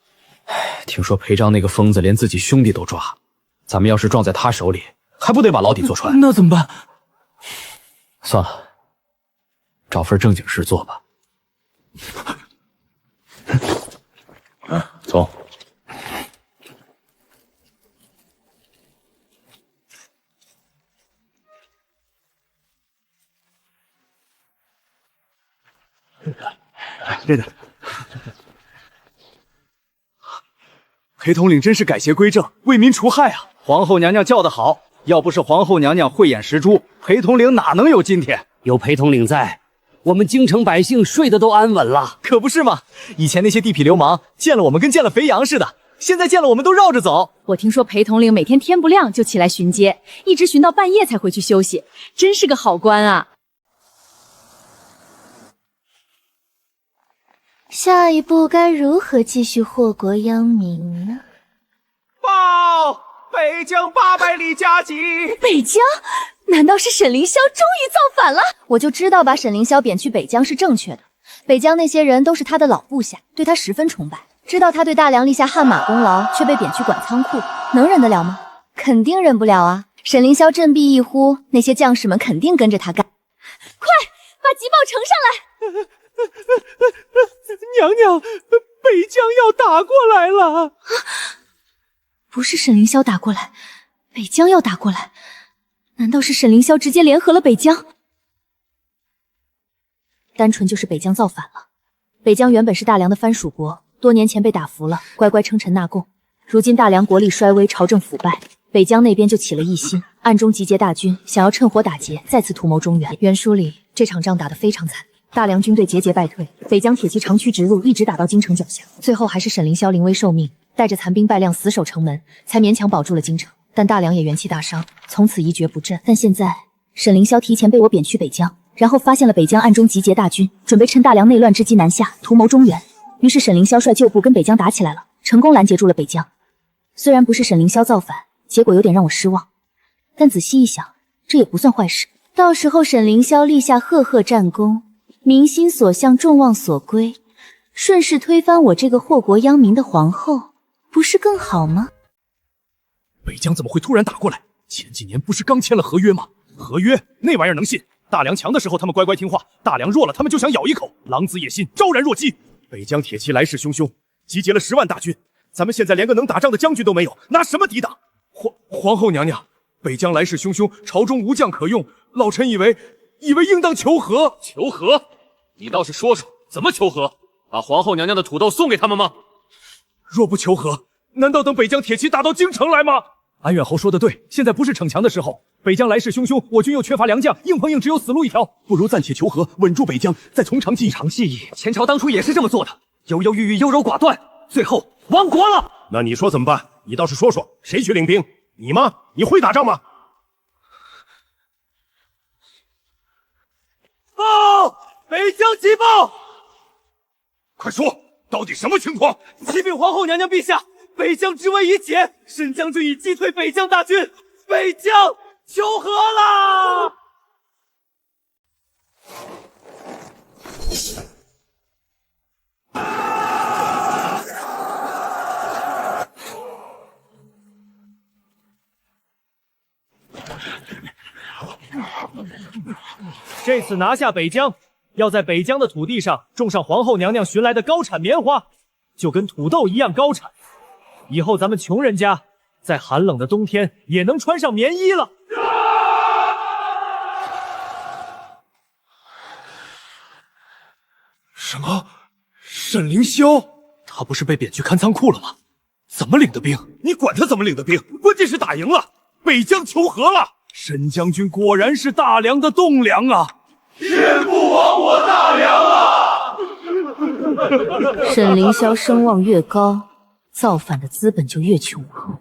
听说裴章那个疯子连自己兄弟都抓，咱们要是撞在他手里，还不得把牢底坐穿？那怎么办？算了，找份正经事做吧。走。对的。裴统领真是改邪归正，为民除害啊！皇后娘娘叫得好，要不是皇后娘娘慧眼识珠，裴统领哪能有今天？有裴统领在，我们京城百姓睡得都安稳了。可不是嘛！以前那些地痞流氓见了我们跟见了肥羊似的，现在见了我们都绕着走。我听说裴统领每天天不亮就起来巡街，一直巡到半夜才回去休息，真是个好官啊！下一步该如何继续祸国殃民呢？报！北疆800里加急！北疆？难道是沈凌霄终于造反了？我就知道把沈凌霄贬去北疆是正确的。北疆那些人都是他的老部下，对他十分崇拜。知道他对大梁立下汗马功劳，却被贬去管仓库，能忍得了吗？肯定忍不了啊！沈凌霄振臂一呼，那些将士们肯定跟着他干。快把急报呈上来！娘娘，北疆要打过来了！不是沈凌霄打过来，北疆要打过来，难道是沈凌霄直接联合了北疆？单纯就是北疆造反了。北疆原本是大梁的藩属国，多年前被打服了，乖乖称臣纳贡。如今大梁国力衰微，朝政腐败，北疆那边就起了异心，暗中集结大军，想要趁火打劫，再次图谋中原。原书里这场仗打得非常惨。大梁军队节节败退，北疆铁骑长驱直入，一直打到京城脚下。最后还是沈凌霄临危受命，带着残兵败将死守城门，才勉强保住了京城。但大梁也元气大伤，从此一蹶不振。但现在沈凌霄提前被我贬去北疆，然后发现了北疆暗中集结大军，准备趁大梁内乱之机南下，图谋中原。于是沈凌霄率旧部跟北疆打起来了，成功拦截住了北疆。虽然不是沈凌霄造反，结果有点让我失望，但仔细一想，这也不算坏事。到时候沈凌霄立下赫赫战功，民心所向，众望所归，顺势推翻我这个祸国殃民的皇后，不是更好吗？北疆怎么会突然打过来？前几年不是刚签了合约吗？合约那玩意儿能信？大梁强的时候他们乖乖听话，大梁弱了他们就想咬一口，狼子野心，昭然若鸡。北疆铁骑来势汹汹，集结了10万大军，咱们现在连个能打仗的将军都没有，拿什么抵挡？皇后娘娘，北疆来势汹汹，朝中无将可用，老臣以为应当求和。求和？你倒是说说，怎么求和？把皇后娘娘的土豆送给他们吗？若不求和，难道等北疆铁骑打到京城来吗？安远侯说的对，现在不是逞强的时候。北疆来势汹汹，我军又缺乏良将，硬碰硬只有死路一条，不如暂且求和，稳住北疆，再从长计议。长计议，前朝当初也是这么做的，犹犹豫豫，优柔寡断，最后亡国了。那你说怎么办？你倒是说说，谁去领兵？你吗？你会打仗吗？报！北疆急报！快说，到底什么情况？启禀皇后娘娘陛下，北疆之危已解，沈将军已击退北疆大军，北疆求和了。这次拿下北疆，要在北疆的土地上种上皇后娘娘寻来的高产棉花，就跟土豆一样高产。以后咱们穷人家在寒冷的冬天也能穿上棉衣了。什么？沈凌霄？他不是被贬去看仓库了吗？怎么领的兵？你管他怎么领的兵，关键是打赢了，北疆求和了。沈将军果然是大梁的栋梁啊！天不亡我大梁啊！沈凌霄声望越高，造反的资本就越雄厚。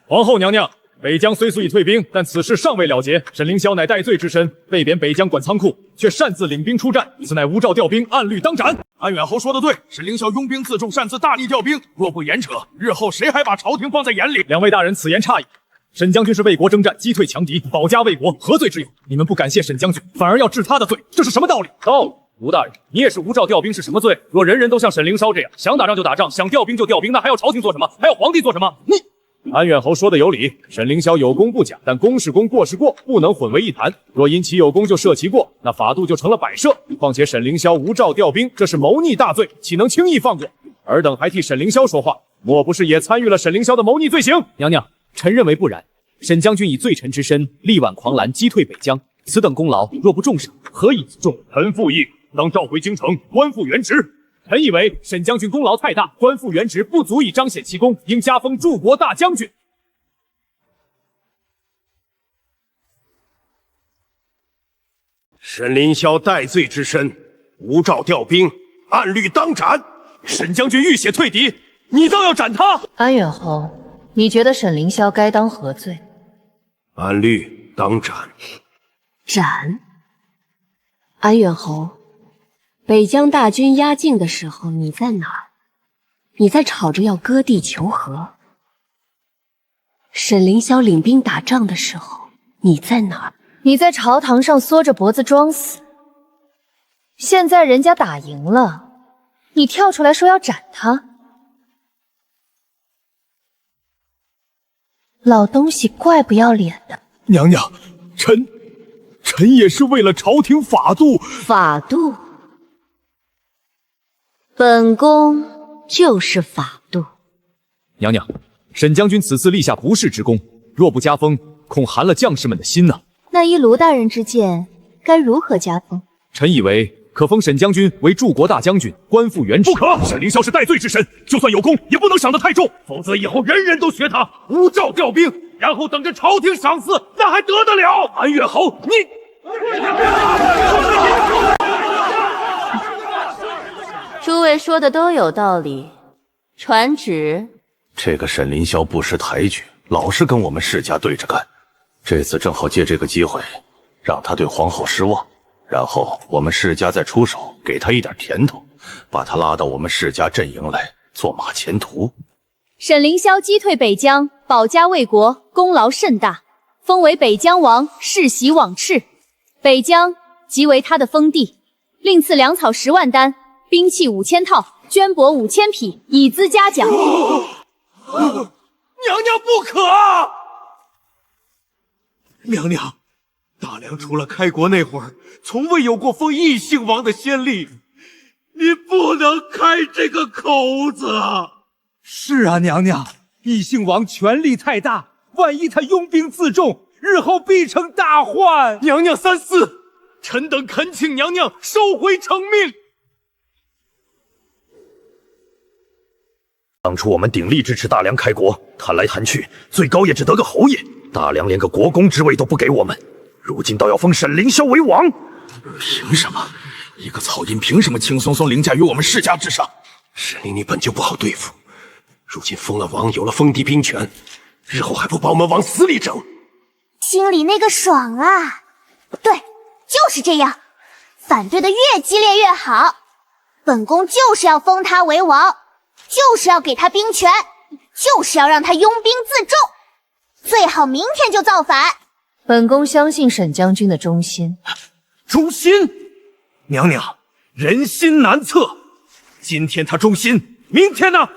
皇后娘娘，北疆虽速已退兵，但此事尚未了结。沈凌霄乃戴罪之身，被贬北疆管仓库，却擅自领兵出战，此乃无照调兵，按律当斩。安远侯说的对，沈凌霄拥兵自重，擅自大力调兵，若不严惩，日后谁还把朝廷放在眼里？两位大人此言差矣。沈将军是为国征战，击退强敌，保家卫国，何罪之有？你们不感谢沈将军，反而要治他的罪，这是什么道理？道理，吴大人，你也是无照调兵是什么罪？若人人都像沈凌霄这样，想打仗就打仗，想调兵就调兵，那还要朝廷做什么？还要皇帝做什么？你。安远侯说的有理，沈凌霄有功不假，但功是功，过是过，不能混为一谈。若因其有功就赦其过，那法度就成了摆设。况且沈凌霄无照调兵，这是谋逆大罪，岂能轻易放过？尔等还替沈凌霄说话，莫不是也参与了沈凌霄的谋逆罪行？娘娘，臣认为不然。沈将军以罪臣之身力挽狂澜，击退北疆，此等功劳若不重赏，何以自重？臣复议，当召回京城，官复原职。臣以为沈将军功劳太大，官复原职不足以彰显其功，应加封柱国大将军。沈凌霄戴罪之身，无照调兵，按律当斩。沈将军浴血退敌，你倒要斩他！安远侯，你觉得沈凌霄该当何罪？按律当斩。斩？安远侯，北疆大军压境的时候，你在哪儿？你在吵着要割地求和。沈凌霄领兵打仗的时候，你在哪儿？你在朝堂上缩着脖子装死。现在人家打赢了，你跳出来说要斩他，老东西怪不要脸的。娘娘，臣也是为了朝廷法度。法度？本宫就是法度。娘娘，沈将军此次立下不世之功，若不加封，恐寒了将士们的心呢。那依卢大人之见，该如何加封？臣以为可封沈将军为柱国大将军，官复原职。不可！沈凌霄是戴罪之身，就算有功，也不能赏得太重，否则以后人人都学他无照调兵，然后等着朝廷赏赐，那还得得了？安远侯，你……诸位说的都有道理，传旨。这个沈凌霄不识抬举，老是跟我们世家对着干。这次正好借这个机会，让他对皇后失望，然后我们世家再出手，给他一点甜头，把他拉到我们世家阵营来做马前卒。沈凌霄击退北疆，保家卫国，功劳甚大，封为北疆王，世袭往赤。北疆即为他的封地，另赐粮草10万担，兵器5000套，绢帛5000匹，以资嘉奖。娘娘不可！娘娘，大梁除了开国那会儿，从未有过封异姓王的先例，你不能开这个口子。是啊，娘娘，异姓王权力太大，万一他拥兵自重，日后必成大患。娘娘三思，臣等恳请娘娘收回成命。当初我们鼎力支持大梁开国，谈来谈去，最高也只得个侯爷，大梁连个国公之位都不给我们，如今倒要封沈凌霄为王，凭什么？一个草阴凭什么轻松松凌驾于我们世家之上？沈凌你本就不好对付，如今封了王，有了封地兵权，日后还不把我们往死里整？心里那个爽啊！对，就是这样，反对的越激烈越好。本宫就是要封他为王，就是要给他兵权，就是要让他拥兵自重，最好明天就造反。本宫相信沈将军的忠心。忠心？娘娘，人心难测。今天他忠心，明天呢？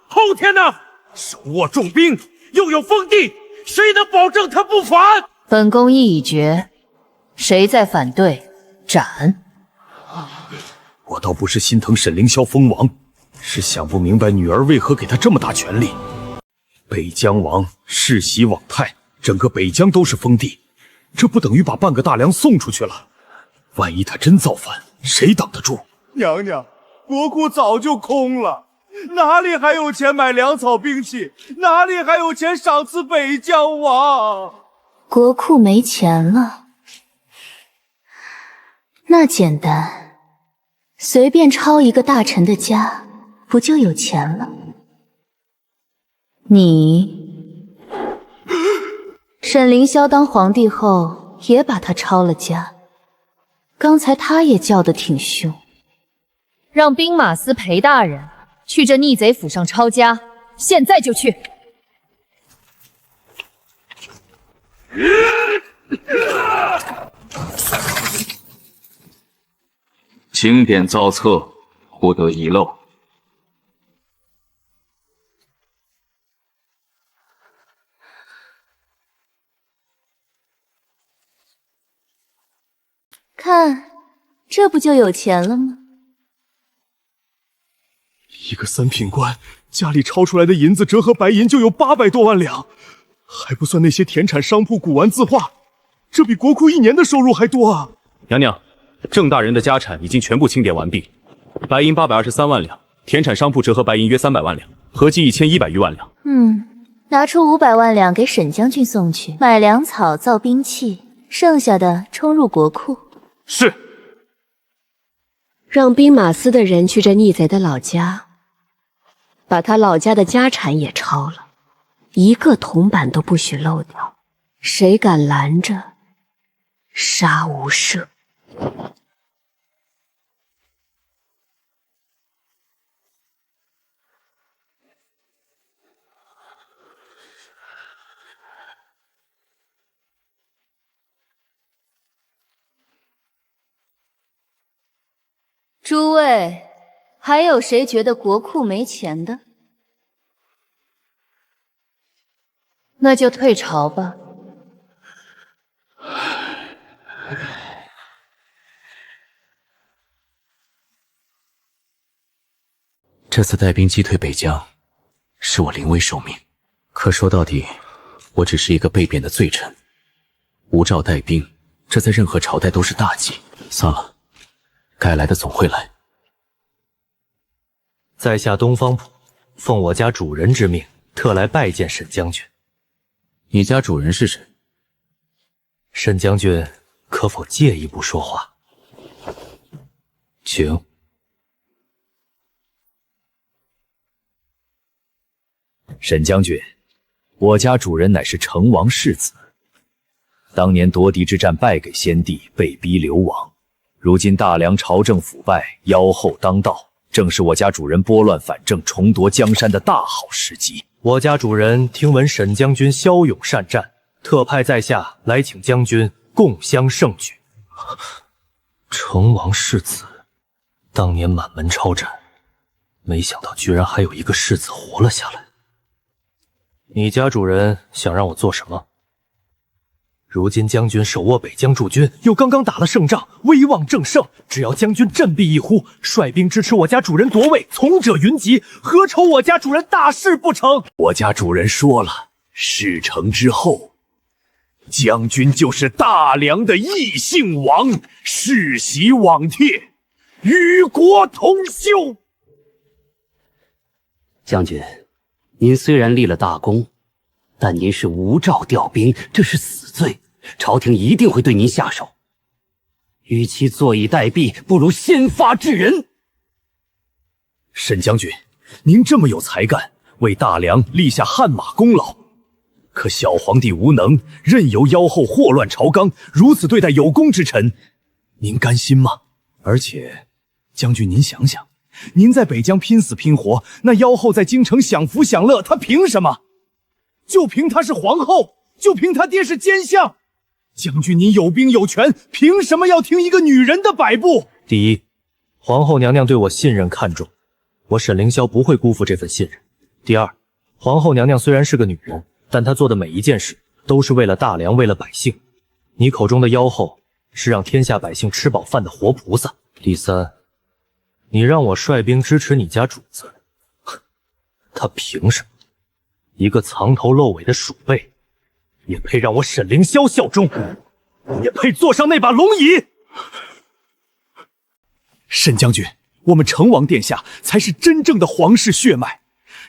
后天呢？手握重兵，又有封地，谁能保证他不反？本宫意已决，谁再反对，斩。我倒不是心疼沈凌霄封王，是想不明白女儿为何给他这么大权力。北疆王世袭罔泰，整个北疆都是封地，这不等于把半个大梁送出去了？万一他真造反，谁挡得住？娘娘，国库早就空了，哪里还有钱买粮草兵器？哪里还有钱赏赐北疆王？国库没钱了，那简单，随便抄一个大臣的家，不就有钱了？你，沈凌霄当皇帝后也把他抄了家，刚才他也叫得挺凶。让兵马司裴大人去这逆贼府上抄家，现在就去。经典造册，不得遗漏。看，这不就有钱了吗？一个三品官家里抄出来的银子折合白银就有800多万两，还不算那些田产商铺、古玩字画，这比国库1年的收入还多啊！娘娘，郑大人的家产已经全部清点完毕，白银823万两，田产商铺折合白银约300万两，合计1100余万两。拿出500万两给沈将军送去，买粮草、造兵器，剩下的冲入国库。是。让兵马司的人去这逆贼的老家，把他老家的家产也抄了，一个铜板都不许漏掉，谁敢拦着，杀无赦。诸位，还有谁觉得国库没钱的？那就退朝吧。这次带兵击退北疆，是我临危受命。可说到底，我只是一个被贬的罪臣，无诏带兵，这在任何朝代都是大忌。算了。该来的总会来。在下东方普，奉我家主人之命，特来拜见沈将军。你家主人是谁？沈将军可否借一步说话？请。沈将军，我家主人乃是成王世子，当年夺嫡之战败给先帝，被逼流亡。如今大梁朝政腐败，妖后当道，正是我家主人拨乱反正、重夺江山的大好时机。我家主人听闻沈将军骁勇善战，特派在下来请将军共襄盛举。成王世子，当年满门抄斩，没想到居然还有一个世子活了下来。你家主人想让我做什么？如今将军手握北疆驻军，又刚刚打了胜仗，威望正盛。只要将军振臂一呼，率兵支持我家主人夺位，从者云集，何愁我家主人大事不成？我家主人说了，事成之后，将军就是大梁的异姓王，世袭罔替，与国同修。将军，您虽然立了大功，但您是无诏调兵，这是死罪。朝廷一定会对您下手，与其坐以待毙，不如先发制人。沈将军，您这么有才干，为大梁立下汗马功劳，可小皇帝无能，任由妖后祸乱朝纲，如此对待有功之臣，您甘心吗？而且，将军您想想，您在北疆拼死拼活，那妖后在京城享福享乐，她凭什么？就凭她是皇后，就凭她爹是奸相。将军您有兵有权，凭什么要听一个女人的摆布？第一，皇后娘娘对我信任看重，我沈凌霄不会辜负这份信任。第二，皇后娘娘虽然是个女人，但她做的每一件事都是为了大梁，为了百姓。你口中的妖后是让天下百姓吃饱饭的活菩萨。第三，你让我率兵支持你家主子，他凭什么？一个藏头露尾的鼠辈，也配让我沈凌霄效忠，也配坐上那把龙椅？沈将军，我们成王殿下才是真正的皇室血脉，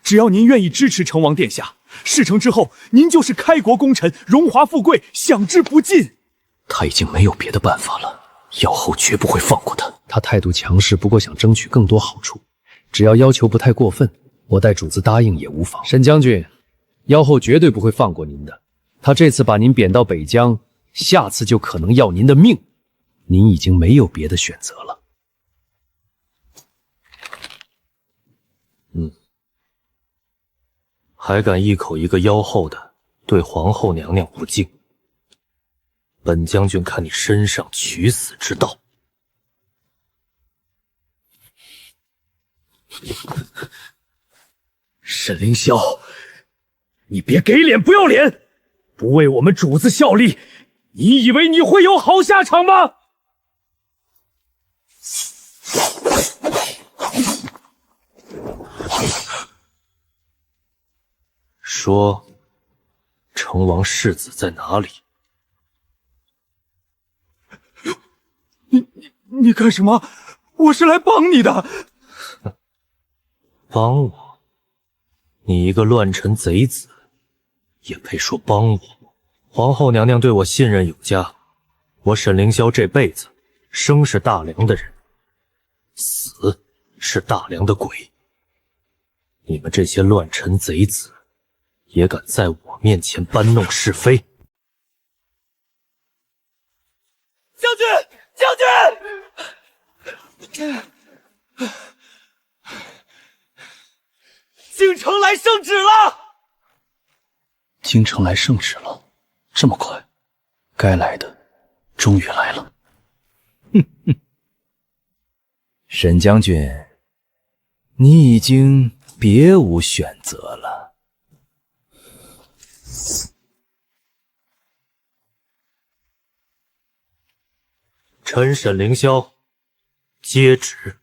只要您愿意支持成王殿下，事成之后，您就是开国功臣，荣华富贵享之不尽。他已经没有别的办法了，妖后绝不会放过他。他态度强势，不过想争取更多好处，只要要求不太过分，我待主子答应也无妨。沈将军，妖后绝对不会放过您的。他这次把您贬到北疆，下次就可能要您的命。您已经没有别的选择了。还敢一口一个妖后的对皇后娘娘不敬，本将军看你身上取死之道。沈凌霄，你别给脸不要脸，不为我们主子效力，你以为你会有好下场吗？说，成王世子在哪里？你干什么？我是来帮你的。帮我？你一个乱臣贼子，也配说帮我？皇后娘娘对我信任有加，我沈凌霄这辈子生是大梁的人，死是大梁的鬼。你们这些乱臣贼子，也敢在我面前搬弄是非？将军，将军！京城来圣旨了！京城来圣旨了，这么快？该来的终于来了。沈将军，你已经别无选择了。臣沈凌霄接旨。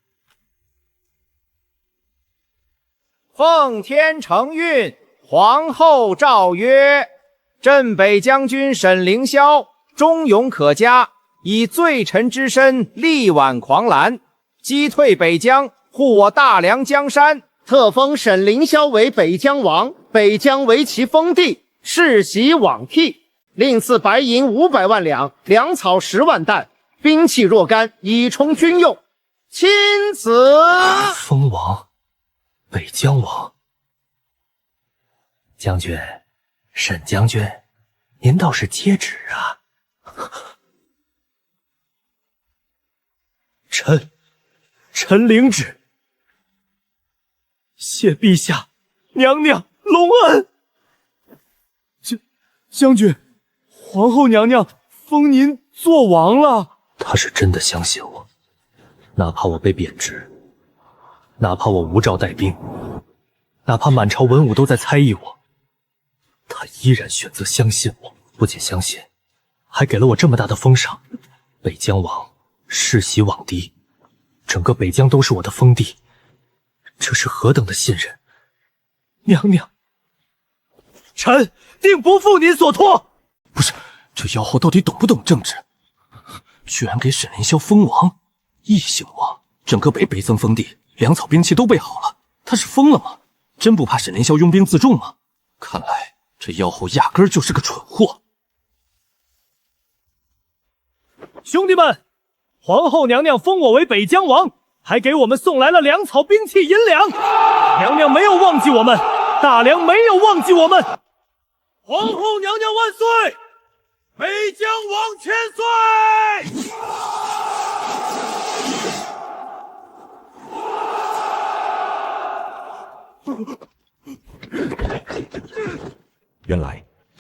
奉天承运，皇后诏曰：镇北将军沈凌霄忠勇可嘉，以罪臣之身力挽狂澜，击退北疆，护我大梁江山。特封沈凌霄为北疆王，北疆为其封地，世袭罔替。另赐白银500万两，粮草10万担，兵器若干，以充军用。钦此。封王，北疆王。将军，沈将军，您倒是接旨啊！臣领旨。谢陛下、娘娘隆恩。将军，皇后娘娘封您做王了。他是真的相信我，哪怕我被贬职，哪怕我无诏带兵，哪怕满朝文武都在猜疑我，他依然选择相信我。不仅相信，还给了我这么大的封赏。北疆王世袭罔敌，整个北疆都是我的封地，这是何等的信任！娘娘，臣定不负您所托。不是，这妖后到底懂不懂政治？居然给沈凌霄封王，异姓王，整个北增封地，粮草兵器都备好了，他是疯了吗？真不怕沈凌霄拥兵自重吗？看来这妖后压根儿就是个蠢货。兄弟们，皇后娘娘封我为北疆王，还给我们送来了粮草、兵器、银两。娘娘没有忘记我们，大梁没有忘记我们。皇后娘娘万岁！北疆王千岁！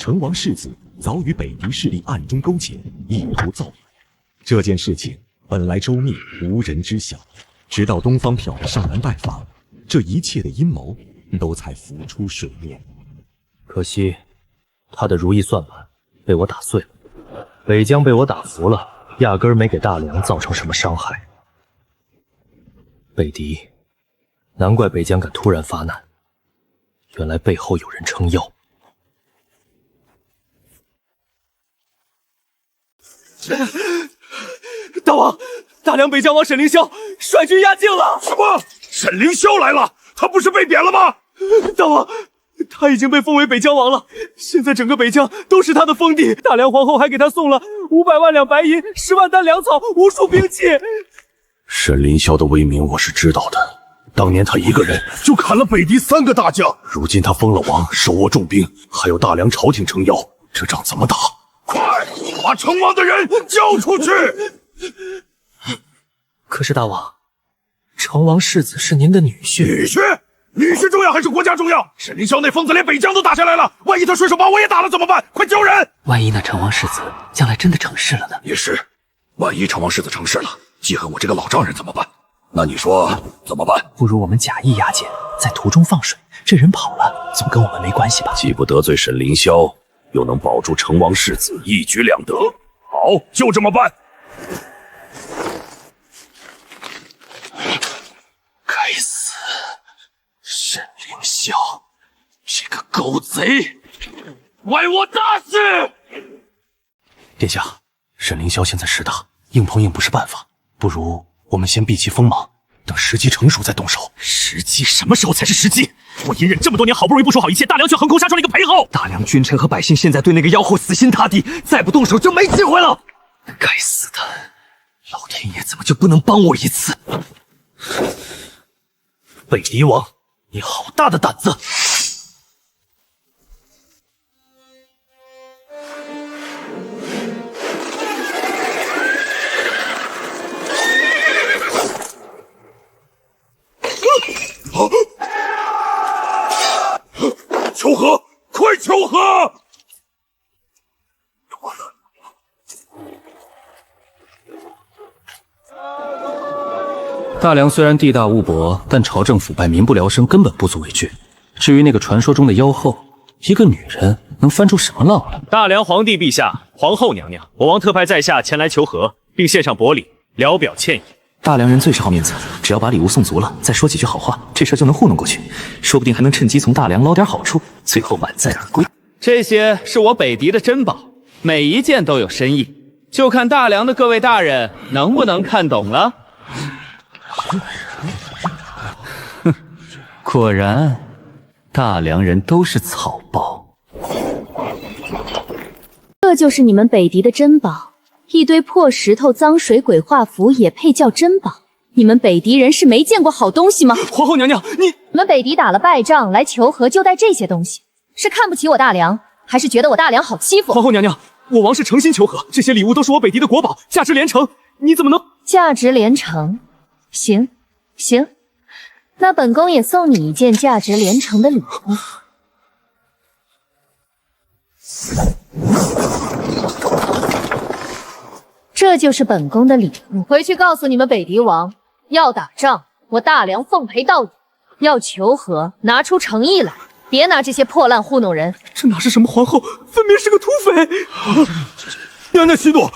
成王世子早与北狄势力暗中勾结，意图造反。这件事情本来周密，无人知晓，直到东方瞟的上门拜访，这一切的阴谋都才浮出水面。可惜，他的如意算盘被我打碎了。北疆被我打服了，压根儿没给大梁造成什么伤害。北狄，难怪北疆敢突然发难，原来背后有人撑腰。大王，大梁北疆王沈凌霄率军压境了。什么？沈凌霄来了？他不是被贬了吗？大王，他已经被封为北疆王了，现在整个北疆都是他的封地。大梁皇后还给他送了500万两白银、10万担粮草、无数兵器。沈凌霄的威名我是知道的，当年他一个人就砍了北狄3个大将，如今他封了王，手握重兵，还有大梁朝廷撑腰，这仗怎么打？快把成王的人交出去！可是大王，成王世子是您的女婿。女婿重要还是国家重要？沈凌霄那疯子连北疆都打下来了，万一他顺手把我也打了怎么办？快救人！万一那成王世子将来真的成事了呢？也是，万一成王世子成事了，记恨我这个老丈人怎么办？那你说怎么办？不如我们假意押解，在途中放水，这人跑了，总跟我们没关系吧？既不得罪沈凌霄，又能保住成王世子，一举两得。好，就这么办。该死，沈凌霄，这个狗贼，坏我大事！殿下，沈凌霄现在势大，硬碰硬不是办法，不如我们先避其锋芒，等时机成熟再动手。时机什么时候才是时机？我隐忍这么多年，好不容易部署好一切，大梁却横空杀出了一个裴后。大梁君臣和百姓现在对那个妖后死心塌地，再不动手就没机会了。该死的，老天爷怎么就不能帮我一次？北狄王，你好大的胆子！求和，快求和！大梁虽然地大物博，但朝政腐败，民不聊生，根本不足为惧。至于那个传说中的妖后，一个女人能翻出什么浪来？大梁皇帝陛下、皇后娘娘，我王特派在下前来求和，并献上薄礼，聊表歉意。大梁人最是好面子，只要把礼物送足了，再说几句好话，这事就能糊弄过去，说不定还能趁机从大梁捞点好处，最后满载而归。这些是我北狄的珍宝，每一件都有深意，就看大梁的各位大人能不能看懂了。哼，果然，大梁人都是草包。这就是你们北狄的珍宝，一堆破石头、脏水、鬼画符也配叫珍宝？你们北狄人是没见过好东西吗？皇后娘娘，你们北狄打了败仗来求和，就带这些东西，是看不起我大梁，还是觉得我大梁好欺负？皇后娘娘，我王是诚心求和，这些礼物都是我北狄的国宝，价值连城，你怎么能……价值连城？行，行，那本宫也送你一件价值连城的礼物。这就是本宫的礼物，回去告诉你们北狄王，要打仗，我大梁奉陪到底；要求和，拿出诚意来，别拿这些破烂糊弄人。这哪是什么皇后，分明是个土匪！娘娘息怒，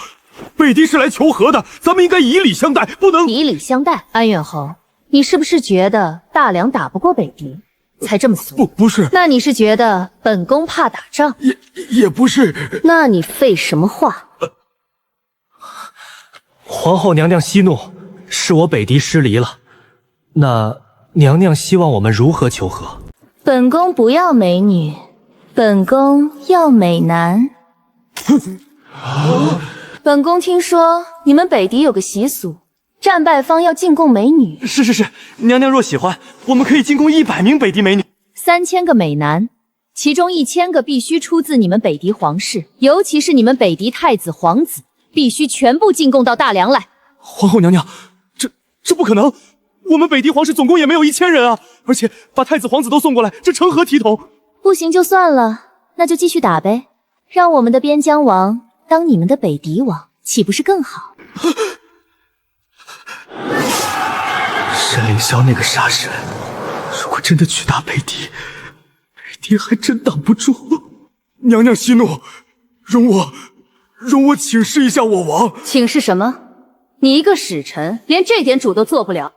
北狄是来求和的，咱们应该以礼相待，不能以礼相待。安远侯，你是不是觉得大梁打不过北狄，才这么俗？不是。那你是觉得本宫怕打仗？也不是。那你废什么话？皇后娘娘息怒，是我北狄失礼了。那娘娘希望我们如何求和？本宫不要美女，本宫要美男。本宫听说你们北狄有个习俗，战败方要进贡美女。是，娘娘若喜欢，我们可以进贡100名北狄美女，3000个美男，其中1000个必须出自你们北狄皇室，尤其是你们北狄太子、皇子，必须全部进贡到大梁来。皇后娘娘，这不可能，我们北狄皇室总共也没有1000人啊，而且把太子、皇子都送过来，这成何体统？不行就算了，那就继续打呗。让我们的边疆王当你们的北狄王，岂不是更好？沈凌霄那个杀神，如果真的去打北狄，北狄还真挡不住。娘娘息怒，容我请示一下我王。请示什么？你一个使臣，连这点主都做不了。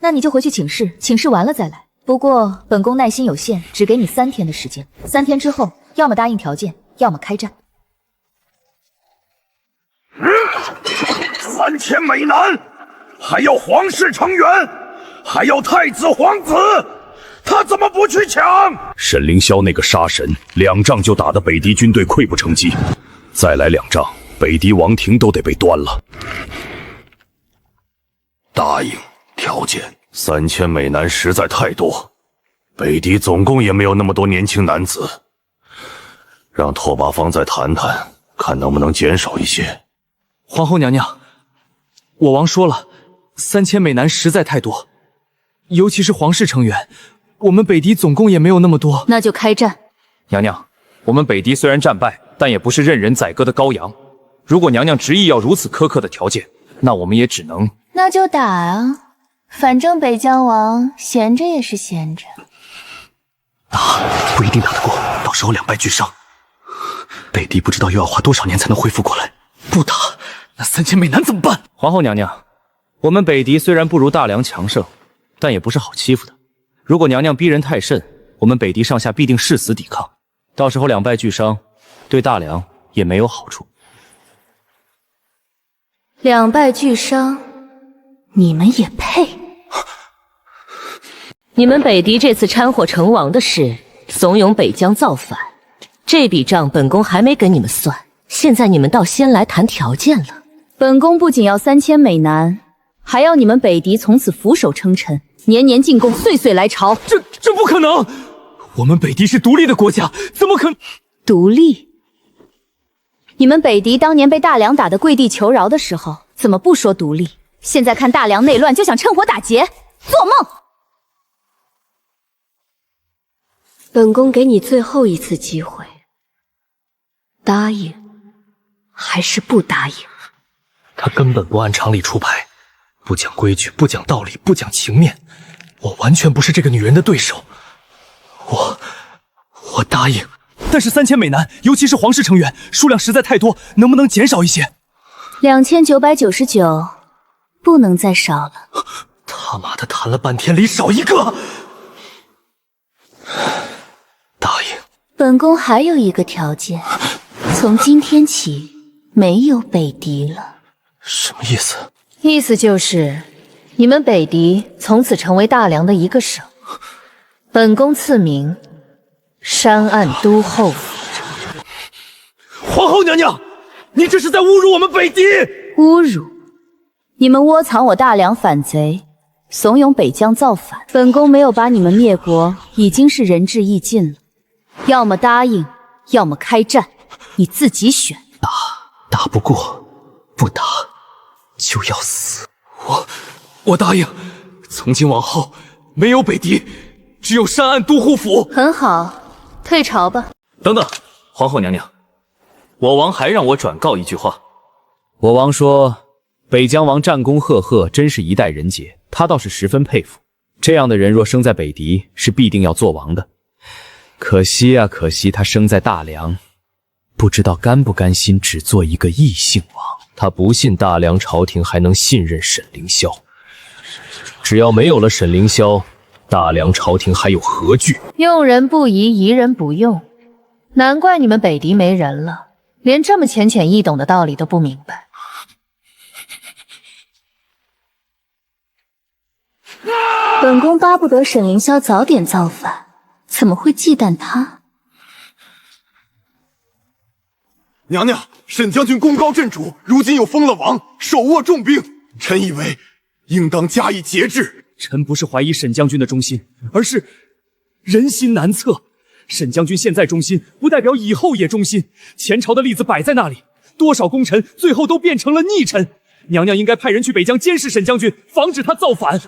那你就回去请示，请示完了再来。不过本宫耐心有限，只给你3天的时间。3天之后，要么答应条件，要么开战。3000美男，还要皇室成员，还要太子皇子，他怎么不去抢？沈凌霄那个杀神，2仗就打得北狄军队溃不成击，再来2仗，北狄王庭都得被端了。答应条件，3000美男实在太多，北狄总共也没有那么多年轻男子，让拓跋方再谈谈，看能不能减少一些。皇后娘娘，我王说了，3000美男实在太多，尤其是皇室成员，我们北狄总共也没有那么多。那就开战。娘娘，我们北狄虽然战败，但也不是任人宰割的羔羊。如果娘娘执意要如此苛刻的条件，那我们也只能……那就打啊！反正北疆王闲着也是闲着。不一定打得过，到时候2败俱伤，北狄不知道又要花多少年才能恢复过来。不打，那3000美男怎么办？皇后娘娘，我们北狄虽然不如大梁强盛，但也不是好欺负的。如果娘娘逼人太甚，我们北狄上下必定誓死抵抗，到时候2败俱伤，对大梁也没有好处。 2败俱伤，你们也配？你们北狄这次掺和成王的事，怂恿北疆造反，这笔账本宫还没跟你们算，现在你们倒先来谈条件了。本宫不仅要3000美男，还要你们北狄从此俯首称臣，年年进贡，岁岁来朝。这不可能！我们北狄是独立的国家，怎么可独立？你们北狄当年被大梁打得跪地求饶的时候，怎么不说独立？现在看大梁内乱就想趁火打劫，做梦！本宫给你最后一次机会，答应还是不答应？他根本不按常理出牌，不讲规矩，不讲道理，不讲情面。我完全不是这个女人的对手。我答应，但是3000美男，尤其是皇室成员，数量实在太多，能不能减少一些？2999，不能再少了。他妈的，谈了半天里少一个。答应。本宫还有一个条件，从今天起没有北狄了。什么意思？意思就是你们北狄从此成为大梁的一个省，本宫赐名山岸都后府。皇后娘娘，你这是在侮辱我们北狄！侮辱？你们窝藏我大梁反贼，怂恿北疆造反，本宫没有把你们灭国，已经是仁至义尽了。要么答应，要么开战，你自己选。打不过，不打就要死。我答应，从今往后没有北狄，只有山岸都护府。很好，退朝吧。等等，皇后娘娘，我王还让我转告一句话。我王说，北疆王战功赫赫，真是一代人杰，他倒是十分佩服。这样的人若生在北狄，是必定要做王的。可惜啊，可惜他生在大梁，不知道甘不甘心只做一个异姓王。他不信大梁朝廷还能信任沈凌霄，只要没有了沈凌霄，大梁朝廷还有何惧？用人不疑，疑人不用，难怪你们北狄没人了，连这么浅显易懂的道理都不明白。本宫巴不得沈凌霄早点造反，怎么会忌惮他？娘娘，沈将军功高震主，如今又封了王，手握重兵，臣以为应当加以节制。臣不是怀疑沈将军的忠心，而是人心难测。沈将军现在忠心，不代表以后也忠心。前朝的例子摆在那里，多少功臣最后都变成了逆臣。娘娘应该派人去北疆监视沈将军，防止他造反。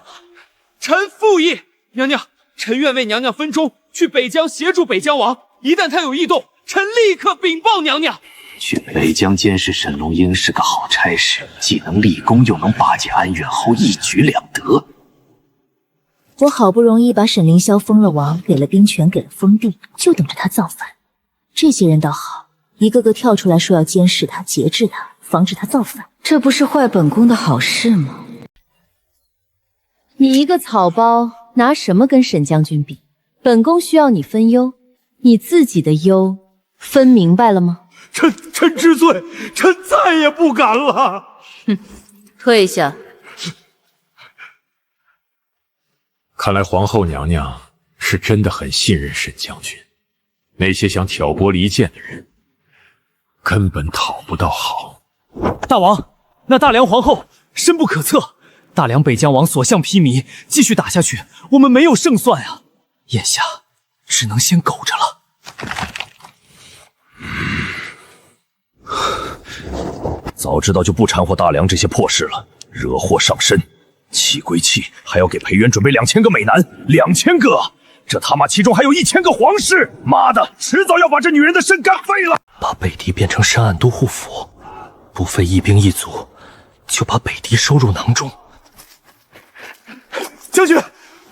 臣附议。娘娘，臣愿为娘娘分忠，去北疆协助北疆王。一旦他有异动，臣立刻禀报娘娘。去北疆监视沈龙英是个好差事，既能立功，又能巴结安远侯，一举两得。我好不容易把沈凌霄封了王，给了兵权，给了封地，就等着他造反。这些人倒好，一个个跳出来说要监视他、节制他，防止他造反，这不是坏本宫的好事吗？你一个草包，拿什么跟沈将军比？本宫需要你分忧，你自己的忧分明白了吗？臣知罪，臣再也不敢了。哼，退下。看来皇后娘娘是真的很信任沈将军，那些想挑拨离间的人根本讨不到好。大王，那大梁皇后深不可测，大梁北疆王所向披靡，继续打下去，我们没有胜算啊！眼下只能先苟着了。早知道就不掺和大梁这些破事了，惹祸上身。气归气，还要给裴元准备2000个美男，2000个，这他妈其中还有1000个皇室！妈的，迟早要把这女人的肾干废了！把北狄变成山岸都护府，不费一兵一卒，就把北狄收入囊中。将军，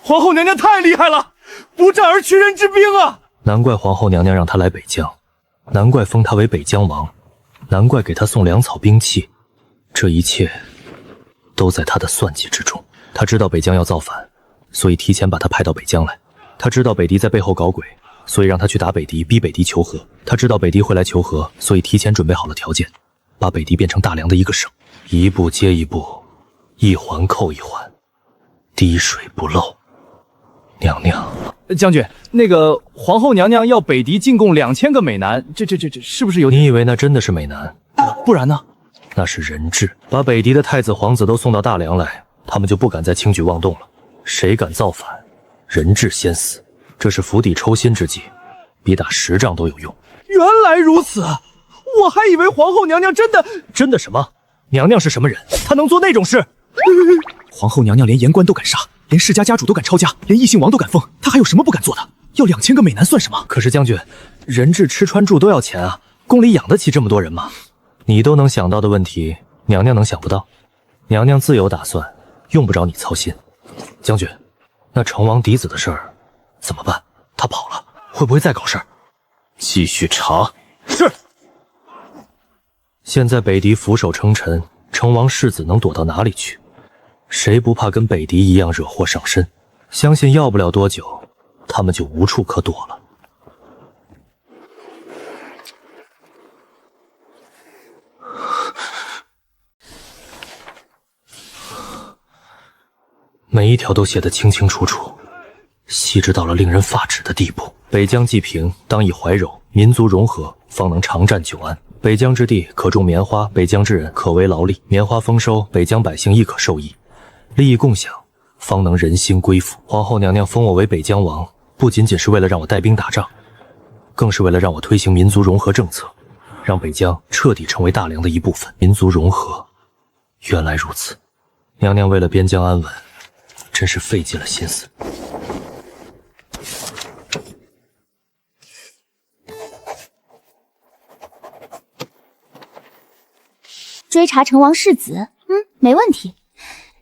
皇后娘娘太厉害了，不战而屈人之兵啊！难怪皇后娘娘让他来北疆，难怪封他为北疆王，难怪给他送粮草兵器，这一切都在他的算计之中。他知道北疆要造反，所以提前把他派到北疆来。他知道北狄在背后搞鬼，所以让他去打北狄，逼北狄求和。他知道北狄会来求和，所以提前准备好了条件，把北狄变成大梁的一个省，一步接一步，一环扣一环，滴水不漏。娘娘，将军，那个皇后娘娘要北狄进贡2000个美男，这是不是有？你以为那真的是美男？不然呢？那是人质，把北狄的太子皇子都送到大梁来，他们就不敢再轻举妄动了。谁敢造反，人质先死，这是釜底抽薪之计，比打10仗都有用。原来如此，我还以为皇后娘娘真的什么？娘娘是什么人？她能做那种事？皇后娘娘连言官都敢杀，连世家家主都敢抄家，连异姓王都敢封，她还有什么不敢做的？要2000个美男算什么？可是将军，人质吃穿住都要钱啊，宫里养得起这么多人吗？你都能想到的问题，娘娘能想不到？娘娘自有打算，用不着你操心。将军，那成王嫡子的事儿怎么办？他跑了，会不会再搞事儿？继续查。是。现在北狄俯首称臣，成王世子能躲到哪里去？谁不怕跟北狄一样惹祸上身？相信要不了多久，他们就无处可躲了。每一条都写得清清楚楚，细致到了令人发指的地步。北疆既平，当以怀柔，民族融合，方能长战久安。北疆之地可种棉花，北疆之人可为劳力，棉花丰收，北疆百姓亦可受益，利益共享，方能人心归附。皇后娘娘封我为北疆王，不仅仅是为了让我带兵打仗，更是为了让我推行民族融合政策，让北疆彻底成为大梁的一部分。民族融合，原来如此。娘娘为了边疆安稳，真是费尽了心思。追查成王世子，没问题。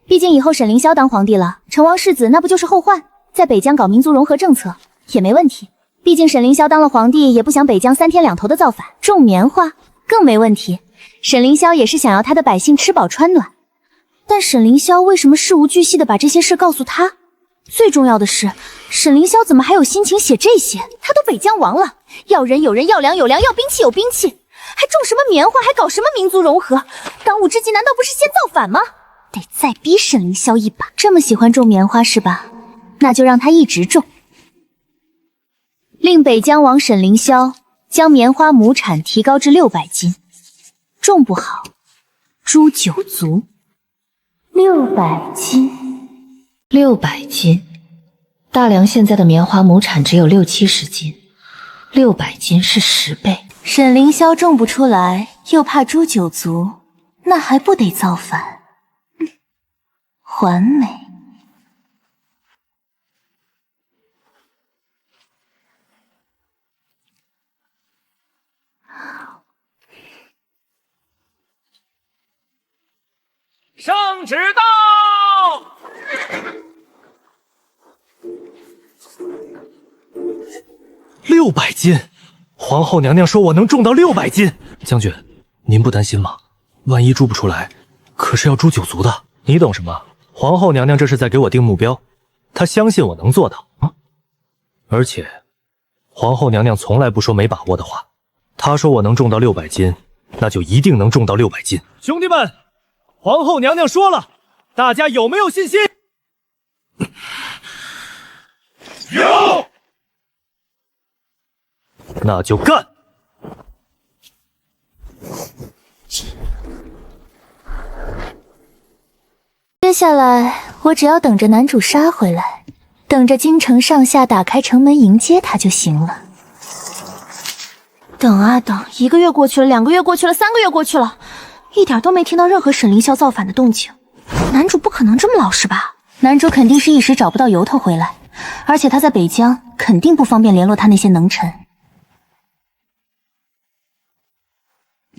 毕竟以后沈凌霄当皇帝了，成王世子那不就是后患？在北疆搞民族融合政策也没问题。毕竟沈凌霄当了皇帝，也不想北疆3天2头的造反。种棉花更没问题。沈凌霄也是想要他的百姓吃饱穿暖。但沈凌霄为什么事无巨细的把这些事告诉他？最重要的是，沈凌霄怎么还有心情写这些？他都北疆王了，要人有人，要粮有粮，要兵器有兵器，还种什么棉花，还搞什么民族融合？当务之急难道不是先造反吗？得再逼沈凌霄一把。这么喜欢种棉花是吧？那就让他一直种。令北疆王沈凌霄将棉花亩产提高至600斤，种不好诛9族。600斤，600斤。大梁现在的棉花亩产只有60-70斤，600斤是10倍。沈凌霄种不出来，又怕诛9族，那还不得造反？完美。将旨到。600斤，皇后娘娘说我能重到600斤。将军，您不担心吗？万一铸不出来，可是要诛9族的。你懂什么？皇后娘娘这是在给我定目标，她相信我能做到啊。而且，皇后娘娘从来不说没把握的话，她说我能重到600斤，那就一定能重到600斤。兄弟们，皇后娘娘说了，大家有没有信心？有。那就干！接下来我只要等着男主杀回来，等着京城上下打开城门迎接他就行了。等啊等，1个月过去了，2个月过去了，3个月过去了，一点都没听到任何沈凌霄造反的动静。男主不可能这么老实吧？男主肯定是一时找不到由头回来，而且他在北疆肯定不方便联络他那些能臣。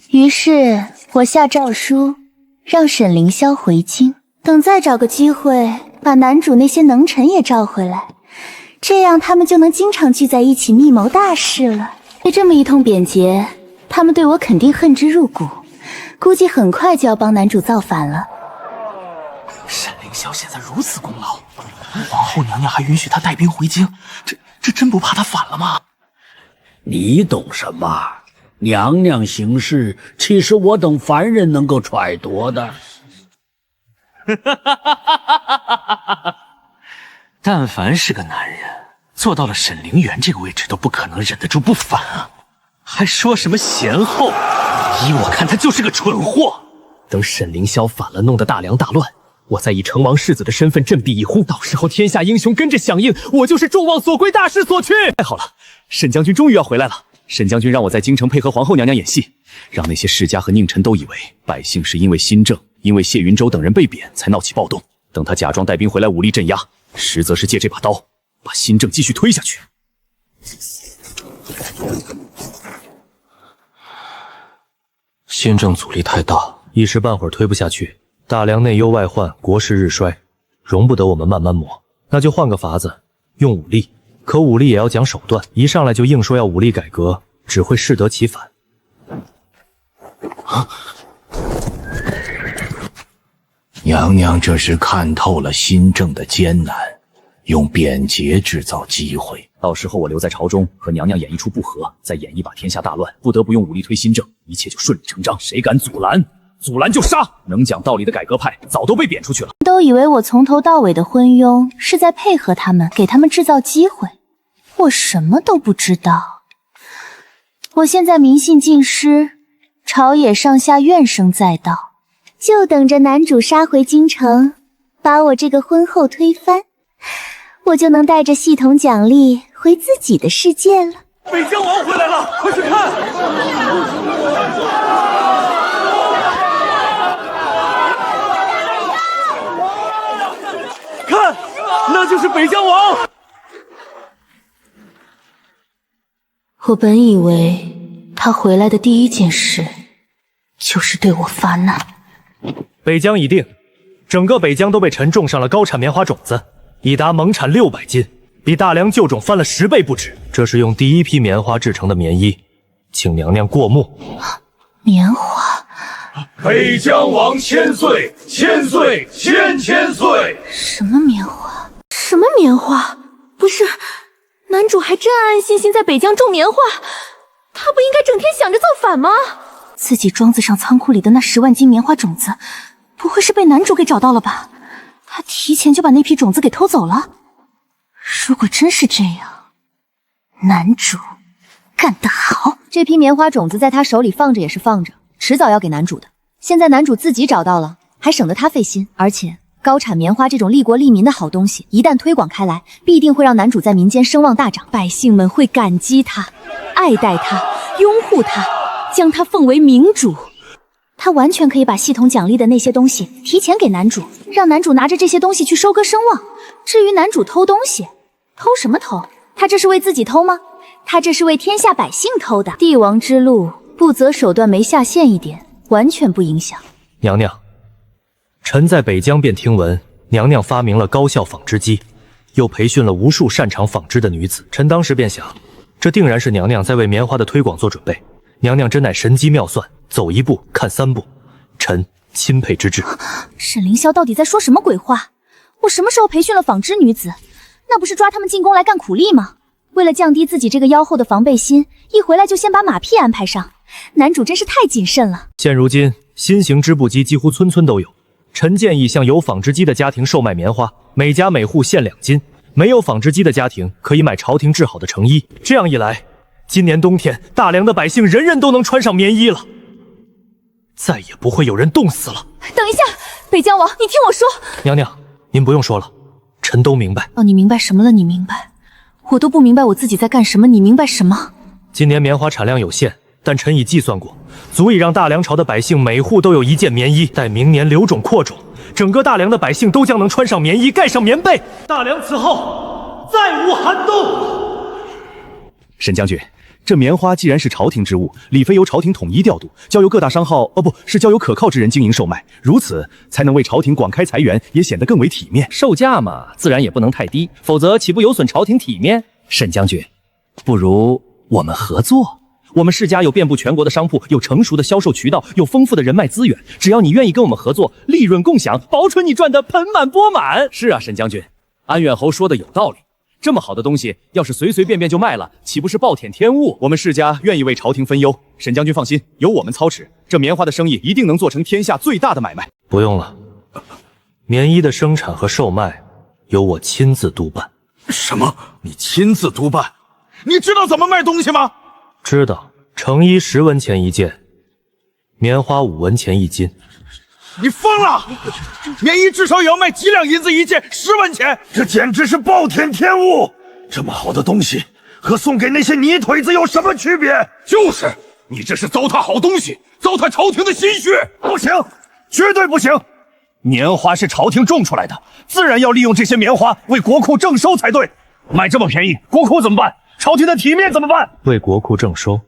于是我下诏书，让沈凌霄回京，等再找个机会把男主那些能臣也召回来，这样他们就能经常聚在一起密谋大事了。被这么一通贬谒，他们对我肯定恨之入骨，估计很快就要帮男主造反了。沈凌霄现在如此功劳，皇后娘娘还允许他带兵回京，这真不怕他反了吗？你懂什么？娘娘行事，岂是我等凡人能够揣度的？但凡是个男人，做到了沈凌元这个位置，都不可能忍得住不反啊！还说什么贤后？依我看，他就是个蠢货。等沈凌霄反了，弄得大梁大乱，我再以成王世子的身份振臂一呼，到时候天下英雄跟着响应，我就是众望所归，大势所趋。太好了，沈将军终于要回来了。沈将军让我在京城配合皇后娘娘演戏，让那些世家和佞臣都以为百姓是因为新政，因为谢云州等人被贬才闹起暴动。等他假装带兵回来武力镇压，实则是借这把刀把新政继续推下去。新政阻力太大，一时半会儿推不下去。大梁内忧外患，国势日衰，容不得我们慢慢磨。那就换个法子，用武力。可武力也要讲手段，一上来就硬说要武力改革，只会适得其反。娘娘这是看透了新政的艰难，用贬谒制造机会。到时候我留在朝中和娘娘演一出不和，再演一把天下大乱，不得不用武力推新政，一切就顺理成章。谁敢阻拦，阻拦就杀！能讲道理的改革派早都被贬出去了。都以为我从头到尾的昏庸是在配合他们，给他们制造机会。我什么都不知道。我现在民信尽失，朝野上下怨声载道，就等着男主杀回京城，把我这个婚后推翻，我就能带着系统奖励回自己的世界了。北疆王回来了，快去看！看，那就是北疆王。我本以为他回来的第一件事就是对我发难。北疆已定，整个北疆都被臣种上了高产棉花种子，已达猛产600斤，比大梁旧种翻了10倍不止。这是用第一批棉花制成的棉衣，请娘娘过目。棉花，北疆王千岁，千岁，千岁！什么棉花？什么棉花？不是，男主还真安安心心在北疆种棉花，他不应该整天想着造反吗？自己庄子上仓库里的那10万斤棉花种子，不会是被男主给找到了吧？他提前就把那批种子给偷走了。如果真是这样，男主干得好。这批棉花种子在他手里放着也是放着，迟早要给男主的。现在男主自己找到了，还省得他费心。而且高产棉花这种利国利民的好东西，一旦推广开来，必定会让男主在民间声望大涨，百姓们会感激他、爱戴他、拥护他，将他奉为明主。他完全可以把系统奖励的那些东西提前给男主，让男主拿着这些东西去收割声望。至于男主偷东西，偷什么偷？他这是为自己偷吗？他这是为天下百姓偷的。帝王之路，不择手段没下限一点，完全不影响。娘娘，臣在北疆便听闻娘娘发明了高效纺织机，又培训了无数擅长纺织的女子。臣当时便想，这定然是娘娘在为棉花的推广做准备。娘娘真乃神机妙算，走一步看三步，臣钦佩之至。沈凌霄到底在说什么鬼话？我什么时候培训了纺织女子？那不是抓他们进宫来干苦力吗？为了降低自己这个妖后的防备心，一回来就先把马屁安排上，男主真是太谨慎了。现如今新型织布机几乎村村都有，臣建议向有纺织机的家庭售卖棉花，每家每户限2斤；没有纺织机的家庭可以买朝廷制好的成衣。这样一来，今年冬天大梁的百姓人人都能穿上棉衣了，再也不会有人冻死了。等一下，北疆王，你听我说。娘娘，您不用说了，臣都明白。哦，你明白什么了？你明白？我都不明白我自己在干什么，你明白什么？今年棉花产量有限，但臣已计算过，足以让大梁朝的百姓每户都有1件棉衣。待明年留种扩种，整个大梁的百姓都将能穿上棉衣，盖上棉被。大梁此后再无寒冬。沈将军，这棉花既然是朝廷之物，理非由朝廷统一调度，交由各大商号，不是交由可靠之人经营售卖，如此才能为朝廷广开财源，也显得更为体面。售价嘛，自然也不能太低，否则岂不有损朝廷体面？沈将军，不如我们合作。我们世家有遍布全国的商铺，有成熟的销售渠道，有丰富的人脉资源。只要你愿意跟我们合作，利润共享，保准你赚得盆满钵满。是啊，沈将军，安远侯说的有道理。这么好的东西，要是随随便便就卖了，岂不是暴殄天物？我们世家愿意为朝廷分忧，沈将军放心，由我们操持，这棉花的生意一定能做成天下最大的买卖。不用了，棉衣的生产和售卖由我亲自督办。什么？你亲自督办？你知道怎么卖东西吗？知道，成衣10文钱一件，棉花5文钱一斤。你疯了！棉衣至少也要卖几两银子一件，10文钱，这简直是暴殄天物！这么好的东西，和送给那些泥腿子有什么区别？就是，你这是糟蹋好东西，糟蹋朝廷的心血！不行，绝对不行！棉花是朝廷种出来的，自然要利用这些棉花为国库征收才对。卖这么便宜，国库怎么办？朝廷的体面怎么办？为国库征收，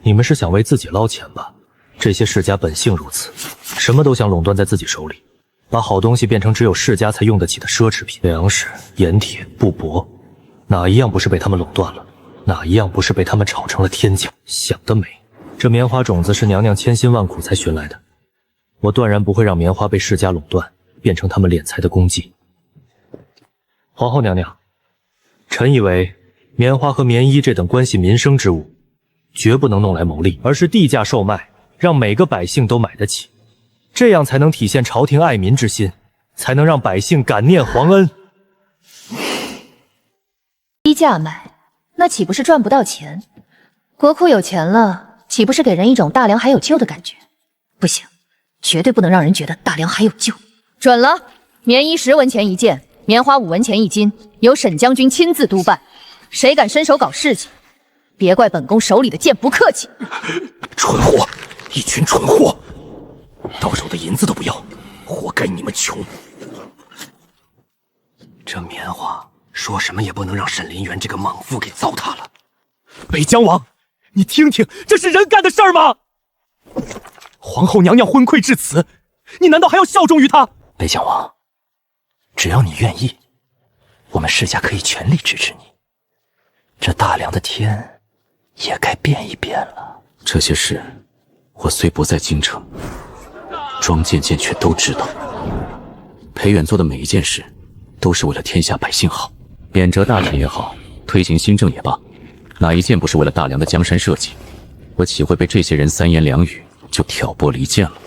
你们是想为自己捞钱吧？这些世家本性如此，什么都想垄断在自己手里，把好东西变成只有世家才用得起的奢侈品。粮食、盐铁、布帛，哪一样不是被他们垄断了？哪一样不是被他们炒成了天价？想得美！这棉花种子是娘娘千辛万苦才寻来的，我断然不会让棉花被世家垄断，变成他们敛财的工具。皇后娘娘，臣以为棉花和棉衣这等关系民生之物，绝不能弄来牟利，而是地价售卖，让每个百姓都买得起，这样才能体现朝廷爱民之心，才能让百姓感念皇恩。低价卖，那岂不是赚不到钱？国库有钱了，岂不是给人一种大梁还有救的感觉？不行，绝对不能让人觉得大梁还有救。准了，棉衣10文钱一件，棉花5文钱一斤，由沈将军亲自督办。谁敢伸手搞事情，别怪本宫手里的剑不客气。蠢货，一群蠢货，到手的银子都不要，活该你们穷。这棉花说什么也不能让沈林元这个莽夫给糟蹋了。北疆王，你听听，这是人干的事儿吗？皇后娘娘昏聩至此，你难道还要效忠于她？北疆王，只要你愿意，我们世家可以全力支持你。这大梁的天也该变一变了。这些事，我虽不在京城，庄渐渐却都知道。裴远做的每一件事，都是为了天下百姓好。贬谪大臣也好，推行新政也罢，哪一件不是为了大梁的江山社稷？我岂会被这些人3言2语就挑拨离间了？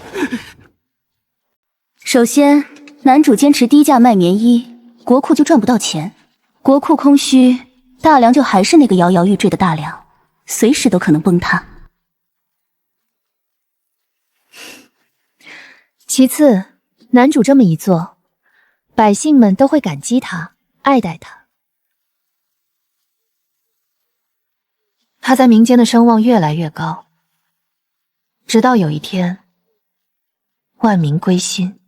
首先，男主坚持低价卖棉衣，国库就赚不到钱，国库空虚，大梁就还是那个摇摇欲坠的大梁，随时都可能崩塌。其次，男主这么一做，百姓们都会感激他，爱戴他。他在民间的声望越来越高，直到有一天，万民归心，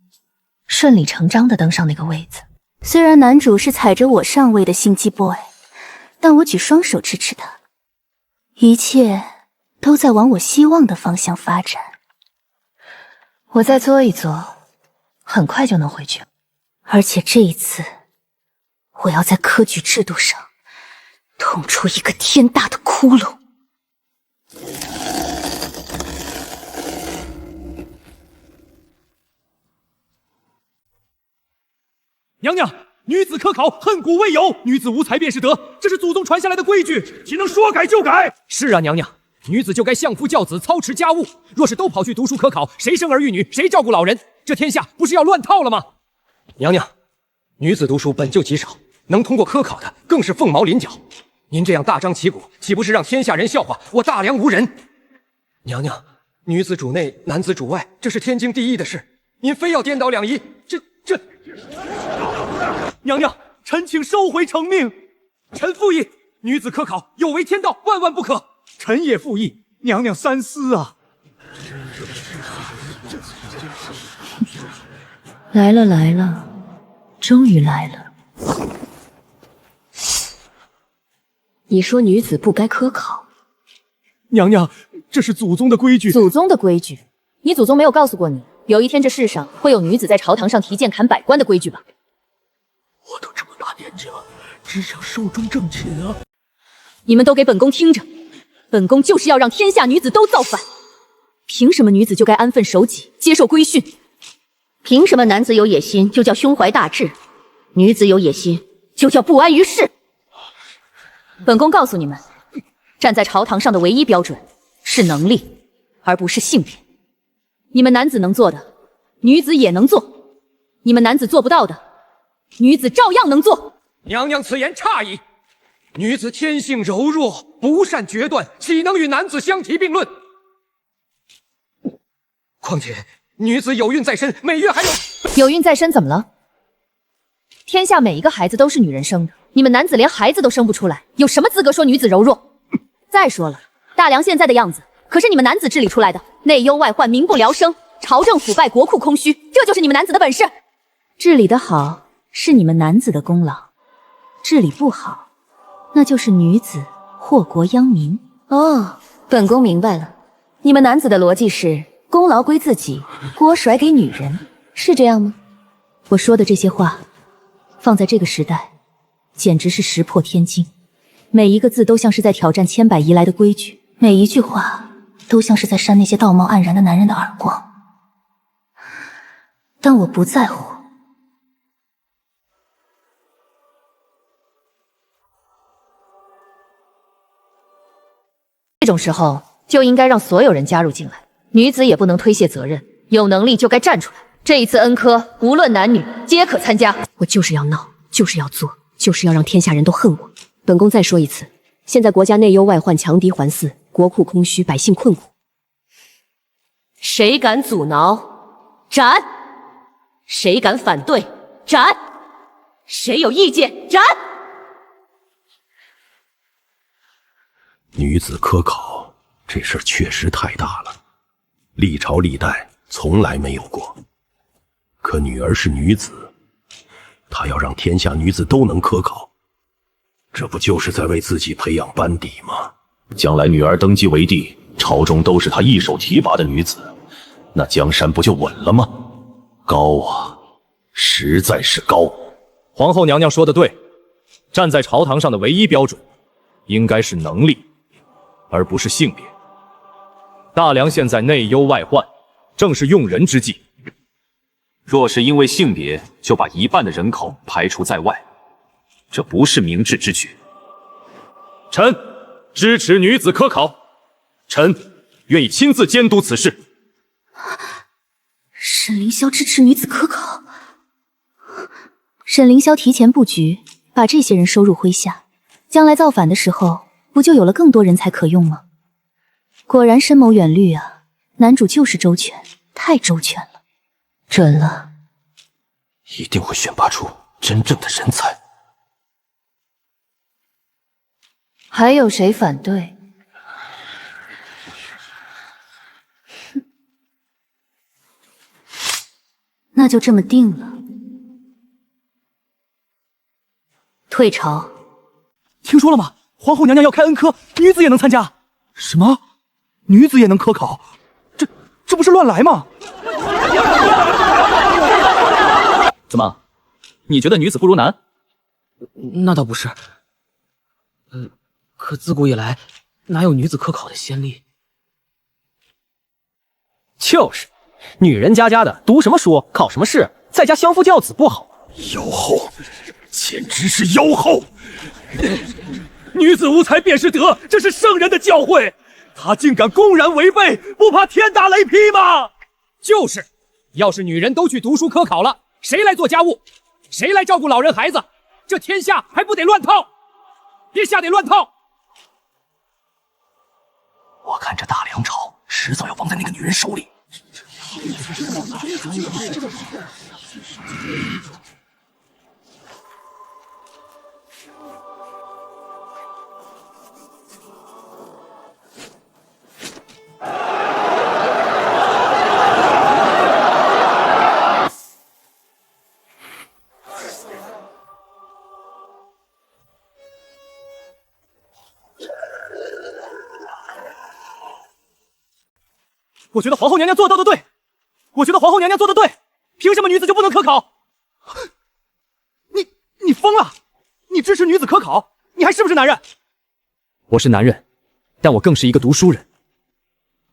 顺理成章地登上那个位子。虽然男主是踩着我上位的心机 boy， 但我举双手支持他，一切都在往我希望的方向发展。我再作一作，很快就能回去。而且这一次，我要在科举制度上捅出一个天大的窟窿。娘娘，女子科考，恨古未有，女子无才便是德，这是祖宗传下来的规矩，岂能说改就改？是啊，娘娘，女子就该相夫教子，操持家务。若是都跑去读书科考，谁生儿育女，谁照顾老人？这天下不是要乱套了吗？娘娘，女子读书本就极少，能通过科考的更是凤毛麟角。您这样大张旗鼓，岂不是让天下人笑话我大梁无人？娘娘，女子主内，男子主外，这是天经地义的事，您非要颠倒两仪，这……娘娘，臣请收回成命。臣附议，女子科考有违天道，万万不可。臣也附议，娘娘三思啊。来了来了，终于来了。你说女子不该科考？娘娘，这是祖宗的规矩。祖宗的规矩？你祖宗没有告诉过你，有一天这世上会有女子在朝堂上提剑砍百官的规矩吧？我都这么大年纪了，只想寿终正寝啊！你们都给本宫听着，本宫就是要让天下女子都造反。凭什么女子就该安分守己，接受规训？凭什么男子有野心就叫胸怀大志，女子有野心就叫不安于世？本宫告诉你们，站在朝堂上的唯一标准是能力，而不是性别。你们男子能做的，女子也能做；你们男子做不到的，女子照样能做。娘娘此言差矣，女子天性柔弱，不善决断，岂能与男子相提并论？况且女子有孕在身，每月还有孕在身怎么了？天下每一个孩子都是女人生的，你们男子连孩子都生不出来，有什么资格说女子柔弱？再说了，大梁现在的样子可是你们男子治理出来的，内忧外患，民不聊生，朝政腐败，国库空虚，这就是你们男子的本事。治理得好是你们男子的功劳，治理不好那就是女子祸国殃民。哦，本宫明白了，你们男子的逻辑是功劳归自己，锅甩给女人，是这样吗？我说的这些话放在这个时代简直是石破天惊，每一个字都像是在挑战千百移来的规矩，每一句话都像是在扇那些道貌岸然的男人的耳光。但我不在乎。这种时候就应该让所有人加入进来，女子也不能推卸责任，有能力就该站出来。这一次恩科，无论男女皆可参加。我就是要闹，就是要做，就是要让天下人都恨我。本宫再说一次，现在国家内忧外患，强敌环伺，国库空虚，百姓困苦。谁敢阻挠，斩！谁敢反对，斩！谁有意见，斩！女子科考这事儿确实太大了，历朝历代从来没有过。可女儿是女子，她要让天下女子都能科考，这不就是在为自己培养班底吗？将来女儿登基为帝，朝中都是她一手提拔的女子，那江山不就稳了吗？高啊，实在是高。皇后娘娘说的对，站在朝堂上的唯一标准应该是能力，而不是性别。大梁现在内忧外患，正是用人之际。若是因为性别就把一半的人口排除在外，这不是明智之举。臣支持女子科考，臣愿意亲自监督此事。沈凌霄支持女子科考，沈凌霄提前布局，把这些人收入麾下，将来造反的时候，不就有了更多人才可用吗？果然深谋远虑啊，男主就是周全，太周全了。准了，一定会选拔出真正的人才。还有谁反对？那就这么定了。退朝。听说了吗？皇后娘娘要开恩科，女子也能参加。什么？女子也能科考？这不是乱来吗？怎么，你觉得女子不如男？那倒不是。可自古以来，哪有女子科考的先例？就是，女人家家的，读什么书，考什么试，在家相夫教子不好。妖后，简直是妖后！女子无才便是德，这是圣人的教诲。她竟敢公然违背，不怕天打雷劈吗？就是，要是女人都去读书科考了，谁来做家务？谁来照顾老人孩子？这天下还不得乱套？别下得乱套！我看这大梁朝迟早要亡在那个女人手里。我觉得皇后娘娘做到的对，我觉得皇后娘娘做的对，凭什么女子就不能科考？你疯了！你支持女子科考？你还是不是男人？我是男人，但我更是一个读书人。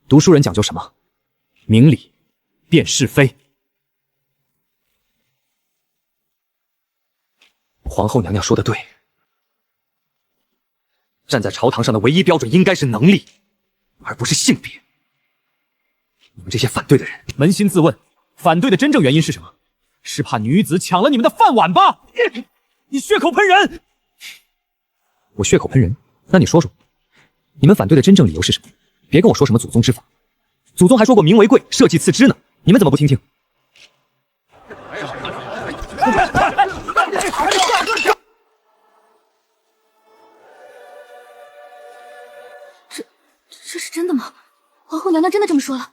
读书人讲究什么？明理，辨是非。皇后娘娘说的对，站在朝堂上的唯一标准应该是能力，而不是性别。你们这些反对的人，扪心自问，反对的真正原因是什么？是怕女子抢了你们的饭碗吧？你血口喷人！我血口喷人？那你说说，你们反对的真正理由是什么？别跟我说什么祖宗之法，祖宗还说过民为贵，社稷次之呢。你们怎么不听听？这是真的吗？皇后娘娘真的这么说了？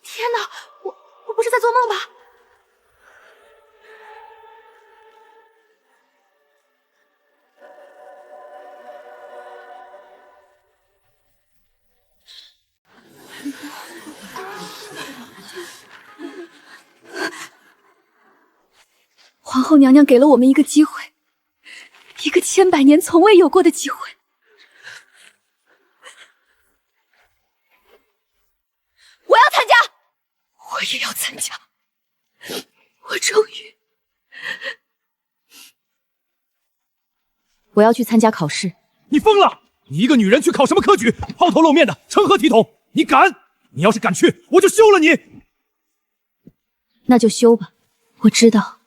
天哪，我不是在做梦吧？皇后娘娘给了我们一个机会，一个千百年从未有过的机会。我要参加，我也要参加。我终于，我要去参加考试。你疯了！你一个女人去考什么科举？抛头露面的，成何体统？你敢？你要是敢去，我就休了你！那就休吧。我知道，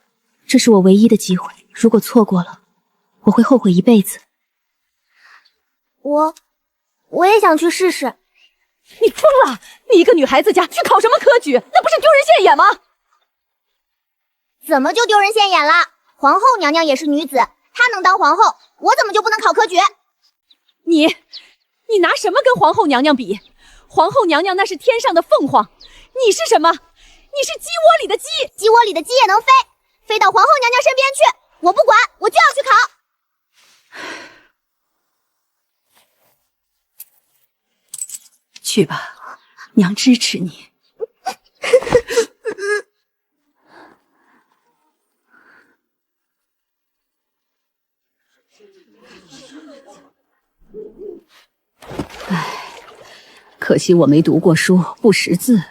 这是我唯一的机会，如果错过了，我会后悔一辈子。我也想去试试。你疯了！你一个女孩子家去考什么科举？那不是丢人现眼吗？怎么就丢人现眼了？皇后娘娘也是女子，她能当皇后，我怎么就不能考科举？你拿什么跟皇后娘娘比？皇后娘娘那是天上的凤凰，你是什么？你是鸡窝里的鸡，鸡窝里的鸡也能飞，飞到皇后娘娘身边去。我不管，我就要去考。去吧，娘支持你。唉，可惜我没读过书，不识字，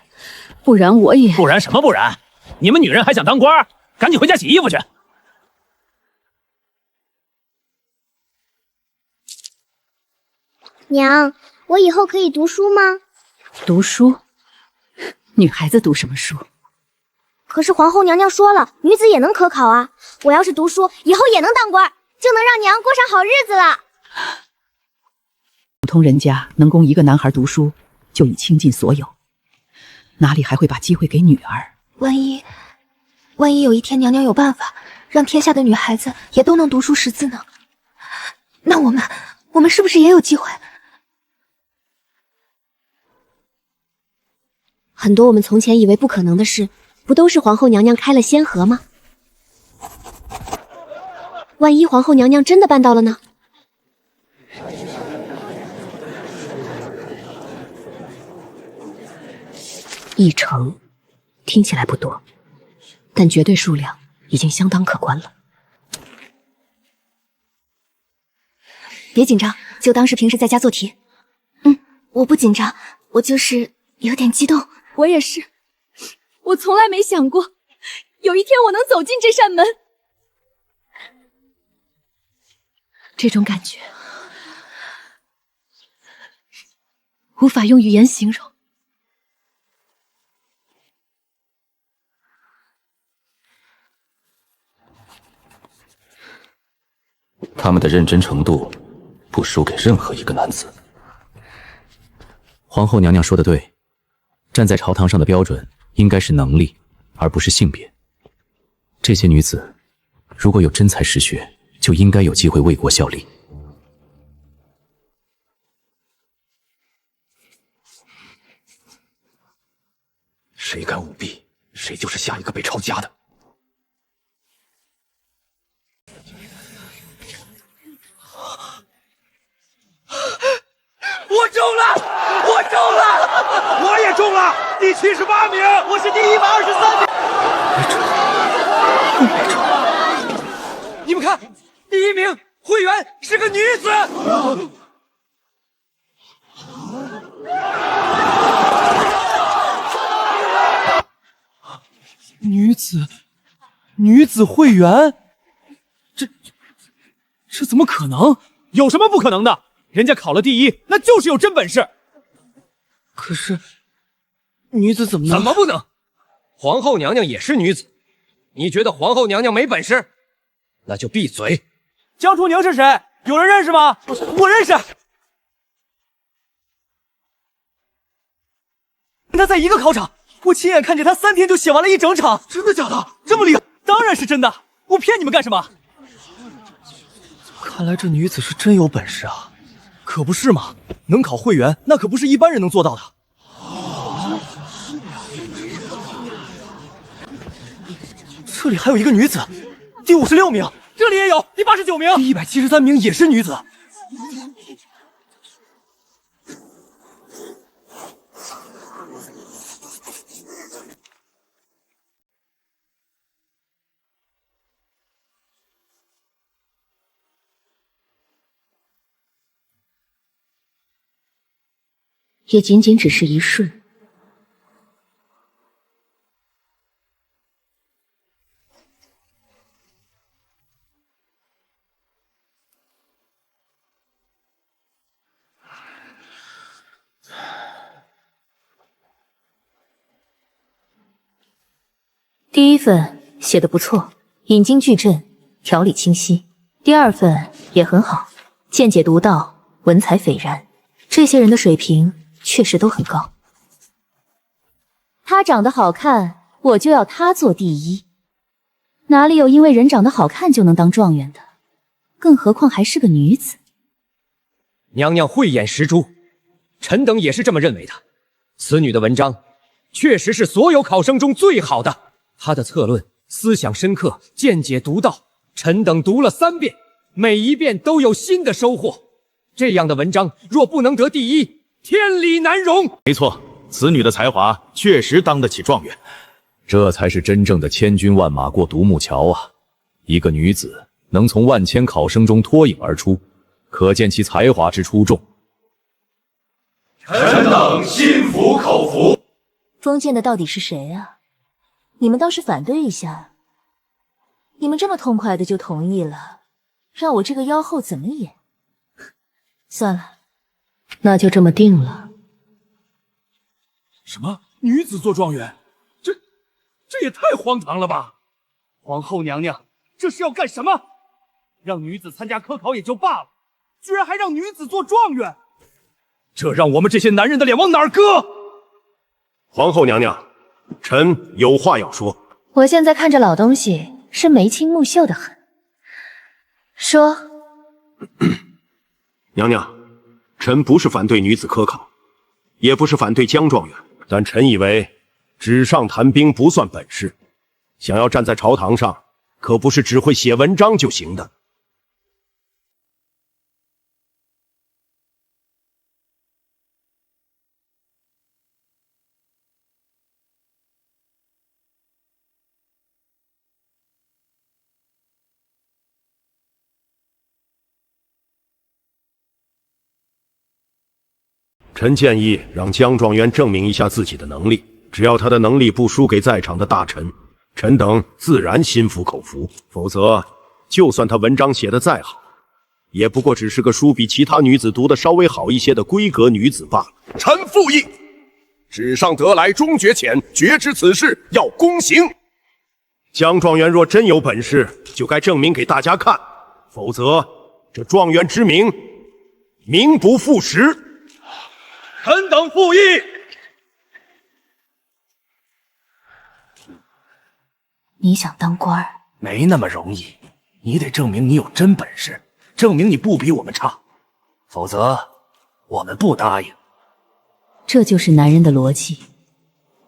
不然我也……不然什么不然？你们女人还想当官？赶紧回家洗衣服去。娘，我以后可以读书吗？读书？女孩子读什么书？可是皇后娘娘说了，女子也能科考啊。我要是读书，以后也能当官，就能让娘过上好日子了。普通人家能供一个男孩读书，就已倾尽所有，哪里还会把机会给女儿？万一有一天娘娘有办法让天下的女孩子也都能读书识字呢？那我们是不是也有机会？很多我们从前以为不可能的事，不都是皇后娘娘开了先河吗？万一皇后娘娘真的办到了呢？1成听起来不多，但绝对数量已经相当可观了。别紧张，就当是平时在家做题。我不紧张，我就是有点激动。我也是，我从来没想过有一天我能走进这扇门。这种感觉无法用语言形容。他们的认真程度不输给任何一个男子。皇后娘娘说的对，站在朝堂上的标准应该是能力，而不是性别。这些女子如果有真才实学，就应该有机会为国效力。谁敢舞弊，谁就是下一个被抄家的。我中了！我中了！我也中了，第78名，我是第123名。你们看，第1名会员是个女子。女子会员，这怎么可能？有什么不可能的？人家考了第1，那就是有真本事。可是，女子怎么不能？皇后娘娘也是女子，你觉得皇后娘娘没本事？那就闭嘴。江初宁是谁？有人认识吗？我认识。跟他在一个考场，我亲眼看见他3天就写完了1整场。真的假的？这么厉害？当然是真的。我骗你们干什么？看来这女子是真有本事啊。可不是嘛，能考会员，那可不是一般人能做到的。这里还有一个女子，第56名，这里也有，第89名，第173名也是女子。也仅仅只是一瞬。第1份写得不错，引经据证，条理清晰。第2份也很好，见解独到，文采斐然。这些人的水平确实都很高。他长得好看，我就要他做第1。哪里有因为人长得好看就能当状元的？更何况还是个女子。娘娘慧眼识珠，臣等也是这么认为的。此女的文章确实是所有考生中最好的，她的策论思想深刻，见解独到，臣等读了3遍，每一遍都有新的收获。这样的文章若不能得第1，天理难容。没错，此女的才华确实当得起状元。这才是真正的千军万马过独木桥啊！一个女子能从万千考生中脱颖而出，可见其才华之出众。臣等心服口服。封建的到底是谁啊？你们倒是反对一下。你们这么痛快的就同意了，让我这个妖后怎么演？算了，那就这么定了。什么？女子做状元？这也太荒唐了吧！皇后娘娘，这是要干什么？让女子参加科考也就罢了，居然还让女子做状元，这让我们这些男人的脸往哪儿搁？皇后娘娘，臣有话要说。我现在看着老东西是眉清目秀的很。说。娘娘，臣不是反对女子科考，也不是反对江状元，但臣以为纸上谈兵不算本事，想要站在朝堂上，可不是只会写文章就行的。臣建议让江状元证明一下自己的能力，只要他的能力不输给在场的大臣，臣等自然心服口服。否则，就算他文章写得再好，也不过只是个书比其他女子读得稍微好一些的闺阁女子罢了。臣附议，纸上得来终觉浅，决知此事要公行。江状元若真有本事，就该证明给大家看，否则这状元之名，名不副实。臣等附议。你想当官儿？没那么容易，你得证明你有真本事，证明你不比我们差，否则我们不答应。这就是男人的逻辑。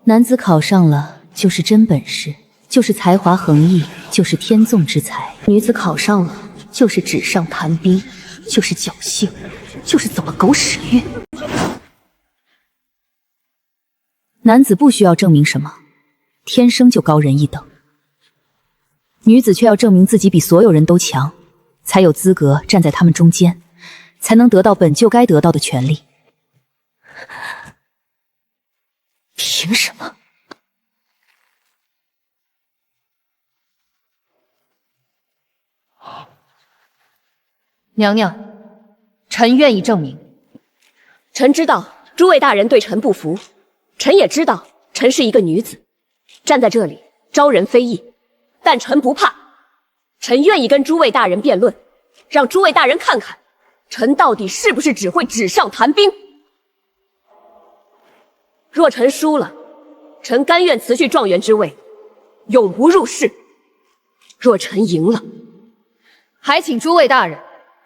男子考上了就是真本事，就是才华横溢，就是天纵之才；女子考上了就是纸上谈兵，就是侥幸，就是走了狗屎运。男子不需要证明什么，天生就高人一等。女子却要证明自己比所有人都强，才有资格站在他们中间，才能得到本就该得到的权利。凭什么？娘娘，臣愿意证明。臣知道诸位大人对臣不服，臣也知道臣是一个女子，站在这里招人非议，但臣不怕，臣愿意跟诸位大人辩论，让诸位大人看看，臣到底是不是只会纸上谈兵。若臣输了，臣甘愿辞去状元之位，永不入仕；若臣赢了，还请诸位大人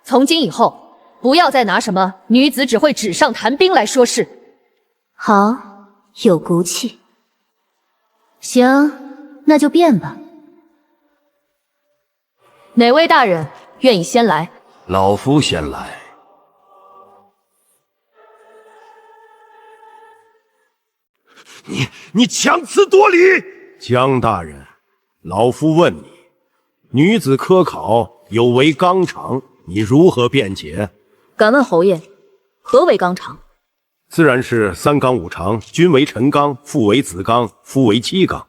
从今以后不要再拿什么女子只会纸上谈兵来说事。好，有骨气。行，那就变吧。哪位大人愿意先来？老夫先来。你强词夺理！江大人，老夫问你，女子科考有违纲常，你如何辩解？敢问侯爷，何为纲常？自然是三纲五常，君为臣纲，父为子纲，夫为妻纲。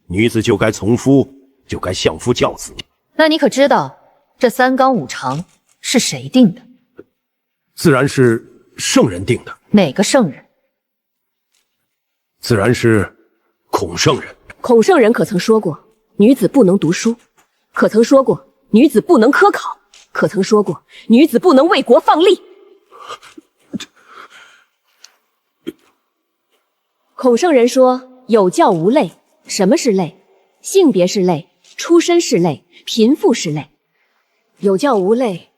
女子就该从夫，就该相夫教子。那你可知道这三纲五常是谁定的？自然是圣人定的。哪个圣人？自然是孔圣人。孔圣人可曾说过女子不能读书？可曾说过女子不能科考？可曾说过女子不能为国放力？孔圣人说有教无类。什么是类？性别是类，出身是类，贫富是类。有教无类，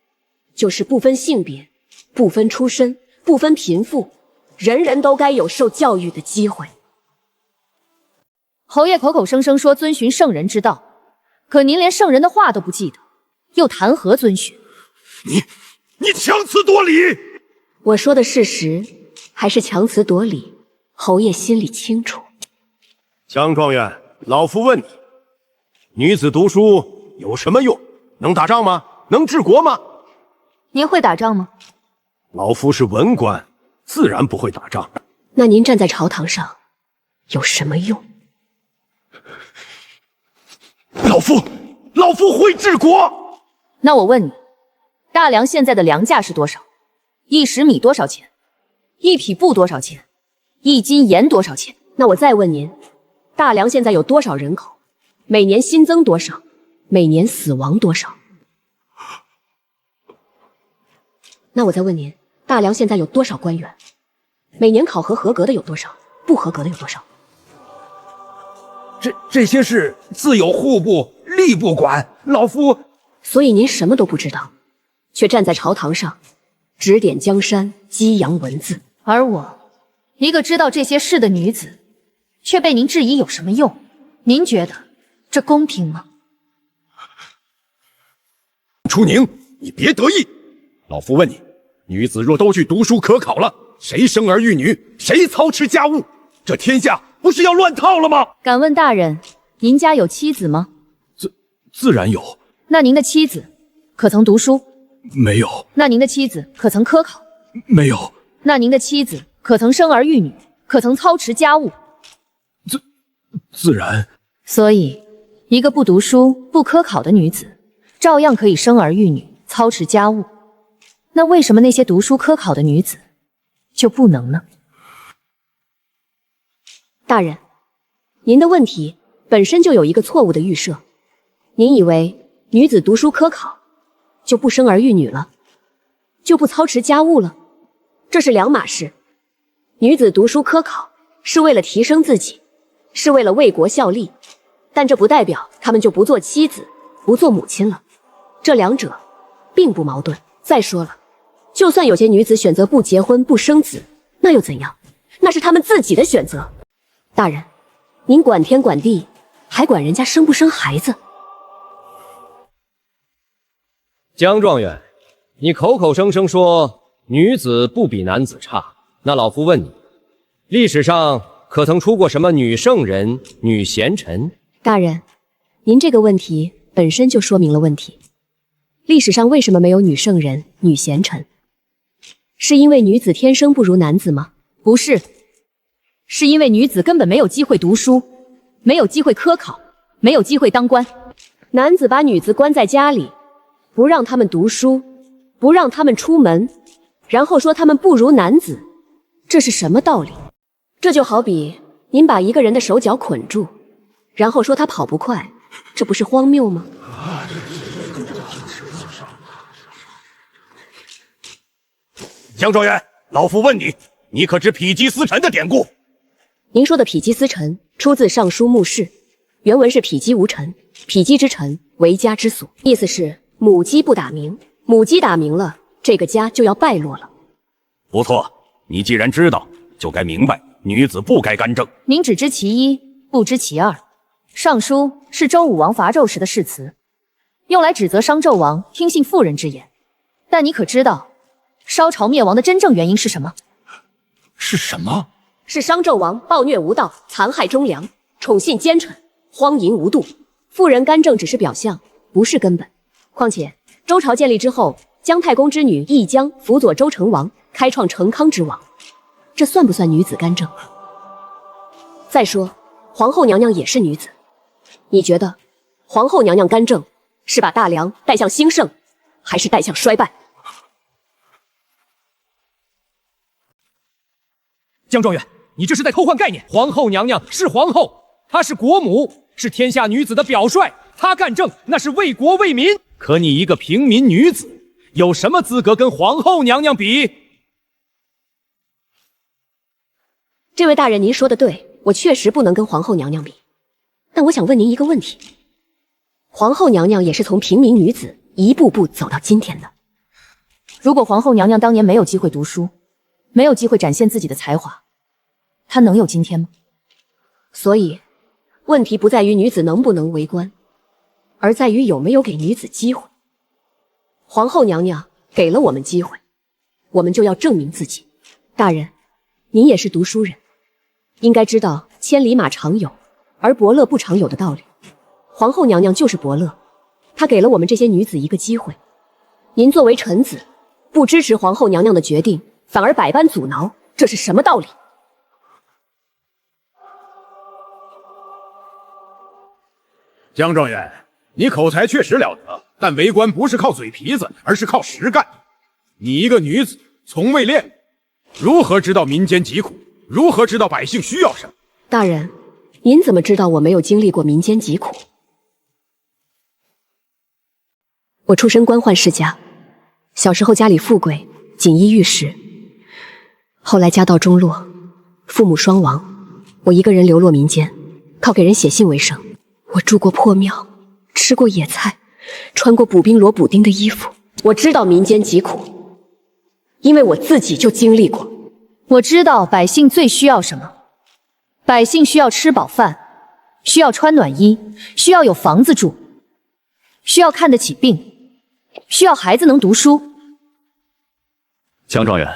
就是不分性别，不分出身，不分贫富，人人都该有受教育的机会。侯爷口口声声说遵循圣人之道，可您连圣人的话都不记得，又谈何遵循？你强词夺理！我说的事实，还是强词夺理，侯爷心里清楚。江状元，老夫问你，女子读书有什么用？能打仗吗？能治国吗？您会打仗吗？老夫是文官，自然不会打仗。那您站在朝堂上有什么用？老夫会治国。那我问你，大梁现在的粮价是多少？1石米多少钱？1匹布多少钱？1斤盐多少钱？那我再问您，大梁现在有多少人口？每年新增多少？每年死亡多少？那我再问您，大梁现在有多少官员？每年考核合格的有多少？不合格的有多少？这些事自有户部、吏部管，老夫……所以您什么都不知道，却站在朝堂上指点江山，激扬文字。而我，一个知道这些事的女子，却被您质疑有什么用？您觉得这公平吗？初宁，你别得意。老夫问你，女子若都去读书可考了，谁生儿育女？谁操持家务？这天下不是要乱套了吗？敢问大人，您家有妻子吗？自然有。那您的妻子可曾读书？没有。那您的妻子可曾科考？没有。那您的妻子可曾生儿育女，可曾操持家务？自然。所以，一个不读书、不科考的女子，照样可以生儿育女、操持家务。那为什么那些读书科考的女子就不能呢？大人，您的问题本身就有一个错误的预设，您以为女子读书科考就不生儿育女了，就不操持家务了，这是两码事。女子读书科考是为了提升自己，是为了为国效力，但这不代表她们就不做妻子、不做母亲了，这两者并不矛盾。再说了，就算有些女子选择不结婚、不生子，那又怎样？那是她们自己的选择。大人，您管天管地，还管人家生不生孩子？江状元，你口口声声说女子不比男子差，那老夫问你，历史上可曾出过什么女圣人、女贤臣？大人，您这个问题本身就说明了问题。历史上为什么没有女圣人、女贤臣？是因为女子天生不如男子吗？不是，是因为女子根本没有机会读书，没有机会科考，没有机会当官。男子把女子关在家里，不让他们读书，不让他们出门，然后说他们不如男子，这是什么道理？这就好比您把一个人的手脚捆住，然后说他跑不快，这不是荒谬吗？江状元，老夫问你，你可知否极司臣的典故？您说的否极司臣出自《尚书·穆氏》，原文是否极无臣，否极之臣，为家之所。意思是母鸡不打鸣，母鸡打鸣了，这个家就要败落了。不错，你既然知道，就该明白女子不该干政。您只知其一，不知其二。尚书是周武王伐纣时的誓词，用来指责商纣王听信妇人之言。但你可知道，商朝灭亡的真正原因是什么？是什么？是商纣王暴虐无道，残害忠良，宠信奸臣，荒淫无度。妇人干政只是表象，不是根本。况且周朝建立之后，姜太公之女易姜辅佐周成王，开创成康之王，这算不算女子干政？再说皇后娘娘也是女子，你觉得皇后娘娘干政是把大梁带向兴盛，还是带向衰败？江状元，你这是在偷换概念。皇后娘娘是皇后，她是国母，是天下女子的表率，她干政那是为国为民。可你一个平民女子，有什么资格跟皇后娘娘比？这位大人，您说的对，我确实不能跟皇后娘娘比。但我想问您一个问题，皇后娘娘也是从平民女子一步步走到今天的。如果皇后娘娘当年没有机会读书，没有机会展现自己的才华，她能有今天吗？所以问题不在于女子能不能为官，而在于有没有给女子机会。皇后娘娘给了我们机会，我们就要证明自己。大人，您也是读书人，应该知道千里马常有，而伯乐不常有的道理。皇后娘娘就是伯乐，她给了我们这些女子一个机会。您作为臣子，不支持皇后娘娘的决定，反而百般阻挠，这是什么道理？江状元，你口才确实了得，但为官不是靠嘴皮子，而是靠实干。你一个女子，从未练过，如何知道民间疾苦？如何知道百姓需要什么？大人，您怎么知道我没有经历过民间疾苦？我出身官宦世家，小时候家里富贵，锦衣玉食，后来家道中落，父母双亡，我一个人流落民间，靠给人写信为生。我住过破庙，吃过野菜，穿过补兵罗补丁的衣服。我知道民间疾苦，因为我自己就经历过。我知道百姓最需要什么，百姓需要吃饱饭，需要穿暖衣，需要有房子住，需要看得起病，需要孩子能读书。江状元，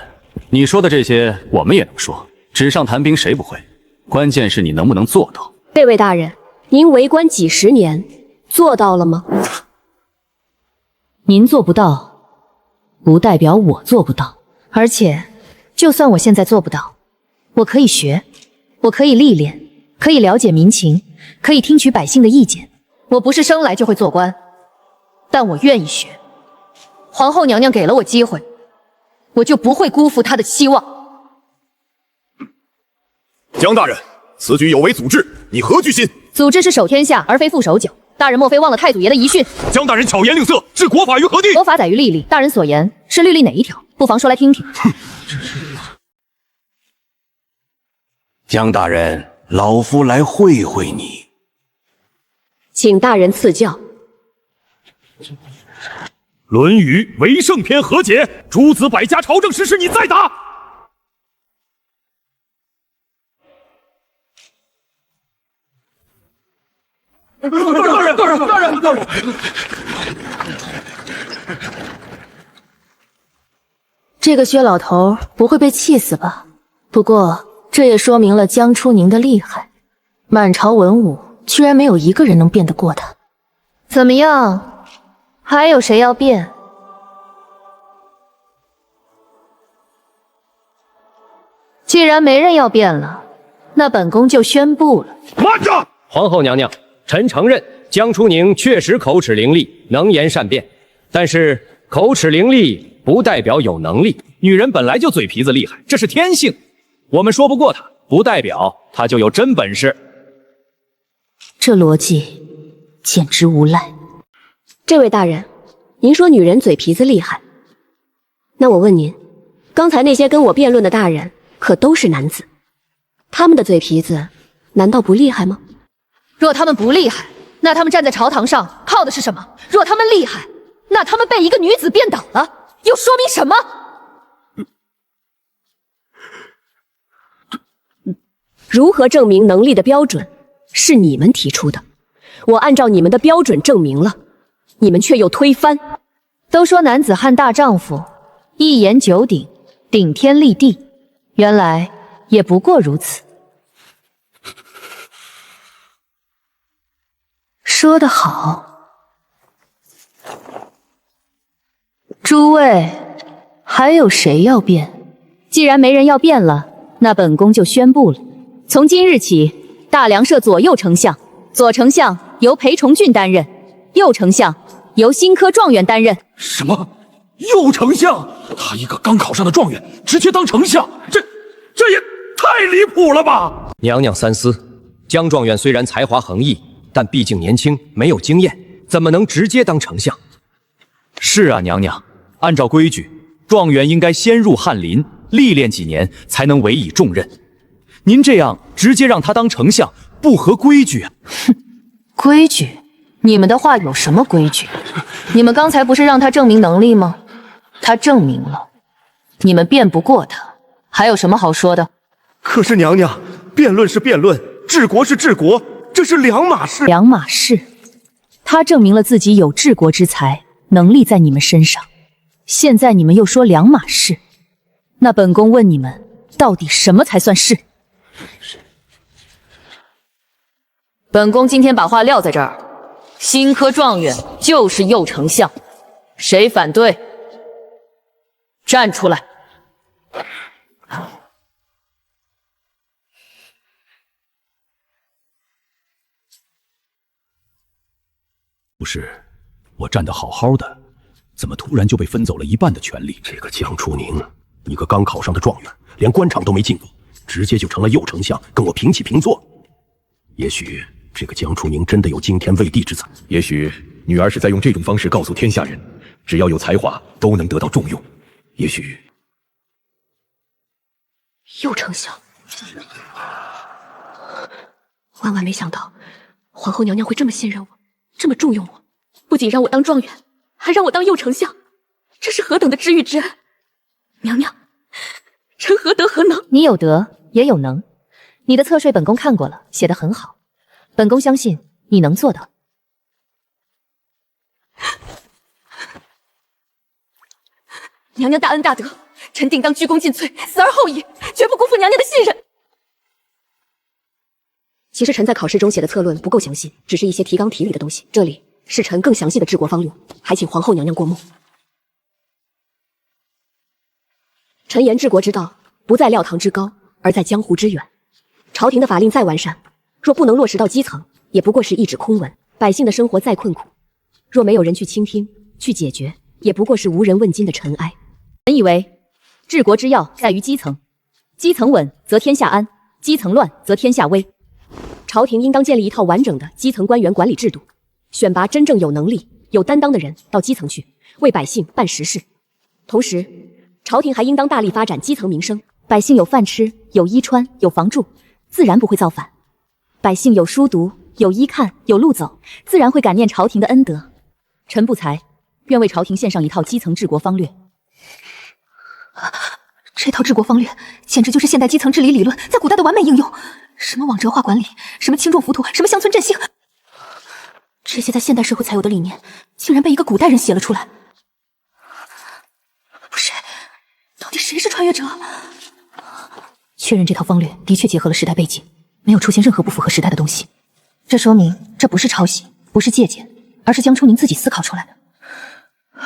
你说的这些我们也能说，纸上谈兵谁不会？关键是你能不能做到。这位大人，您为官几十年，做到了吗？您做不到，不代表我做不到。而且，就算我现在做不到，我可以学，我可以历练，可以了解民情，可以听取百姓的意见。我不是生来就会做官，但我愿意学。皇后娘娘给了我机会，我就不会辜负她的期望。江大人，此举有违祖制，你何居心？祖制是守天下，而非副守久。大人莫非忘了太祖爷的遗训？江大人巧言令色，置国法于何地？国法载于律例，大人所言是律例哪一条？不妨说来听听。江大人，老夫来会会你。请大人赐教。《论语·为圣篇》何解？诸子百家朝政实事，你再答。大人！这个薛老头不会被气死吧？不过这也说明了江初宁的厉害，满朝文武居然没有一个人能辩得过他。怎么样？还有谁要辩？既然没人要辩了，那本宫就宣布了。慢着！皇后娘娘，臣承认江初宁确实口齿伶俐，能言善辩，但是口齿伶俐不代表有能力。女人本来就嘴皮子厉害，这是天性。我们说不过她，不代表她就有真本事。这逻辑简直无赖。这位大人，您说女人嘴皮子厉害，那我问您，刚才那些跟我辩论的大人可都是男子，他们的嘴皮子难道不厉害吗？若他们不厉害，那他们站在朝堂上靠的是什么？若他们厉害，那他们被一个女子辩倒了，又说明什么？如何证明能力的标准是你们提出的，我按照你们的标准证明了，你们却又推翻。都说男子汉大丈夫，一言九鼎，顶天立地，原来也不过如此。说得好。诸位，还有谁要辩？既然没人要辩了，那本宫就宣布了。从今日起，大梁社左右丞相，左丞相由裴崇俊担任，右丞相由新科状元担任。什么？右丞相？他一个刚考上的状元，直接当丞相，这也太离谱了吧！娘娘三思，江状元虽然才华横溢，但毕竟年轻，没有经验，怎么能直接当丞相？是啊，娘娘，按照规矩，状元应该先入翰林，历练几年，才能委以重任。您这样直接让他当丞相，不合规矩啊！哼，规矩？你们的话有什么规矩？你们刚才不是让他证明能力吗？他证明了，你们辩不过他，还有什么好说的？可是娘娘，辩论是辩论，治国是治国，这是两码事。两码事。他证明了自己有治国之才，能力在你们身上。现在你们又说两码事，那本宫问你们，到底什么才算是？本宫今天把话撂在这儿，新科状元就是右丞相，谁反对？站出来！不是，我站得好好的，怎么突然就被分走了一半的权利？这个江初宁，一个刚考上的状元，连官场都没进过，直接就成了右丞相，跟我平起平坐。也许这个江初宁真的有惊天畏地之才，也许女儿是在用这种方式告诉天下人，只要有才华都能得到重用。也许右丞相，万万没想到皇后娘娘会这么信任我，这么重用我，不仅让我当状元，还让我当右丞相，这是何等的知遇之恩！娘娘，臣何德何能？你有德也有能，你的侧睡本宫看过了，写得很好，本宫相信你能做到。娘娘大恩大德，臣定当鞠躬尽瘁，死而后已，绝不辜负娘娘的信任。其实臣在考试中写的策论不够详细，只是一些提纲提理的东西，这里是臣更详细的治国方略，还请皇后娘娘过目。臣言治国之道，不在庙堂之高，而在江湖之远。朝廷的法令再完善，若不能落实到基层，也不过是一纸空文。百姓的生活再困苦，若没有人去倾听、去解决，也不过是无人问津的尘埃。本以为治国之要在于基层，基层稳则天下安，基层乱则天下危。朝廷应当建立一套完整的基层官员管理制度，选拔真正有能力、有担当的人到基层去，为百姓办实事。同时，朝廷还应当大力发展基层民生，百姓有饭吃、有衣穿、有房住，自然不会造反；百姓有书读、有衣看、有路走，自然会感念朝廷的恩德。臣不才，愿为朝廷献上一套基层治国方略。这套治国方略简直就是现代基层治理理论在古代的完美应用。什么网折化管理，什么轻重浮屠，什么乡村振兴，这些在现代社会才有的理念，竟然被一个古代人写了出来。不是，到底谁是穿越者？确认这套方略的确结合了时代背景，没有出现任何不符合时代的东西。这说明这不是抄袭，不是借鉴，而是江初宁自己思考出来的。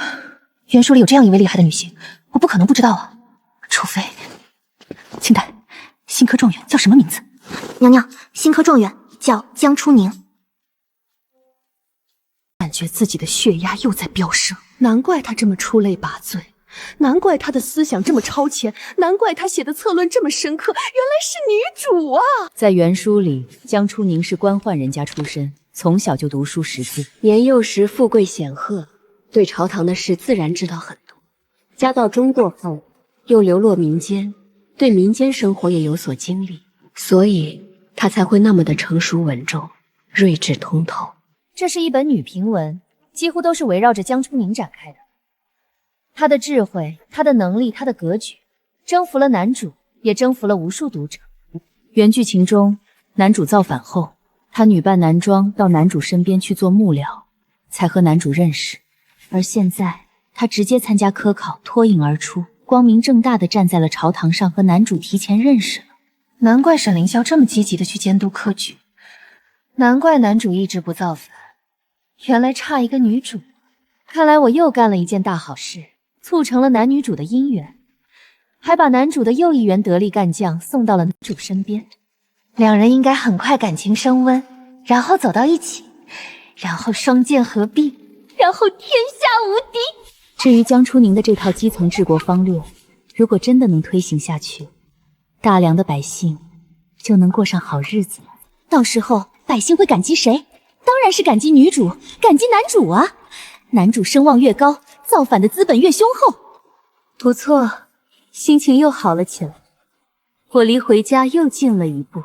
原书里有这样一位厉害的女性，我不可能不知道啊。除非清代新科状元叫什么名字？娘娘，新科状元叫江初宁。感觉自己的血压又在飙升，难怪她这么出类拔萃，难怪她的思想这么超前，难怪她写的策论这么深刻，原来是女主啊！在原书里，江初宁是官宦人家出身，从小就读书识字，年幼时富贵显赫，对朝堂的事自然知道很多。家道中过后，又流落民间，对民间生活也有所经历，所以他才会那么的成熟稳重、睿智通透。这是一本女评文，几乎都是围绕着江初宁展开的。她的智慧，她的能力，她的格局，征服了男主，也征服了无数读者。原剧情中，男主造反后，她女扮男装到男主身边去做幕僚，才和男主认识。而现在，她直接参加科考，脱颖而出，光明正大的站在了朝堂上，和男主提前认识了。难怪沈凌霄这么积极的去监督科举，难怪男主一直不造反，原来差一个女主。看来我又干了一件大好事，促成了男女主的姻缘，还把男主的又一员得力干将送到了男主身边。两人应该很快感情升温，然后走到一起，然后双剑合璧，然后天下无敌。至于江初宁的这套基层治国方略，如果真的能推行下去，大梁的百姓就能过上好日子了。到时候百姓会感激谁？当然是感激女主，感激男主啊！男主声望越高，造反的资本越雄厚。不错，心情又好了起来，我离回家又近了一步。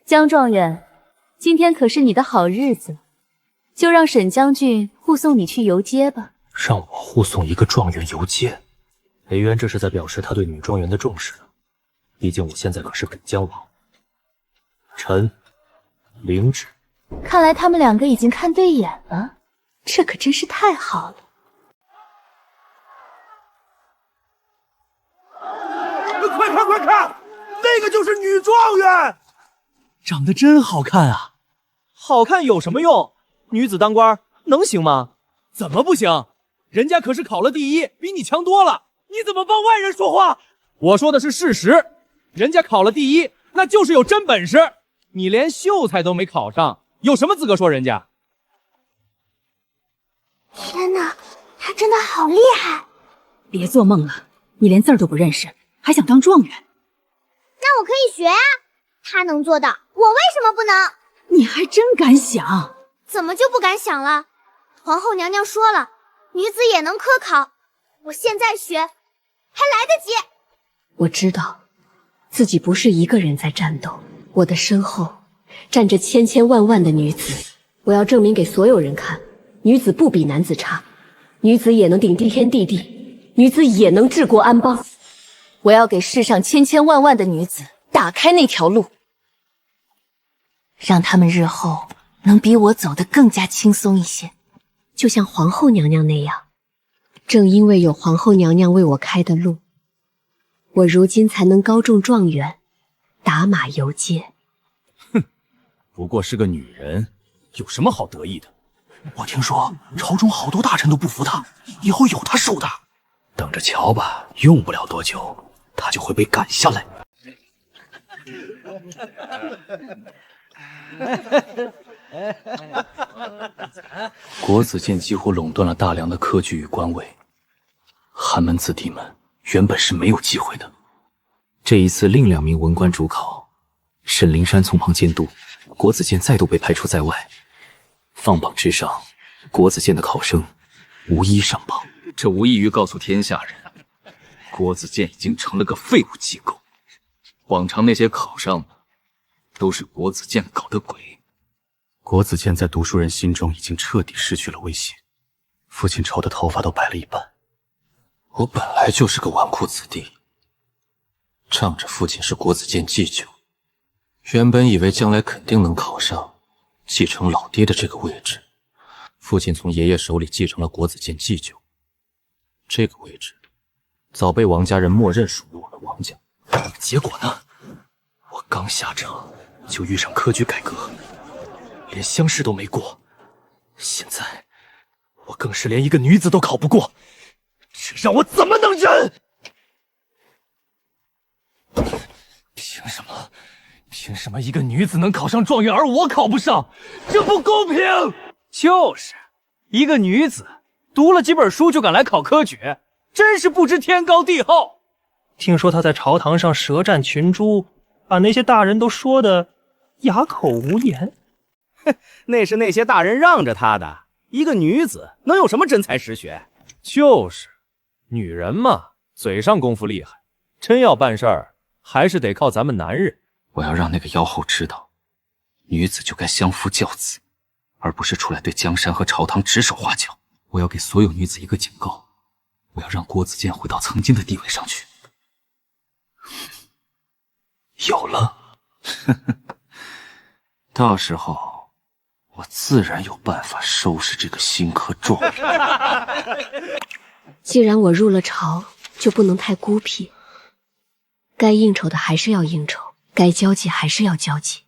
江状元，今天可是你的好日子，就让沈将军护送你去游街吧。让我护送一个状元游街，裴渊这是在表示他对女状元的重视。毕竟我现在可是北疆王。臣领旨。看来他们两个已经看对眼了，这可真是太好了。快看，那个就是女状元，长得真好看啊！好看有什么用？女子当官能行吗？怎么不行？人家可是考了第一，比你强多了。你怎么帮外人说话？我说的是事实，人家考了第一，那就是有真本事。你连秀才都没考上，有什么资格说人家？天哪，他真的好厉害！别做梦了，你连字儿都不认识，还想当状元？那我可以学啊，他能做到，我为什么不能？你还真敢想？怎么就不敢想了？皇后娘娘说了，女子也能科考，我现在学还来得及。我知道自己不是一个人在战斗，我的身后站着千千万万的女子，我要证明给所有人看，女子不比男子差，女子也能顶天地地，女子也能治国安邦。我要给世上千千万万的女子打开那条路，让她们日后能比我走得更加轻松一些，就像皇后娘娘那样。正因为有皇后娘娘为我开的路，我如今才能高中状元，打马游街。哼，不过是个女人，有什么好得意的？我听说朝中好多大臣都不服她，以后有她受的。等着瞧吧，用不了多久，他就会被赶下来。国子监几乎垄断了大梁的科举与官位，寒门子弟们原本是没有机会的。这一次另2名文官主考，沈灵山从旁监督，国子监再度被排除在外。放榜之上，国子监的考生无一上榜，这无异于告诉天下人，国子监已经成了个废物机构。往常那些考上的，都是国子监搞的鬼。国子监在读书人心中已经彻底失去了威信，父亲愁的头发都白了一半。我本来就是个纨绔子弟，仗着父亲是国子监祭酒，原本以为将来肯定能考上继承老爹的这个位置。父亲从爷爷手里继承了国子监祭酒，这个位置早被王家人默认属于我的王家。结果呢，我刚下场就遇上科举改革，连乡试都没过，现在我更是连一个女子都考不过，这让我怎么能忍？凭什么一个女子能考上状元，而我考不上？这不公平！就是一个女子读了几本书就敢来考科举，真是不知天高地厚。听说她在朝堂上舌战群儒，把那些大人都说的哑口无言。那是那些大人让着她的，一个女子能有什么真才实学？就是女人嘛，嘴上功夫厉害，真要办事儿还是得靠咱们男人。我要让那个妖后知道，女子就该相夫教子，而不是出来对江山和朝堂指手画脚。我要给所有女子一个警告，我要让国子监回到曾经的地位上去。有了，到时候我自然有办法收拾这个新科状元。既然我入了朝，就不能太孤僻，该应酬的还是要应酬，该交际还是要交际。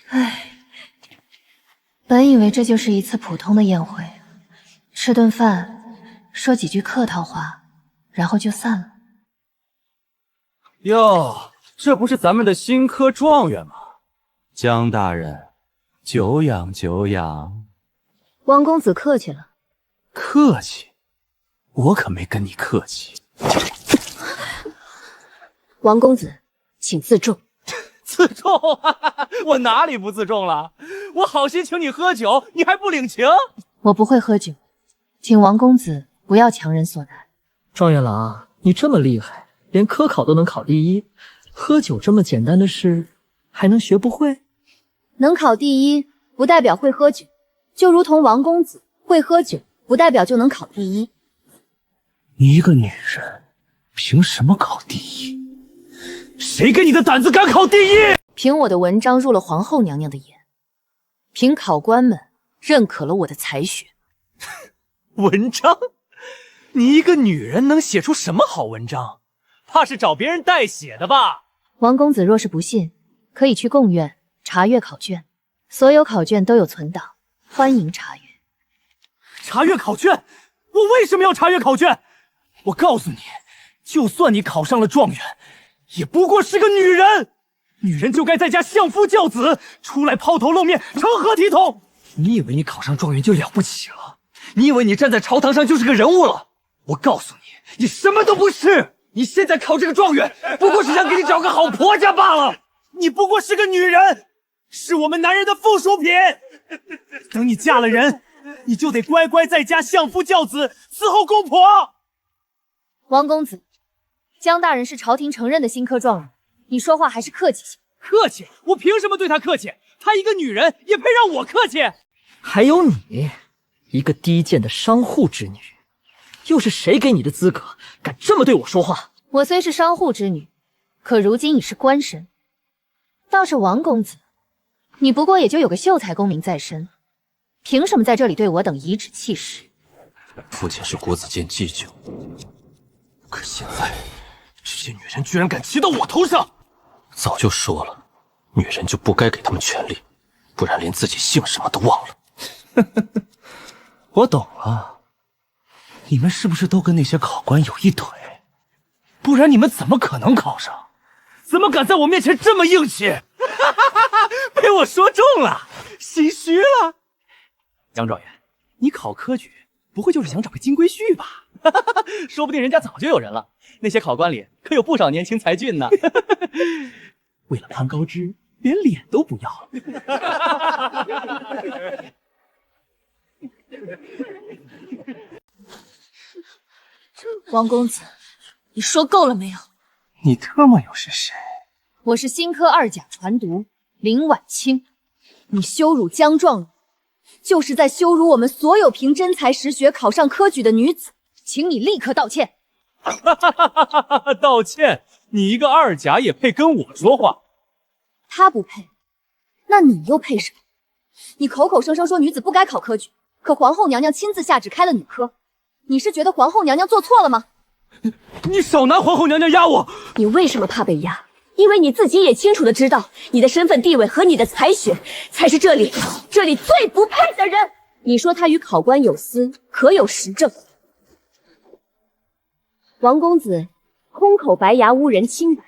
唉，本以为这就是一次普通的宴会，吃顿饭，说几句客套话，然后就散了。哟，这不是咱们的新科状元吗？江大人，久仰久仰。王公子客气了。客气？我可没跟你客气。王公子，请自重。自重？我哪里不自重了？我好心请你喝酒，你还不领情？我不会喝酒，请王公子不要强人所难。状元郎，你这么厉害，连科考都能考第一，喝酒这么简单的事还能学不会？能考第一不代表会喝酒，就如同王公子会喝酒不代表就能考第一。一个女人凭什么考第一？谁给你的胆子敢考第一？凭我的文章入了皇后娘娘的眼，凭考官们认可了我的才学。文章？你一个女人能写出什么好文章？怕是找别人代写的吧？王公子若是不信，可以去贡院查阅考卷，所有考卷都有存档，欢迎查阅。查阅考卷？我为什么要查阅考卷？我告诉你，就算你考上了状元，也不过是个女人。女人就该在家相夫教子，出来抛头露面，成何体统？你以为你考上状元就了不起了？你以为你站在朝堂上就是个人物了？我告诉你，你什么都不是。你现在考这个状元，不过是想给你找个好婆家罢了。你不过是个女人，是我们男人的附属品。等你嫁了人，你就得乖乖在家相夫教子，伺候公婆。王公子，江大人是朝廷承认的新科状元，你说话还是客气些。客气？我凭什么对她客气？她一个女人也配让我客气？还有你，一个低贱的商户之女，又是谁给你的资格，敢这么对我说话？我虽是商户之女，可如今已是官身。倒是王公子，你不过也就有个秀才功名在身，凭什么在这里对我等颐指气使？父亲是国子监祭酒，可现在这些女人居然敢骑到我头上！早就说了，女人就不该给他们权利，不然连自己姓什么都忘了。我懂了，你们是不是都跟那些考官有一腿？不然你们怎么可能考上？怎么敢在我面前这么硬气？被我说中了，心虚了。江状元，你考科举不会就是想找个金龟婿吧？说不定人家早就有人了。那些考官里可有不少年轻才俊呢。为了攀高枝，连脸都不要。王公子，你说够了没有？你特么又是谁？我是新科2甲传读林婉清。你羞辱江状元，就是在羞辱我们所有凭真才实学考上科举的女子，请你立刻道歉。道歉？你一个2甲也配跟我说话？他不配，那你又配什么？你口口声声说女子不该考科举，可皇后娘娘亲自下旨开了女科，你是觉得皇后娘娘做错了吗？你少拿皇后娘娘压我！你为什么怕被压？因为你自己也清楚的知道，你的身份地位和你的才学，才是这里最不配的人。你说他与考官有私，可有实证？王公子空口白牙污人清白，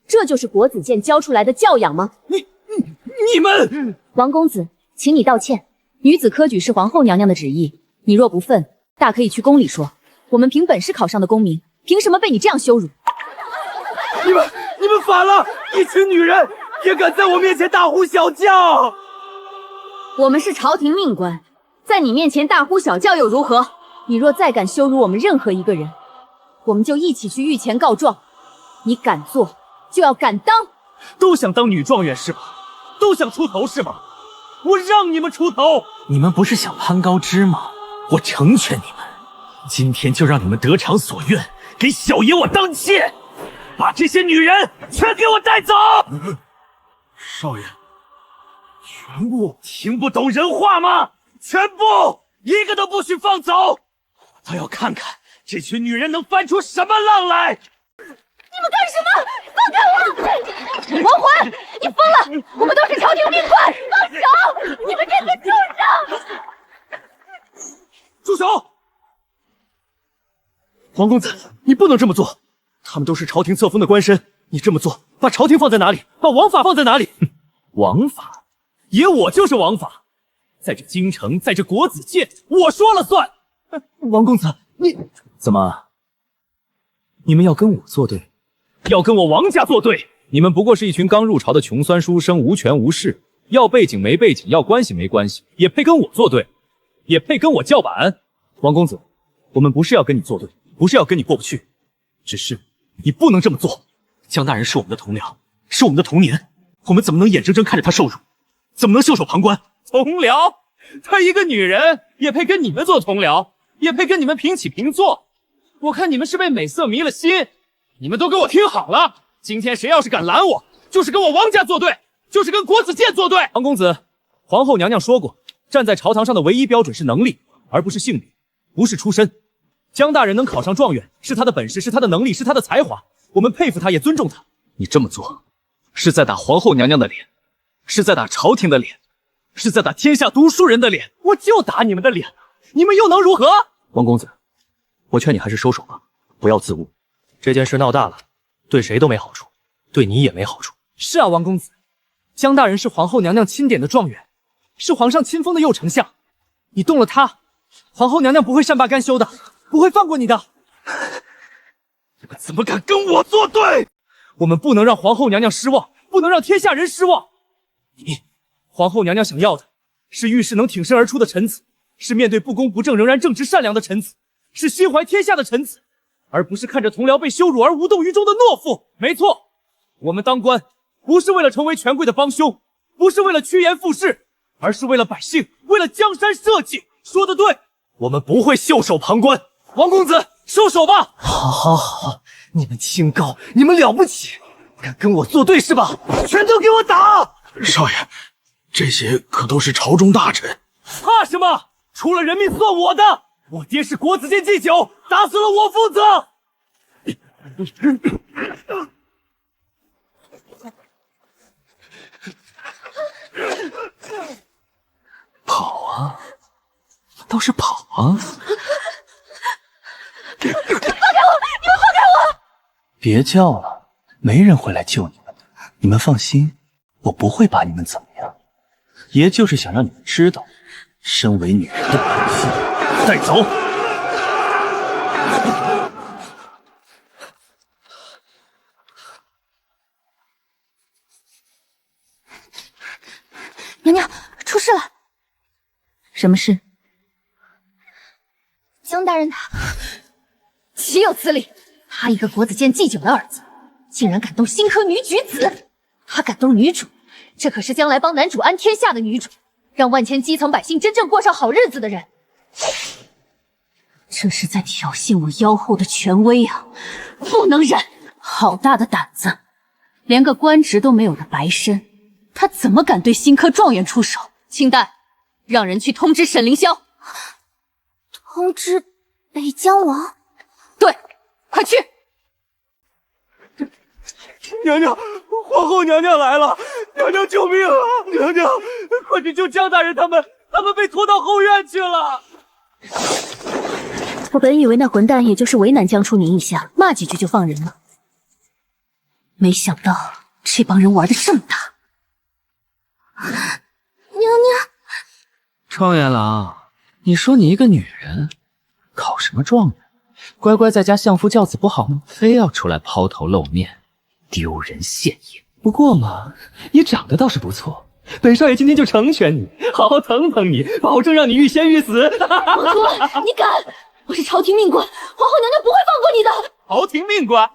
这就是国子监教出来的教养吗？你们！王公子，请你道歉。女子科举是皇后娘娘的旨意，你若不忿，大可以去宫里说。我们凭本事考上的功名，凭什么被你这样羞辱？你们反了！一群女人也敢在我面前大呼小叫！我们是朝廷命官，在你面前大呼小叫又如何？你若再敢羞辱我们任何一个人，我们就一起去御前告状。你敢做，就要敢当。都想当女状元是吧？都想出头是吗？我让你们出头！你们不是想攀高枝吗？我成全你们，今天就让你们得偿所愿，给小爷我当妾，把这些女人全给我带走！少爷，全部听不懂人话吗？全部，一个都不许放走！我倒要看看这群女人能翻出什么浪来！你们干什么？放开我！王环，你疯了！我们都是朝廷命官，放手！你们这个畜生！住手！王公子，你不能这么做。他们都是朝廷册封的官绅，你这么做，把朝廷放在哪里？把王法放在哪里？王法？爷我就是王法，在这京城，在这国子监，我说了算。王公子，你怎么？你们要跟我作对？要跟我王家作对？你们不过是一群刚入朝的穷酸书生，无权无势，要背景没背景，要关系没关系，也配跟我作对？也配跟我叫板？王公子，我们不是要跟你作对，不是要跟你过不去，只是你不能这么做。江大人是我们的同僚，是我们的童年，我们怎么能眼睁睁看着他受辱？怎么能袖手旁观？同僚？她一个女人也配跟你们做同僚？也配跟你们平起平坐？我看你们是被美色迷了心。你们都给我听好了，今天谁要是敢拦我，就是跟我王家作对，就是跟国子监作对。王公子，皇后娘娘说过，站在朝堂上的唯一标准是能力，而不是性别，不是出身。江大人能考上状元，是他的本事，是他的能力，是他的才华，我们佩服他，也尊重他。你这么做，是在打皇后娘娘的脸，是在打朝廷的脸，是在打天下读书人的脸。我就打你们的脸，你们又能如何？王公子，我劝你还是收手吧，不要自误。这件事闹大了，对谁都没好处，对你也没好处。是啊，王公子，江大人是皇后娘娘钦点的状元，是皇上亲封的右丞相，你动了他，皇后娘娘不会善罢甘休的，不会放过你的。你们怎么敢跟我作对？我们不能让皇后娘娘失望，不能让天下人失望。皇后娘娘想要的是遇事能挺身而出的臣子，是面对不公不正仍然正直善良的臣子，是心怀天下的臣子，而不是看着同僚被羞辱而无动于衷的懦夫。没错，我们当官不是为了成为权贵的帮凶，不是为了趋炎附势，而是为了百姓，为了江山社稷。说得对，我们不会袖手旁观。王公子，收手吧。好，你们清高，你们了不起，敢跟我作对是吧？全都给我打！少爷，这些可都是朝中大臣，怕什么？除了人命算我的。我爹是国子监祭酒，打死了我负责。跑啊，倒是跑啊！放开我！你们放开我！别叫了，没人会来救你们的。你们放心，我不会把你们怎么样。爷就是想让你们知道，身为女人的本性。带走。娘娘，出事了！什么事？江大人他岂有此理！他一个国子监祭酒的儿子，竟然敢动新科女举子！他敢动女主，这可是将来帮男主安天下的女主，让万千基层百姓真正过上好日子的人。这是在挑衅我腰后的权威啊！不能忍！好大的胆子，连个官职都没有的白参，他怎么敢对新科状元出手？清代，让人去通知沈凌霄。通知北疆王？对，快去！娘娘，皇后娘娘来了！娘娘救命啊！娘娘，快去救江大人他们被拖到后院去了。我本以为那混蛋也就是为难江初宁一下，骂几句就放人了，没想到这帮人玩的这么大。娘娘，状元郎，你说你一个女人，考什么状元？乖乖在家相夫教子不好吗？非要出来抛头露面，丢人现眼。不过嘛，你长得倒是不错，本少爷今天就成全你，好好疼疼你，保证让你欲仙欲死。王叔，你敢！我是朝廷命官，皇后娘娘不会放过你的。朝廷命官，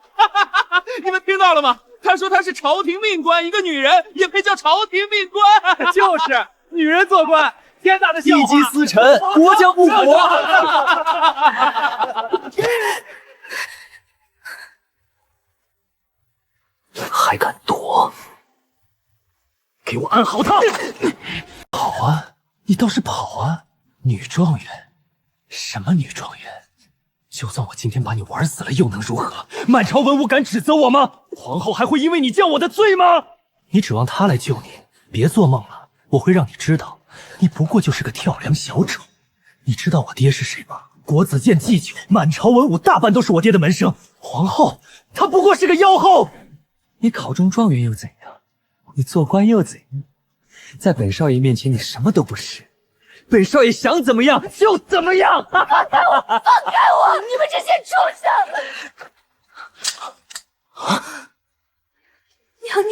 你们听到了吗？他说他是朝廷命官，一个女人也配叫朝廷命官？就是女人做官，天大的笑话！一击司臣，国将不国。还敢躲？给我安好他！跑啊！你倒是跑啊！女状元？什么女状元？就算我今天把你玩死了，又能如何？满朝文武敢指责我吗？皇后还会因为你降我的罪吗？你指望他来救你？别做梦了！我会让你知道，你不过就是个跳梁小丑。你知道我爹是谁吗？国子监祭酒，满朝文武大半都是我爹的门生。皇后，她不过是个妖后。你考中状元又怎样？你做官又怎样？在本少爷面前，你什么都不是。本少爷想怎么样就怎么样！放开我！放开我！你们这些畜生！哟，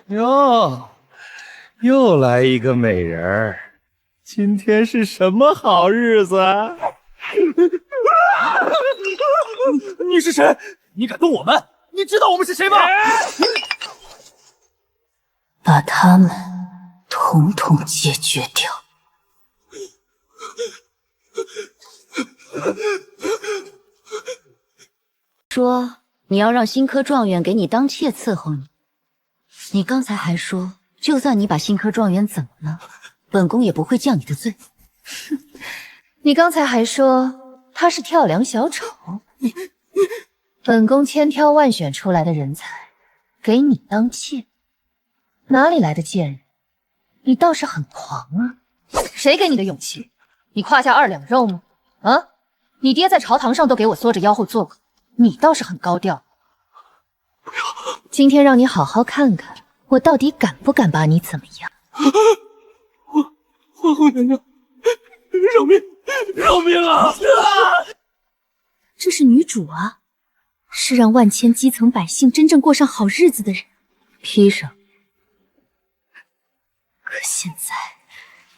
娘娘，又来一个美人儿，今天是什么好日子啊？你是谁？你敢动我们？你知道我们是谁吗？把他们统统解决掉。说你要让新科状元给你当妾伺候你，你刚才还说，就算你把新科状元怎么了，本宫也不会降你的罪。你刚才还说他是跳梁小丑，本宫千挑万选出来的人才，给你当妾，哪里来的贱人？你倒是很狂啊！谁给你的勇气？你胯下2两肉吗？啊！你爹在朝堂上都给我缩着腰后做过，你倒是很高调。不要！今天让你好好看看，我到底敢不敢把你怎么样？皇后娘娘，饶命！饶命啊！这是女主啊，是让万千基层百姓真正过上好日子的人。披上。可现在，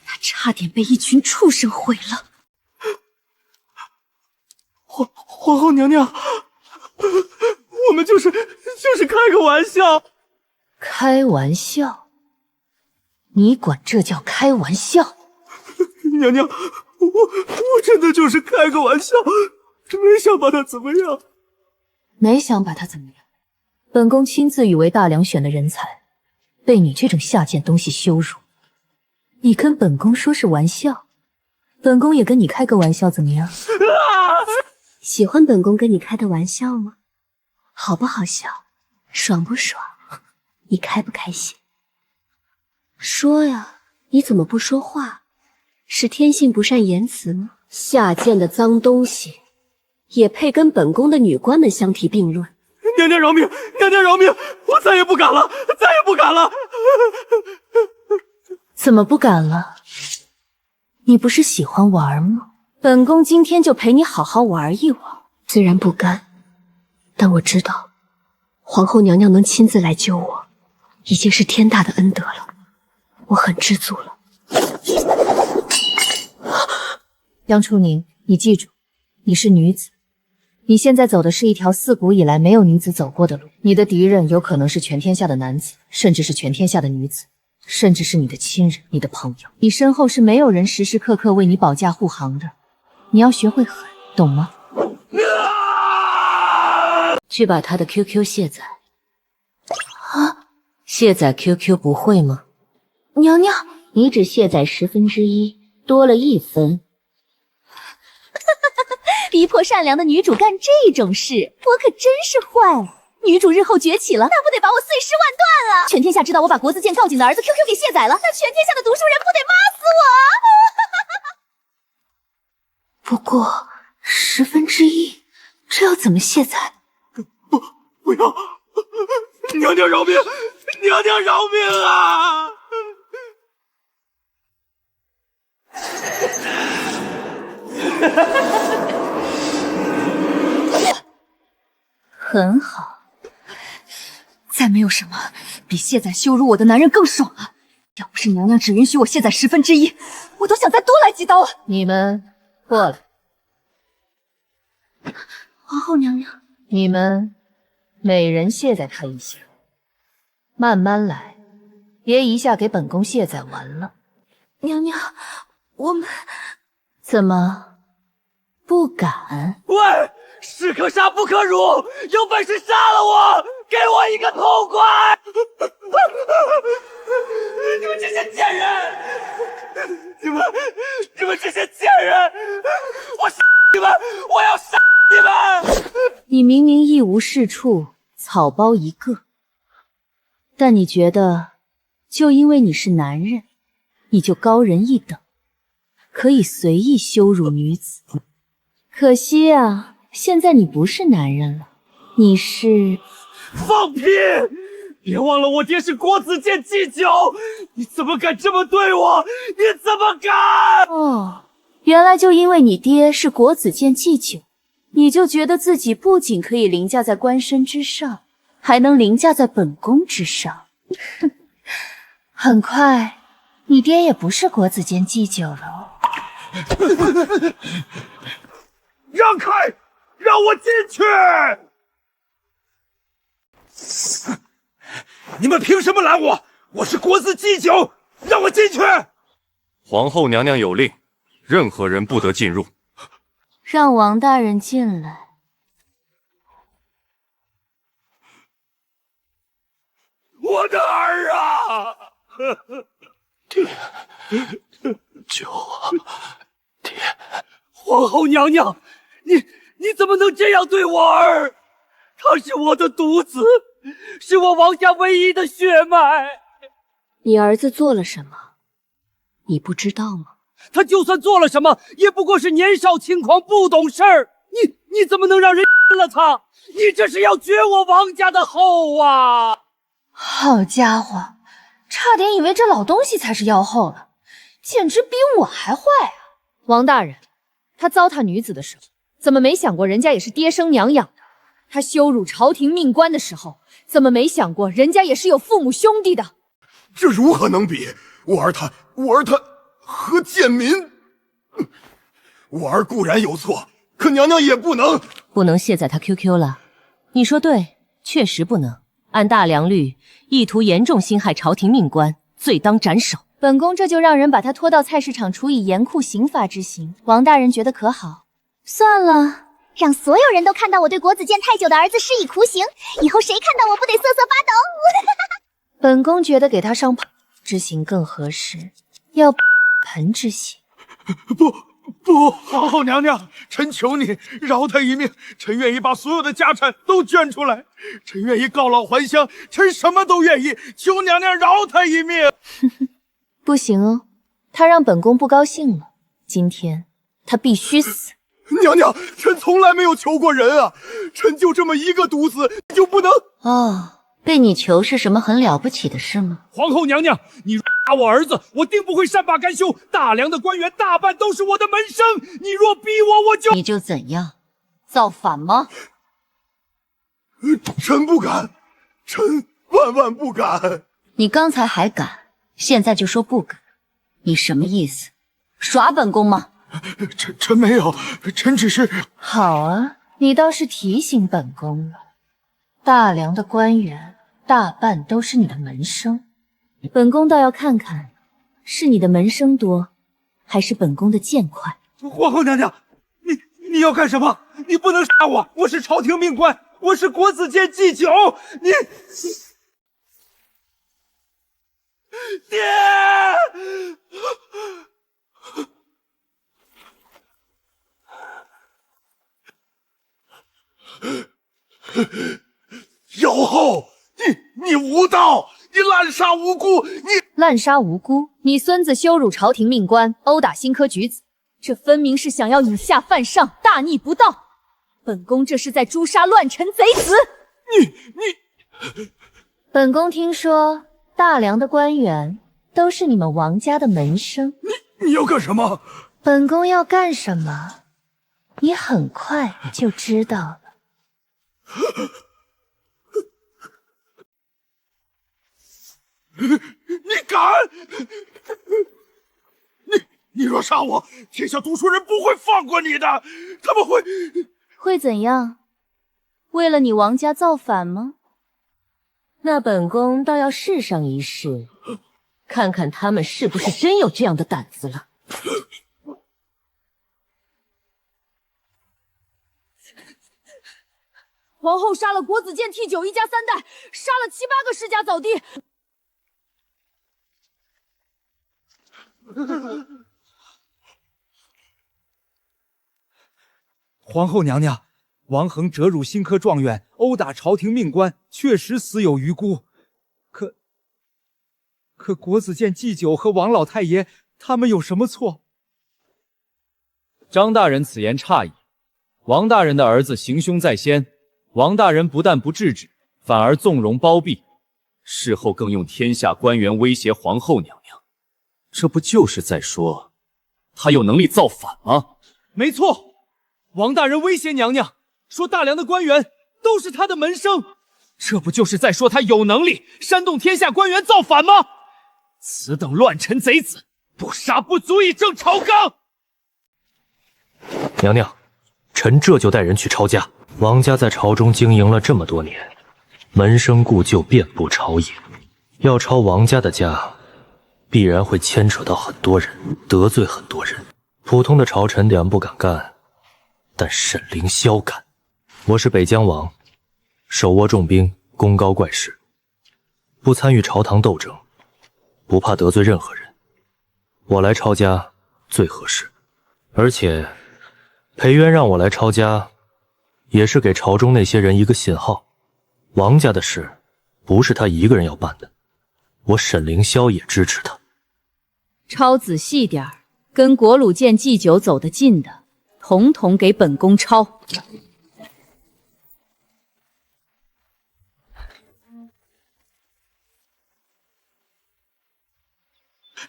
她差点被一群畜生毁了。皇后娘娘，我们就是开个玩笑。开玩笑？你管这叫开玩笑？娘娘，我真的就是开个玩笑，没想把他怎么样。没想把他怎么样？本宫亲自以为大梁选的人才，被你这种下贱东西羞辱，你跟本宫说是玩笑，本宫也跟你开个玩笑，怎么样？喜欢本宫跟你开的玩笑吗？好不好笑？爽不爽？你开不开心？说呀，你怎么不说话？是天性不善言辞吗？下贱的脏东西，也配跟本宫的女官们相提并论？娘娘饶命！娘娘饶命！我再也不敢了，再也不敢了！怎么不敢了？你不是喜欢玩吗？本宫今天就陪你好好玩一玩。虽然不甘，但我知道，皇后娘娘能亲自来救我，已经是天大的恩德了。我很知足了。杨初宁，你记住，你是女子，你现在走的是一条自古以来没有女子走过的路。你的敌人有可能是全天下的男子，甚至是全天下的女子，甚至是你的亲人、你的朋友。你身后是没有人时时刻刻为你保驾护航的。你要学会狠，懂吗？去把他的 QQ 卸载。啊，卸载 QQ 不会吗？娘娘，你只卸载1/10，多了1分。逼迫善良的女主干这种事，我可真是坏了。女主日后崛起了，那不得把我碎尸万段了？全天下知道我把国子监告警的儿子 QQ 给卸载了，那全天下的读书人不得骂死我？不过1/10，这要怎么卸载？不要！娘娘饶命！娘娘饶命啊！很好，再没有什么比卸载羞辱我的男人更爽了。要不是娘娘只允许我卸载1/10，我都想再多来几刀。你们过来。皇后娘娘，你们每人卸载他一下，慢慢来，别一下给本宫卸载完了。娘娘，我们怎么不敢？喂，士可杀不可辱，有本事杀了我，给我一个痛快！你们这些贱人！你们这些贱人！我杀你们！我要杀你们！你明明一无是处，草包一个，但你觉得，就因为你是男人，你就高人一等，可以随意羞辱女子？可惜啊，现在你不是男人了，你是……放屁！别忘了我爹是国子监祭酒，你怎么敢这么对我？你怎么敢？哦，原来就因为你爹是国子监祭酒，你就觉得自己不仅可以凌驾在官身之上，还能凌驾在本宫之上。哼，很快，你爹也不是国子监祭酒了哦。让开，让我进去！你们凭什么拦我？我是国子祭酒，让我进去！皇后娘娘有令，任何人不得进入。让王大人进来。我的儿啊！爹，救我！爹，皇后娘娘，你怎么能这样对我儿？他是我的独子，是我王家唯一的血脉。你儿子做了什么？你不知道吗？他就算做了什么，也不过是年少轻狂，不懂事儿。你怎么能让人了他？你这是要绝我王家的后啊！好家伙，差点以为这老东西才是妖后了，简直比我还坏啊！王大人，他糟蹋女子的时候，怎么没想过人家也是爹生娘养的？他羞辱朝廷命官的时候，怎么没想过人家也是有父母兄弟的？这如何能比？我儿他和贱民，我儿固然有错，可娘娘也不能卸载他 QQ 了。你说对，确实不能。按大梁律，意图严重侵害朝廷命官，罪当斩首。本宫这就让人把他拖到菜市场处以严酷刑罚之刑。王大人觉得可好？算了。让所有人都看到我对国子监太久的儿子施以酷刑，以后谁看到我不得瑟瑟发抖？本宫觉得给他上之刑更合适，要盆之刑。不，皇后娘娘，臣求你饶他一命，臣愿意把所有的家产都捐出来，臣愿意告老还乡，臣什么都愿意，求娘娘饶他一命。不行哦，他让本宫不高兴了，今天他必须死。娘娘，臣从来没有求过人啊，臣就这么一个独子，就不能……哦，被你求是什么很了不起的事吗？皇后娘娘，你若打我儿子，我定不会善罢甘休。大梁的官员大半都是我的门生，你若逼我，我就……你就怎样？造反吗？臣不敢，臣万万不敢。你刚才还敢，现在就说不敢，你什么意思？耍本宫吗？臣没有，臣只是……好啊，你倒是提醒本宫了。大梁的官员大半都是你的门生，本宫倒要看看，是你的门生多，还是本宫的剑快。皇后娘娘，你要干什么？你不能杀我！我是朝廷命官，我是国子监祭酒。你，爹！妖后，你无道，你滥杀无辜，你滥杀无辜！你孙子羞辱朝廷命官，殴打新科举子，这分明是想要以下犯上，大逆不道。本宫这是在诛杀乱臣贼子！本宫听说大梁的官员都是你们王家的门生，你要干什么？本宫要干什么，你很快就知道了。你敢？你若杀我，天下读书人不会放过你的，他们会怎样？为了你王家造反吗？那本宫倒要试上一试，看看他们是不是真有这样的胆子了。皇后杀了国子监T9一家3代，杀了7、8个世家早弟。皇后娘娘，王恒折辱新科状元，殴打朝廷命官，确实死有余辜。可国子监祭酒和王老太爷他们有什么错？张大人此言差矣。王大人的儿子行凶在先，王大人不但不制止，反而纵容包庇，事后更用天下官员威胁皇后娘娘，这不就是在说他有能力造反吗？没错。王大人威胁娘娘，说大梁的官员都是他的门生，这不就是在说他有能力煽动天下官员造反吗？此等乱臣贼子，不杀不足以正朝纲。娘娘，臣这就带人去抄家。王家在朝中经营了这么多年，门生故旧遍布朝野，要抄王家的家，必然会牵扯到很多人，得罪很多人。普通的朝臣点不敢干，但沈凌霄敢。我是北疆王，手握重兵，功高怪事，不参与朝堂斗争，不怕得罪任何人。我来抄家最合适，而且裴渊让我来抄家，也是给朝中那些人一个信号：王家的事不是他一个人要办的，我沈凌霄也支持他。抄仔细点儿，跟国鲁监祭酒走得近的，统统给本宫抄。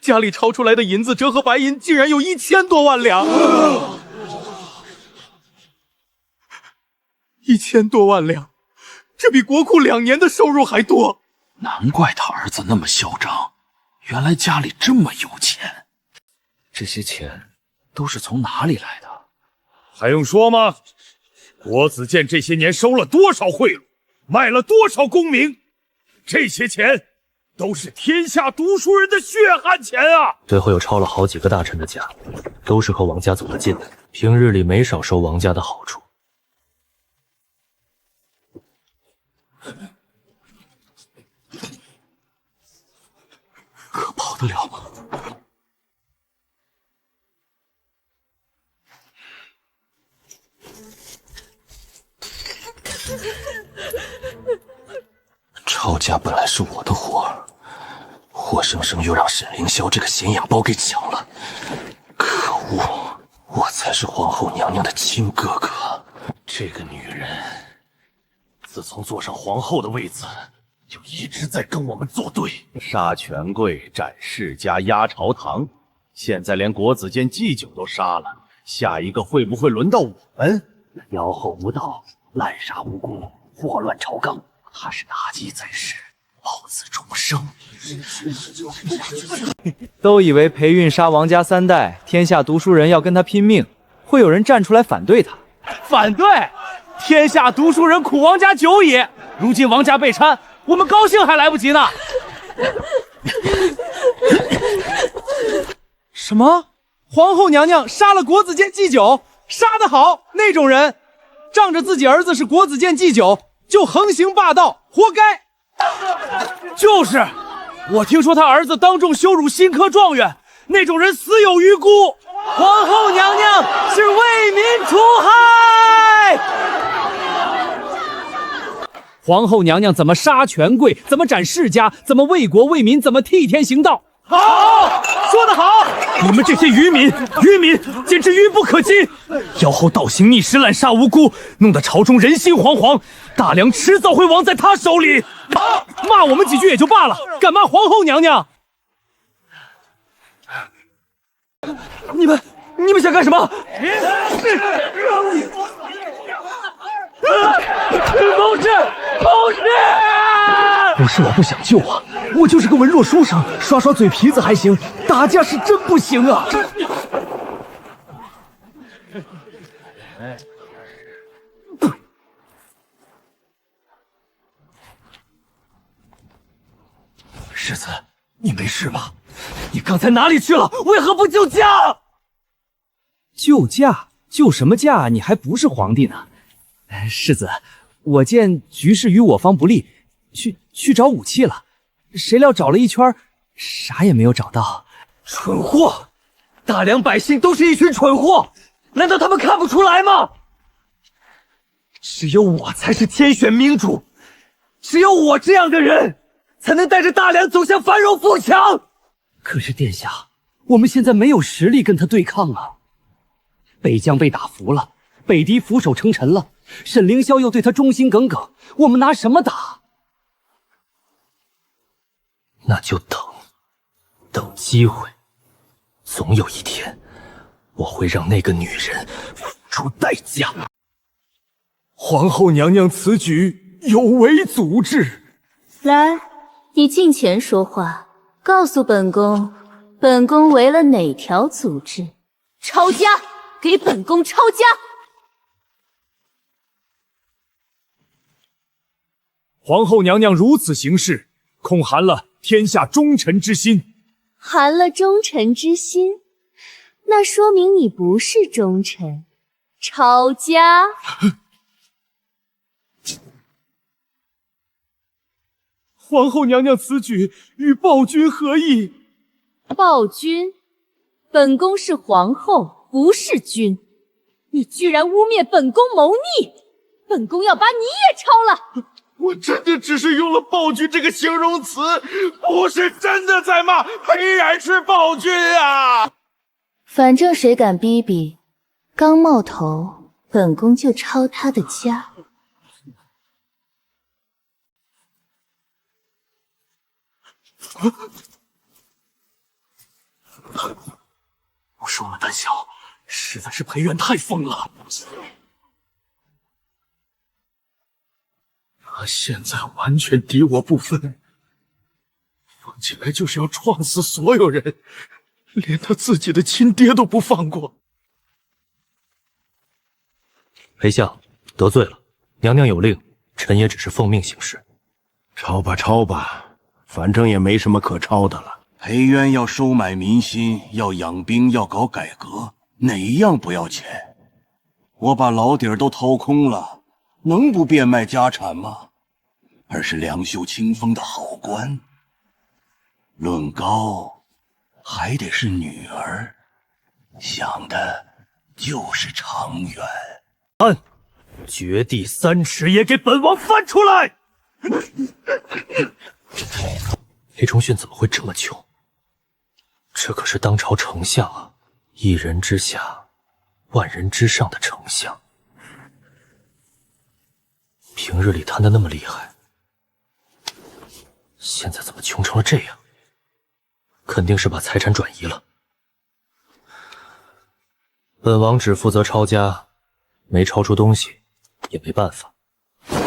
家里抄出来的银子折合白银竟然有1000多万两，1000多万两，这比国库2年的收入还多。难怪他儿子那么嚣张，原来家里这么有钱。这些钱都是从哪里来的？还用说吗？国子监这些年收了多少贿赂，卖了多少功名，这些钱都是天下读书人的血汗钱啊！最后又抄了好几个大臣的家，都是和王家走得近的，平日里没少收王家的好处。可跑得了吗？抄家本来是我的活儿，活生生又让沈凌霄这个显眼包给抢了。可恶，我才是皇后娘娘的亲哥哥。这个女人，自从坐上皇后的位子，就一直在跟我们作对。杀权贵，斩世家，压朝堂，现在连国子监祭酒都杀了，下一个会不会轮到我们？妖后无道，滥杀无辜，祸乱朝纲，他是妲己在世，老子重生。都以为裴韵杀王家3代，天下读书人要跟他拼命，会有人站出来反对他。反对！天下读书人苦王家久矣，如今王家被掺，我们高兴还来不及呢。什么？皇后娘娘杀了国子监祭酒？杀得好！那种人仗着自己儿子是国子监祭酒，就横行霸道，活该！就是，我听说他儿子当众羞辱新科状元，那种人死有余辜。皇后娘娘是为民除害。皇后娘娘怎么杀权贵，怎么斩世家，怎么为国为民，怎么替天行道。好，说得好！你们这些愚民，简直愚不可及！妖后倒行逆施，滥杀无辜，弄得朝中人心惶惶，大梁迟早会亡在他手里。骂我们几句也就罢了，敢骂皇后娘娘？你们想干什么？不是我不想救啊，我就是个文弱书生，耍耍嘴皮子还行，打架是真不行啊！世子，你没事吧？你刚才哪里去了？为何不救驾？救驾？救什么驾？你还不是皇帝呢。世子，我见局势与我方不利，去找武器了，谁料找了一圈，啥也没有找到。蠢货！大梁百姓都是一群蠢货，难道他们看不出来吗？只有我才是天选明主，只有我这样的人，才能带着大梁走向繁荣富强。可是殿下，我们现在没有实力跟他对抗啊！北疆被打服了，北狄俯首称臣了，沈凌霄又对他忠心耿耿，我们拿什么打？那就等机会，总有一天，我会让那个女人付出代价。皇后娘娘此举有违祖制。来，你近前说话，告诉本宫，本宫违了哪条祖制？抄家，给本宫抄家！皇后娘娘如此行事，恐寒了天下忠臣之心。寒了忠臣之心，那说明你不是忠臣。抄家！皇后娘娘此举与暴君何异？暴君？本宫是皇后，不是君。你居然污蔑本宫谋逆，本宫要把你也抄了！我真的只是用了暴君这个形容词，不是真的在骂裴然是暴君啊！反正谁敢逼逼，刚冒头，本宫就抄他的家。我说了胆小，实在是裴元太疯了。他现在完全敌我不分，疯起来就是要撞死所有人，连他自己的亲爹都不放过。裴相得罪了，娘娘有令，臣也只是奉命行事。抄吧抄吧，反正也没什么可抄的了。裴渊要收买民心，要养兵，要搞改革，哪一样不要钱？我把老底儿都掏空了，能不变卖家产吗？而是两袖清风的好官。论高，还得是女儿，想的就是长远。绝地3尺也给本王翻出来！裴崇训怎么会这么穷？这可是当朝丞相啊，一人之下，万人之上的丞相。平日里贪得那么厉害，现在怎么穷成了这样？肯定是把财产转移了。本王只负责抄家，没抄出东西也没办法。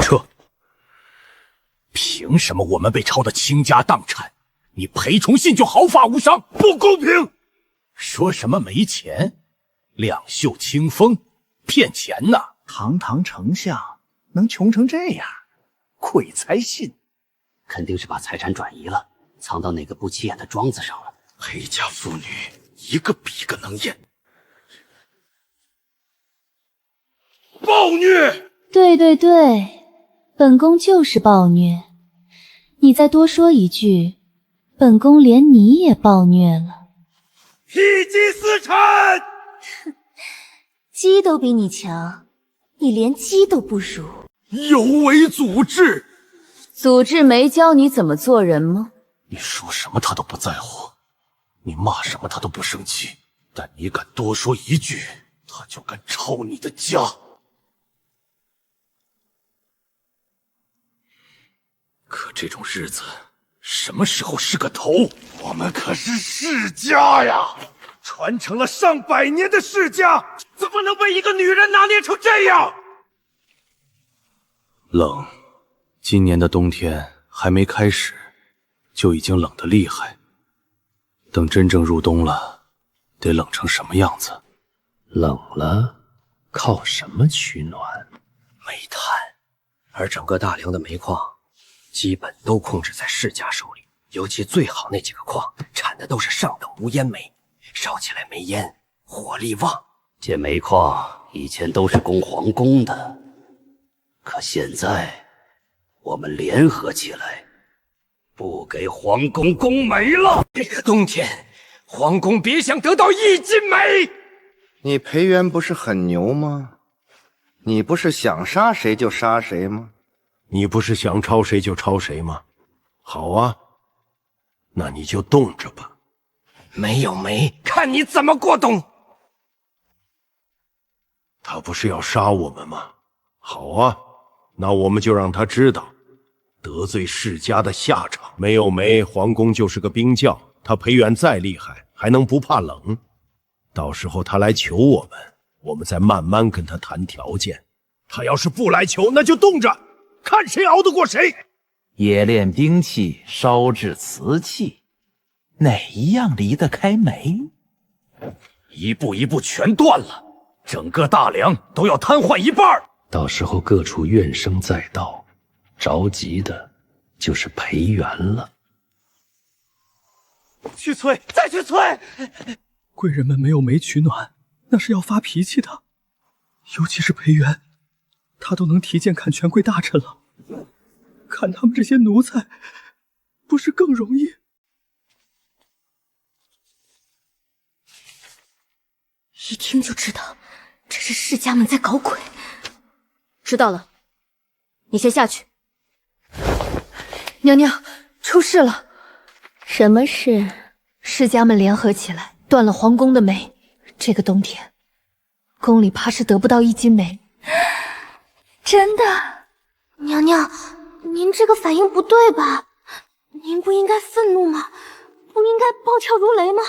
撤！凭什么我们被抄得倾家荡产，你裴崇信就毫发无伤？不公平！说什么没钱，两袖清风，骗钱呢？堂堂丞相能穷成这样，鬼才信！肯定是把财产转移了，藏到哪个不起眼的庄子上了。裴家妇女一个比一个能言，暴虐！对对对，本宫就是暴虐。你再多说一句，本宫连你也暴虐了。披鸡司晨，鸡都比你强，你连鸡都不如。有违祖制。祖制没教你怎么做人吗？你说什么他都不在乎，你骂什么他都不生气，但你敢多说一句，他就敢抄你的家。可这种日子什么时候是个头？我们可是世家呀，传承了上百年的世家，怎么能被一个女人拿捏成这样？冷，今年的冬天还没开始，就已经冷得厉害。等真正入冬了，得冷成什么样子？冷了，靠什么取暖？煤炭，而整个大梁的煤矿基本都控制在世家手里，尤其最好那几个矿产的都是上等无烟煤，烧起来没烟，火力旺。这煤矿以前都是供皇宫的，可现在我们联合起来，不给皇宫供煤了。这个冬天，皇宫别想得到一斤煤。你裴元不是很牛吗？你不是想杀谁就杀谁吗？你不是想抄谁就抄谁吗？好啊，那你就冻着吧。没有煤，看你怎么过冬。他不是要杀我们吗？好啊，那我们就让他知道得罪世家的下场。没有煤，皇宫就是个冰窖，他裴元再厉害，还能不怕冷？到时候他来求我们，我们再慢慢跟他谈条件。他要是不来求，那就冻着，看谁熬得过谁。冶炼兵器，烧制瓷器，哪一样离得开煤？一步一步全断了，整个大梁都要瘫痪一半。到时候各处怨声载道，着急的就是裴元了。去催，再去催！贵人们没有煤取暖，那是要发脾气的。尤其是裴元，他都能提剑砍权贵大臣了，砍他们这些奴才，不是更容易？一听就知道，这是世家们在搞鬼。知道了，你先下去。娘娘，出事了！什么事？世家们联合起来，断了皇宫的煤。这个冬天，宫里怕是得不到一斤煤。真的？娘娘，您这个反应不对吧？您不应该愤怒吗？不应该暴跳如雷吗？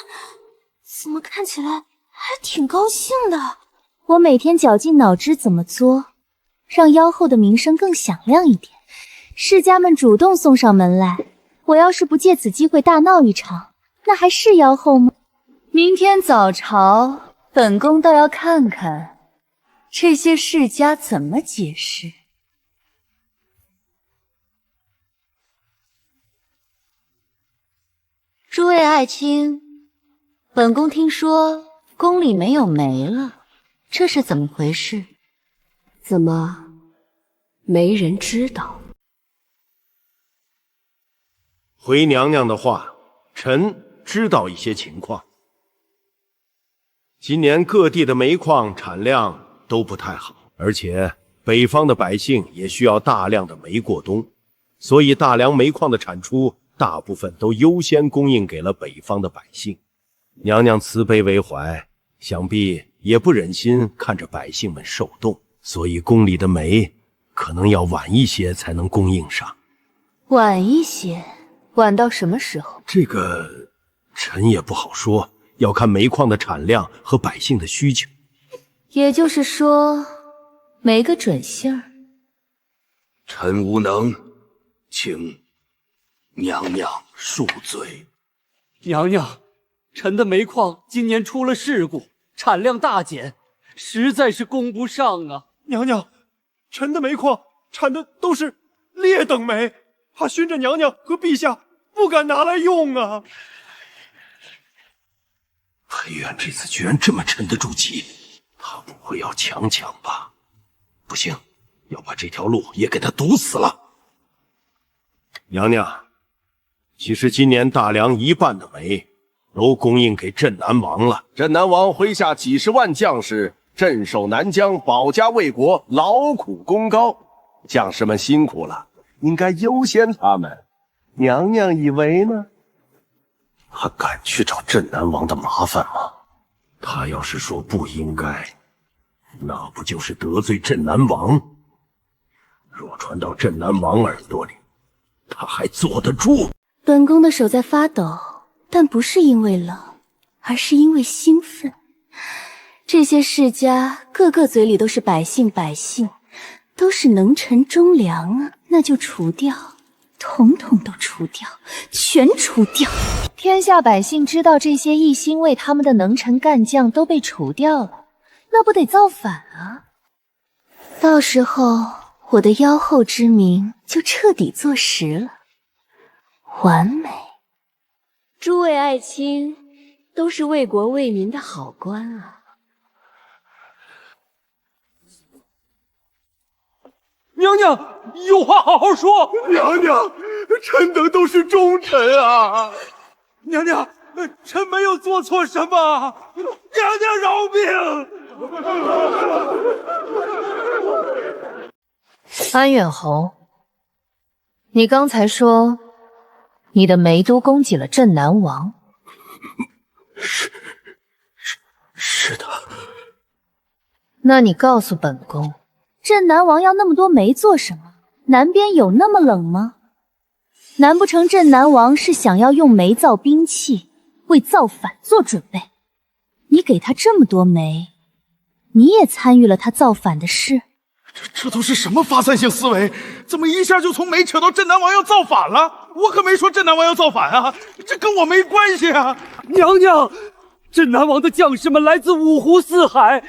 怎么看起来还挺高兴的？我每天绞尽脑汁怎么作，让妖后的名声更响亮一点。世家们主动送上门来，我要是不借此机会大闹一场，那还是妖后吗？明天早朝，本宫倒要看看这些世家怎么解释。诸位爱卿，本宫听说宫里没有煤了，这是怎么回事？怎么没人知道？回娘娘的话，臣知道一些情况。今年各地的煤矿产量都不太好，而且北方的百姓也需要大量的煤过冬。所以大梁煤矿的产出大部分都优先供应给了北方的百姓。娘娘慈悲为怀，想必也不忍心看着百姓们受冻，所以宫里的煤可能要晚一些才能供应上。晚一些，晚到什么时候？这个臣也不好说，要看煤矿的产量和百姓的需求。也就是说，没个准信儿。臣无能，请娘娘恕罪。娘娘，臣的煤矿今年出了事故，产量大减，实在是供不上啊。娘娘，臣的煤矿产的都是劣等煤，怕熏着娘娘和陛下不敢拿来用啊。裴元这次居然这么沉得住气，他不会要强抢吧？不行，要把这条路也给他堵死了。娘娘，其实今年大梁一半的煤都供应给镇南王了。镇南王麾下几十万将士镇守南疆，保家卫国，劳苦功高，将士们辛苦了，应该优先他们。娘娘以为呢？他敢去找镇南王的麻烦吗？他要是说不应该，那不就是得罪镇南王？若传到镇南王耳朵里，他还坐得住？本宫的手在发抖，但不是因为冷，而是因为兴奋。这些世家个个嘴里都是百姓，都是能臣忠良啊，那就除掉，统统都除掉，全除掉。天下百姓知道这些一心为他们的能臣干将都被除掉了，那不得造反啊？到时候我的妖后之名就彻底坐实了，完美。诸位爱卿都是为国为民的好官啊。娘娘，有话好好说。娘娘，臣等都是忠臣啊。娘娘，臣没有做错什么，娘娘饶命。安远侯，你刚才说你的煤都供给了镇南王？是的。那你告诉本宫，镇南王要那么多煤做什么？南边有那么冷吗？难不成镇南王是想要用煤造兵器，为造反做准备？你给他这么多煤，你也参与了他造反的事？这都是什么发散性思维？怎么一下就从煤扯到镇南王要造反了？我可没说镇南王要造反啊，这跟我没关系啊！娘娘，镇南王的将士们来自五湖四海，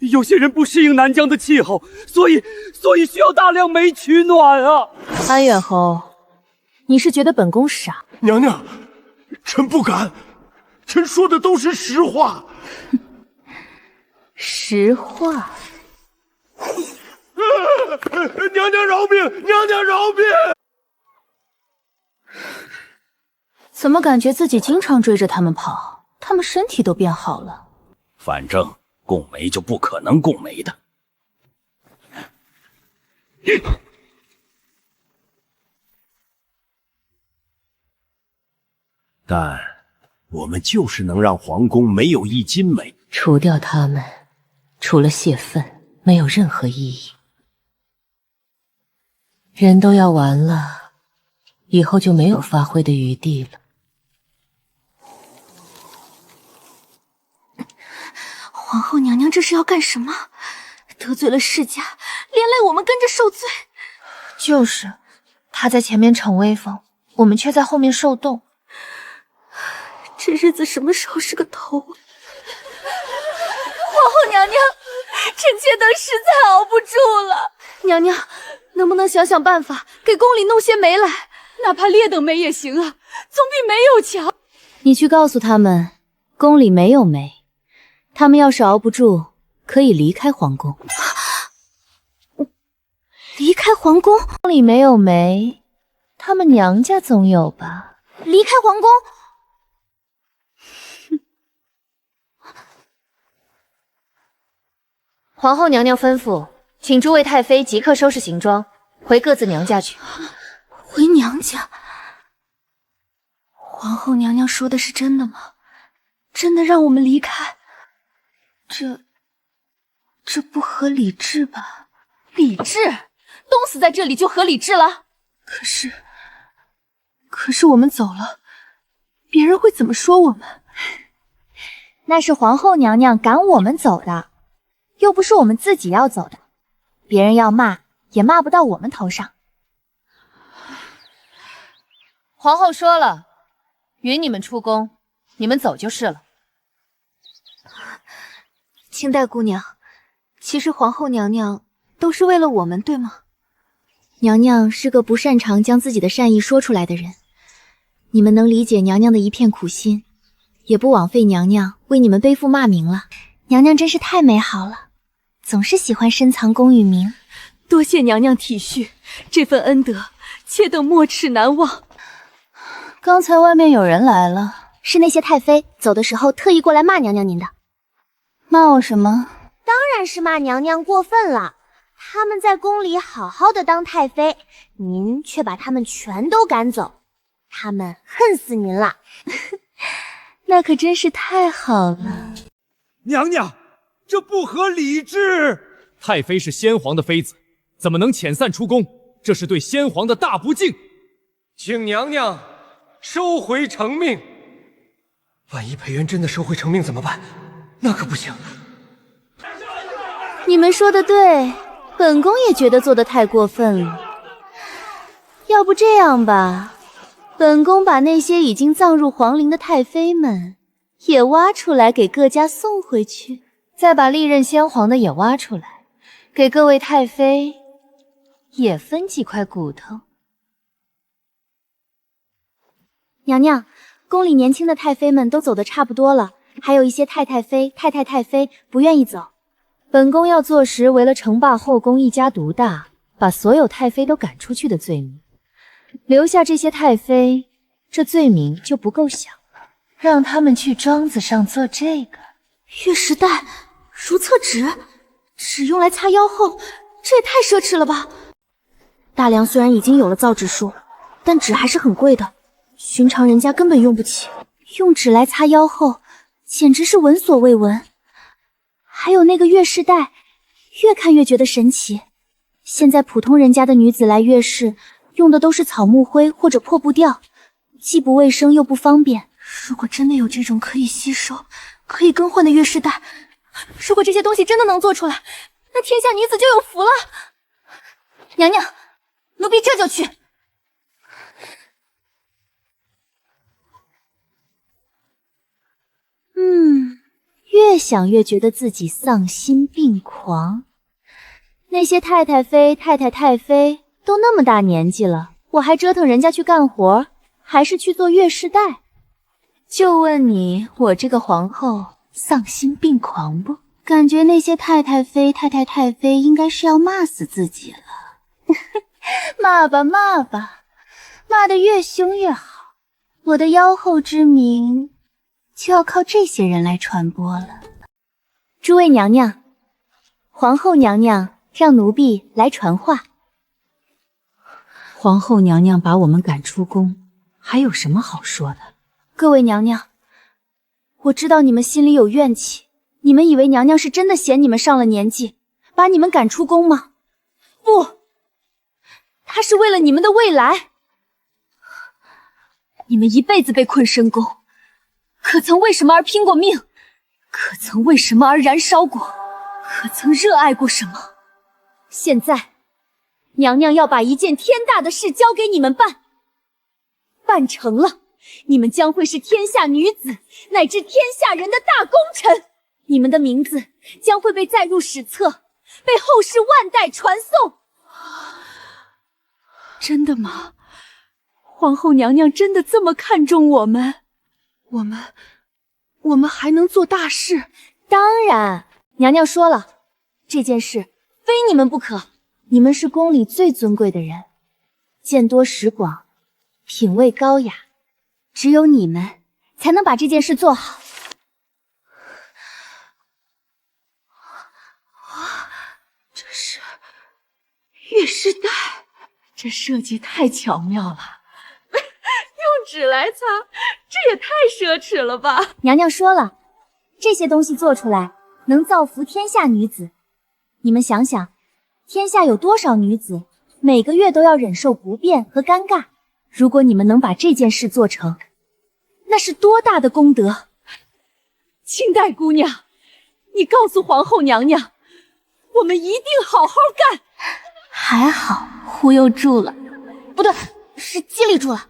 有些人不适应南疆的气候，所以需要大量煤取暖啊！安远侯，你是觉得本宫傻？娘娘，臣不敢，臣说的都是实话。实话。娘娘饶命！娘娘饶命！怎么感觉自己经常追着他们跑，他们身体都变好了？反正供煤就不可能供煤的。但我们就是能让皇宫没有一斤煤。除掉他们，除了泄愤，没有任何意义。人都要完了，以后就没有发挥的余地了。皇后娘娘这是要干什么？得罪了世家，连累我们跟着受罪。就是，她在前面逞威风，我们却在后面受冻。这日子什么时候是个头？皇后娘娘，臣妾等实在熬不住了。娘娘，能不能想想办法，给宫里弄些煤来？哪怕劣等煤也行啊，总比没有强。你去告诉他们，宫里没有煤，他们要是熬不住，可以离开皇宫。离开皇宫？宫里没有煤，他们娘家总有吧？离开皇宫？皇后娘娘吩咐，请诸位太妃即刻收拾行装，回各自娘家去。回娘家。皇后娘娘说的是真的吗？真的让我们离开？这不合理智吧？理智？冻死在这里就合理智了？可是我们走了，别人会怎么说我们？那是皇后娘娘赶我们走的，又不是我们自己要走的，别人要骂也骂不到我们头上。皇后说了，允你们出宫，你们走就是了。清代姑娘，其实皇后娘娘都是为了我们，对吗？娘娘是个不擅长将自己的善意说出来的人，你们能理解娘娘的一片苦心，也不枉费娘娘为你们背负骂名了。娘娘真是太美好了，总是喜欢深藏功与名。多谢娘娘体恤，这份恩德妾等没齿难忘。刚才外面有人来了，是那些太妃走的时候特意过来骂娘娘您的。骂我什么？当然是骂娘娘过分了。他们在宫里好好的当太妃，您却把他们全都赶走，他们恨死您了。那可真是太好了。娘娘，这不合理智。太妃是先皇的妃子，怎么能遣散出宫？这是对先皇的大不敬。请娘娘收回成命。万一裴元真的收回成命怎么办？那可不行。你们说的对，本宫也觉得做得太过分了。要不这样吧，本宫把那些已经葬入皇陵的太妃们也挖出来给各家送回去，再把历任先皇的也挖出来，给各位太妃也分几块骨头。娘娘，宫里年轻的太妃们都走得差不多了，还有一些太太妃、太妃不愿意走。本宫要坐实为了称霸后宫一家独大，把所有太妃都赶出去的罪名，留下这些太妃，这罪名就不够响了。让他们去庄子上做这个。月时带、如厕纸，只用来擦腰后，这也太奢侈了吧！大梁虽然已经有了造纸术，但纸还是很贵的，寻常人家根本用不起。用纸来擦腰后，简直是闻所未闻。还有那个月事带，越看越觉得神奇。现在普通人家的女子来月事，用的都是草木灰或者破布吊，既不卫生又不方便。如果真的有这种可以吸收、可以更换的月事带，如果这些东西真的能做出来，那天下女子就有福了。娘娘，奴婢这就去。越想越觉得自己丧心病狂。那些太太妃、太妃都那么大年纪了，我还折腾人家去干活，还是去做月事带？就问你，我这个皇后丧心病狂不？感觉那些太太妃、太妃应该是要骂死自己了。骂吧骂吧，骂得越凶越好，我的妖后之名就要靠这些人来传播了。诸位娘娘，皇后娘娘让奴婢来传话。皇后娘娘把我们赶出宫，还有什么好说的？各位娘娘，我知道你们心里有怨气，你们以为娘娘是真的嫌你们上了年纪，把你们赶出宫吗？不，她是为了你们的未来。你们一辈子被困深宫，可曾为什么而拼过命？可曾为什么而燃烧过？可曾热爱过什么？现在，娘娘要把一件天大的事交给你们办，办成了，你们将会是天下女子乃至天下人的大功臣，你们的名字将会被载入史册，被后世万代传颂。真的吗？皇后娘娘真的这么看重我们？我们还能做大事？当然，娘娘说了，这件事非你们不可。你们是宫里最尊贵的人，见多识广，品味高雅，只有你们才能把这件事做好。这是月事带，这设计太巧妙了，用纸来擦，这也太奢侈了吧！娘娘说了，这些东西做出来能造福天下女子。你们想想，天下有多少女子每个月都要忍受不便和尴尬？如果你们能把这件事做成，那是多大的功德！清代姑娘，你告诉皇后娘娘，我们一定好好干。还好忽悠住了，不对，是激励住了。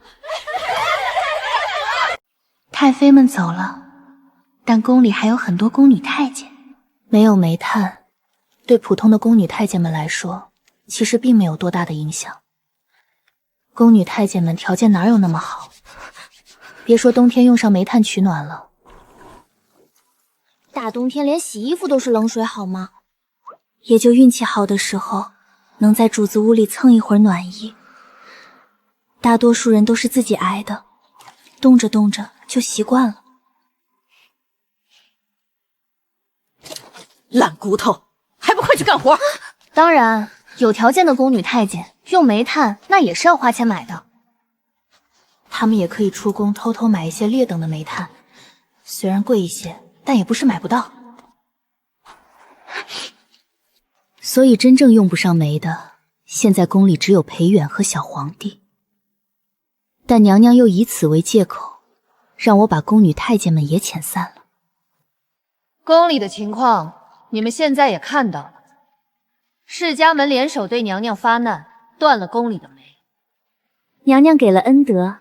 太妃们走了，但宫里还有很多宫女太监。没有煤炭，对普通的宫女太监们来说，其实并没有多大的影响。宫女太监们条件哪有那么好？别说冬天用上煤炭取暖了，大冬天连洗衣服都是冷水，好吗？也就运气好的时候，能在主子屋里蹭一会儿暖意。大多数人都是自己挨的，冻着冻着就习惯了。烂骨头，还不快去干活！当然，有条件的宫女太监用煤炭，那也是要花钱买的。他们也可以出宫偷偷买一些劣等的煤炭，虽然贵一些，但也不是买不到。所以真正用不上煤的，现在宫里只有裴远和小皇帝。但娘娘又以此为借口，让我把宫女太监们也遣散了。宫里的情况，你们现在也看到了。世家门联手对娘娘发难，断了宫里的煤。娘娘给了恩德，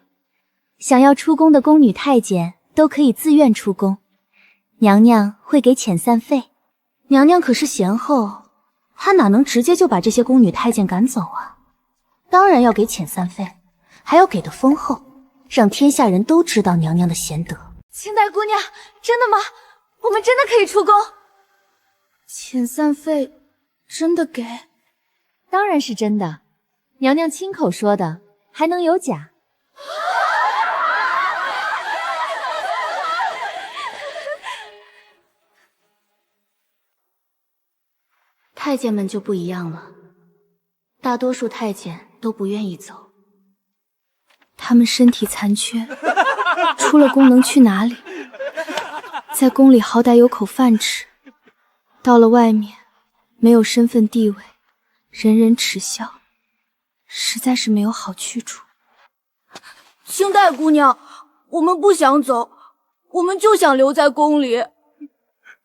想要出宫的宫女太监都可以自愿出宫，娘娘会给遣散费。娘娘可是贤后，她哪能直接就把这些宫女太监赶走啊？当然要给遣散费，还要给的丰厚，让天下人都知道娘娘的贤德。清代姑娘，真的吗？我们真的可以出宫？遣散费真的给？当然是真的，娘娘亲口说的，还能有假？太监们就不一样了，大多数太监都不愿意走。他们身体残缺，出了宫能去哪里？在宫里好歹有口饭吃，到了外面没有身份地位，人人耻笑，实在是没有好去处。清代姑娘，我们不想走，我们就想留在宫里。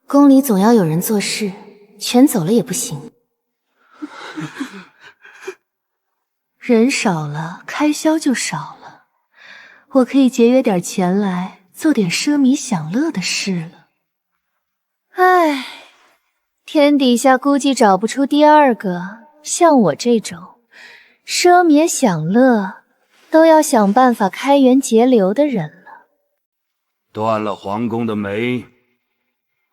宫里总要有人做事，全走了也不行。人少了，开销就少了，我可以节约点钱来做点奢靡享乐的事了。唉，天底下估计找不出第二个像我这种奢靡享乐都要想办法开源节流的人了。断了皇宫的煤，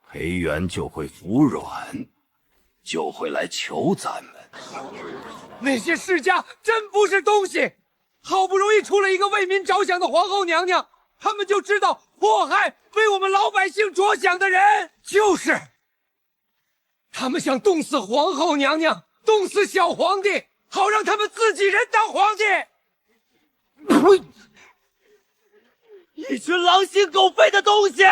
裴元就会服软，就会来求咱们。那些世家真不是东西，好不容易出了一个为民着想的皇后娘娘，他们就知道祸害为我们老百姓着想的人。就是他们想冻死皇后娘娘，冻死小皇帝，好让他们自己人当皇帝。呸！一群狼心狗肺的东西！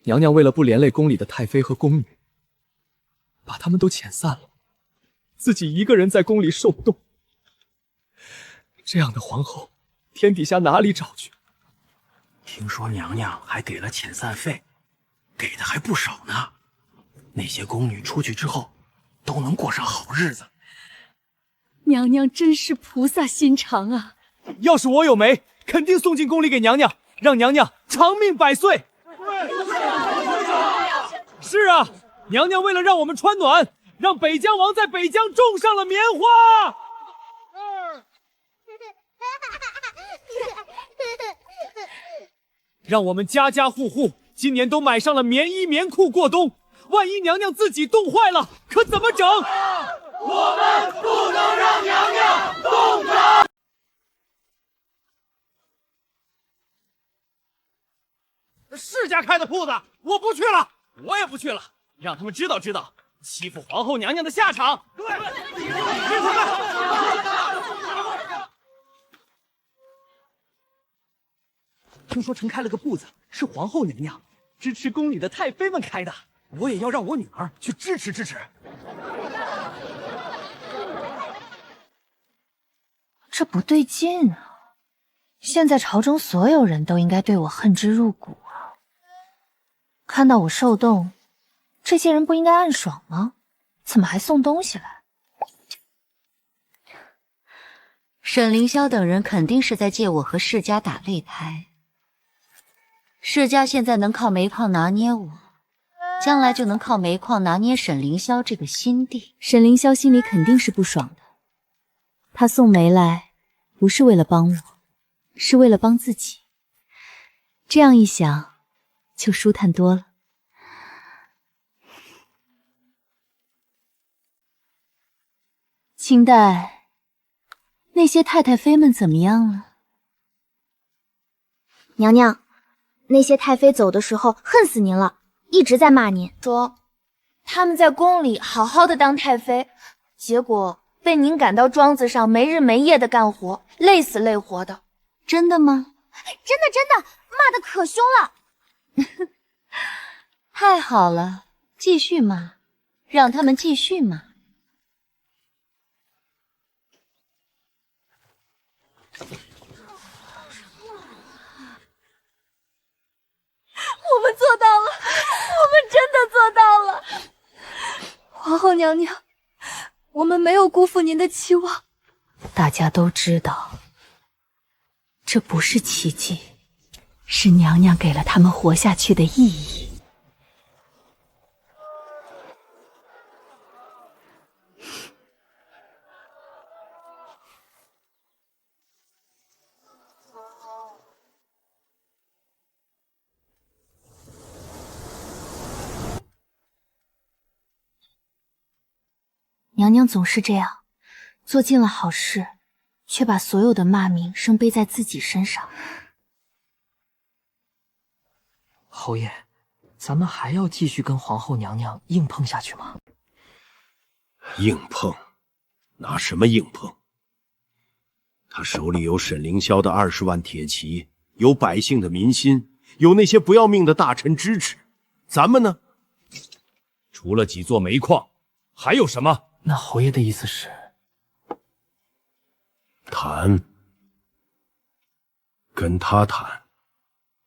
娘娘为了不连累宫里的太妃和宫女，把他们都遣散了，自己一个人在宫里受冻。这样的皇后，天底下哪里找去？听说娘娘还给了遣散费，给的还不少呢。那些宫女出去之后，都能过上好日子。娘娘真是菩萨心肠啊！要是我有煤，肯定送进宫里给娘娘，让娘娘长命百岁。是啊，娘娘为了让我们穿暖，让北疆王在北疆种上了棉花。让我们家家户户今年都买上了棉衣棉裤过冬，万一娘娘自己冻坏了，可怎么整？我们不能让娘娘冻着。世家开的铺子，我不去了，我也不去了，让他们知道知道，欺负皇后娘娘的下场。听说城开了个簿子，是皇后娘娘支持宫里的太妃们开的，我也要让我女儿去支持支持。这不对劲啊！现在朝中所有人都应该对我恨之入骨啊！看到我受冻，这些人不应该暗爽吗？怎么还送东西来？沈凌霄等人肯定是在借我和世家打擂台。世家现在能靠煤矿拿捏我，将来就能靠煤矿拿捏沈凌霄这个新帝。沈凌霄心里肯定是不爽的，他送煤来不是为了帮我，是为了帮自己。这样一想，就舒坦多了。清代那些太太妃们怎么样了？娘娘，那些太妃走的时候恨死您了，一直在骂您，说他们在宫里好好的当太妃，结果被您赶到庄子上没日没夜的干活，累死累活的。真的吗？真的真的，骂得可凶了。太好了，继续骂，让他们继续骂。我们做到了，我们真的做到了。皇后娘娘，我们没有辜负您的期望。大家都知道，这不是奇迹，是娘娘给了他们活下去的意义。娘娘总是这样，做尽了好事，却把所有的骂名生背在自己身上。侯爷，咱们还要继续跟皇后娘娘硬碰下去吗？硬碰？拿什么硬碰？他手里有沈凌霄的20万铁骑，有百姓的民心，有那些不要命的大臣支持。咱们呢？除了几座煤矿，还有什么？那侯爷的意思是？谈，跟他谈，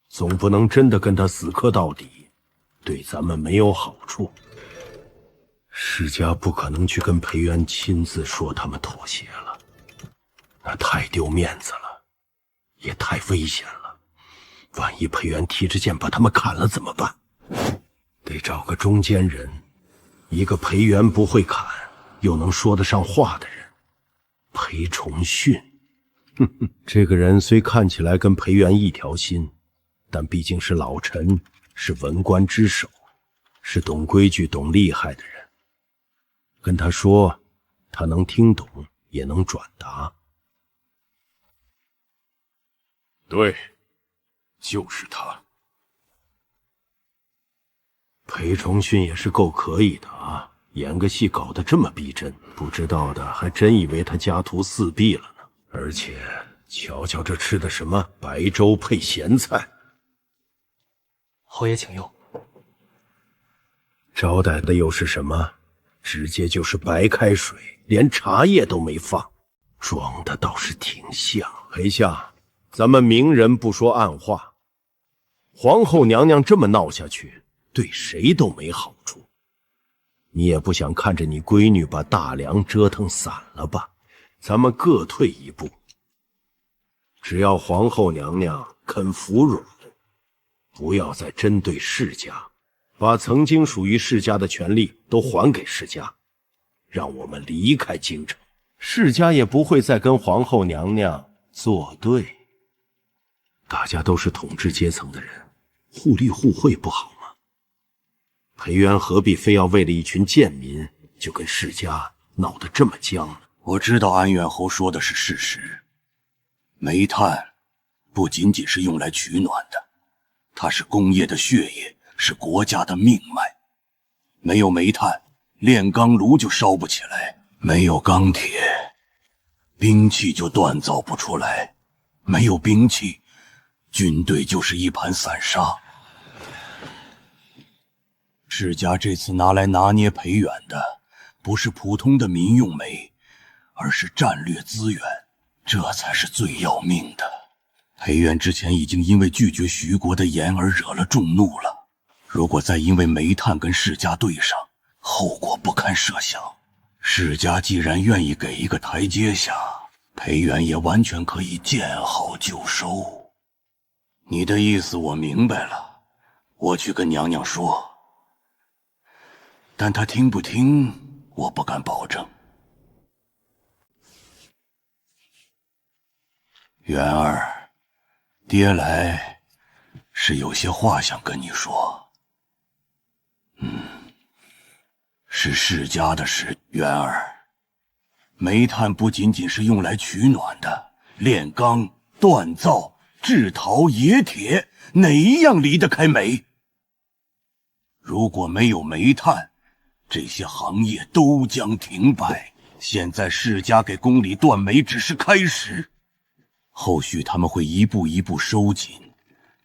总不能真的跟他死磕到底，对咱们没有好处。世家不可能去跟裴元亲自说他们妥协了，那太丢面子了，也太危险了。万一裴元提着剑把他们砍了怎么办？得找个中间人，一个裴元不会砍又能说得上话的人。裴崇训，这个人虽看起来跟裴元一条心，但毕竟是老臣，是文官之首，是懂规矩懂厉害的人。跟他说，他能听懂，也能转达。对，就是他。裴崇训也是够可以的啊，演个戏搞得这么逼真，不知道的还真以为他家徒四壁了呢。而且瞧瞧这吃的什么白粥配咸菜。侯爷请用。招待的又是什么？直接就是白开水，连茶叶都没放，装的倒是挺像。裴相，咱们明人不说暗话，皇后娘娘这么闹下去，对谁都没好处。你也不想看着你闺女把大梁折腾散了吧？咱们各退一步，只要皇后娘娘肯服软，不要再针对世家，把曾经属于世家的权利都还给世家，让我们离开京城，世家也不会再跟皇后娘娘作对。大家都是统治阶层的人，互利互惠不好吗？裴元何必非要为了一群贱民就跟世家闹得这么僵呢？我知道安远侯说的是事实，煤炭不仅仅是用来取暖的，它是工业的血液，是国家的命脉。没有煤炭，炼钢炉就烧不起来，没有钢铁，兵器就锻造不出来，没有兵器，军队就是一盘散沙。世家这次拿来拿捏裴远的，不是普通的民用煤，而是战略资源，这才是最要命的。裴远之前已经因为拒绝徐国的言而惹了众怒了，如果再因为煤炭跟世家对上，后果不堪设想。世家既然愿意给一个台阶下，裴远也完全可以见好就收。你的意思我明白了，我去跟娘娘说，但她听不听，我不敢保证。元儿，爹来是有些话想跟你说。是世家的事，元儿。煤炭不仅仅是用来取暖的，炼钢、锻造、制陶、冶铁，哪一样离得开煤？如果没有煤炭，这些行业都将停摆。现在世家给宫里断煤只是开始，后续他们会一步一步收紧，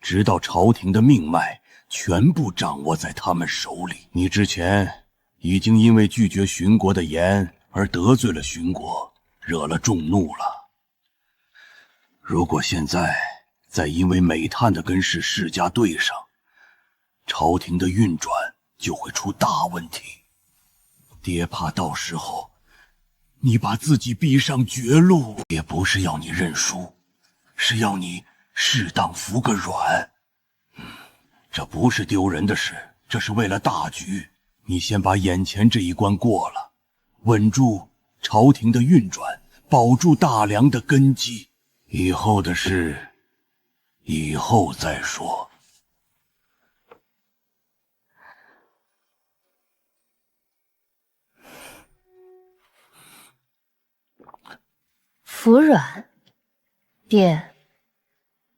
直到朝廷的命脉全部掌握在他们手里。你之前已经因为拒绝荀国的言而得罪了荀国，惹了众怒了。如果现在再因为煤炭的跟世家对上，朝廷的运转就会出大问题。爹怕到时候你把自己逼上绝路，也不是要你认输，是要你适当服个软。这不是丢人的事，这是为了大局。你先把眼前这一关过了，稳住朝廷的运转，保住大梁的根基，以后的事以后再说。服软？爹，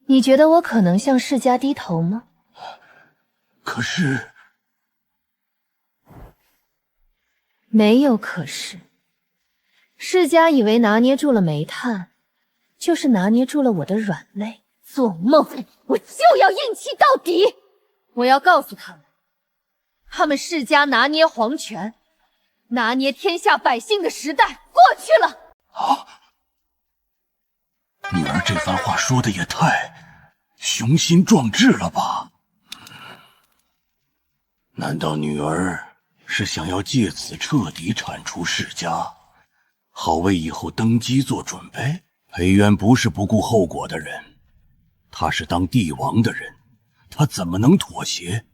你觉得我可能向世家低头吗？可是……没有可是。世家以为拿捏住了煤炭，就是拿捏住了我的软肋。做梦！我就要硬气到底！我要告诉他们，他们世家拿捏皇权、拿捏天下百姓的时代过去了。女儿这番话说的也太雄心壮志了吧？难道女儿是想要借此彻底铲除世家，好为以后登基做准备？裴渊不是不顾后果的人，他是当帝王的人，他怎么能妥协？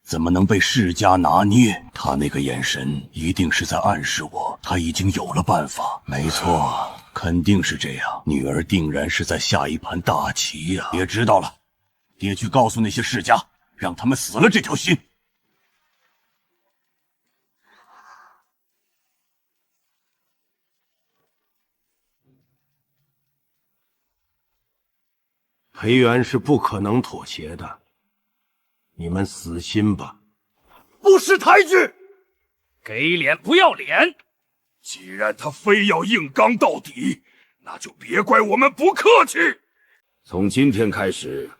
怎么能被世家拿捏？他那个眼神一定是在暗示我，他已经有了办法。没错，肯定是这样。女儿定然是在下一盘大棋呀！爹知道了，爹去告诉那些世家，让他们死了这条心。裴元是不可能妥协的，你们死心吧。不识抬举，给脸不要脸！既然他非要硬刚到底，那就别怪我们不客气。从今天开始，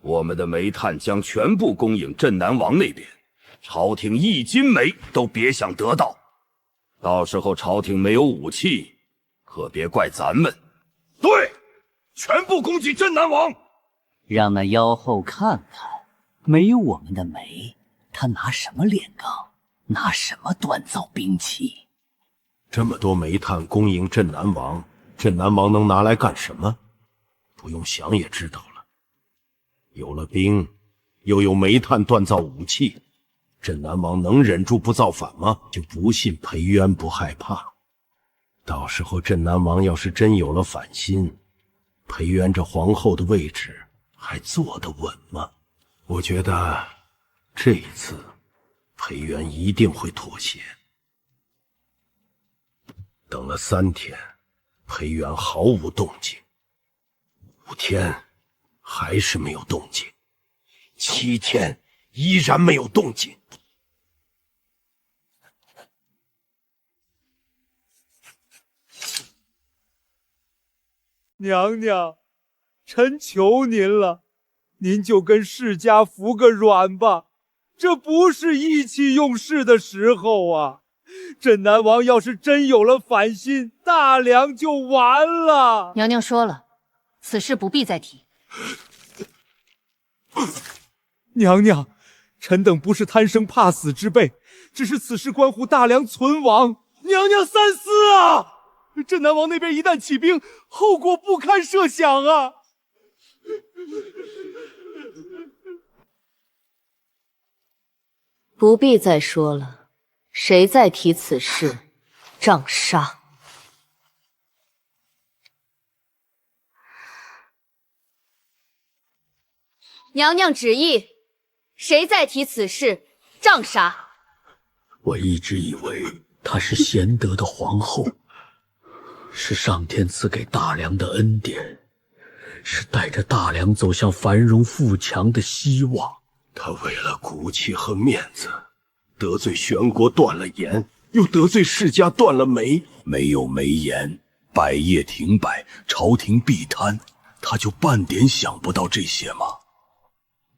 我们的煤炭将全部供应镇南王那边，朝廷一斤煤都别想得到。到时候朝廷没有武器，可别怪咱们。对，全部供给镇南王。让那妖后看看，没有我们的煤，他拿什么炼钢，拿什么锻造兵器？这么多煤炭供应镇南王，镇南王能拿来干什么？不用想也知道了。有了兵，又有煤炭锻造武器，镇南王能忍住不造反吗？就不信裴渊不害怕。到时候镇南王要是真有了反心，裴渊这皇后的位置还坐得稳吗？我觉得这一次裴渊一定会妥协。等了3天，裴渊毫无动静；5天还是没有动静；7天依然没有动静。娘娘，臣求您了，您就跟世家服个软吧，这不是意气用事的时候啊！镇南王要是真有了反心，大梁就完了。娘娘说了，此事不必再提。娘娘，臣等不是贪生怕死之辈，只是此事关乎大梁存亡，娘娘三思啊！镇南王那边一旦起兵，后果不堪设想啊！不必再说了，谁再提此事，杖杀。娘娘旨意，谁再提此事，杖杀。我一直以为她是贤德的皇后，是上天赐给大梁的恩典，是带着大梁走向繁荣富强的希望。他为了骨气和面子，得罪玄国断了言，又得罪世家断了媒。没有媒言，百业停摆，朝廷必瘫，他就半点想不到这些吗？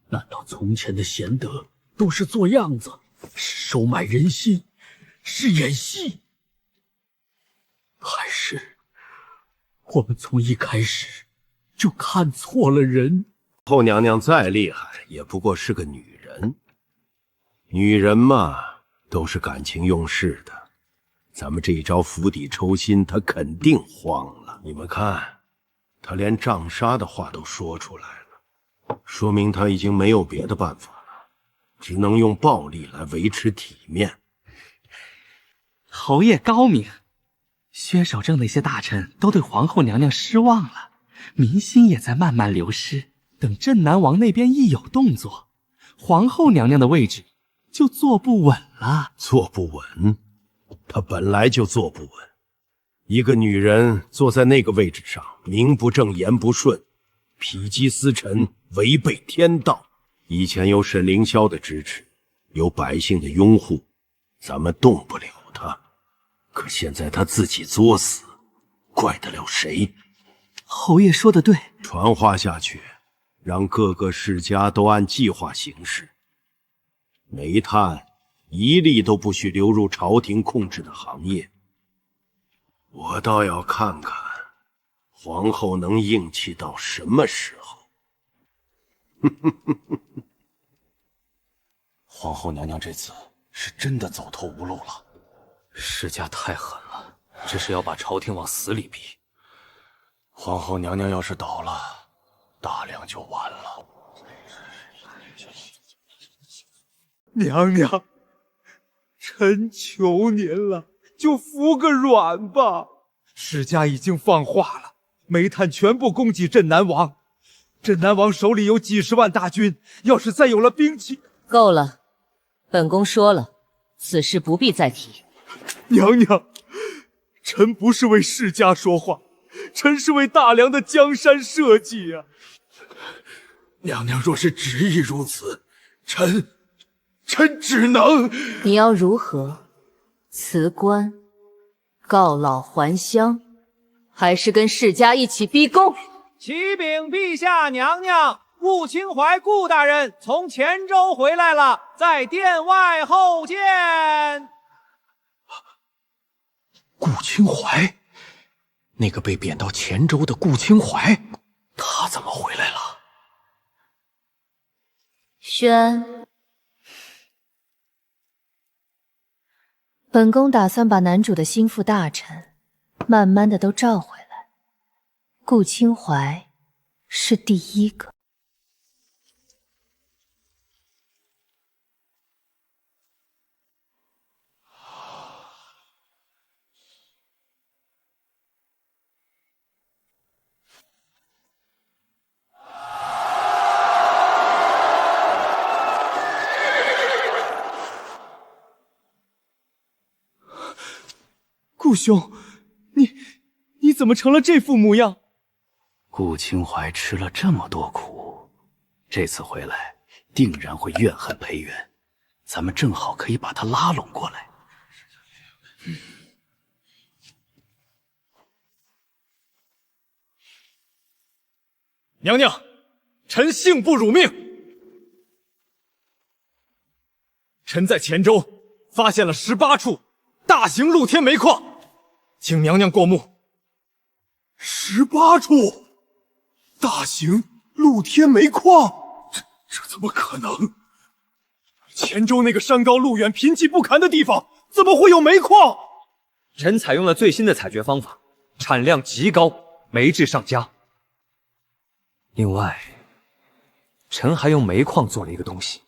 难道从前的贤德都是做样子，是收买人心，是演戏？还是我们从一开始就看错了人？后娘娘再厉害，也不过是个女人。女人嘛，都是感情用事的。咱们这一招釜底抽薪，她肯定慌了。你们看，她连杖杀的话都说出来了，说明她已经没有别的办法了，只能用暴力来维持体面。侯爷高明，薛守正那些大臣都对皇后娘娘失望了，民心也在慢慢流失。等镇南王那边一有动作，皇后娘娘的位置就坐不稳了。坐不稳？她本来就坐不稳。一个女人坐在那个位置上，名不正言不顺，否极司臣，违背天道。以前有沈凌霄的支持，有百姓的拥护，咱们动不了她。可现在她自己作死，怪得了谁？侯爷说的对，传话下去，让各个世家都按计划行事，煤炭一粒都不许流入朝廷控制的行业。我倒要看看皇后能硬气到什么时候。皇后娘娘这次是真的走投无路了。世家太狠了，这是要把朝廷往死里逼。皇后娘娘要是倒了，大梁就完了。娘娘，臣求您了，就服个软吧。世家已经放话了，煤炭全部供给镇南王。镇南王手里有几十万大军，要是再有了兵器……够了，本宫说了，此事不必再提。娘娘，臣不是为世家说话，臣是为大梁的江山社稷啊。娘娘若是执意如此，臣只能……你要如何？辞官、告老还乡，还是跟世家一起逼宫？启禀陛下娘娘，顾清怀顾大人从黔州回来了，在殿外候见。顾清怀，那个被贬到黔州的顾清怀，他怎么回来了？宣，本宫打算把男主的心腹大臣慢慢的都召回来，顾清怀是第一个。顾兄，你怎么成了这副模样？顾清怀吃了这么多苦，这次回来定然会怨恨裴元，咱们正好可以把他拉拢过来。娘娘，臣幸不辱命。臣在黔州发现了18处大型露天煤矿，请娘娘过目。18处大型露天煤矿，这怎么可能？黔州那个山高路远、贫瘠不堪的地方，怎么会有煤矿？臣采用了最新的采掘方法，产量极高，煤质上佳。另外，臣还用煤矿做了一个东西，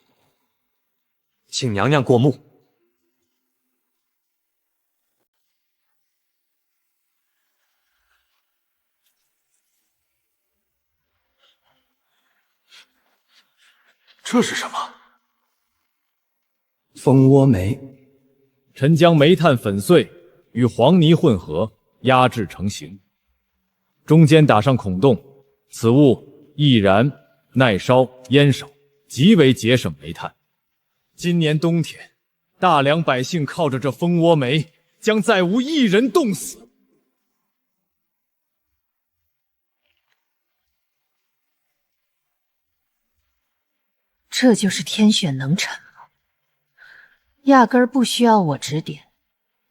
请娘娘过目。这是什么？蜂窝煤。臣将煤炭粉碎与黄泥混合，压制成型，中间打上孔洞，此物易燃、耐烧、烟少，极为节省煤炭。今年冬天，大梁百姓靠着这蜂窝煤，将再无一人冻死。这就是天选能臣吗？压根儿不需要我指点，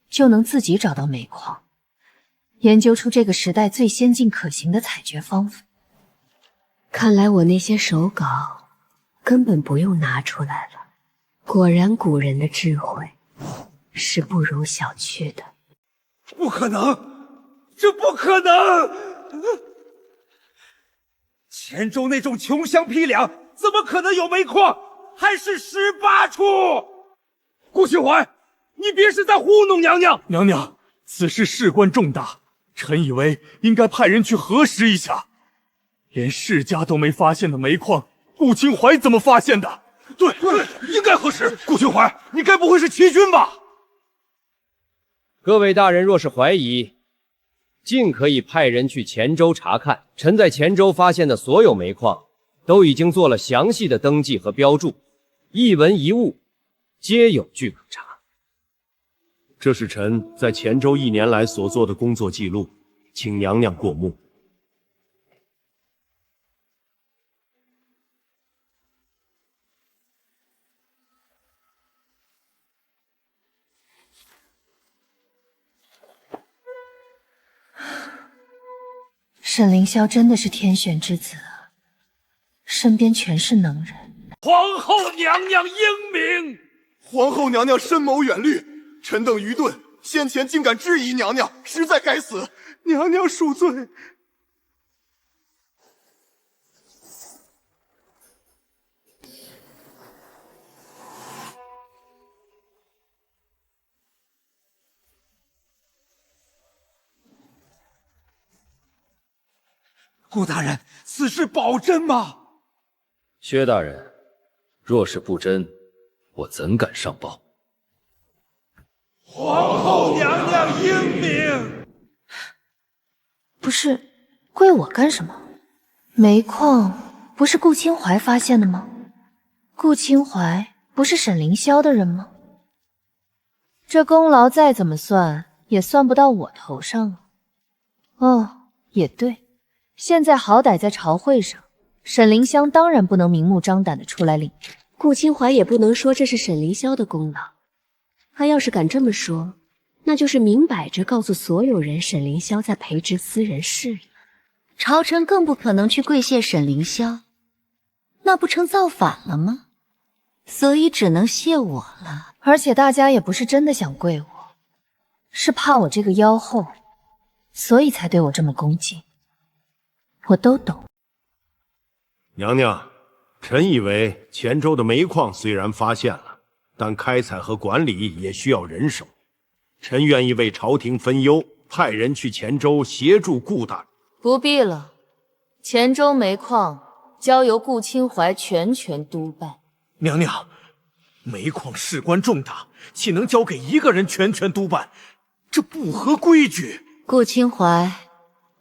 就能自己找到煤矿，研究出这个时代最先进可行的采掘方法。看来我那些手稿根本不用拿出来了。果然，古人的智慧是不容小觑的。不可能，这不可能！黔州那种穷乡僻壤，怎么可能有煤矿？还是18处！顾庆怀，你别是在糊弄娘娘！娘娘，此事事关重大，臣以为应该派人去核实一下。连世家都没发现的煤矿，顾清怀怎么发现的？对，应该核实。顾清怀，你该不会是齐军吧？各位大人若是怀疑，尽可以派人去黔州查看。臣在黔州发现的所有煤矿，都已经做了详细的登记和标注，一文一物皆有据可查。这是臣在黔州1年来所做的工作记录，请娘娘过目。沈凌霄真的是天选之子啊，身边全是能人。皇后娘娘英明，皇后娘娘深谋远虑，臣等愚钝，先前竟敢质疑娘娘，实在该死，娘娘恕罪。顾大人，此事保真吗？薛大人，若是不真，我怎敢上报？皇后娘娘英明。不是，怪我干什么？煤矿不是顾清怀发现的吗？顾清怀不是沈凌霄的人吗？这功劳再怎么算，也算不到我头上啊。哦，也对。现在好歹在朝会上，沈凌霄当然不能明目张胆的出来领职，顾清怀也不能说这是沈凌霄的功劳。他要是敢这么说，那就是明摆着告诉所有人沈凌霄在培植私人势力。朝臣更不可能去跪谢沈凌霄，那不成造反了吗？所以只能谢我了。而且大家也不是真的想跪我，是怕我这个妖后，所以才对我这么恭敬。我都懂。娘娘，臣以为黔州的煤矿虽然发现了，但开采和管理也需要人手。臣愿意为朝廷分忧，派人去黔州协助顾大人。不必了，黔州煤矿交由顾清怀全权督办。娘娘，煤矿事关重大，岂能交给一个人全权督办？这不合规矩。顾清怀，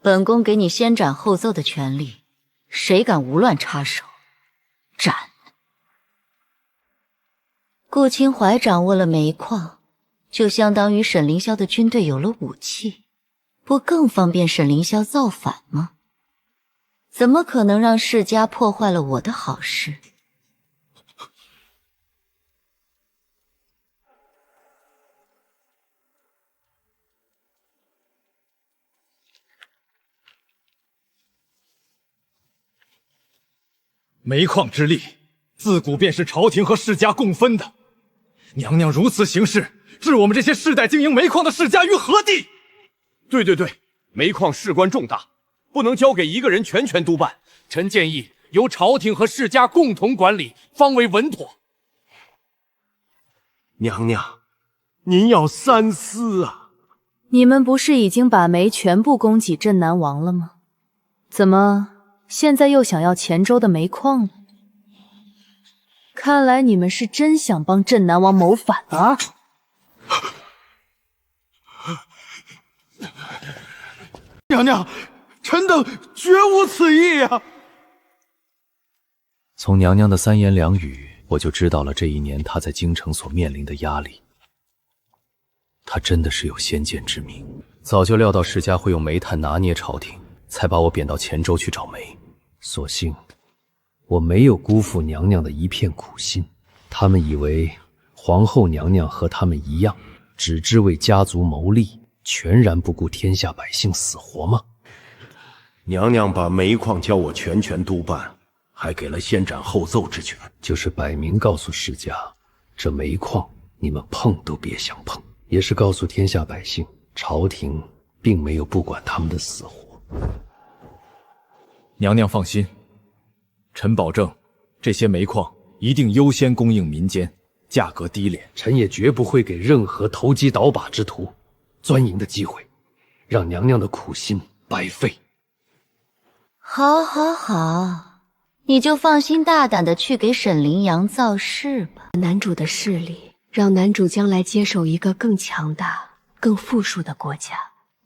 本宫给你先斩后奏的权利，谁敢无乱插手，斩！顾清怀掌握了煤矿，就相当于沈凌霄的军队有了武器，不更方便沈凌霄造反吗？怎么可能让世家破坏了我的好事？煤矿之利，自古便是朝廷和世家共分的。娘娘如此行事，置我们这些世代经营煤矿的世家于何地？对，煤矿事关重大，不能交给一个人全权督办。臣建议由朝廷和世家共同管理，方为稳妥。娘娘，您要三思啊！你们不是已经把煤全部供给镇南王了吗？怎么现在又想要黔州的煤矿了？看来你们是真想帮镇南王谋反啊！娘娘，臣等绝无此意啊！从娘娘的三言两语，我就知道了这一年她在京城所面临的压力。她真的是有先见之明，早就料到世家会用煤炭拿捏朝廷，才把我贬到黔州去找煤。所幸我没有辜负娘娘的一片苦心。他们以为皇后娘娘和他们一样，只知为家族谋利，全然不顾天下百姓死活吗？娘娘把煤矿交我全权督办，还给了先斩后奏之权，就是摆明告诉世家，这煤矿你们碰都别想碰，也是告诉天下百姓，朝廷并没有不管他们的死活。娘娘放心，臣保证，这些煤矿一定优先供应民间，价格低廉。臣也绝不会给任何投机倒把之徒钻营的机会，让娘娘的苦心白费。好，你就放心大胆的去给沈凌阳造势吧。男主的势力，让男主将来接手一个更强大、更富庶的国家。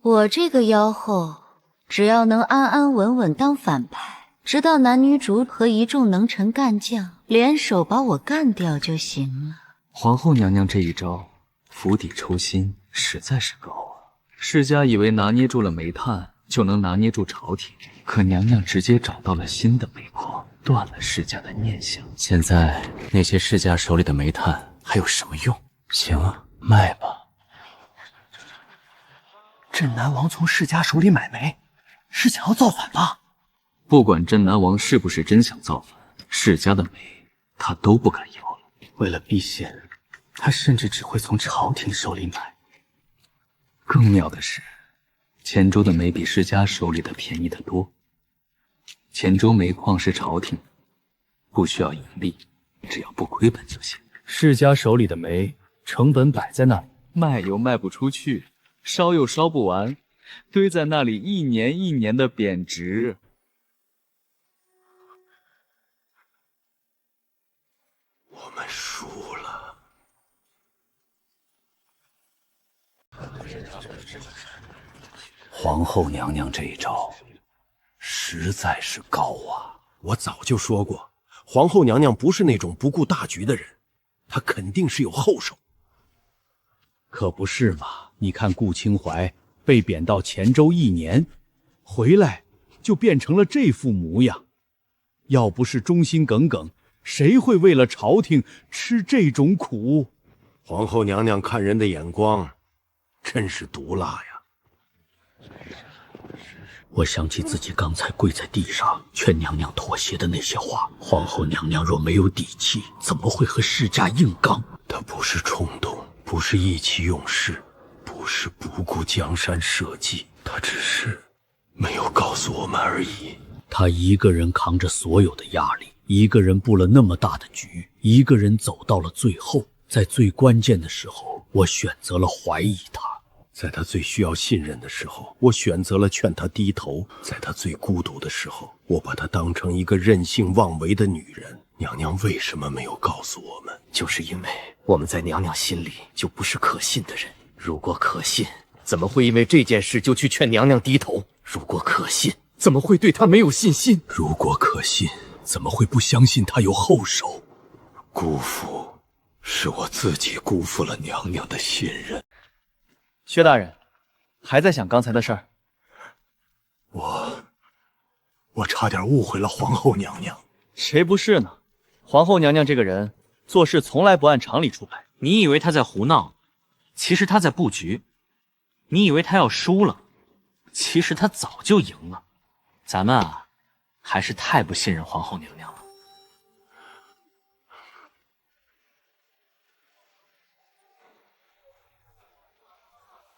我这个妖后，只要能安安稳稳当反派，直到男女主和一众能臣干将联手把我干掉就行了。皇后娘娘这一招，釜底抽薪，实在是高啊！世家以为拿捏住了煤炭就能拿捏住朝廷，可娘娘直接找到了新的煤矿，断了世家的念想。现在那些世家手里的煤炭还有什么用？行啊，卖吧。镇南王从世家手里买煤，是想要造反吧？不管镇南王是不是真想造反，世家的煤他都不敢要了。为了避嫌，他甚至只会从朝廷手里买。更妙的是，黔州的煤比世家手里的便宜得多。黔州煤矿是朝廷，不需要盈利，只要不亏本就行。世家手里的煤成本摆在那里，卖又卖不出去，烧又烧不完，堆在那里一年一年的贬值。我们输了。皇后娘娘这一招实在是高啊！我早就说过，皇后娘娘不是那种不顾大局的人，她肯定是有后手。可不是嘛？你看顾清怀被贬到黔州1年，回来就变成了这副模样。要不是忠心耿耿，谁会为了朝廷吃这种苦？皇后娘娘看人的眼光真是毒辣呀！我想起自己刚才跪在地上劝娘娘妥协的那些话，皇后娘娘若没有底气，怎么会和世家硬刚？她不是冲动，不是意气用事，不是不顾江山社稷，她只是没有告诉我们而已。她一个人扛着所有的压力，一个人布了那么大的局，一个人走到了最后。在最关键的时候，我选择了怀疑她。在他最需要信任的时候，我选择了劝他低头；在他最孤独的时候，我把她当成一个任性妄为的女人。娘娘为什么没有告诉我们？就是因为我们在娘娘心里就不是可信的人。如果可信，怎么会因为这件事就去劝娘娘低头？如果可信，怎么会对她没有信心？如果可信，怎么会不相信她有后手？辜负，是我自己辜负了娘娘的信任。薛大人，还在想刚才的事儿？我差点误会了皇后娘娘。谁不是呢？皇后娘娘这个人做事从来不按常理出牌。你以为她在胡闹，其实她在布局。你以为她要输了，其实她早就赢了。咱们啊，还是太不信任皇后娘娘了。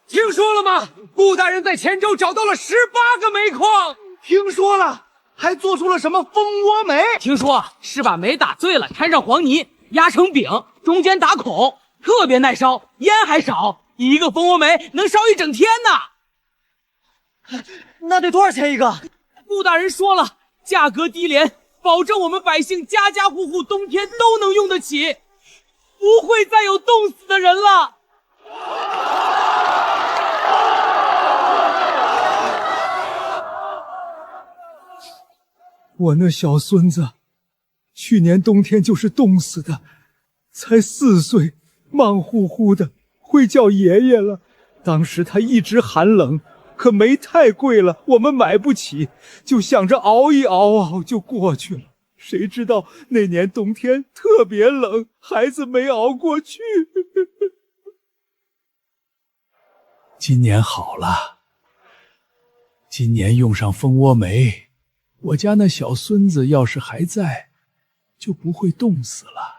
听说了吗？顾大人在黔州找到了18个煤矿。听说了，还做出了什么蜂窝煤？听说是把煤打碎了，掺上黄泥，压成饼，中间打孔，特别耐烧，烟还少。一个蜂窝煤能烧1整天呢。那得多少钱一个？顾大人说了，价格低廉，保证我们百姓家家户户冬天都能用得起，不会再有冻死的人了。我那小孙子，去年冬天就是冻死的，才4岁，忙乎乎的，会叫爷爷了。当时他一直喊冷，可煤太贵了，我们买不起，就想着熬一熬就过去了。谁知道那年冬天特别冷，孩子没熬过去。今年好了，今年用上蜂窝煤，我家那小孙子要是还在，就不会冻死了。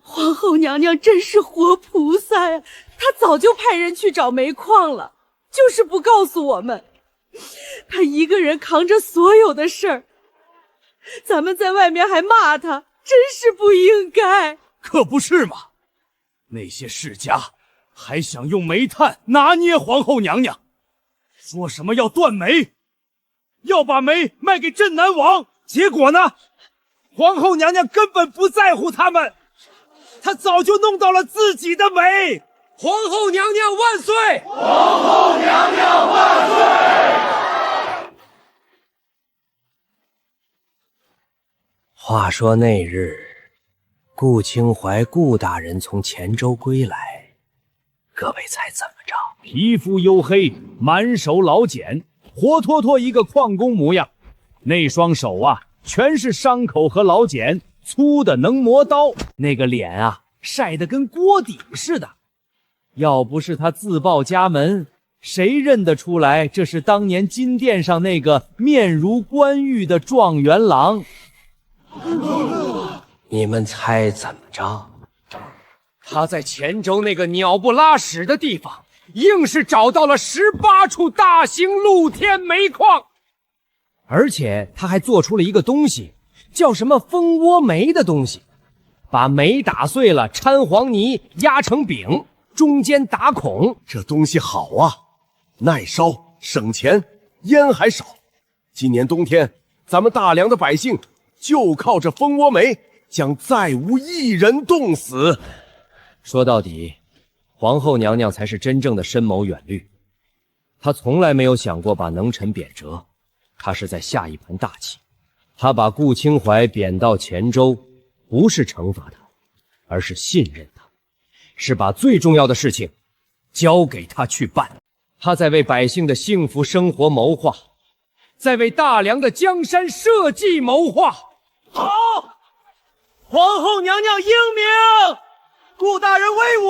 皇后娘娘真是活菩萨呀！她早就派人去找煤矿了，就是不告诉我们。她一个人扛着所有的事儿，咱们在外面还骂她，真是不应该。可不是嘛！那些世家还想用煤炭拿捏皇后娘娘，说什么要断煤，要把煤卖给镇南王。结果呢，皇后娘娘根本不在乎他们，她早就弄到了自己的煤。皇后娘娘万岁！皇后娘娘万岁！话说那日，顾清怀顾大人从黔州归来，各位猜怎么着？皮肤黝黑，满手老茧，活脱脱一个矿工模样。那双手啊，全是伤口和老茧，粗的能磨刀。那个脸啊，晒得跟锅底似的。要不是他自报家门，谁认得出来这是当年金殿上那个面如冠玉的状元郎？你们猜怎么着？他在黔州那个鸟不拉屎的地方，硬是找到了18处大型露天煤矿，而且他还做出了一个东西，叫什么蜂窝煤的东西，把煤打碎了，掺黄泥，压成饼，中间打孔。这东西好啊，耐烧，省钱，烟还少。今年冬天，咱们大梁的百姓就靠着蜂窝煤，将再无一人冻死。说到底，皇后娘娘才是真正的深谋远虑。她从来没有想过把能臣贬谪，她是在下一盘大棋。她把顾清怀贬到黔州，不是惩罚他，而是信任他，是把最重要的事情交给他去办。他在为百姓的幸福生活谋划，在为大梁的江山社稷谋划。好，皇后娘娘英明，顾大人威武。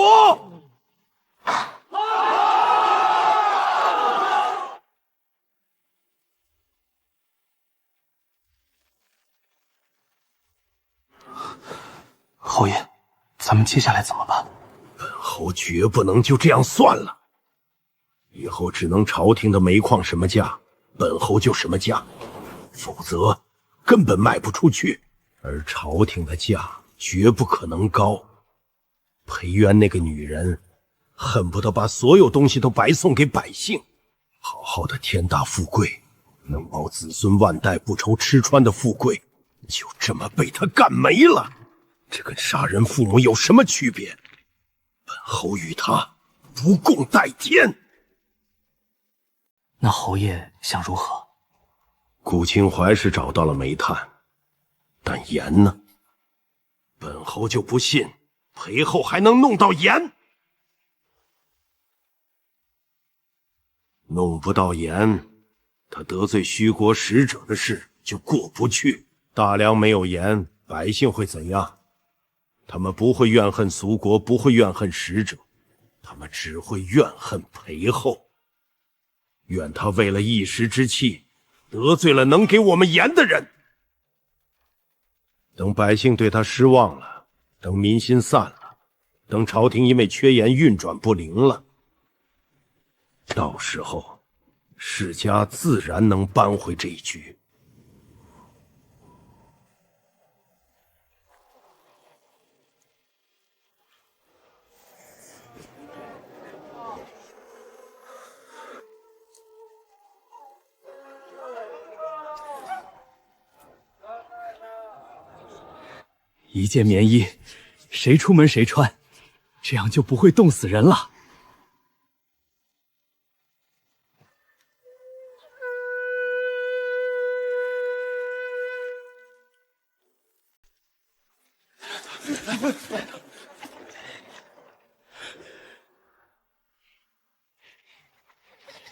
侯爷，咱们接下来怎么办？本侯绝不能就这样算了，以后只能朝廷的煤矿什么价，本侯就什么价，否则根本卖不出去。而朝廷的价绝不可能高。裴渊那个女人，恨不得把所有东西都白送给百姓。好好的天大富贵，能保子孙万代不愁吃穿的富贵，就这么被他干没了。这跟杀人父母有什么区别？本侯与他不共戴天。那侯爷想如何？顾清怀是找到了煤炭，但盐呢？本侯就不信裴后还能弄到盐。弄不到盐，他得罪虚国使者的事就过不去。大梁没有盐，百姓会怎样？他们不会怨恨苏国，不会怨恨使者，他们只会怨恨裴后，怨他为了一时之气得罪了能给我们盐的人。等百姓对他失望了，等民心散了，等朝廷因为缺盐运转不灵了，到时候世家自然能扳回这一局。一件棉衣，谁出门谁穿，这样就不会冻死人了。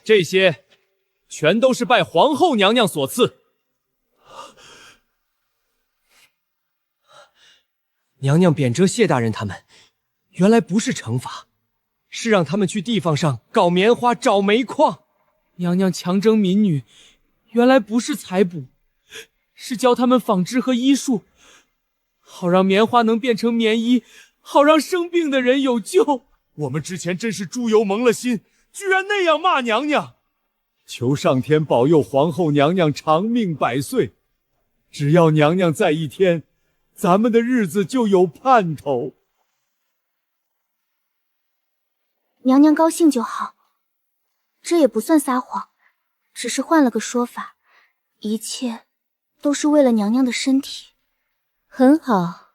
这些全都是拜皇后娘娘所赐。娘娘贬谪谢大人他们，原来不是惩罚，是让他们去地方上搞棉花、找煤矿。娘娘强征民女，原来不是采补，是教他们纺织和医术，好让棉花能变成棉衣，好让生病的人有救。我们之前真是猪油蒙了心，居然那样骂娘娘。求上天保佑皇后娘娘长命百岁，只要娘娘在一天，咱们的日子就有盼头。娘娘高兴就好，这也不算撒谎，只是换了个说法，一切都是为了娘娘的身体。很好，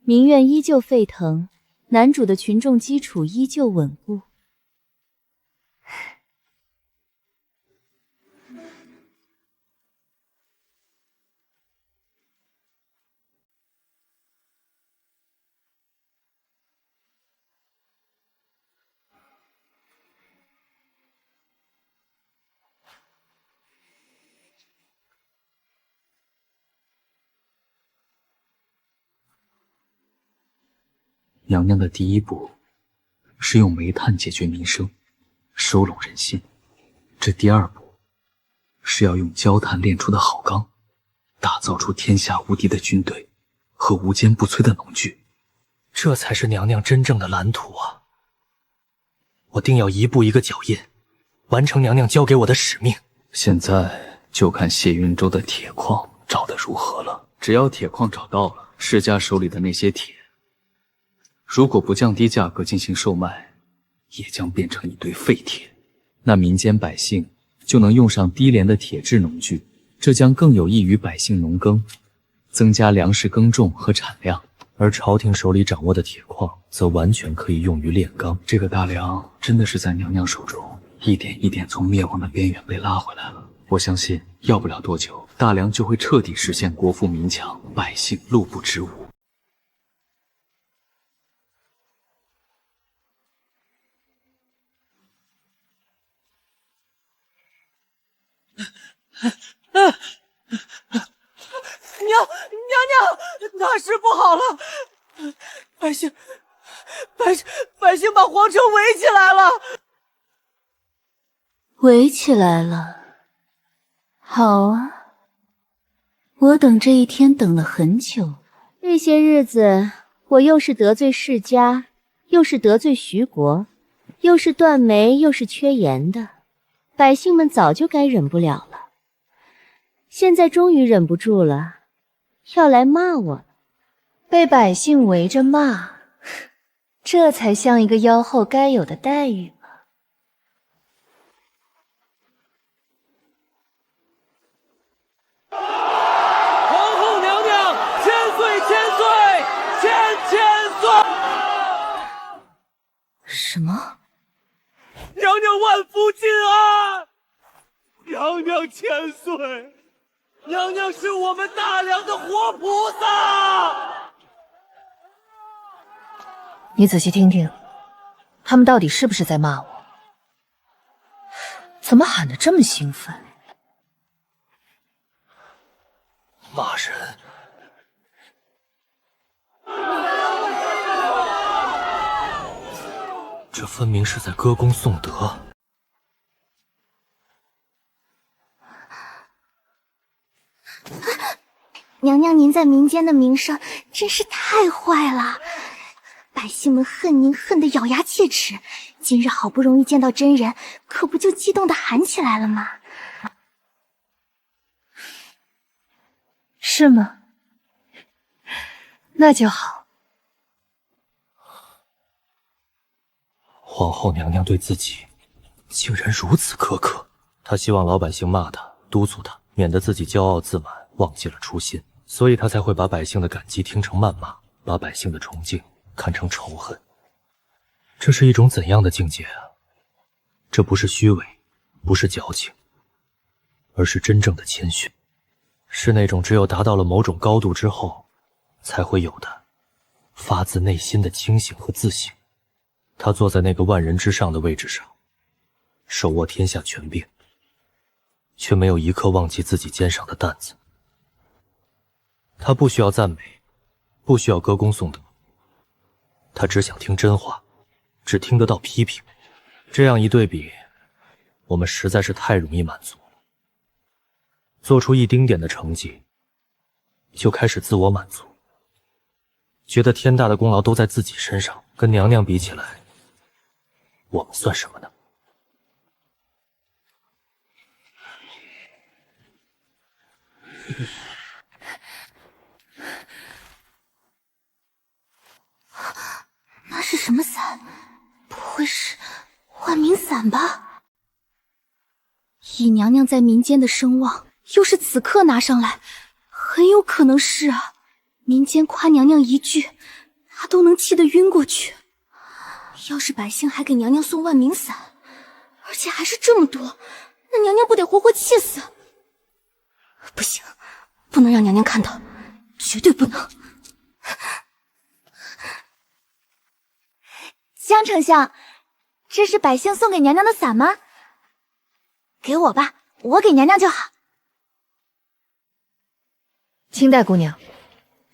民怨依旧沸腾，男主的群众基础依旧稳固。娘娘的第一步是用煤炭解决民生，收拢人心。这第二步是要用焦炭炼出的好钢，打造出天下无敌的军队和无坚不摧的农具。这才是娘娘真正的蓝图啊！我定要一步一个脚印，完成娘娘交给我的使命。现在就看谢云州的铁矿找得如何了。只要铁矿找到了，世家手里的那些铁，如果不降低价格进行售卖，也将变成一堆废铁。那民间百姓就能用上低廉的铁制农具，这将更有益于百姓农耕，增加粮食耕种和产量。而朝廷手里掌握的铁矿，则完全可以用于炼钢。这个大梁真的是在娘娘手中，一点一点从灭亡的边缘被拉回来了。我相信，要不了多久，大梁就会彻底实现国富民强，百姓路不支吾。娘，大事不好了！百姓把皇城围起来了！围起来了。好啊，我等这一天等了很久。这些日子，我又是得罪世家，又是得罪徐国，又是断煤，又是缺盐的，百姓们早就该忍不了了。现在终于忍不住了，要来骂我了。被百姓围着骂，这才像一个妖后该有的待遇吧。皇后娘娘千岁千岁！什么？娘娘万福金安！娘娘千岁！娘娘是我们大梁的活菩萨。你仔细听听，他们到底是不是在骂我？怎么喊得这么兴奋？骂人？这分明是在歌功颂德。娘娘，您在民间的名声真是太坏了，百姓们恨您恨得咬牙切齿。今日好不容易见到真人，可不就激动的喊起来了吗？是吗？那就好。皇后娘娘对自己竟然如此苛刻，她希望老百姓骂她，督促她，免得自己骄傲自满，忘记了初心，所以她才会把百姓的感激听成谩骂，把百姓的崇敬看成仇恨。这是一种怎样的境界啊？这不是虚伪，不是矫情，而是真正的谦逊，是那种只有达到了某种高度之后才会有的发自内心的清醒和自省。他坐在那个万人之上的位置上，手握天下权柄，却没有一刻忘记自己肩上的担子。他不需要赞美，不需要歌功颂德，他只想听真话，只听得到批评。这样一对比，我们实在是太容易满足了。做出一丁点的成绩，就开始自我满足，觉得天大的功劳都在自己身上，跟娘娘比起来，我们算什么呢？那是什么伞？不会是万民伞吧？以娘娘在民间的声望，又是此刻拿上来，很有可能是啊。民间夸娘娘一句，她都能气得晕过去。要是百姓还给娘娘送万民伞，而且还是这么多，那娘娘不得活活气死？不行，不能让娘娘看到，绝对不能。江丞相，这是百姓送给娘娘的伞吗？给我吧，我给娘娘就好。清代姑娘，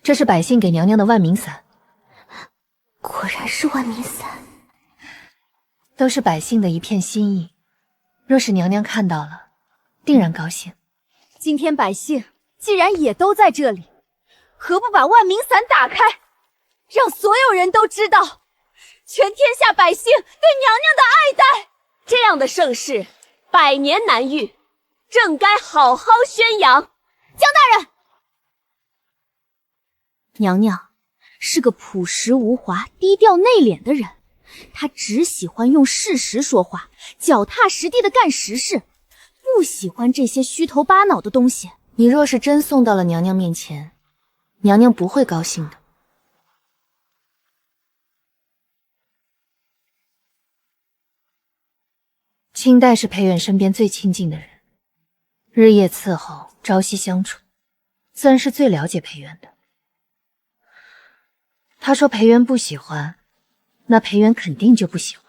这是百姓给娘娘的万民伞。果然是万民伞，都是百姓的一片心意。若是娘娘看到了，定然高兴。今天百姓既然也都在这里，何不把万民伞打开，让所有人都知道全天下百姓对娘娘的爱戴。这样的盛世，百年难遇，正该好好宣扬。江大人，娘娘是个朴实无华、低调内敛的人，她只喜欢用事实说话，脚踏实地的干实事，不喜欢这些虚头巴脑的东西。你若是真送到了娘娘面前，娘娘不会高兴的。清代是裴远身边最亲近的人，日夜伺候，朝夕相处，自然是最了解裴远的。他说裴远不喜欢，那裴远肯定就不喜欢。